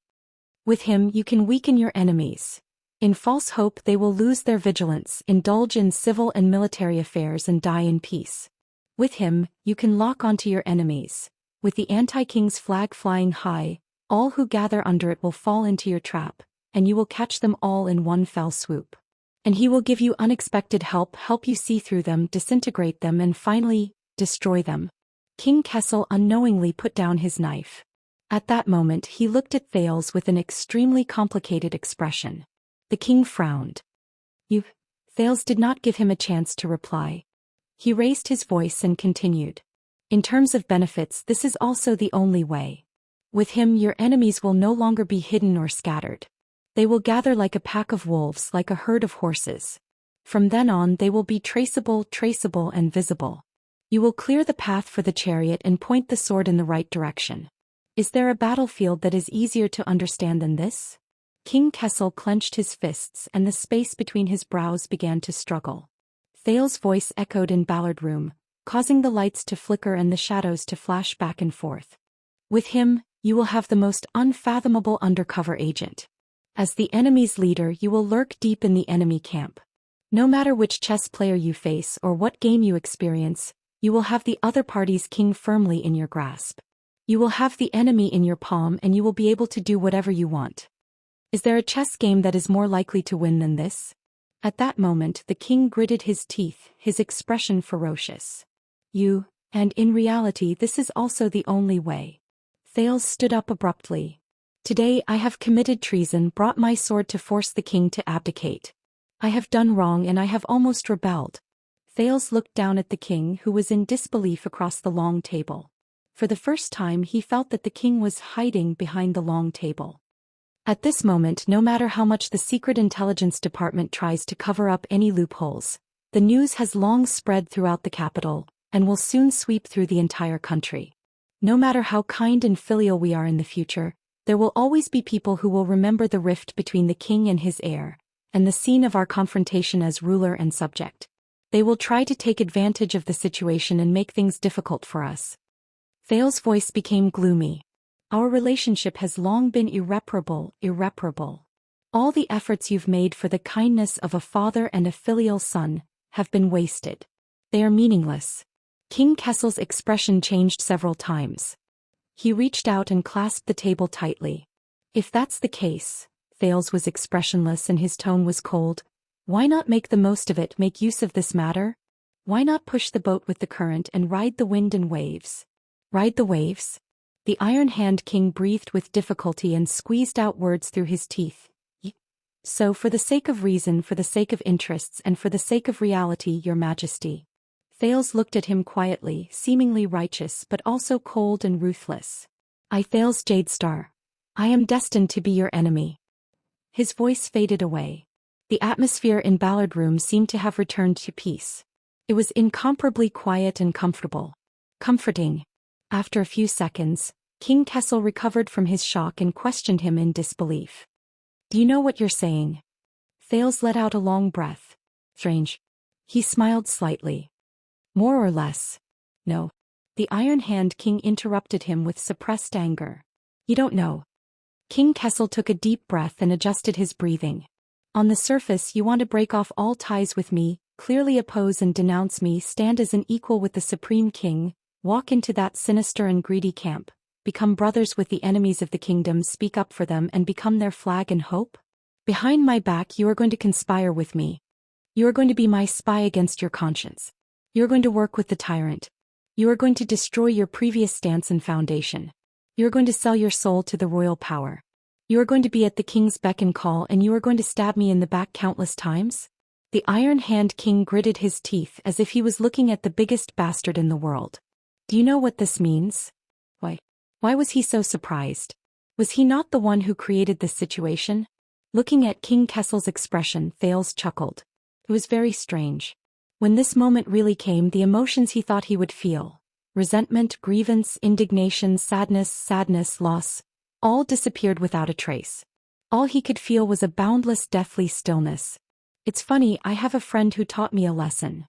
[SPEAKER 1] With him you can weaken your enemies. In false hope they will lose their vigilance, indulge in civil and military affairs and die in peace. With him, you can lock onto your enemies. With the anti-king's flag flying high, all who gather under it will fall into your trap, and you will catch them all in one fell swoop. And he will give you unexpected help you see through them, disintegrate them and finally, destroy them. King Kessel unknowingly put down his knife. At that moment he looked at Thales with an extremely complicated expression. The king frowned. Thales did not give him a chance to reply. He raised his voice and continued. In terms of benefits, this is also the only way. With him your enemies will no longer be hidden or scattered. They will gather like a pack of wolves, like a herd of horses. From then on they will be traceable and visible. You will clear the path for the chariot and point the sword in the right direction. Is there a battlefield that is easier to understand than this? King Kessel clenched his fists and the space between his brows began to struggle. Thales' voice echoed in Ballard Room, causing the lights to flicker and the shadows to flash back and forth. With him, you will have the most unfathomable undercover agent. As the enemy's leader, you will lurk deep in the enemy camp. No matter which chess player you face or what game you experience, you will have the other party's king firmly in your grasp. You will have the enemy in your palm and you will be able to do whatever you want. Is there a chess game that is more likely to win than this? At that moment the king gritted his teeth, his expression ferocious. And in reality this is also the only way. Thales stood up abruptly. Today I have committed treason, brought my sword to force the king to abdicate. I have done wrong and I have almost rebelled. Thales looked down at the king who was in disbelief across the long table. For the first time he felt that the king was hiding behind the long table. At this moment, no matter how much the Secret Intelligence Department tries to cover up any loopholes, the news has long spread throughout the capital, and will soon sweep through the entire country. No matter how kind and filial we are in the future, there will always be people who will remember the rift between the king and his heir, and the scene of our confrontation as ruler and subject. They will try to take advantage of the situation and make things difficult for us. Thales' voice became gloomy. Our relationship has long been irreparable. All the efforts you've made for the kindness of a father and a filial son have been wasted. They are meaningless. King Kessel's expression changed several times. He reached out and clasped the table tightly. If that's the case, Thales was expressionless and his tone was cold. Why not make the most of it, make use of this matter? Why not push the boat with the current and ride the wind and waves? Ride the waves? The Iron Hand King breathed with difficulty and squeezed out words through his teeth. So for the sake of reason, for the sake of interests and for the sake of reality, your majesty. Thales looked at him quietly, seemingly righteous but also cold and ruthless. I Thales Jadestar. I am destined to be your enemy. His voice faded away. The atmosphere in Ballard Room seemed to have returned to peace. It was incomparably quiet and comfortable. Comforting. After a few seconds, King Kessel recovered from his shock and questioned him in disbelief. Do you know what you're saying? Thales let out a long breath. Strange. He smiled slightly. More or less. No. The Iron Hand King interrupted him with suppressed anger. You don't know. King Kessel took a deep breath and adjusted his breathing. On the surface you want to break off all ties with me, clearly oppose and denounce me, stand as an equal with the Supreme King, walk into that sinister and greedy camp, become brothers with the enemies of the kingdom, speak up for them and become their flag and hope? Behind my back you are going to conspire with me. You are going to be my spy against your conscience. You are going to work with the tyrant. You are going to destroy your previous stance and foundation. You are going to sell your soul to the royal power. You are going to be at the king's beck and call, and you are going to stab me in the back countless times? The Iron Hand King gritted his teeth as if he was looking at the biggest bastard in the world. Do you know what this means? Why was he so surprised? Was he not the one who created this situation? Looking at King Kessel's expression, Thales chuckled. It was very strange. When this moment really came, the emotions he thought he would feel, resentment, grievance, indignation, sadness, loss, all disappeared without a trace. All he could feel was a boundless, deathly stillness. It's funny, I have a friend who taught me a lesson.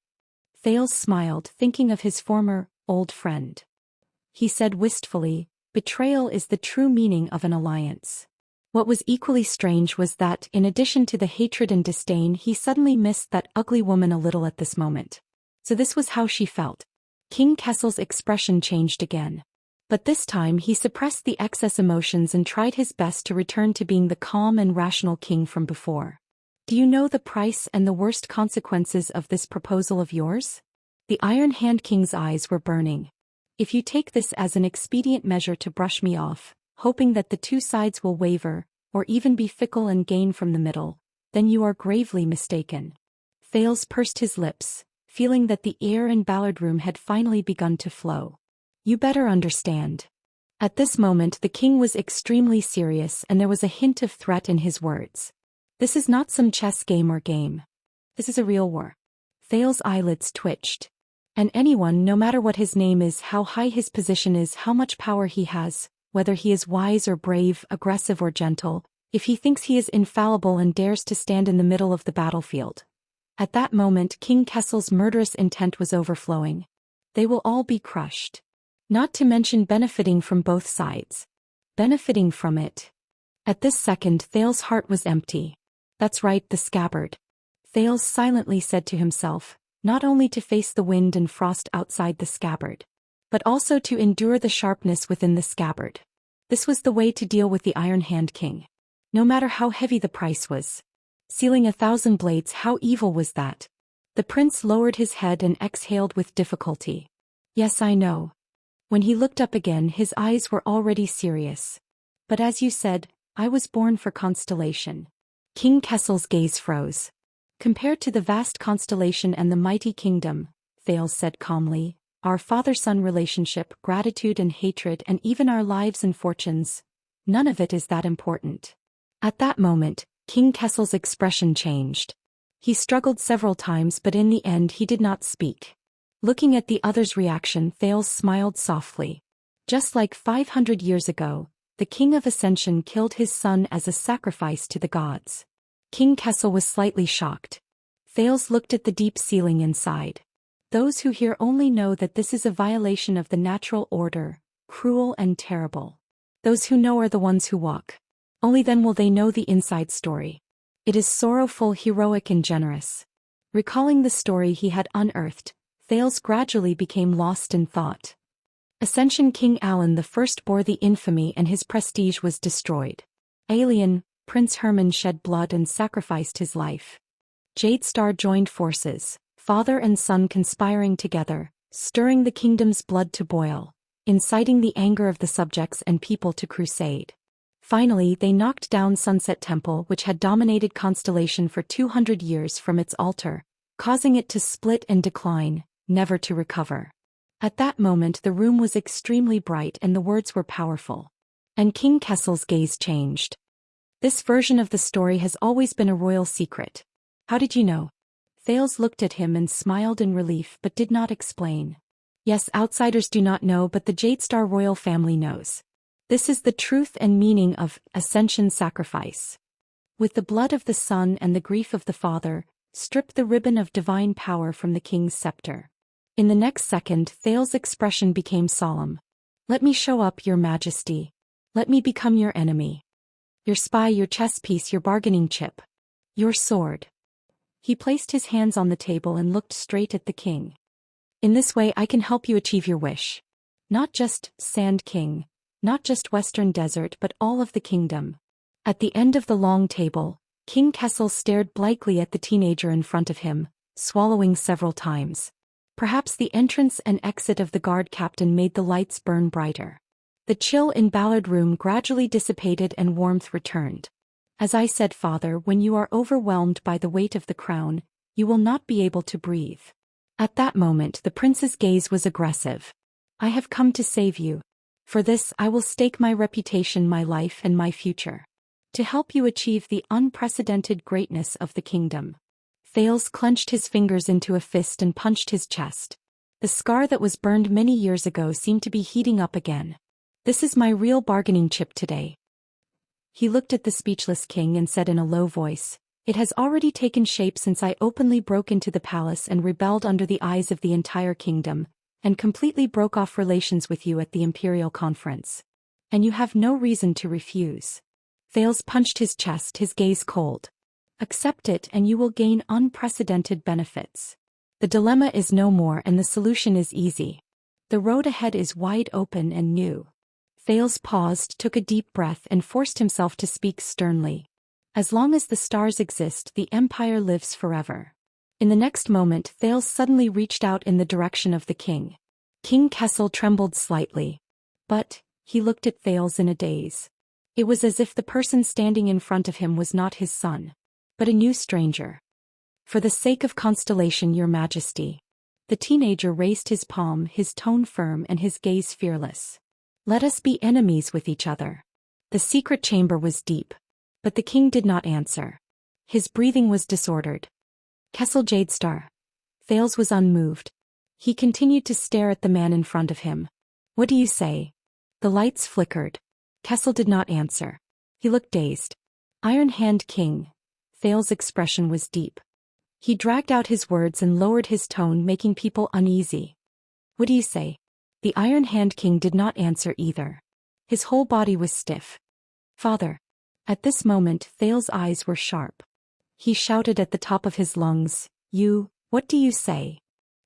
[SPEAKER 1] Thales smiled, thinking of his former, old friend. He said wistfully, betrayal is the true meaning of an alliance. What was equally strange was that, in addition to the hatred and disdain, he suddenly missed that ugly woman a little at this moment. So this was how she felt. King Kessel's expression changed again. But this time he suppressed the excess emotions and tried his best to return to being the calm and rational king from before. Do you know the price and the worst consequences of this proposal of yours? The Iron Hand King's eyes were burning. If you take this as an expedient measure to brush me off, hoping that the two sides will waver, or even be fickle and gain from the middle, then you are gravely mistaken. Thales pursed his lips, feeling that the air in Ballard Room had finally begun to flow. You better understand. At this moment the king was extremely serious and there was a hint of threat in his words. This is not some chess game or game. This is a real war. Thales' eyelids twitched. And anyone, no matter what his name is, how high his position is, how much power he has, whether he is wise or brave, aggressive or gentle, if he thinks he is infallible and dares to stand in the middle of the battlefield. At that moment King Kessel's murderous intent was overflowing. They will all be crushed. Not to mention benefiting from both sides. Benefiting from it. At this second Thales' heart was empty. That's right, the scabbard. Thales silently said to himself, not only to face the wind and frost outside the scabbard, but also to endure the sharpness within the scabbard. This was the way to deal with the Iron Hand King. No matter how heavy the price was. Sealing 1,000 blades, how evil was that? The prince lowered his head and exhaled with difficulty. Yes, I know. When he looked up again his eyes were already serious. But as you said, I was born for constellation. King Kessel's gaze froze. Compared to the vast constellation and the mighty kingdom, Thales said calmly, our father-son relationship, gratitude and hatred and even our lives and fortunes, none of it is that important. At that moment, King Kessel's expression changed. He struggled several times but in the end he did not speak. Looking at the other's reaction, Thales smiled softly. Just like 500 years ago, the King of Ascension killed his son as a sacrifice to the gods. King Kessel was slightly shocked. Thales looked at the deep ceiling inside. Those who hear only know that this is a violation of the natural order, cruel and terrible. Those who know are the ones who walk. Only then will they know the inside story. It is sorrowful, heroic and generous. Recalling the story he had unearthed, Thales gradually became lost in thought. Ascension King Alan I bore the infamy and his prestige was destroyed. Alien, Prince Herman shed blood and sacrificed his life. Jadestar joined forces, father and son conspiring together, stirring the kingdom's blood to boil, inciting the anger of the subjects and people to crusade. Finally they knocked down Sunset Temple, which had dominated Constellation for 200 years, from its altar, causing it to split and decline, never to recover. At that moment the room was extremely bright and the words were powerful. And King Kessel's gaze changed. This version of the story has always been a royal secret. How did you know? Thales looked at him and smiled in relief but did not explain. Yes, outsiders do not know, but the Jadestar royal family knows. This is the truth and meaning of Ascension sacrifice. With the blood of the son and the grief of the father, strip the ribbon of divine power from the king's scepter. In the next second, Thales' expression became solemn. Let me show up, your majesty. Let me become your enemy. Your spy, your chess piece, your bargaining chip. Your sword. He placed his hands on the table and looked straight at the king. In this way I can help you achieve your wish. Not just Sand King, not just Western Desert, but all of the kingdom. At the end of the long table, King Kessel stared blankly at the teenager in front of him, swallowing several times. Perhaps the entrance and exit of the guard captain made the lights burn brighter. The chill in Ballard room gradually dissipated and warmth returned. As I said, father, when you are overwhelmed by the weight of the crown, you will not be able to breathe. At that moment the prince's gaze was aggressive. I have come to save you. For this I will stake my reputation, my life and my future. To help you achieve the unprecedented greatness of the kingdom. Thales clenched his fingers into a fist and punched his chest. The scar that was burned many years ago seemed to be heating up again. This is my real bargaining chip today. He looked at the speechless king and said in a low voice, It has already taken shape since I openly broke into the palace and rebelled under the eyes of the entire kingdom, and completely broke off relations with you at the imperial conference. And you have no reason to refuse. Thales punched his chest, his gaze cold. Accept it and you will gain unprecedented benefits. The dilemma is no more and the solution is easy. The road ahead is wide open and new. Thales paused, took a deep breath and forced himself to speak sternly. As long as the stars exist, the empire lives forever. In the next moment, Thales suddenly reached out in the direction of the king. King Kessel trembled slightly. But he looked at Thales in a daze. It was as if the person standing in front of him was not his son, but a new stranger. For the sake of Constellation, your majesty. The teenager raised his palm, his tone firm and his gaze fearless. Let us be enemies with each other. The secret chamber was deep. But the king did not answer. His breathing was disordered. Kessel Jadestar. Thales was unmoved. He continued to stare at the man in front of him. What do you say? The lights flickered. Kessel did not answer. He looked dazed. Iron Hand King. Thales' expression was deep. He dragged out his words and lowered his tone, making people uneasy. What do you say? The Iron Hand King did not answer either. His whole body was stiff. Father. At this moment Thales' eyes were sharp. He shouted at the top of his lungs, what do you say?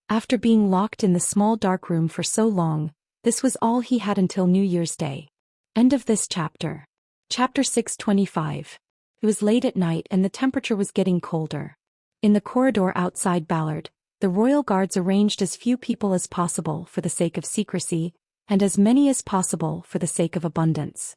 [SPEAKER 1] After being locked in the small dark room for so long, this was all he had until New Year's Day. End of this chapter. Chapter 625. It was late at night and the temperature was getting colder. In the corridor outside Ballard, the royal guards arranged as few people as possible for the sake of secrecy, and as many as possible for the sake of abundance.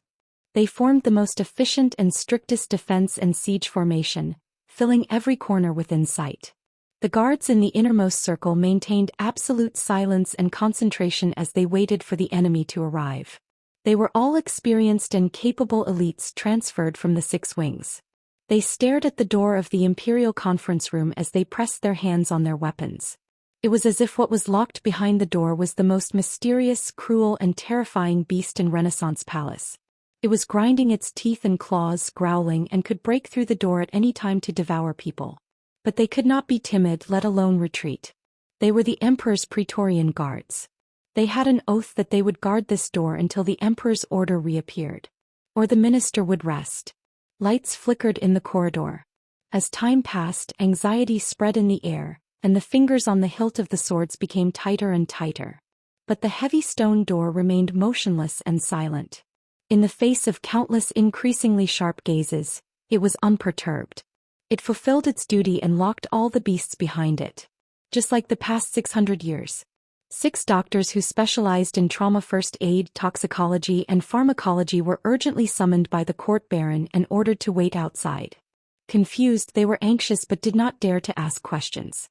[SPEAKER 1] They formed the most efficient and strictest defense and siege formation, filling every corner within sight. The guards in the innermost circle maintained absolute silence and concentration as they waited for the enemy to arrive. They were all experienced and capable elites transferred from the Six Wings. They stared at the door of the Imperial Conference Room as they pressed their hands on their weapons. It was as if what was locked behind the door was the most mysterious, cruel and terrifying beast in Renaissance Palace. It was grinding its teeth and claws, growling, and could break through the door at any time to devour people. But they could not be timid, let alone retreat. They were the Emperor's Praetorian Guards. They had an oath that they would guard this door until the Emperor's order reappeared. Or the minister would rest. Lights flickered in the corridor. As time passed, anxiety spread in the air, and the fingers on the hilt of the swords became tighter and tighter. But the heavy stone door remained motionless and silent. In the face of countless increasingly sharp gazes, it was unperturbed. It fulfilled its duty and locked all the beasts behind it. Just like the past 600 years. 6 doctors who specialized in trauma first aid, toxicology and pharmacology were urgently summoned by the court baron and ordered to wait outside. Confused, they were anxious but did not dare to ask questions.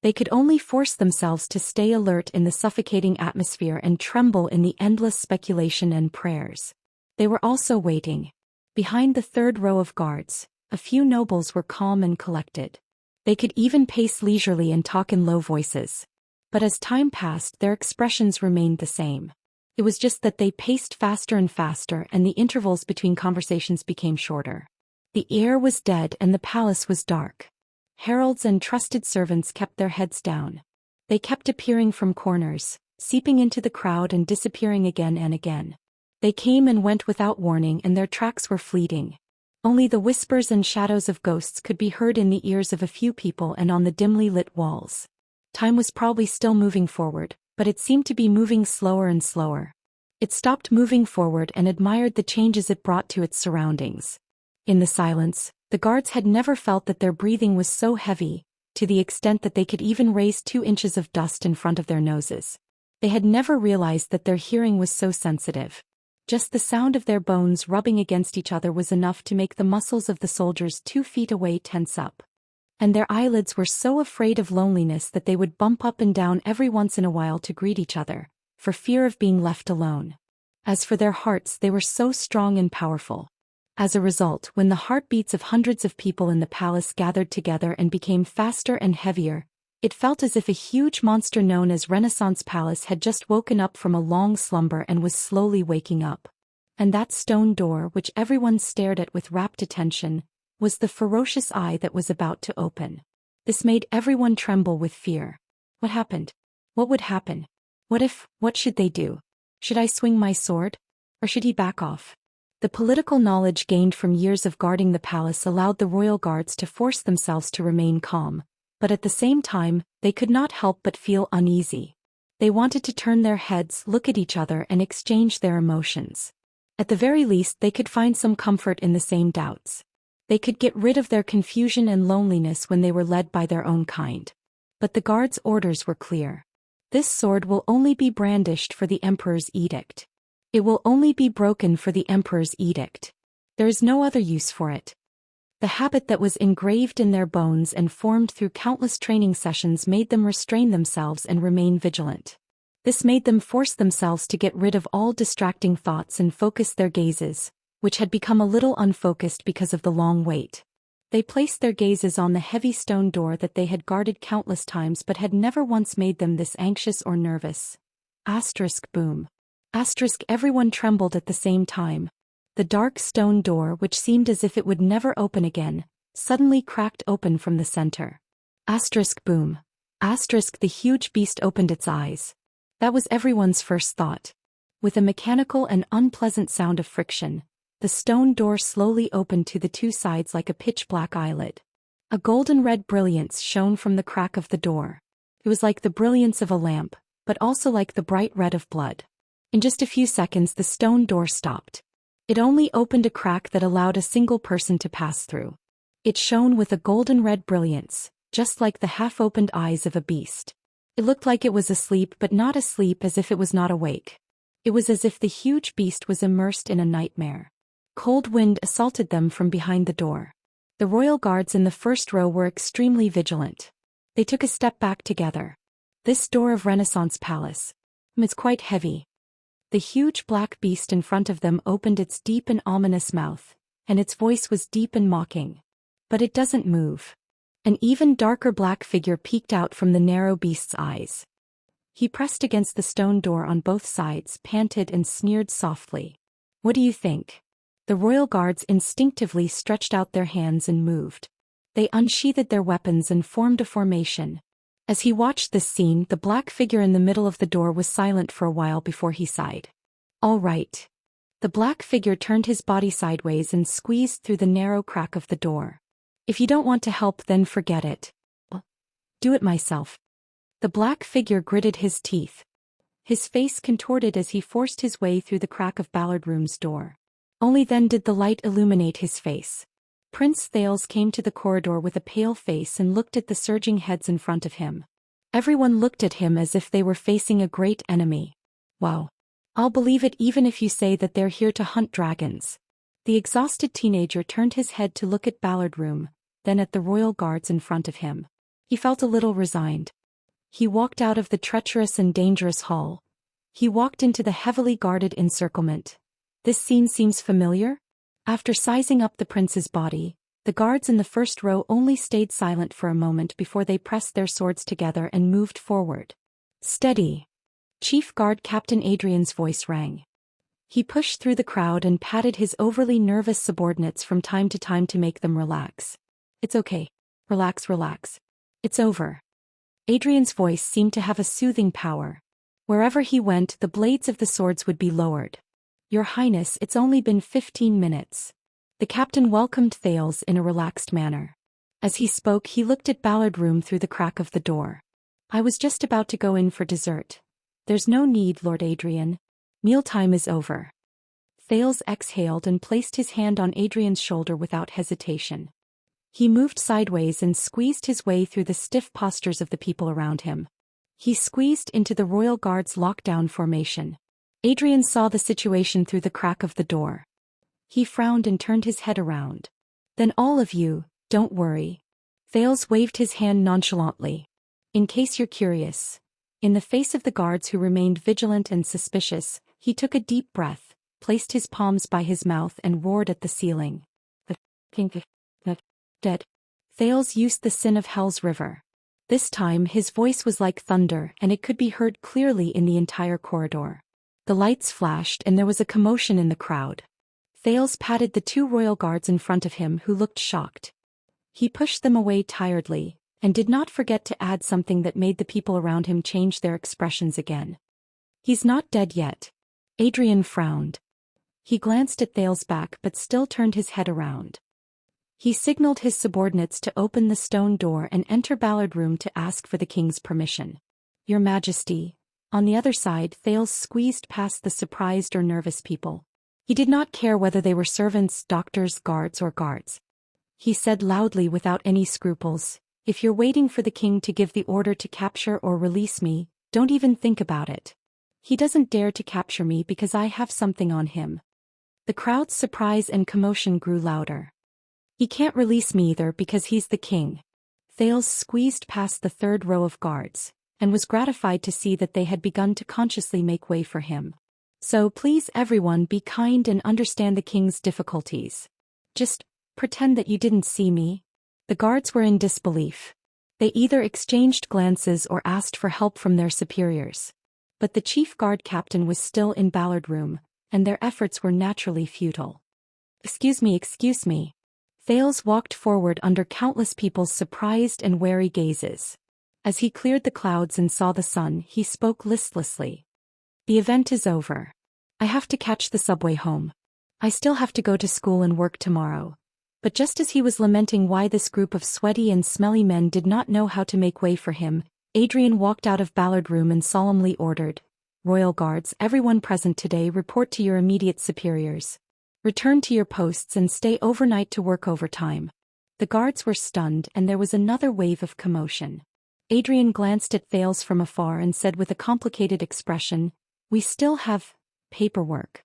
[SPEAKER 1] They could only force themselves to stay alert in the suffocating atmosphere and tremble in the endless speculation and prayers. They were also waiting. Behind the third row of guards, a few nobles were calm and collected. They could even pace leisurely and talk in low voices. But as time passed, their expressions remained the same. It was just that they paced faster and faster, and the intervals between conversations became shorter. The air was dead and the palace was dark. Heralds and trusted servants kept their heads down. They kept appearing from corners, seeping into the crowd and disappearing again and again. They came and went without warning, and their tracks were fleeting. Only the whispers and shadows of ghosts could be heard in the ears of a few people and on the dimly lit walls. Time was probably still moving forward, but it seemed to be moving slower and slower. It stopped moving forward and admired the changes it brought to its surroundings. In the silence, the guards had never felt that their breathing was so heavy, to the extent that they could even raise 2 inches of dust in front of their noses. They had never realized that their hearing was so sensitive. Just the sound of their bones rubbing against each other was enough to make the muscles of the soldiers 2 feet away tense up. And their eyelids were so afraid of loneliness that they would bump up and down every once in a while to greet each other, for fear of being left alone. As for their hearts, they were so strong and powerful. As a result, when the heartbeats of hundreds of people in the palace gathered together and became faster and heavier, it felt as if a huge monster known as Renaissance Palace had just woken up from a long slumber and was slowly waking up. And that stone door, which everyone stared at with rapt attention, was the ferocious eye that was about to open. This made everyone tremble with fear. What happened? What would happen? What should they do? Should I swing my sword? Or should he back off? The political knowledge gained from years of guarding the palace allowed the royal guards to force themselves to remain calm, but at the same time, they could not help but feel uneasy. They wanted to turn their heads, look at each other, and exchange their emotions. At the very least, they could find some comfort in the same doubts. They could get rid of their confusion and loneliness when they were led by their own kind. But the guards' orders were clear. This sword will only be brandished for the emperor's edict. It will only be broken for the emperor's edict. There is no other use for it. The habit that was engraved in their bones and formed through countless training sessions made them restrain themselves and remain vigilant. This made them force themselves to get rid of all distracting thoughts and focus their gazes, which had become a little unfocused because of the long wait. They placed their gazes on the heavy stone door that they had guarded countless times but had never once made them this anxious or nervous. Boom. Everyone trembled at the same time. The dark stone door, which seemed as if it would never open again, suddenly cracked open from the center. Boom. The huge beast opened its eyes. That was everyone's first thought. With a mechanical and unpleasant sound of friction, the stone door slowly opened to the 2 sides like a pitch-black eyelid. A golden-red brilliance shone from the crack of the door. It was like the brilliance of a lamp, but also like the bright red of blood. In just a few seconds, the stone door stopped. It only opened a crack that allowed a single person to pass through. It shone with a golden-red brilliance, just like the half-opened eyes of a beast. It looked like it was asleep, but not asleep, as if it was not awake. It was as if the huge beast was immersed in a nightmare. Cold wind assaulted them from behind the door. The royal guards in the first row were extremely vigilant. They took a step back together. This door of Renaissance Palace. It's quite heavy. The huge black beast in front of them opened its deep and ominous mouth, and its voice was deep and mocking. But it doesn't move. An even darker black figure peeked out from the narrow beast's eyes. He pressed against the stone door on both sides, panted and sneered softly. What do you think? The royal guards instinctively stretched out their hands and moved. They unsheathed their weapons and formed a formation. As he watched this scene, the black figure in the middle of the door was silent for a while before he sighed. All right. The black figure turned his body sideways and squeezed through the narrow crack of the door. If you don't want to help, then forget it. I'll do it myself. The black figure gritted his teeth. His face contorted as he forced his way through the crack of Ballard Room's door. Only then did the light illuminate his face. Prince Thales came to the corridor with a pale face and looked at the surging heads in front of him. Everyone looked at him as if they were facing a great enemy. Wow. I'll believe it even if you say that they're here to hunt dragons. The exhausted teenager turned his head to look at Ballard Room, then at the royal guards in front of him. He felt a little resigned. He walked out of the treacherous and dangerous hall. He walked into the heavily guarded encirclement. This scene seems familiar? After sizing up the prince's body, the guards in the first row only stayed silent for a moment before they pressed their swords together and moved forward. Steady. Chief Guard Captain Adrian's voice rang. He pushed through the crowd and patted his overly nervous subordinates from time to time to make them relax. It's okay. Relax, relax. It's over. Adrian's voice seemed to have a soothing power. Wherever he went, the blades of the swords would be lowered. Your Highness, it's only been 15 minutes. The captain welcomed Thales in a relaxed manner. As he spoke, he looked at Ballard Room through the crack of the door. I was just about to go in for dessert. There's no need, Lord Adrian. Mealtime is over. Thales exhaled and placed his hand on Adrian's shoulder without hesitation. He moved sideways and squeezed his way through the stiff postures of the people around him. He squeezed into the royal guard's lockdown formation. Adrian saw the situation through the crack of the door. He frowned and turned his head around. Then all of you, don't worry. Thales waved his hand nonchalantly. In case you're curious. In the face of the guards who remained vigilant and suspicious, he took a deep breath, placed his palms by his mouth and roared at the ceiling. The dead. Thales used the sin of Hell's River. This time his voice was like thunder and it could be heard clearly in the entire corridor. The lights flashed and there was a commotion in the crowd. Thales patted the two royal guards in front of him who looked shocked. He pushed them away tiredly, and did not forget to add something that made the people around him change their expressions again. He's not dead yet. Adrian frowned. He glanced at Thales' back but still turned his head around. He signaled his subordinates to open the stone door and enter Ballard Room to ask for the king's permission. Your Majesty. On the other side, Thales squeezed past the surprised or nervous people. He did not care whether they were servants, doctors, guards or guards. He said loudly without any scruples, if you're waiting for the king to give the order to capture or release me, don't even think about it. He doesn't dare to capture me because I have something on him. The crowd's surprise and commotion grew louder. He can't release me either because he's the king. Thales squeezed past the third row of guards, and was gratified to see that they had begun to consciously make way for him. So please everyone be kind and understand the king's difficulties. Just pretend that you didn't see me. The guards were in disbelief. They either exchanged glances or asked for help from their superiors. But the chief guard captain was still in Ballard Room, and their efforts were naturally futile. Excuse me. Thales walked forward under countless people's surprised and wary gazes. As he cleared the clouds and saw the sun, he spoke listlessly. The event is over. I have to catch the subway home. I still have to go to school and work tomorrow. But just as he was lamenting why this group of sweaty and smelly men did not know how to make way for him, Adrian walked out of Ballard Room and solemnly ordered, Royal Guards, everyone present today report to your immediate superiors. Return to your posts and stay overnight to work overtime. The guards were stunned and there was another wave of commotion. Adrian glanced at Thales from afar and said with a complicated expression, We still have paperwork.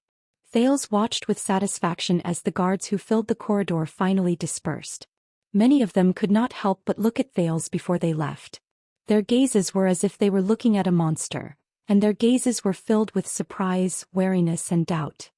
[SPEAKER 1] Thales watched with satisfaction as the guards who filled the corridor finally dispersed. Many of them could not help but look at Thales before they left. Their gazes were as if they were looking at a monster, and their gazes were filled with surprise, wariness and doubt.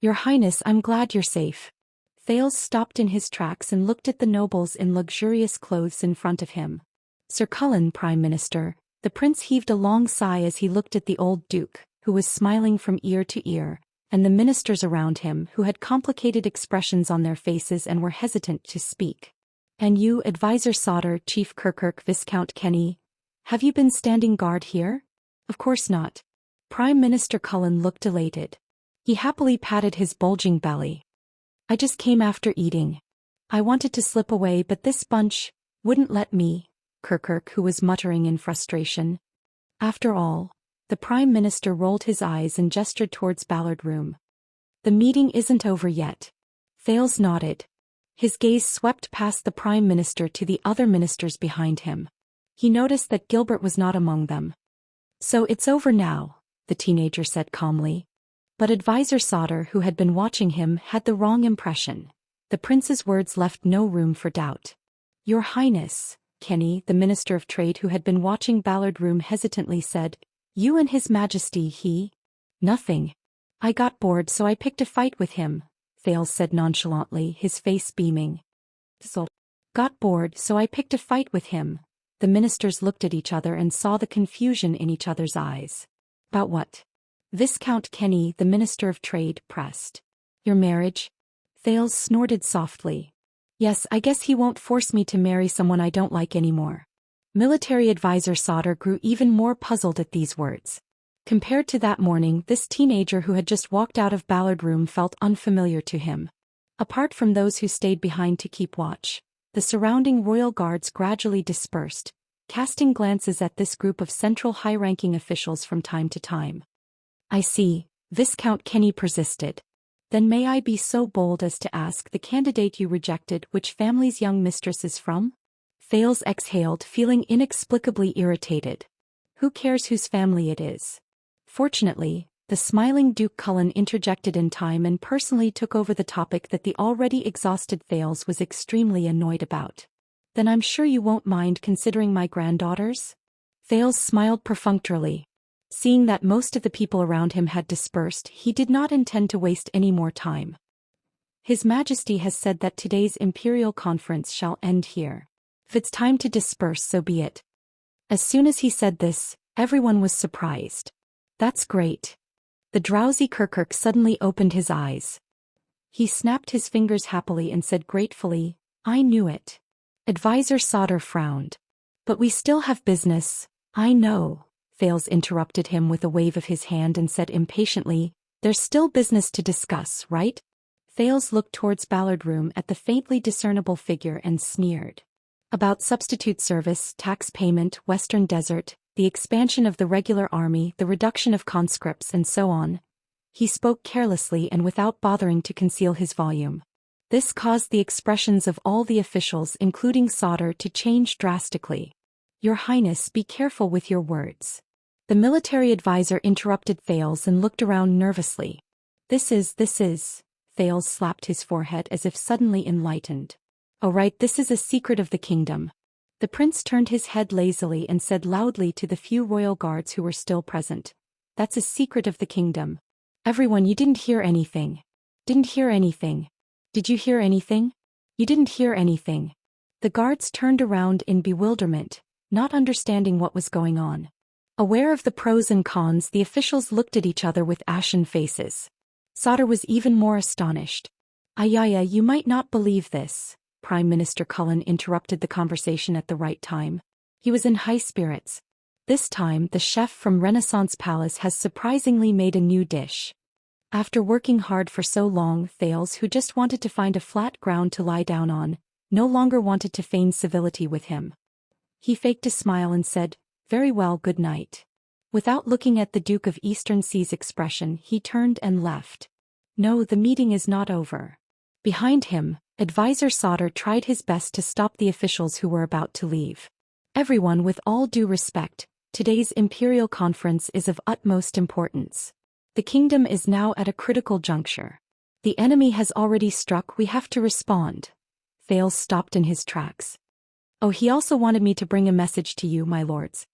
[SPEAKER 1] Your Highness, I'm glad you're safe. Thales stopped in his tracks and looked at the nobles in luxurious clothes in front of him. Sir Cullen, Prime Minister. The prince heaved a long sigh as he looked at the old duke, who was smiling from ear to ear, and the ministers around him who had complicated expressions on their faces and were hesitant to speak. And you, Advisor Sauter, Chief Kirkirk, Viscount Kenny, have you been standing guard here? Of course not. Prime Minister Cullen looked elated. He happily patted his bulging belly. I just came after eating. I wanted to slip away but this bunch wouldn't let me. Kirkirk, who was muttering in frustration. After all, the Prime Minister rolled his eyes and gestured towards Ballard Room. The meeting isn't over yet. Thales nodded. His gaze swept past the Prime Minister to the other ministers behind him. He noticed that Gilbert was not among them. So it's over now, the teenager said calmly. But Advisor Sauter, who had been watching him, had the wrong impression. The prince's words left no room for doubt. Your Highness, Kenny, the Minister of Trade who had been watching Ballard Room hesitantly said, "You and His Majesty he?" "Nothing. I got bored so I picked a fight with him," Thales said nonchalantly, his face beaming. "So, got bored so I picked a fight with him." The ministers looked at each other and saw the confusion in each other's eyes. "About what?" Viscount Kenny, the Minister of Trade, pressed. "Your marriage?" Thales snorted softly. "Yes, I guess he won't force me to marry someone I don't like anymore." Military advisor Sauter grew even more puzzled at these words. Compared to that morning, this teenager who had just walked out of Ballard Room felt unfamiliar to him. Apart from those who stayed behind to keep watch, the surrounding royal guards gradually dispersed, casting glances at this group of central high-ranking officials from time to time. "I see," Viscount Kenny persisted. "Then may I be so bold as to ask the candidate you rejected which family's young mistress is from?" Thales exhaled, feeling inexplicably irritated. "Who cares whose family it is?" Fortunately, the smiling Duke Cullen interjected in time and personally took over the topic that the already exhausted Thales was extremely annoyed about. "Then I'm sure you won't mind considering my granddaughters?" Thales smiled perfunctorily. Seeing that most of the people around him had dispersed, he did not intend to waste any more time. "His Majesty has said that today's imperial conference shall end here. If it's time to disperse, so be it." As soon as he said this, everyone was surprised. "That's great." The drowsy Kirkuk suddenly opened his eyes. He snapped his fingers happily and said gratefully, "I knew it." Advisor Sauter frowned. "But we still have business." "I know," Thales interrupted him with a wave of his hand and said impatiently, "There's still business to discuss, right?" Thales looked towards Ballard Room at the faintly discernible figure and sneered. "About substitute service, tax payment, Western Desert, the expansion of the regular army, the reduction of conscripts and so on." He spoke carelessly and without bothering to conceal his volume. This caused the expressions of all the officials, including Sauter, to change drastically. "Your Highness, be careful with your words." The military advisor interrupted Thales and looked around nervously. This is, Thales slapped his forehead as if suddenly enlightened. "Oh right, this is a secret of the kingdom." The prince turned his head lazily and said loudly to the few royal guards who were still present, "That's a secret of the kingdom. Everyone, you didn't hear anything." "Didn't hear anything." "Did you hear anything?" "You didn't hear anything." The guards turned around in bewilderment, not understanding what was going on. Aware of the pros and cons, the officials looked at each other with ashen faces. Sauter was even more astonished. "Ayaya, you might not believe this." Prime Minister Cullen interrupted the conversation at the right time. He was in high spirits. This time, the chef from Renaissance Palace has surprisingly made a new dish. After working hard for so long, Thales, who just wanted to find a flat ground to lie down on, no longer wanted to feign civility with him. He faked a smile and said, "Very well, good night." Without looking at the Duke of Eastern Sea's expression, he turned and left. "No, the meeting is not over." Behind him, Advisor Sauter tried his best to stop the officials who were about to leave. "Everyone, with all due respect, today's imperial conference is of utmost importance. The kingdom is now at a critical juncture. The enemy has already struck, we have to respond." Thales stopped in his tracks. "Oh, he also wanted me to bring a message to you, my lords."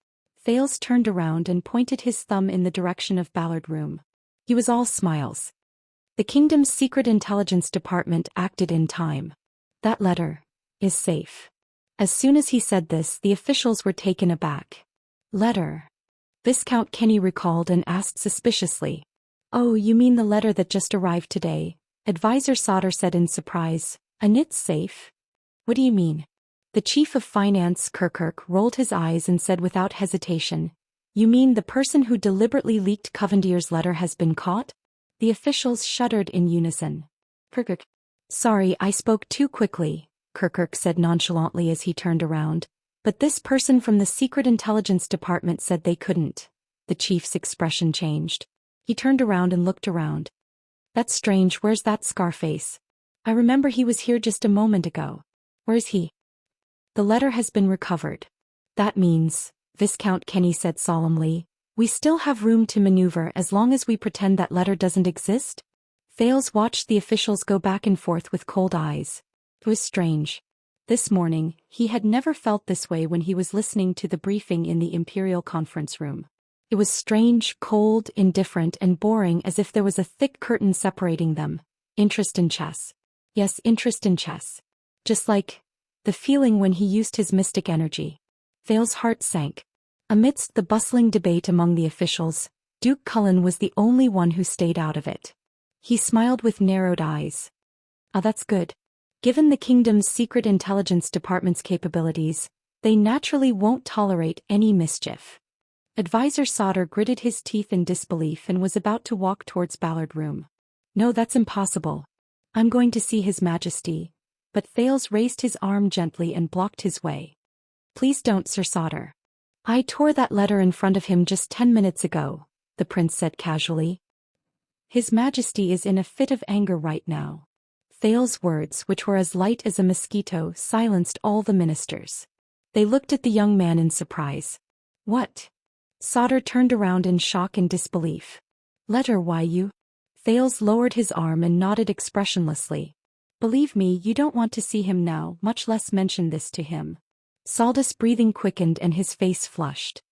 [SPEAKER 1] Thales turned around and pointed his thumb in the direction of Ballard Room. He was all smiles. The kingdom's secret intelligence department acted in time. "That letter is safe." As soon as he said this, the officials were taken aback. "Letter?" Viscount Kenny recalled and asked suspiciously. "Oh, you mean the letter that just arrived today?" Advisor Sauter said in surprise. "And it's safe? What do you mean?" The chief of finance, Kirkuk, rolled his eyes and said without hesitation, "You mean the person who deliberately leaked Covendier's letter has been caught?" The officials shuddered in unison. Kirkuk. "Sorry, I spoke too quickly," Kirkuk said nonchalantly as he turned around. "But this person from the Secret Intelligence Department said they couldn't." The chief's expression changed. He turned around and looked around. "That's strange, where's that Scarface? I remember he was here just a moment ago. Where is he?" "The letter has been recovered." "That means," Viscount Kenny said solemnly, "we still have room to maneuver as long as we pretend that letter doesn't exist?" Thales watched the officials go back and forth with cold eyes. It was strange. This morning, he had never felt this way when he was listening to the briefing in the Imperial conference room. It was strange, cold, indifferent, and boring, as if there was a thick curtain separating them. Interest in chess. Yes, interest in chess. Just like the feeling when he used his mystic energy. Thale's heart sank. Amidst the bustling debate among the officials, Duke Cullen was the only one who stayed out of it. He smiled with narrowed eyes. Ah, that's good. Given the kingdom's secret intelligence department's capabilities, they naturally won't tolerate any mischief. Advisor Sauter gritted his teeth in disbelief and was about to walk towards Ballard Room. No, that's impossible. I'm going to see His Majesty. But Thales raised his arm gently and blocked his way. Please don't, Sir Sauter. I tore that letter in front of him just 10 minutes ago, the prince said casually. His Majesty is in a fit of anger right now. Thales' words, which were as light as a mosquito, silenced all the ministers. They looked at the young man in surprise. What? Sauter turned around in shock and disbelief. Letter, why you? Thales lowered his arm and nodded expressionlessly. Believe me, you don't want to see him now, much less mention this to him. Saldus' breathing quickened and his face flushed.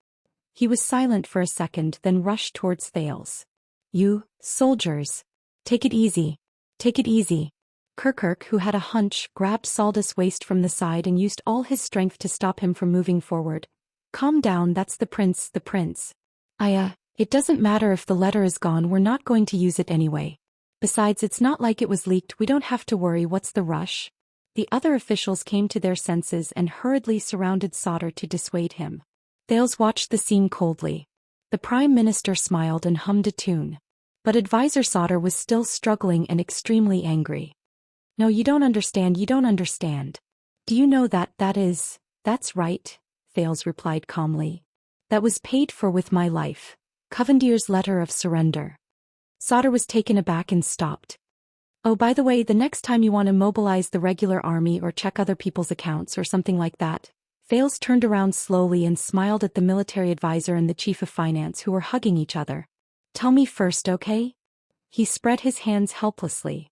[SPEAKER 1] He was silent for a second, then rushed towards Thales. You, soldiers. Take it easy. Take it easy. Kirkirk, who had a hunch, grabbed Saldus' waist from the side and used all his strength to stop him from moving forward. Calm down, that's the prince, the prince. It doesn't matter if the letter is gone, we're not going to use it anyway. Besides, it's not like it was leaked, we don't have to worry, what's the rush? The other officials came to their senses and hurriedly surrounded Sauter to dissuade him. Thales watched the scene coldly. The Prime Minister smiled and hummed a tune. But Advisor Sauter was still struggling and extremely angry. No, you don't understand, you don't understand. Do you know that's right, Thales replied calmly. That was paid for with my life. Covendier's letter of surrender. Sauter was taken aback and stopped. Oh, by the way, the next time you want to mobilize the regular army or check other people's accounts or something like that. Thales turned around slowly and smiled at the military advisor and the chief of finance, who were hugging each other. Tell me first, okay? He spread his hands helplessly.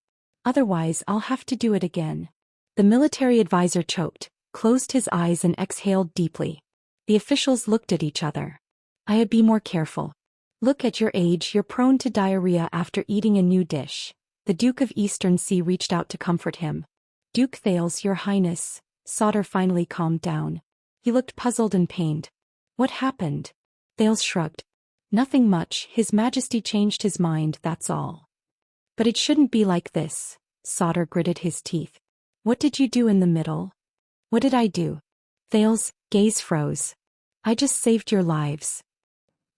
[SPEAKER 1] Otherwise, I'll have to do it again. The military advisor choked, closed his eyes and exhaled deeply. The officials looked at each other. I'd be more careful. Look, at your age, you're prone to diarrhea after eating a new dish. The Duke of Eastern Sea reached out to comfort him. Duke Thales, your highness. Sauter finally calmed down. He looked puzzled and pained. What happened? Thales shrugged. Nothing much, His Majesty changed his mind, that's all. But it shouldn't be like this. Sauter gritted his teeth. What did you do in the middle? What did I do? Thales' gaze froze. I just saved your lives.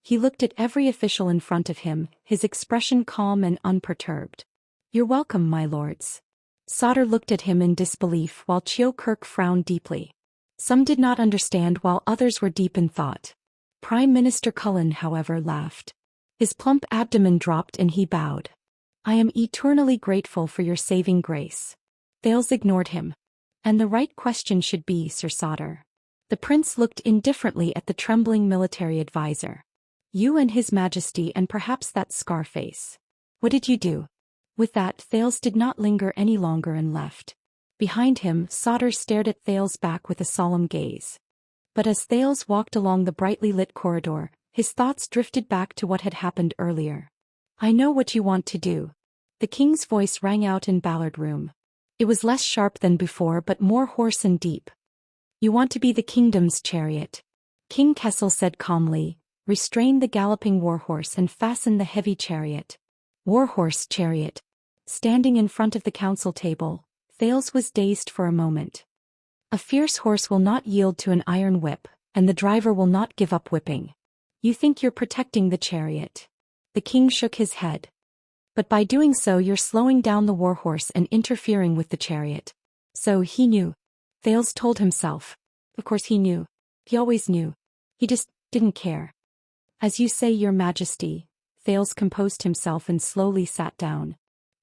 [SPEAKER 1] He looked at every official in front of him, his expression calm and unperturbed. You're welcome, my lords. Sauter looked at him in disbelief while Kirk frowned deeply. Some did not understand while others were deep in thought. Prime Minister Cullen, however, laughed. His plump abdomen dropped and he bowed. I am eternally grateful for your saving grace. Thales ignored him. And the right question should be, Sir Sauter. The prince looked indifferently at the trembling military advisor. You and His Majesty and perhaps that Scarface. What did you do? With that, Thales did not linger any longer and left. Behind him, Sauter stared at Thales' back with a solemn gaze. But as Thales walked along the brightly lit corridor, his thoughts drifted back to what had happened earlier. I know what you want to do. The king's voice rang out in Ballard Room. It was less sharp than before but more hoarse and deep. You want to be the kingdom's chariot. King Kessel said calmly, restrain the galloping warhorse and fasten the heavy chariot. Warhorse chariot. Standing in front of the council table, Thales was dazed for a moment. A fierce horse will not yield to an iron whip, and the driver will not give up whipping. You think you're protecting the chariot. The king shook his head. But by doing so you're slowing down the warhorse and interfering with the chariot. So he knew. Thales told himself. Of course he knew. He always knew. He just didn't care. As you say, Your Majesty. Thales composed himself and slowly sat down.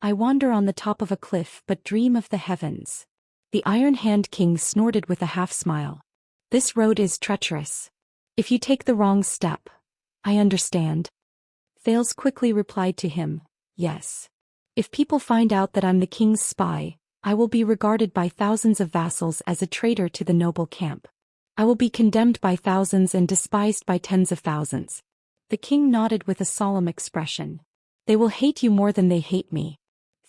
[SPEAKER 1] I wander on the top of a cliff but dream of the heavens. The Iron Hand King snorted with a half-smile. This road is treacherous. If you take the wrong step. I understand. Thales quickly replied to him, yes. If people find out that I'm the king's spy, I will be regarded by thousands of vassals as a traitor to the noble camp. I will be condemned by thousands and despised by tens of thousands. The king nodded with a solemn expression. They will hate you more than they hate me.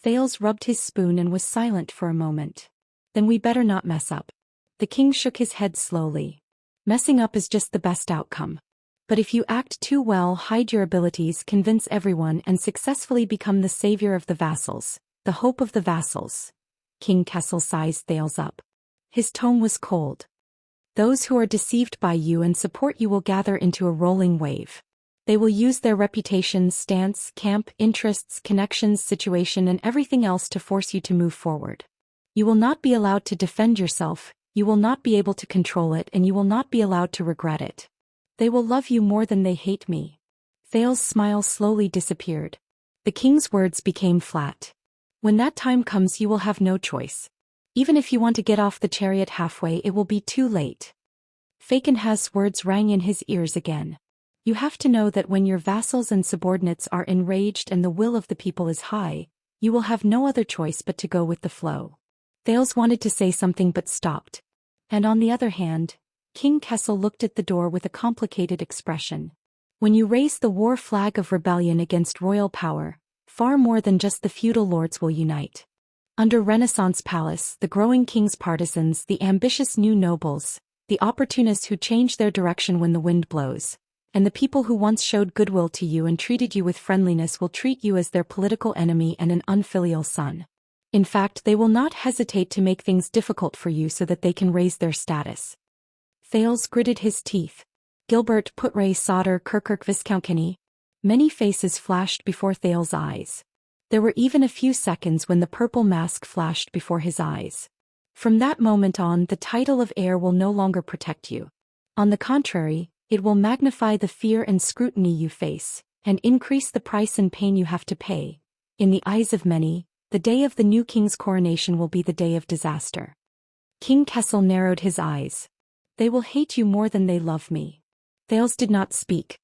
[SPEAKER 1] Thales rubbed his spoon and was silent for a moment. Then we better not mess up. The king shook his head slowly. Messing up is just the best outcome. But if you act too well, hide your abilities, convince everyone, and successfully become the savior of the vassals, the hope of the vassals. King Kessel sized Thales up. His tone was cold. Those who are deceived by you and support you will gather into a rolling wave. They will use their reputations, stance, camp, interests, connections, situation, and everything else to force you to move forward. You will not be allowed to defend yourself, you will not be able to control it, and you will not be allowed to regret it. They will love you more than they hate me. Thales' smile slowly disappeared. The king's words became flat. When that time comes, you will have no choice. Even if you want to get off the chariot halfway, it will be too late. Fakenhas's words rang in his ears again. You have to know that when your vassals and subordinates are enraged and the will of the people is high, you will have no other choice but to go with the flow. Thales wanted to say something but stopped. And on the other hand, King Kessel looked at the door with a complicated expression. When you raise the war flag of rebellion against royal power, far more than just the feudal lords will unite. Under Renaissance Palace, the growing king's partisans, the ambitious new nobles, the opportunists who change their direction when the wind blows, and the people who once showed goodwill to you and treated you with friendliness will treat you as their political enemy and an unfilial son. In fact, they will not hesitate to make things difficult for you so that they can raise their status. Thales gritted his teeth. Gilbert Putre Sauter Kirkirk Viscountkenny. Many faces flashed before Thales' eyes. There were even a few seconds when the purple mask flashed before his eyes. From that moment on, the title of heir will no longer protect you. On the contrary, it will magnify the fear and scrutiny you face, and increase the price and pain you have to pay. In the eyes of many, the day of the new king's coronation will be the day of disaster. King Kessel narrowed his eyes. They will hate you more than they love me. Thales did not speak.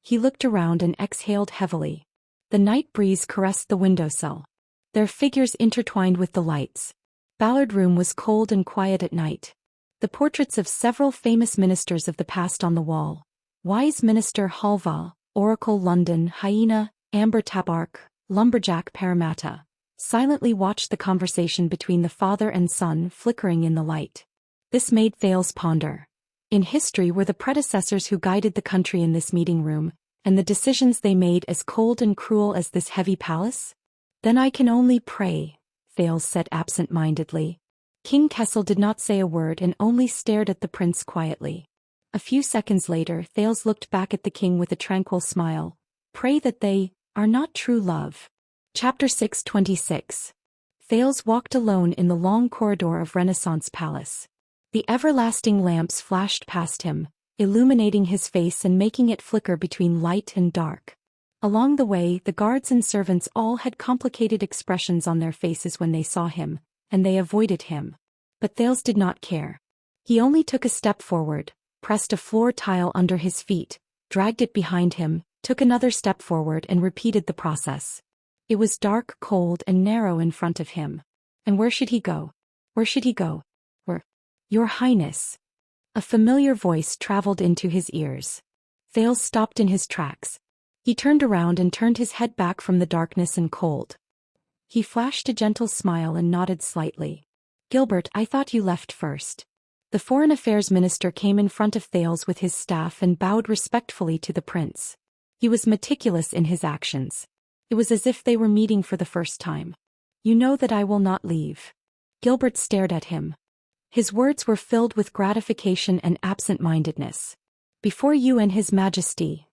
[SPEAKER 1] He looked around and exhaled heavily. The night breeze caressed the windowsill. Their figures intertwined with the lights. Ballard Room was cold and quiet at night. The portraits of several famous ministers of the past on the wall. Wise Minister Halva, Oracle London, Hyena, Amber Tabark, Lumberjack Parramatta, silently watched the conversation between the father and son flickering in the light. This made Thales ponder. In history were the predecessors who guided the country in this meeting room, and the decisions they made as cold and cruel as this heavy palace? Then I can only pray, Thales said absent-mindedly. King Kessel did not say a word and only stared at the prince quietly. A few seconds later, Thales looked back at the king with a tranquil smile. Pray that they are not true love. Chapter 626. Thales walked alone in the long corridor of Renaissance Palace. The everlasting lamps flashed past him, illuminating his face and making it flicker between light and dark. Along the way, the guards and servants all had complicated expressions on their faces when they saw him, and they avoided him. But Thales did not care. He only took a step forward, pressed a floor tile under his feet, dragged it behind him, took another step forward and repeated the process. It was dark, cold, and narrow in front of him. And where should he go? Where should he go? Where? Your Highness. A familiar voice traveled into his ears. Thales stopped in his tracks. He turned around and turned his head back from the darkness and cold. He flashed a gentle smile and nodded slightly. Gilbert, I thought you left first. The Foreign Affairs Minister came in front of Thales with his staff and bowed respectfully to the prince. He was meticulous in his actions. It was as if they were meeting for the first time. You know that I will not leave. Gilbert stared at him. His words were filled with gratification and absent-mindedness. Before you and His Majesty.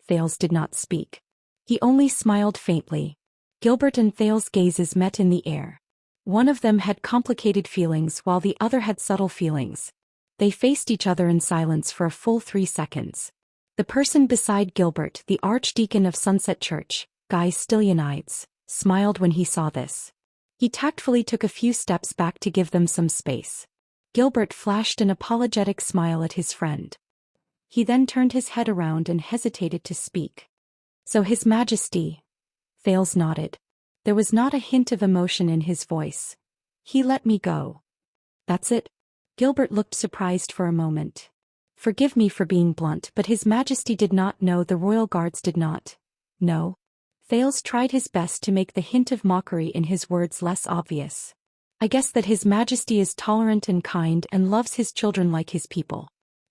[SPEAKER 1] Thales did not speak. He only smiled faintly. Gilbert and Thales' gazes met in the air. One of them had complicated feelings while the other had subtle feelings. They faced each other in silence for a full 3 seconds. The person beside Gilbert, the Archdeacon of Sunset Church, Guy Stylianides, smiled when he saw this. He tactfully took a few steps back to give them some space. Gilbert flashed an apologetic smile at his friend. He then turned his head around and hesitated to speak. So His Majesty. Thales nodded. There was not a hint of emotion in his voice. He let me go. That's it? Gilbert looked surprised for a moment. Forgive me for being blunt, but His Majesty did not know, the royal guards did not. No. Thales tried his best to make the hint of mockery in his words less obvious. I guess that His Majesty is tolerant and kind and loves his children like his people.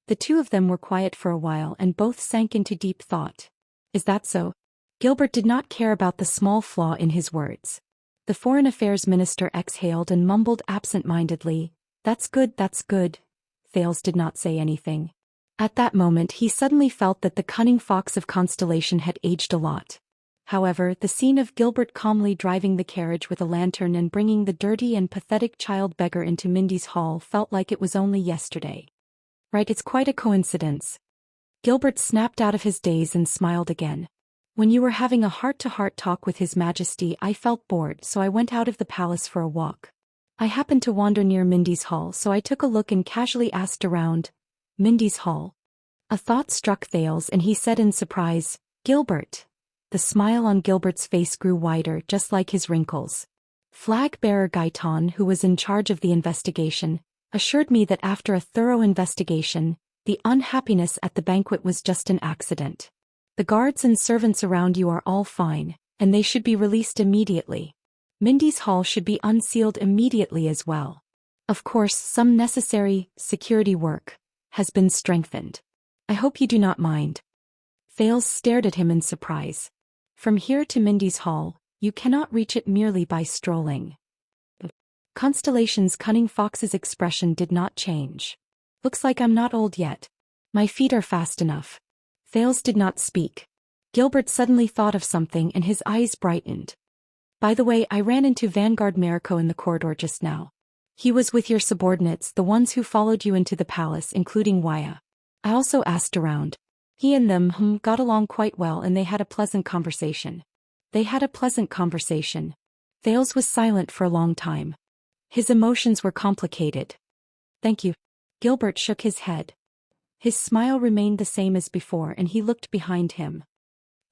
[SPEAKER 1] The two of them were quiet for a while and both sank into deep thought. Is that so? Gilbert did not care about the small flaw in his words. The Foreign Affairs Minister exhaled and mumbled absent-mindedly, That's good, that's good. Thales did not say anything. At that moment he suddenly felt that the cunning fox of Constellation had aged a lot. However, the scene of Gilbert calmly driving the carriage with a lantern and bringing the dirty and pathetic child beggar into Mindy's hall felt like it was only yesterday. Right, it's quite a coincidence. Gilbert snapped out of his daze and smiled again. When you were having a heart-to-heart talk with His Majesty, I felt bored, so I went out of the palace for a walk. I happened to wander near Mindy's hall, so I took a look and casually asked around. Mindy's hall? A thought struck Thales and he said in surprise, Gilbert. The smile on Gilbert's face grew wider, just like his wrinkles. Flag-bearer Gaitan, who was in charge of the investigation, assured me that after a thorough investigation, the unhappiness at the banquet was just an accident. The guards and servants around you are all fine, and they should be released immediately. Mindy's hall should be unsealed immediately as well. Of course, some necessary security work has been strengthened. I hope you do not mind. Thales stared at him in surprise. From here to Mindy's hall, you cannot reach it merely by strolling. Constellation's cunning fox's expression did not change. Looks like I'm not old yet. My feet are fast enough. Thales did not speak. Gilbert suddenly thought of something and his eyes brightened. By the way, I ran into Vanguard Mariko in the corridor just now. He was with your subordinates, the ones who followed you into the palace, including Wuxia. I also asked around. He and them got along quite well and they had a pleasant conversation. They had a pleasant conversation. Thales was silent for a long time. His emotions were complicated. Thank you. Gilbert shook his head. His smile remained the same as before and he looked behind him.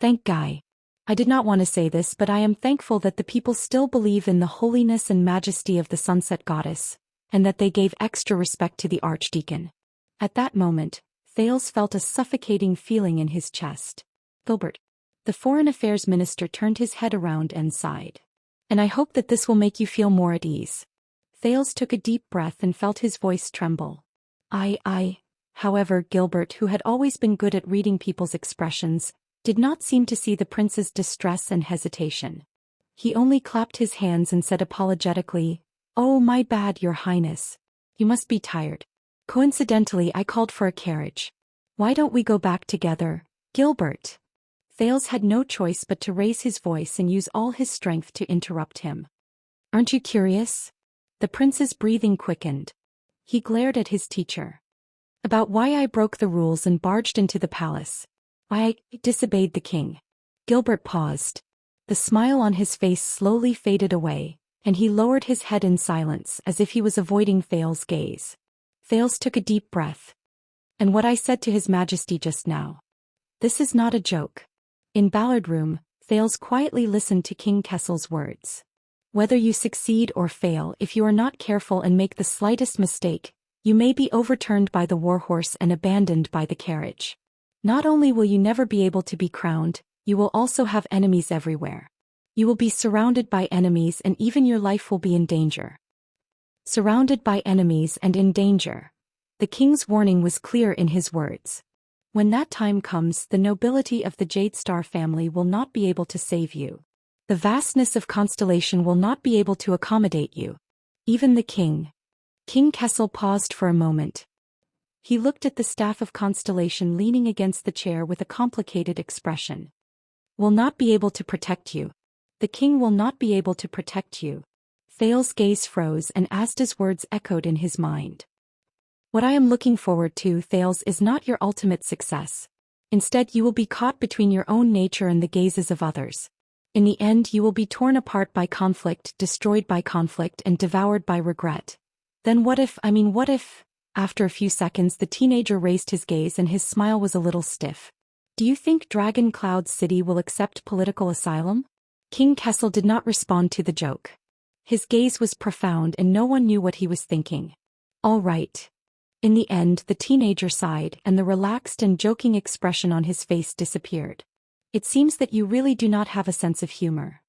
[SPEAKER 1] Thank Guy. I did not want to say this, but I am thankful that the people still believe in the holiness and majesty of the Sunset Goddess, and that they gave extra respect to the Archdeacon. At that moment, Thales felt a suffocating feeling in his chest. Gilbert. The Foreign Affairs Minister turned his head around and sighed. And I hope that this will make you feel more at ease. Thales took a deep breath and felt his voice tremble. However, Gilbert, who had always been good at reading people's expressions, did not seem to see the prince's distress and hesitation. He only clapped his hands and said apologetically, Oh, my bad, Your Highness. You must be tired. Coincidentally, I called for a carriage. Why don't we go back together, Gilbert? Thales had no choice but to raise his voice and use all his strength to interrupt him. Aren't you curious? The prince's breathing quickened. He glared at his teacher. About why I broke the rules and barged into the palace. Why I disobeyed the king. Gilbert paused. The smile on his face slowly faded away, and he lowered his head in silence as if he was avoiding Thales' gaze. Thales took a deep breath. And what I said to His Majesty just now. This is not a joke. In Ballard Room, Thales quietly listened to King Kessel's words. Whether you succeed or fail, if you are not careful and make the slightest mistake, you may be overturned by the warhorse and abandoned by the carriage. Not only will you never be able to be crowned, you will also have enemies everywhere. You will be surrounded by enemies and even your life will be in danger. Surrounded by enemies and in danger. The king's warning was clear in his words. When that time comes, the nobility of the Jade Star family will not be able to save you. The vastness of Constellation will not be able to accommodate you. Even the king. King Kessel paused for a moment. He looked at the staff of Constellation leaning against the chair with a complicated expression. Will not be able to protect you. The king will not be able to protect you. Thales' gaze froze and Asda's words echoed in his mind. What I am looking forward to, Thales, is not your ultimate success. Instead, you will be caught between your own nature and the gazes of others. In the end, you will be torn apart by conflict, destroyed by conflict, and devoured by regret. Then what if? After a few seconds, the teenager raised his gaze and his smile was a little stiff. Do you think Dragon Cloud City will accept political asylum? King Kessel did not respond to the joke. His gaze was profound and no one knew what he was thinking. All right. In the end, the teenager sighed and the relaxed and joking expression on his face disappeared. It seems that you really do not have a sense of humor.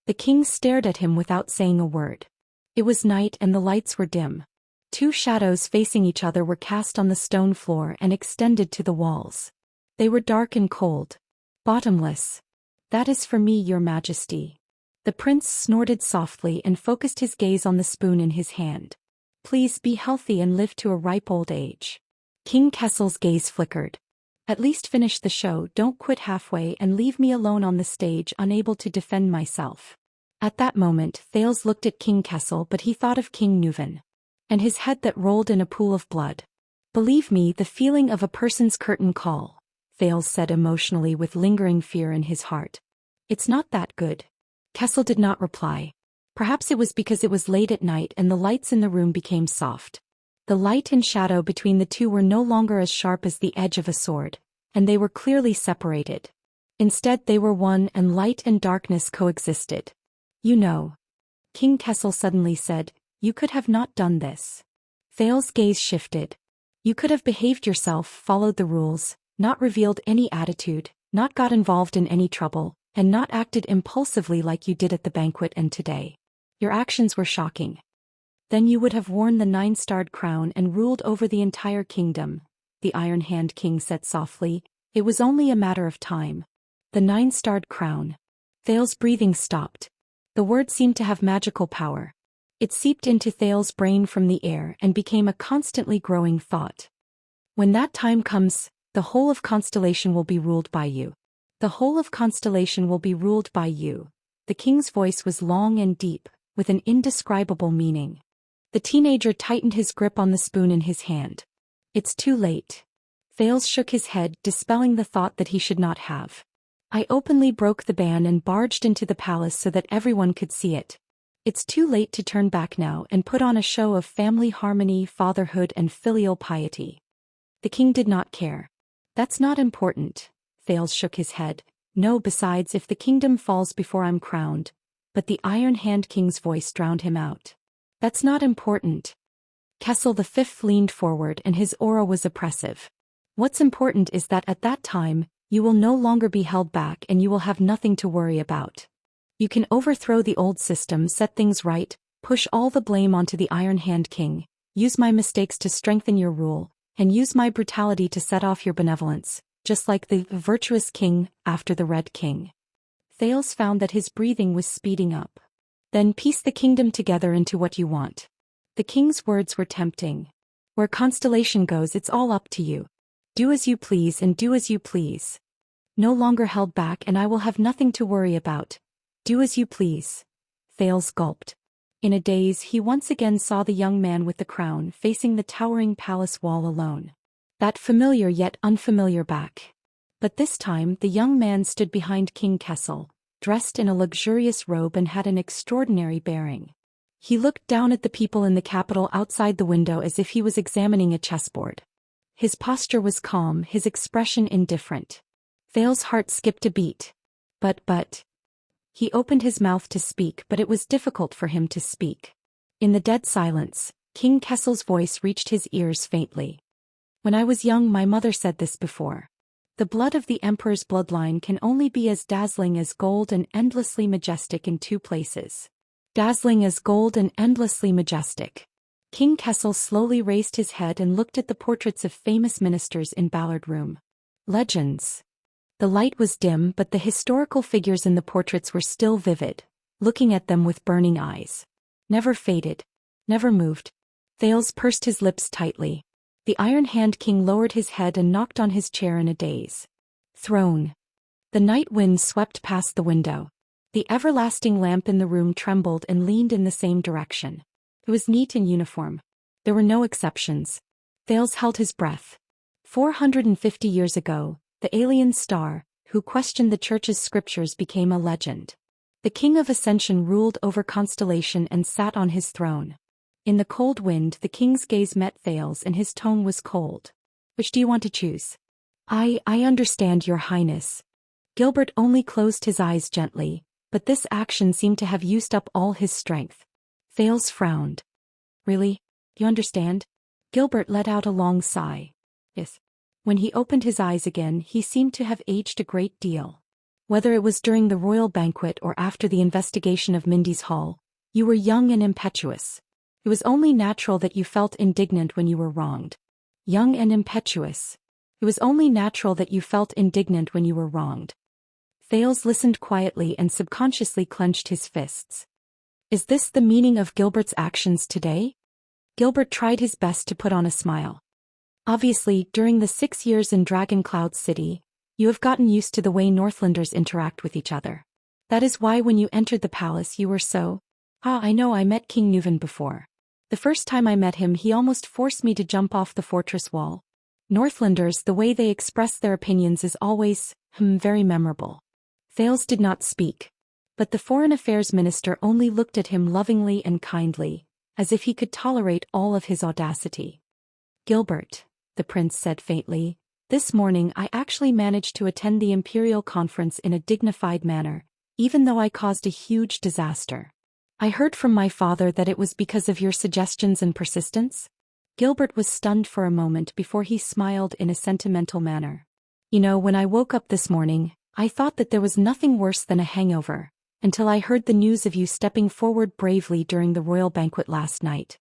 [SPEAKER 1] The king stared at him without saying a word. It was night and the lights were dim. Two shadows facing each other were cast on the stone floor and extended to the walls. They were dark and cold. Bottomless. That is for me, your majesty. The prince snorted softly and focused his gaze on the spoon in his hand. Please be healthy and live to a ripe old age. King Kessel's gaze flickered. At least finish the show, don't quit halfway and leave me alone on the stage unable to defend myself. At that moment Thales looked at King Kessel, but he thought of King Nuven. And his head that rolled in a pool of blood. Believe me, the feeling of a person's curtain call, Thales said emotionally with lingering fear in his heart. It's not that good. Kessel did not reply. Perhaps it was because it was late at night and the lights in the room became soft. The light and shadow between the two were no longer as sharp as the edge of a sword, and they were clearly separated. Instead they were one, and light and darkness coexisted. You know, King Kessel suddenly said, you could have not done this. Thales' gaze shifted. You could have behaved yourself, followed the rules, not revealed any attitude, not got involved in any trouble, and not acted impulsively like you did at the banquet and today. Your actions were shocking. Then you would have worn the 9-starred crown and ruled over the entire kingdom, the Iron Hand King said softly. It was only a matter of time. The 9-starred crown. Thales' breathing stopped. The word seemed to have magical power. It seeped into Thales' brain from the air and became a constantly growing thought. When that time comes, the whole of Constellation will be ruled by you. The whole of Constellation will be ruled by you. The king's voice was long and deep, with an indescribable meaning. The teenager tightened his grip on the spoon in his hand. It's too late. Thales shook his head, dispelling the thought that he should not have. I openly broke the ban and barged into the palace so that everyone could see it. It's too late to turn back now and put on a show of family harmony, fatherhood, and filial piety. The king did not care. That's not important. Thales shook his head. No, besides, if the kingdom falls before I'm crowned. But the Iron Hand King's voice drowned him out. That's not important. Kessel V leaned forward and his aura was oppressive. What's important is that at that time, you will no longer be held back and you will have nothing to worry about. You can overthrow the old system, set things right, push all the blame onto the Iron Hand King, use my mistakes to strengthen your rule, and use my brutality to set off your benevolence, just like the virtuous king after the Red King. Thales found that his breathing was speeding up. Then piece the kingdom together into what you want. The king's words were tempting. Where Constellation goes, it's all up to you. Do as you please and do as you please. No longer held back and I will have nothing to worry about. Do as you please. Thales gulped. In a daze he once again saw the young man with the crown facing the towering palace wall alone. That familiar yet unfamiliar back. But this time the young man stood behind King Kessel, dressed in a luxurious robe and had an extraordinary bearing. He looked down at the people in the capital outside the window as if he was examining a chessboard. His posture was calm, his expression indifferent. Thales' heart skipped a beat. But... He opened his mouth to speak, but it was difficult for him to speak. In the dead silence, King Kessel's voice reached his ears faintly. When I was young, my mother said this before. The blood of the emperor's bloodline can only be as dazzling as gold and endlessly majestic in two places. Dazzling as gold and endlessly majestic. King Kessel slowly raised his head and looked at the portraits of famous ministers in Ballard Room. Legends. The light was dim, but the historical figures in the portraits were still vivid, looking at them with burning eyes. Never faded. Never moved. Thales pursed his lips tightly. The Iron Hand King lowered his head and knocked on his chair in a daze. Throne. The night wind swept past the window. The everlasting lamp in the room trembled and leaned in the same direction. It was neat and uniform. There were no exceptions. Thales held his breath. 450 years ago, the alien star, who questioned the church's scriptures, became a legend. The King of Ascension ruled over Constellation and sat on his throne. In the cold wind, the king's gaze met Thales and his tone was cold. Which do you want to choose? I understand, your highness. Gilbert only closed his eyes gently, but this action seemed to have used up all his strength. Thales frowned. Really? You understand? Gilbert let out a long sigh. Yes. When he opened his eyes again, he seemed to have aged a great deal. Whether it was during the royal banquet or after the investigation of Mindy's Hall, you were young and impetuous. It was only natural that you felt indignant when you were wronged. Young and impetuous. It was only natural that you felt indignant when you were wronged. Thales listened quietly and subconsciously clenched his fists. Is this the meaning of Gilbert's actions today? Gilbert tried his best to put on a smile. Obviously, during the 6 years in Dragon Cloud City, you have gotten used to the way Northlanders interact with each other. That is why when you entered the palace you were so... I know I met King Nuvan before. The first time I met him he almost forced me to jump off the fortress wall. Northlanders, the way they express their opinions is always, very memorable. Thales did not speak. But the Foreign Affairs Minister only looked at him lovingly and kindly, as if he could tolerate all of his audacity. Gilbert, the prince said faintly, this morning I actually managed to attend the Imperial Conference in a dignified manner, even though I caused a huge disaster. I heard from my father that it was because of your suggestions and persistence. Gilbert was stunned for a moment before he smiled in a sentimental manner. You know, when I woke up this morning, I thought that there was nothing worse than a hangover, until I heard the news of you stepping forward bravely during the royal banquet last night.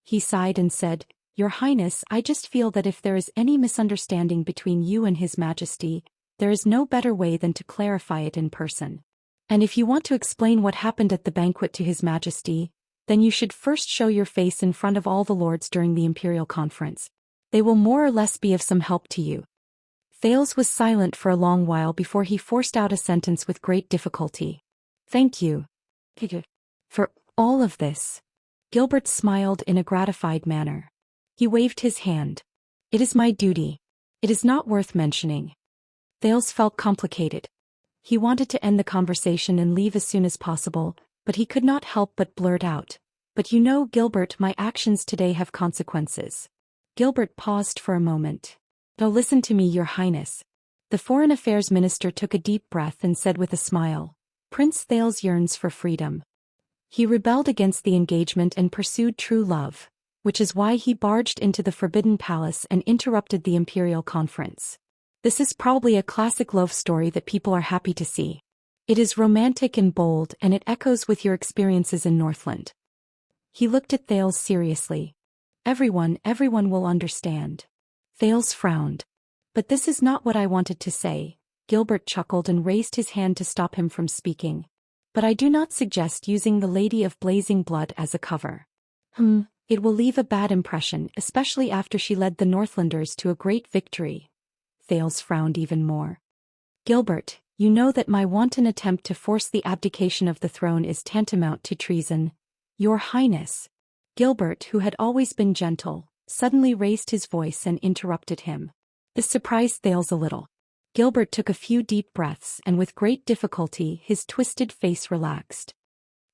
[SPEAKER 1] He sighed and said, Your Highness, I just feel that if there is any misunderstanding between you and His Majesty, there is no better way than to clarify it in person. And if you want to explain what happened at the banquet to His Majesty, then you should first show your face in front of all the lords during the Imperial Conference. They will more or less be of some help to you. Thales was silent for a long while before he forced out a sentence with great difficulty. Thank you. For all of this. Gilbert smiled in a gratified manner. He waved his hand. It is my duty. It is not worth mentioning. Thales felt complicated. He wanted to end the conversation and leave as soon as possible, but he could not help but blurt out, But you know, Gilbert, my actions today have consequences. Gilbert paused for a moment. Oh, listen to me, Your Highness. The Foreign Affairs Minister took a deep breath and said with a smile, Prince Thales yearns for freedom. He rebelled against the engagement and pursued true love, which is why he barged into the Forbidden Palace and interrupted the Imperial Conference. This is probably a classic love story that people are happy to see. It is romantic and bold, and it echoes with your experiences in Northland. He looked at Thales seriously. Everyone will understand. Thales frowned. But this is not what I wanted to say. Gilbert chuckled and raised his hand to stop him from speaking. But I do not suggest using the Lady of Blazing Blood as a cover. It will leave a bad impression, especially after she led the Northlanders to a great victory. Thales frowned even more. Gilbert, you know that my wanton attempt to force the abdication of the throne is tantamount to treason. Your Highness. Gilbert, who had always been gentle, suddenly raised his voice and interrupted him. This surprised Thales a little. Gilbert took a few deep breaths and with great difficulty his twisted face relaxed.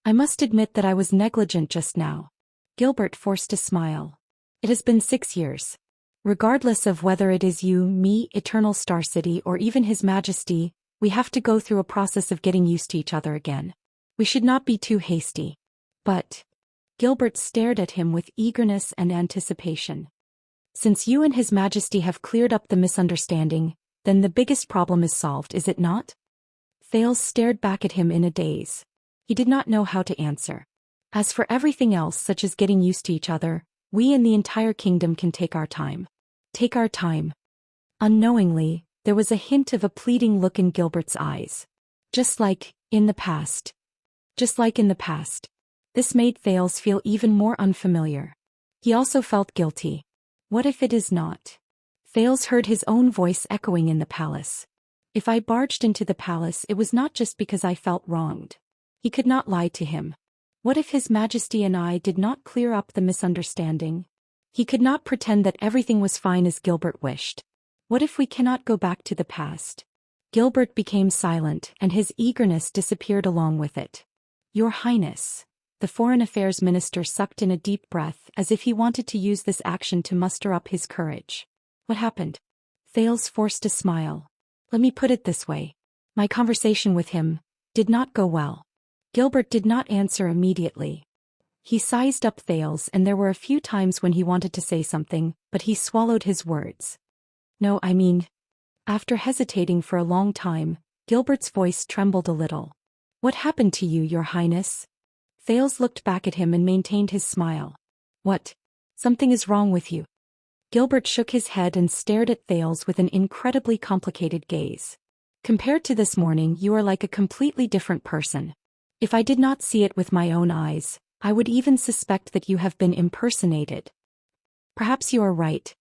[SPEAKER 1] I must admit that I was negligent just now. Gilbert forced a smile. It has been 6 years. Regardless of whether it is you, me, Eternal Star City, or even His Majesty, we have to go through a process of getting used to each other again. We should not be too hasty. But... Gilbert stared at him with eagerness and anticipation. Since you and His Majesty have cleared up the misunderstanding, then the biggest problem is solved, is it not? Thales stared back at him in a daze. He did not know how to answer. As for everything else, such as getting used to each other, we in the entire kingdom can take our time. Take our time. Unknowingly, there was a hint of a pleading look in Gilbert's eyes. Just like in the past. Just like in the past. This made Thales feel even more unfamiliar. He also felt guilty. What if it is not? Thales heard his own voice echoing in the palace. If I barged into the palace, it was not just because I felt wronged. He could not lie to him. What if His Majesty and I did not clear up the misunderstanding? He could not pretend that everything was fine as Gilbert wished. What if we cannot go back to the past? Gilbert became silent, and his eagerness disappeared along with it. Your Highness. The Foreign Affairs Minister sucked in a deep breath as if he wanted to use this action to muster up his courage. What happened? Thales forced a smile. Let me put it this way. My conversation with him did not go well. Gilbert did not answer immediately. He sized up Thales, and there were a few times when he wanted to say something, but he swallowed his words. No, I mean... After hesitating for a long time, Gilbert's voice trembled a little. What happened to you, Your Highness? Thales looked back at him and maintained his smile. What? Something is wrong with you. Gilbert shook his head and stared at Thales with an incredibly complicated gaze. Compared to this morning, you are like a completely different person. If I did not see it with my own eyes, I would even suspect that you have been impersonated. Perhaps you are right.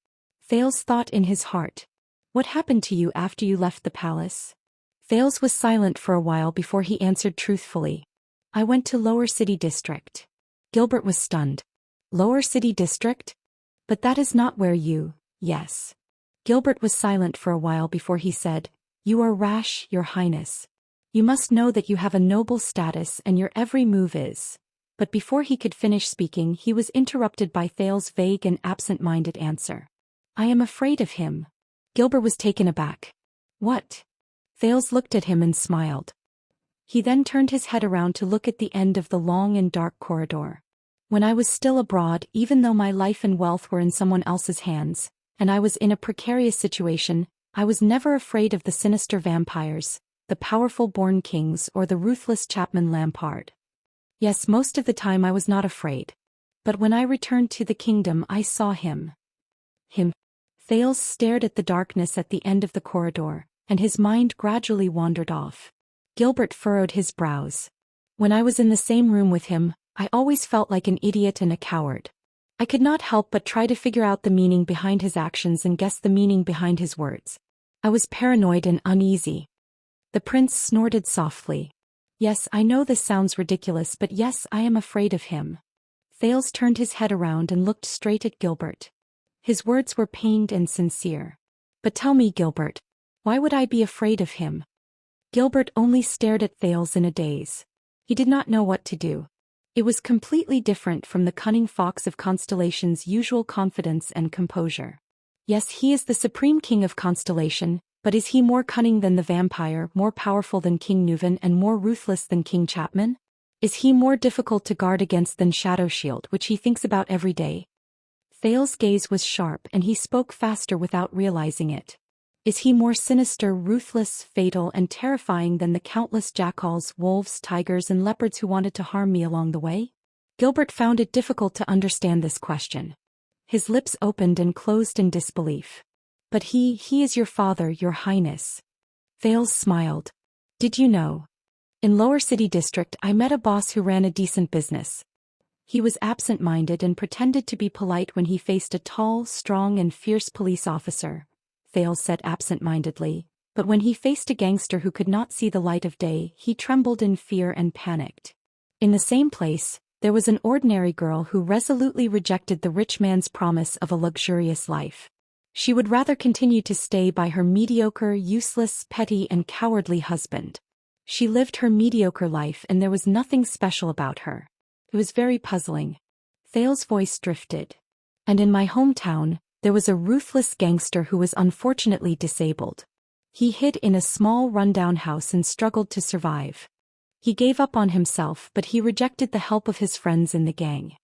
[SPEAKER 1] Thales thought in his heart. What happened to you after you left the palace? Thales was silent for a while before he answered truthfully. I went to Lower City District. Gilbert was stunned. Lower City District? But that is not where you... Yes. Gilbert was silent for a while before he said, You are rash, Your Highness. You must know that you have a noble status and your every move is... But before he could finish speaking, he was interrupted by Thales' vague and absent-minded answer. I am afraid of him. Gilbert was taken aback. What? Thales looked at him and smiled. He then turned his head around to look at the end of the long and dark corridor. When I was still abroad, even though my life and wealth were in someone else's hands, and I was in a precarious situation, I was never afraid of the sinister vampires, the powerful born kings, or the ruthless Chapman Lampard. Yes, most of the time I was not afraid. But when I returned to the kingdom, I saw him. Him. Thales stared at the darkness at the end of the corridor, and his mind gradually wandered off. Gilbert furrowed his brows. When I was in the same room with him, I always felt like an idiot and a coward. I could not help but try to figure out the meaning behind his actions and guess the meaning behind his words. I was paranoid and uneasy. The prince snorted softly. Yes, I know this sounds ridiculous, but yes, I am afraid of him. Thales turned his head around and looked straight at Gilbert. His words were pained and sincere. But tell me, Gilbert, why would I be afraid of him? Gilbert only stared at Thales in a daze. He did not know what to do. It was completely different from the cunning fox of Constellation's usual confidence and composure. Yes, he is the supreme king of Constellation, but is he more cunning than the vampire, more powerful than King Nuven, and more ruthless than King Chapman? Is he more difficult to guard against than Shadow Shield, which he thinks about every day? Thales' gaze was sharp and he spoke faster without realizing it. Is he more sinister, ruthless, fatal, and terrifying than the countless jackals, wolves, tigers, and leopards who wanted to harm me along the way? Gilbert found it difficult to understand this question. His lips opened and closed in disbelief. But he is your father, Your Highness. Thales smiled. Did you know? In Lower City District, I met a boss who ran a decent business. He was absent-minded and pretended to be polite when he faced a tall, strong, and fierce police officer. Thales said absent-mindedly, but when he faced a gangster who could not see the light of day, he trembled in fear and panicked. In the same place, there was an ordinary girl who resolutely rejected the rich man's promise of a luxurious life. She would rather continue to stay by her mediocre, useless, petty, and cowardly husband. She lived her mediocre life and there was nothing special about her. It was very puzzling. Thales' voice drifted. And in my hometown, there was a ruthless gangster who was unfortunately disabled. He hid in a small rundown house and struggled to survive. He gave up on himself, but he rejected the help of his friends in the gang.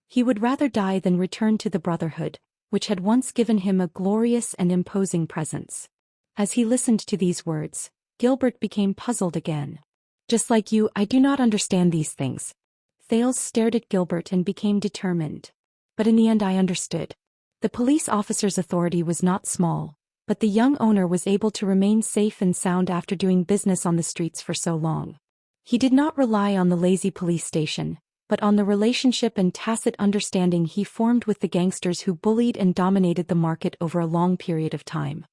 [SPEAKER 1] He would rather die than return to the Brotherhood, which had once given him a glorious and imposing presence. As he listened to these words, Gilbert became puzzled again. Just like you, I do not understand these things. Thales stared at Gilbert and became determined. But in the end I understood. The police officer's authority was not small, but the young owner was able to remain safe and sound after doing business on the streets for so long. He did not rely on the lazy police station, but on the relationship and tacit understanding he formed with the gangsters who bullied and dominated the market over a long period of time.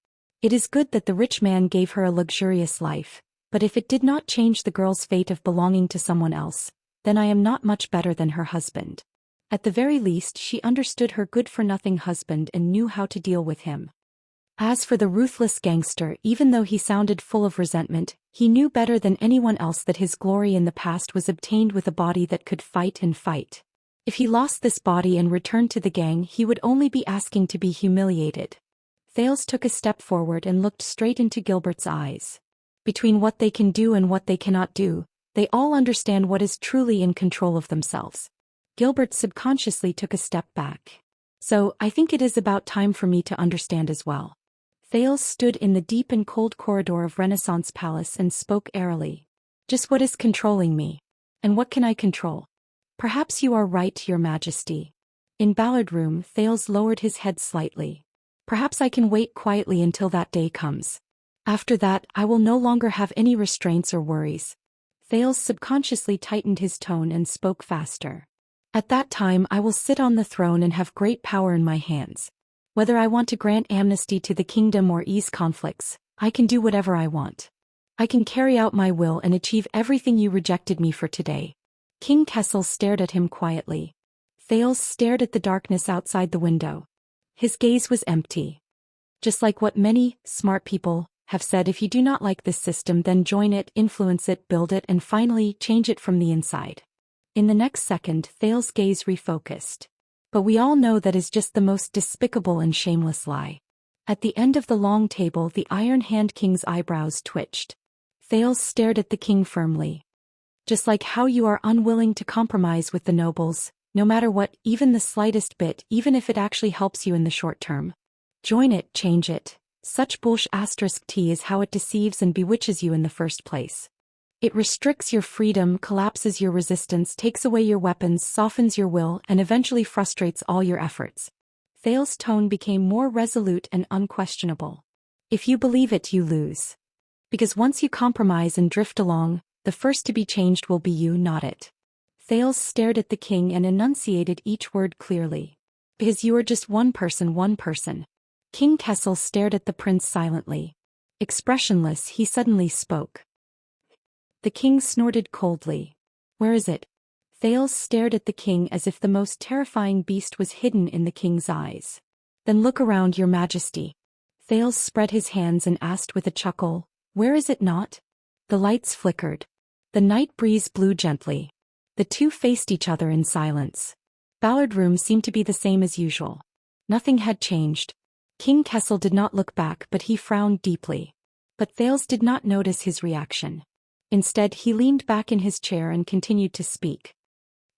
[SPEAKER 1] It is good that the rich man gave her a luxurious life, but if it did not change the girl's fate of belonging to someone else, then I am not much better than her husband. At the very least, she understood her good-for-nothing husband and knew how to deal with him. As for the ruthless gangster, even though he sounded full of resentment, he knew better than anyone else that his glory in the past was obtained with a body that could fight and fight. If he lost this body and returned to the gang, he would only be asking to be humiliated. Thales took a step forward and looked straight into Gilbert's eyes. Between what they can do and what they cannot do, they all understand what is truly in control of themselves. Gilbert subconsciously took a step back. So, I think it is about time for me to understand as well. Thales stood in the deep and cold corridor of Renaissance Palace and spoke airily. Just what is controlling me? And what can I control? Perhaps you are right, Your Majesty. In Ballard Room, Thales lowered his head slightly. Perhaps I can wait quietly until that day comes. After that, I will no longer have any restraints or worries. Thales subconsciously tightened his tone and spoke faster. At that time I will sit on the throne and have great power in my hands. Whether I want to grant amnesty to the kingdom or ease conflicts, I can do whatever I want. I can carry out my will and achieve everything you rejected me for today. King Kessel stared at him quietly. Thales stared at the darkness outside the window. His gaze was empty. Just like what many smart people have said, if you do not like this system, then join it, influence it, build it, and finally change it from the inside. In the next second, Thales' gaze refocused. But we all know that is just the most despicable and shameless lie. At the end of the long table, the Iron Hand King's eyebrows twitched. Thales stared at the king firmly. Just like how you are unwilling to compromise with the nobles, no matter what, even the slightest bit, even if it actually helps you in the short term. Join it, change it. Such bullsh*t is how it deceives and bewitches you in the first place. It restricts your freedom, collapses your resistance, takes away your weapons, softens your will, and eventually frustrates all your efforts. Thales' tone became more resolute and unquestionable. If you believe it, you lose. Because once you compromise and drift along, the first to be changed will be you, not it. Thales stared at the king and enunciated each word clearly. Because you are just one person, one person. King Kessel stared at the prince silently. Expressionless, he suddenly spoke. The king snorted coldly. Where is it? Thales stared at the king as if the most terrifying beast was hidden in the king's eyes. Then look around, Your Majesty. Thales spread his hands and asked with a chuckle, where is it not? The lights flickered. The night breeze blew gently. The two faced each other in silence. Ballard Room seemed to be the same as usual. Nothing had changed. King Kessel did not look back, but he frowned deeply. But Thales did not notice his reaction. Instead, he leaned back in his chair and continued to speak.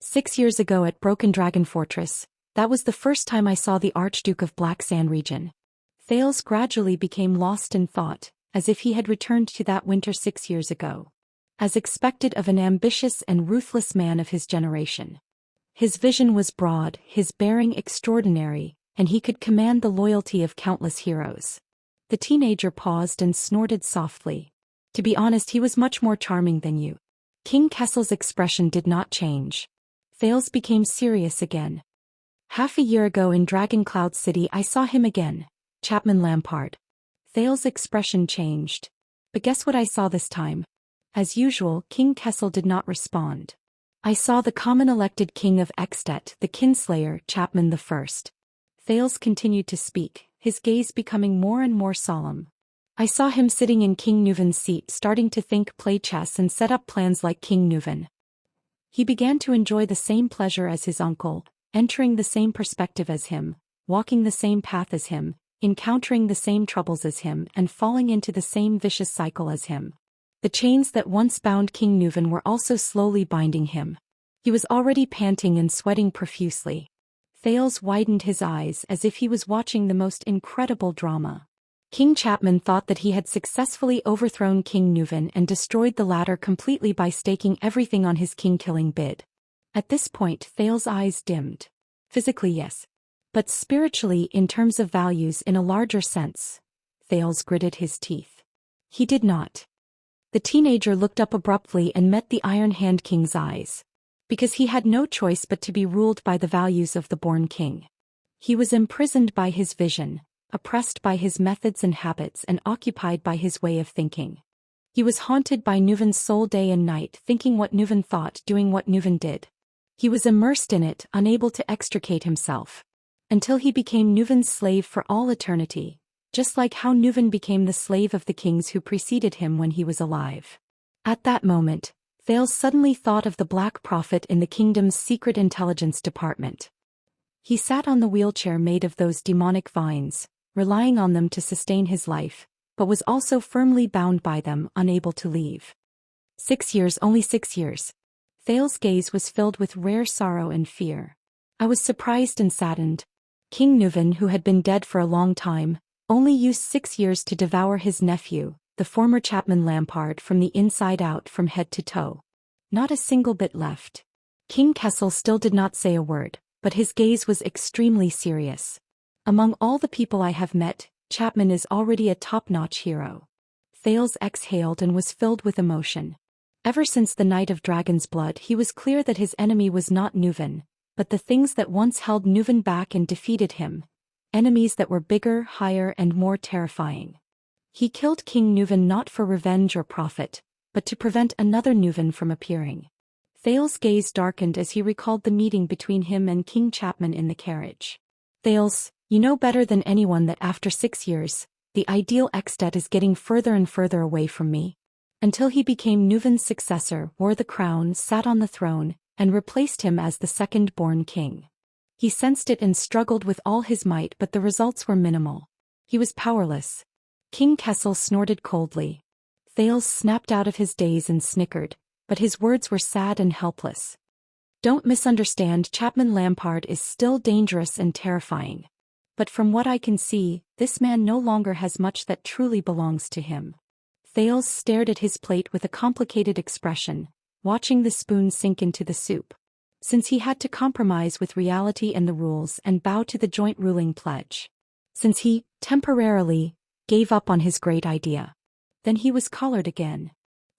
[SPEAKER 1] 6 years ago at Broken Dragon Fortress, that was the first time I saw the Archduke of Black Sand region. Thales gradually became lost in thought, as if he had returned to that winter 6 years ago. As expected of an ambitious and ruthless man of his generation. His vision was broad, his bearing extraordinary, and he could command the loyalty of countless heroes. The teenager paused and snorted softly. To be honest, he was much more charming than you. King Kessel's expression did not change. Thales became serious again. Half a year ago in Dragon Cloud City I saw him again, Chapman Lampard. Thales' expression changed. But guess what I saw this time? As usual, King Kessel did not respond. I saw the common elected king of Extet, the kinslayer, Chapman I. Thales continued to speak, his gaze becoming more and more solemn. I saw him sitting in King Nuven's seat, starting to think, play chess, and set up plans like King Nuven. He began to enjoy the same pleasure as his uncle, entering the same perspective as him, walking the same path as him, encountering the same troubles as him, and falling into the same vicious cycle as him. The chains that once bound King Nuven were also slowly binding him. He was already panting and sweating profusely. Thales widened his eyes as if he was watching the most incredible drama. King Chapman thought that he had successfully overthrown King Nuven and destroyed the latter completely by staking everything on his king-killing bid. At this point, Thales' eyes dimmed. Physically, yes. But spiritually, in terms of values in a larger sense, Thales gritted his teeth. He did not. The teenager looked up abruptly and met the Iron Hand King's eyes. Because he had no choice but to be ruled by the values of the born king. He was imprisoned by his vision, oppressed by his methods and habits, and occupied by his way of thinking. He was haunted by Nuven's soul day and night, thinking what Nuven thought, doing what Nuven did. He was immersed in it, unable to extricate himself. Until he became Nuven's slave for all eternity, just like how Nuven became the slave of the kings who preceded him when he was alive. At that moment, Thales suddenly thought of the Black Prophet in the kingdom's secret intelligence department. He sat on the wheelchair made of those demonic vines, relying on them to sustain his life, but was also firmly bound by them, unable to leave. 6 years, only 6 years. Thales' gaze was filled with rare sorrow and fear. I was surprised and saddened. King Nuvan, who had been dead for a long time, only used 6 years to devour his nephew, the former Chapman Lampard, from the inside out, from head to toe. Not a single bit left. King Kessel still did not say a word, but his gaze was extremely serious. Among all the people I have met, Chapman is already a top-notch hero. Thales exhaled and was filled with emotion. Ever since the night of Dragon's Blood, he was clear that his enemy was not Nuvan, but the things that once held Nuvan back and defeated him. Enemies that were bigger, higher, and more terrifying. He killed King Nuvan not for revenge or profit, but to prevent another Nuvan from appearing. Thales' gaze darkened as he recalled the meeting between him and King Chapman in the carriage. Thales, you know better than anyone that after 6 years, the ideal Extet is getting further and further away from me. Until he became Nuvan's successor, wore the crown, sat on the throne, and replaced him as the second-born king. He sensed it and struggled with all his might, but the results were minimal. He was powerless. King Kessel snorted coldly. Thales snapped out of his daze and snickered, but his words were sad and helpless. Don't misunderstand, Chapman Lampard is still dangerous and terrifying. But from what I can see, this man no longer has much that truly belongs to him. Thales stared at his plate with a complicated expression, watching the spoon sink into the soup. Since he had to compromise with reality and the rules and bow to the joint ruling pledge. Since he, temporarily, gave up on his great idea. Then he was collared again.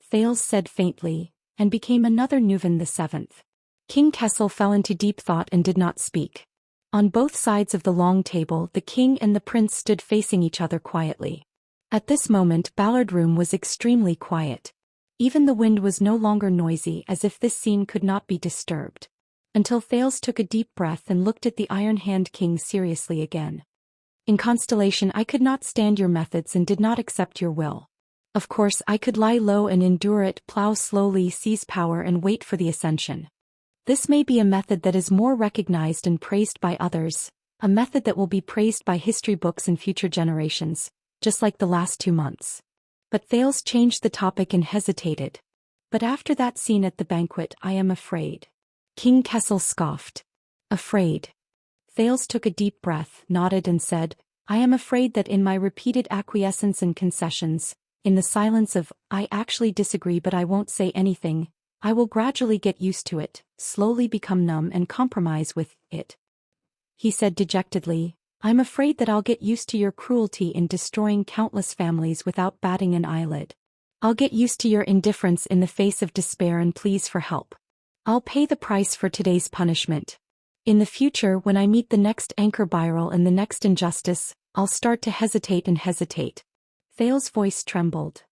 [SPEAKER 1] Thales said faintly, and became another Nuvan the seventh. King Kessel fell into deep thought and did not speak. On both sides of the long table, the king and the prince stood facing each other quietly. At this moment, Ballard Room was extremely quiet. Even the wind was no longer noisy, as if this scene could not be disturbed. Until Thales took a deep breath and looked at the Iron Hand King seriously again. In Constellation, I could not stand your methods and did not accept your will. Of course, I could lie low and endure it, plow slowly, seize power and wait for the ascension. This may be a method that is more recognized and praised by others, a method that will be praised by history books in future generations, just like the last 2 months. But Thales changed the topic and hesitated. But after that scene at the banquet, I am afraid. King Kessel scoffed. Afraid. Thales took a deep breath, nodded and said, I am afraid that in my repeated acquiescence and concessions, in the silence of, I actually disagree but I won't say anything, I will gradually get used to it, slowly become numb and compromise with it. He said dejectedly, I'm afraid that I'll get used to your cruelty in destroying countless families without batting an eyelid. I'll get used to your indifference in the face of despair and pleas for help. I'll pay the price for today's punishment. In the future, when I meet the next anchor spiral and the next injustice, I'll start to hesitate and hesitate. Thales' voice trembled.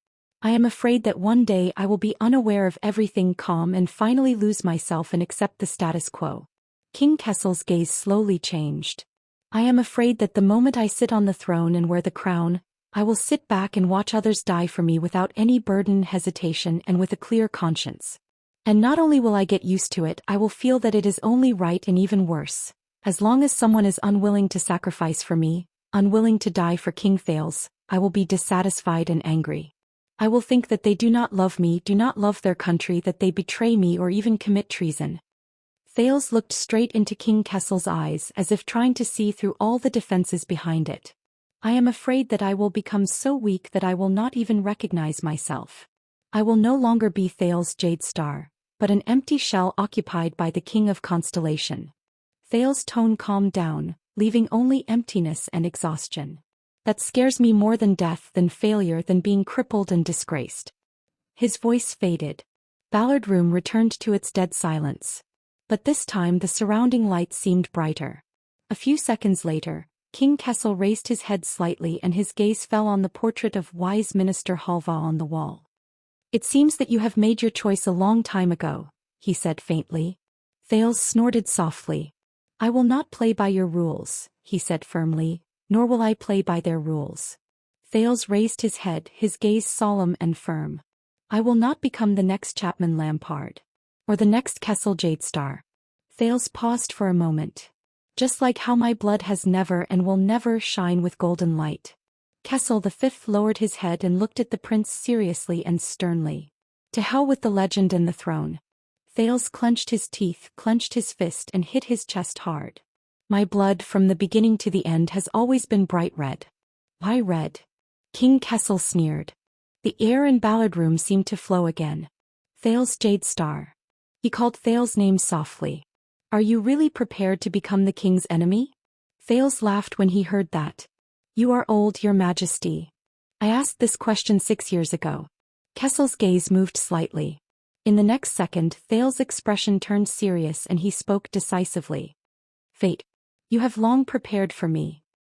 [SPEAKER 1] I am afraid that one day I will be unaware of everything calm and finally lose myself and accept the status quo. King Kessel's gaze slowly changed. I am afraid that the moment I sit on the throne and wear the crown, I will sit back and watch others die for me without any burden, hesitation, and with a clear conscience. And not only will I get used to it, I will feel that it is only right, and even worse. As long as someone is unwilling to sacrifice for me, unwilling to die for King Thales, I will be dissatisfied and angry. I will think that they do not love me, do not love their country, that they betray me or even commit treason. Thales looked straight into King Kessel's eyes as if trying to see through all the defenses behind it. I am afraid that I will become so weak that I will not even recognize myself. I will no longer be Thales Jade Star, but an empty shell occupied by the King of Constellation. Thales' tone calmed down, leaving only emptiness and exhaustion. That scares me more than death, than failure, than being crippled and disgraced. His voice faded. Ballard Room returned to its dead silence. But this time the surrounding light seemed brighter. A few seconds later, King Kessel raised his head slightly and his gaze fell on the portrait of wise Minister Halva on the wall. It seems that you have made your choice a long time ago, he said faintly. Thales snorted softly. I will not play by your rules, he said firmly, nor will I play by their rules. Thales raised his head, his gaze solemn and firm. I will not become the next Chapman Lampard. Or the next Kessel Jade Star. Thales paused for a moment. Just like how my blood has never and will never shine with golden light. Kessel V lowered his head and looked at the prince seriously and sternly. To hell with the legend and the throne. Thales clenched his teeth, clenched his fist and hit his chest hard. My blood from the beginning to the end has always been bright red. Why red? King Kessel sneered. The air in Ballad Room seemed to flow again. Thales Jade Star. He called Thales' name softly. Are you really prepared to become the king's enemy? Thales laughed when he heard that. You are old, your majesty. I asked this question 6 years ago. Kessel's gaze moved slightly. In the next second, Thales' expression turned serious and he spoke decisively. Fate. You have long prepared for me.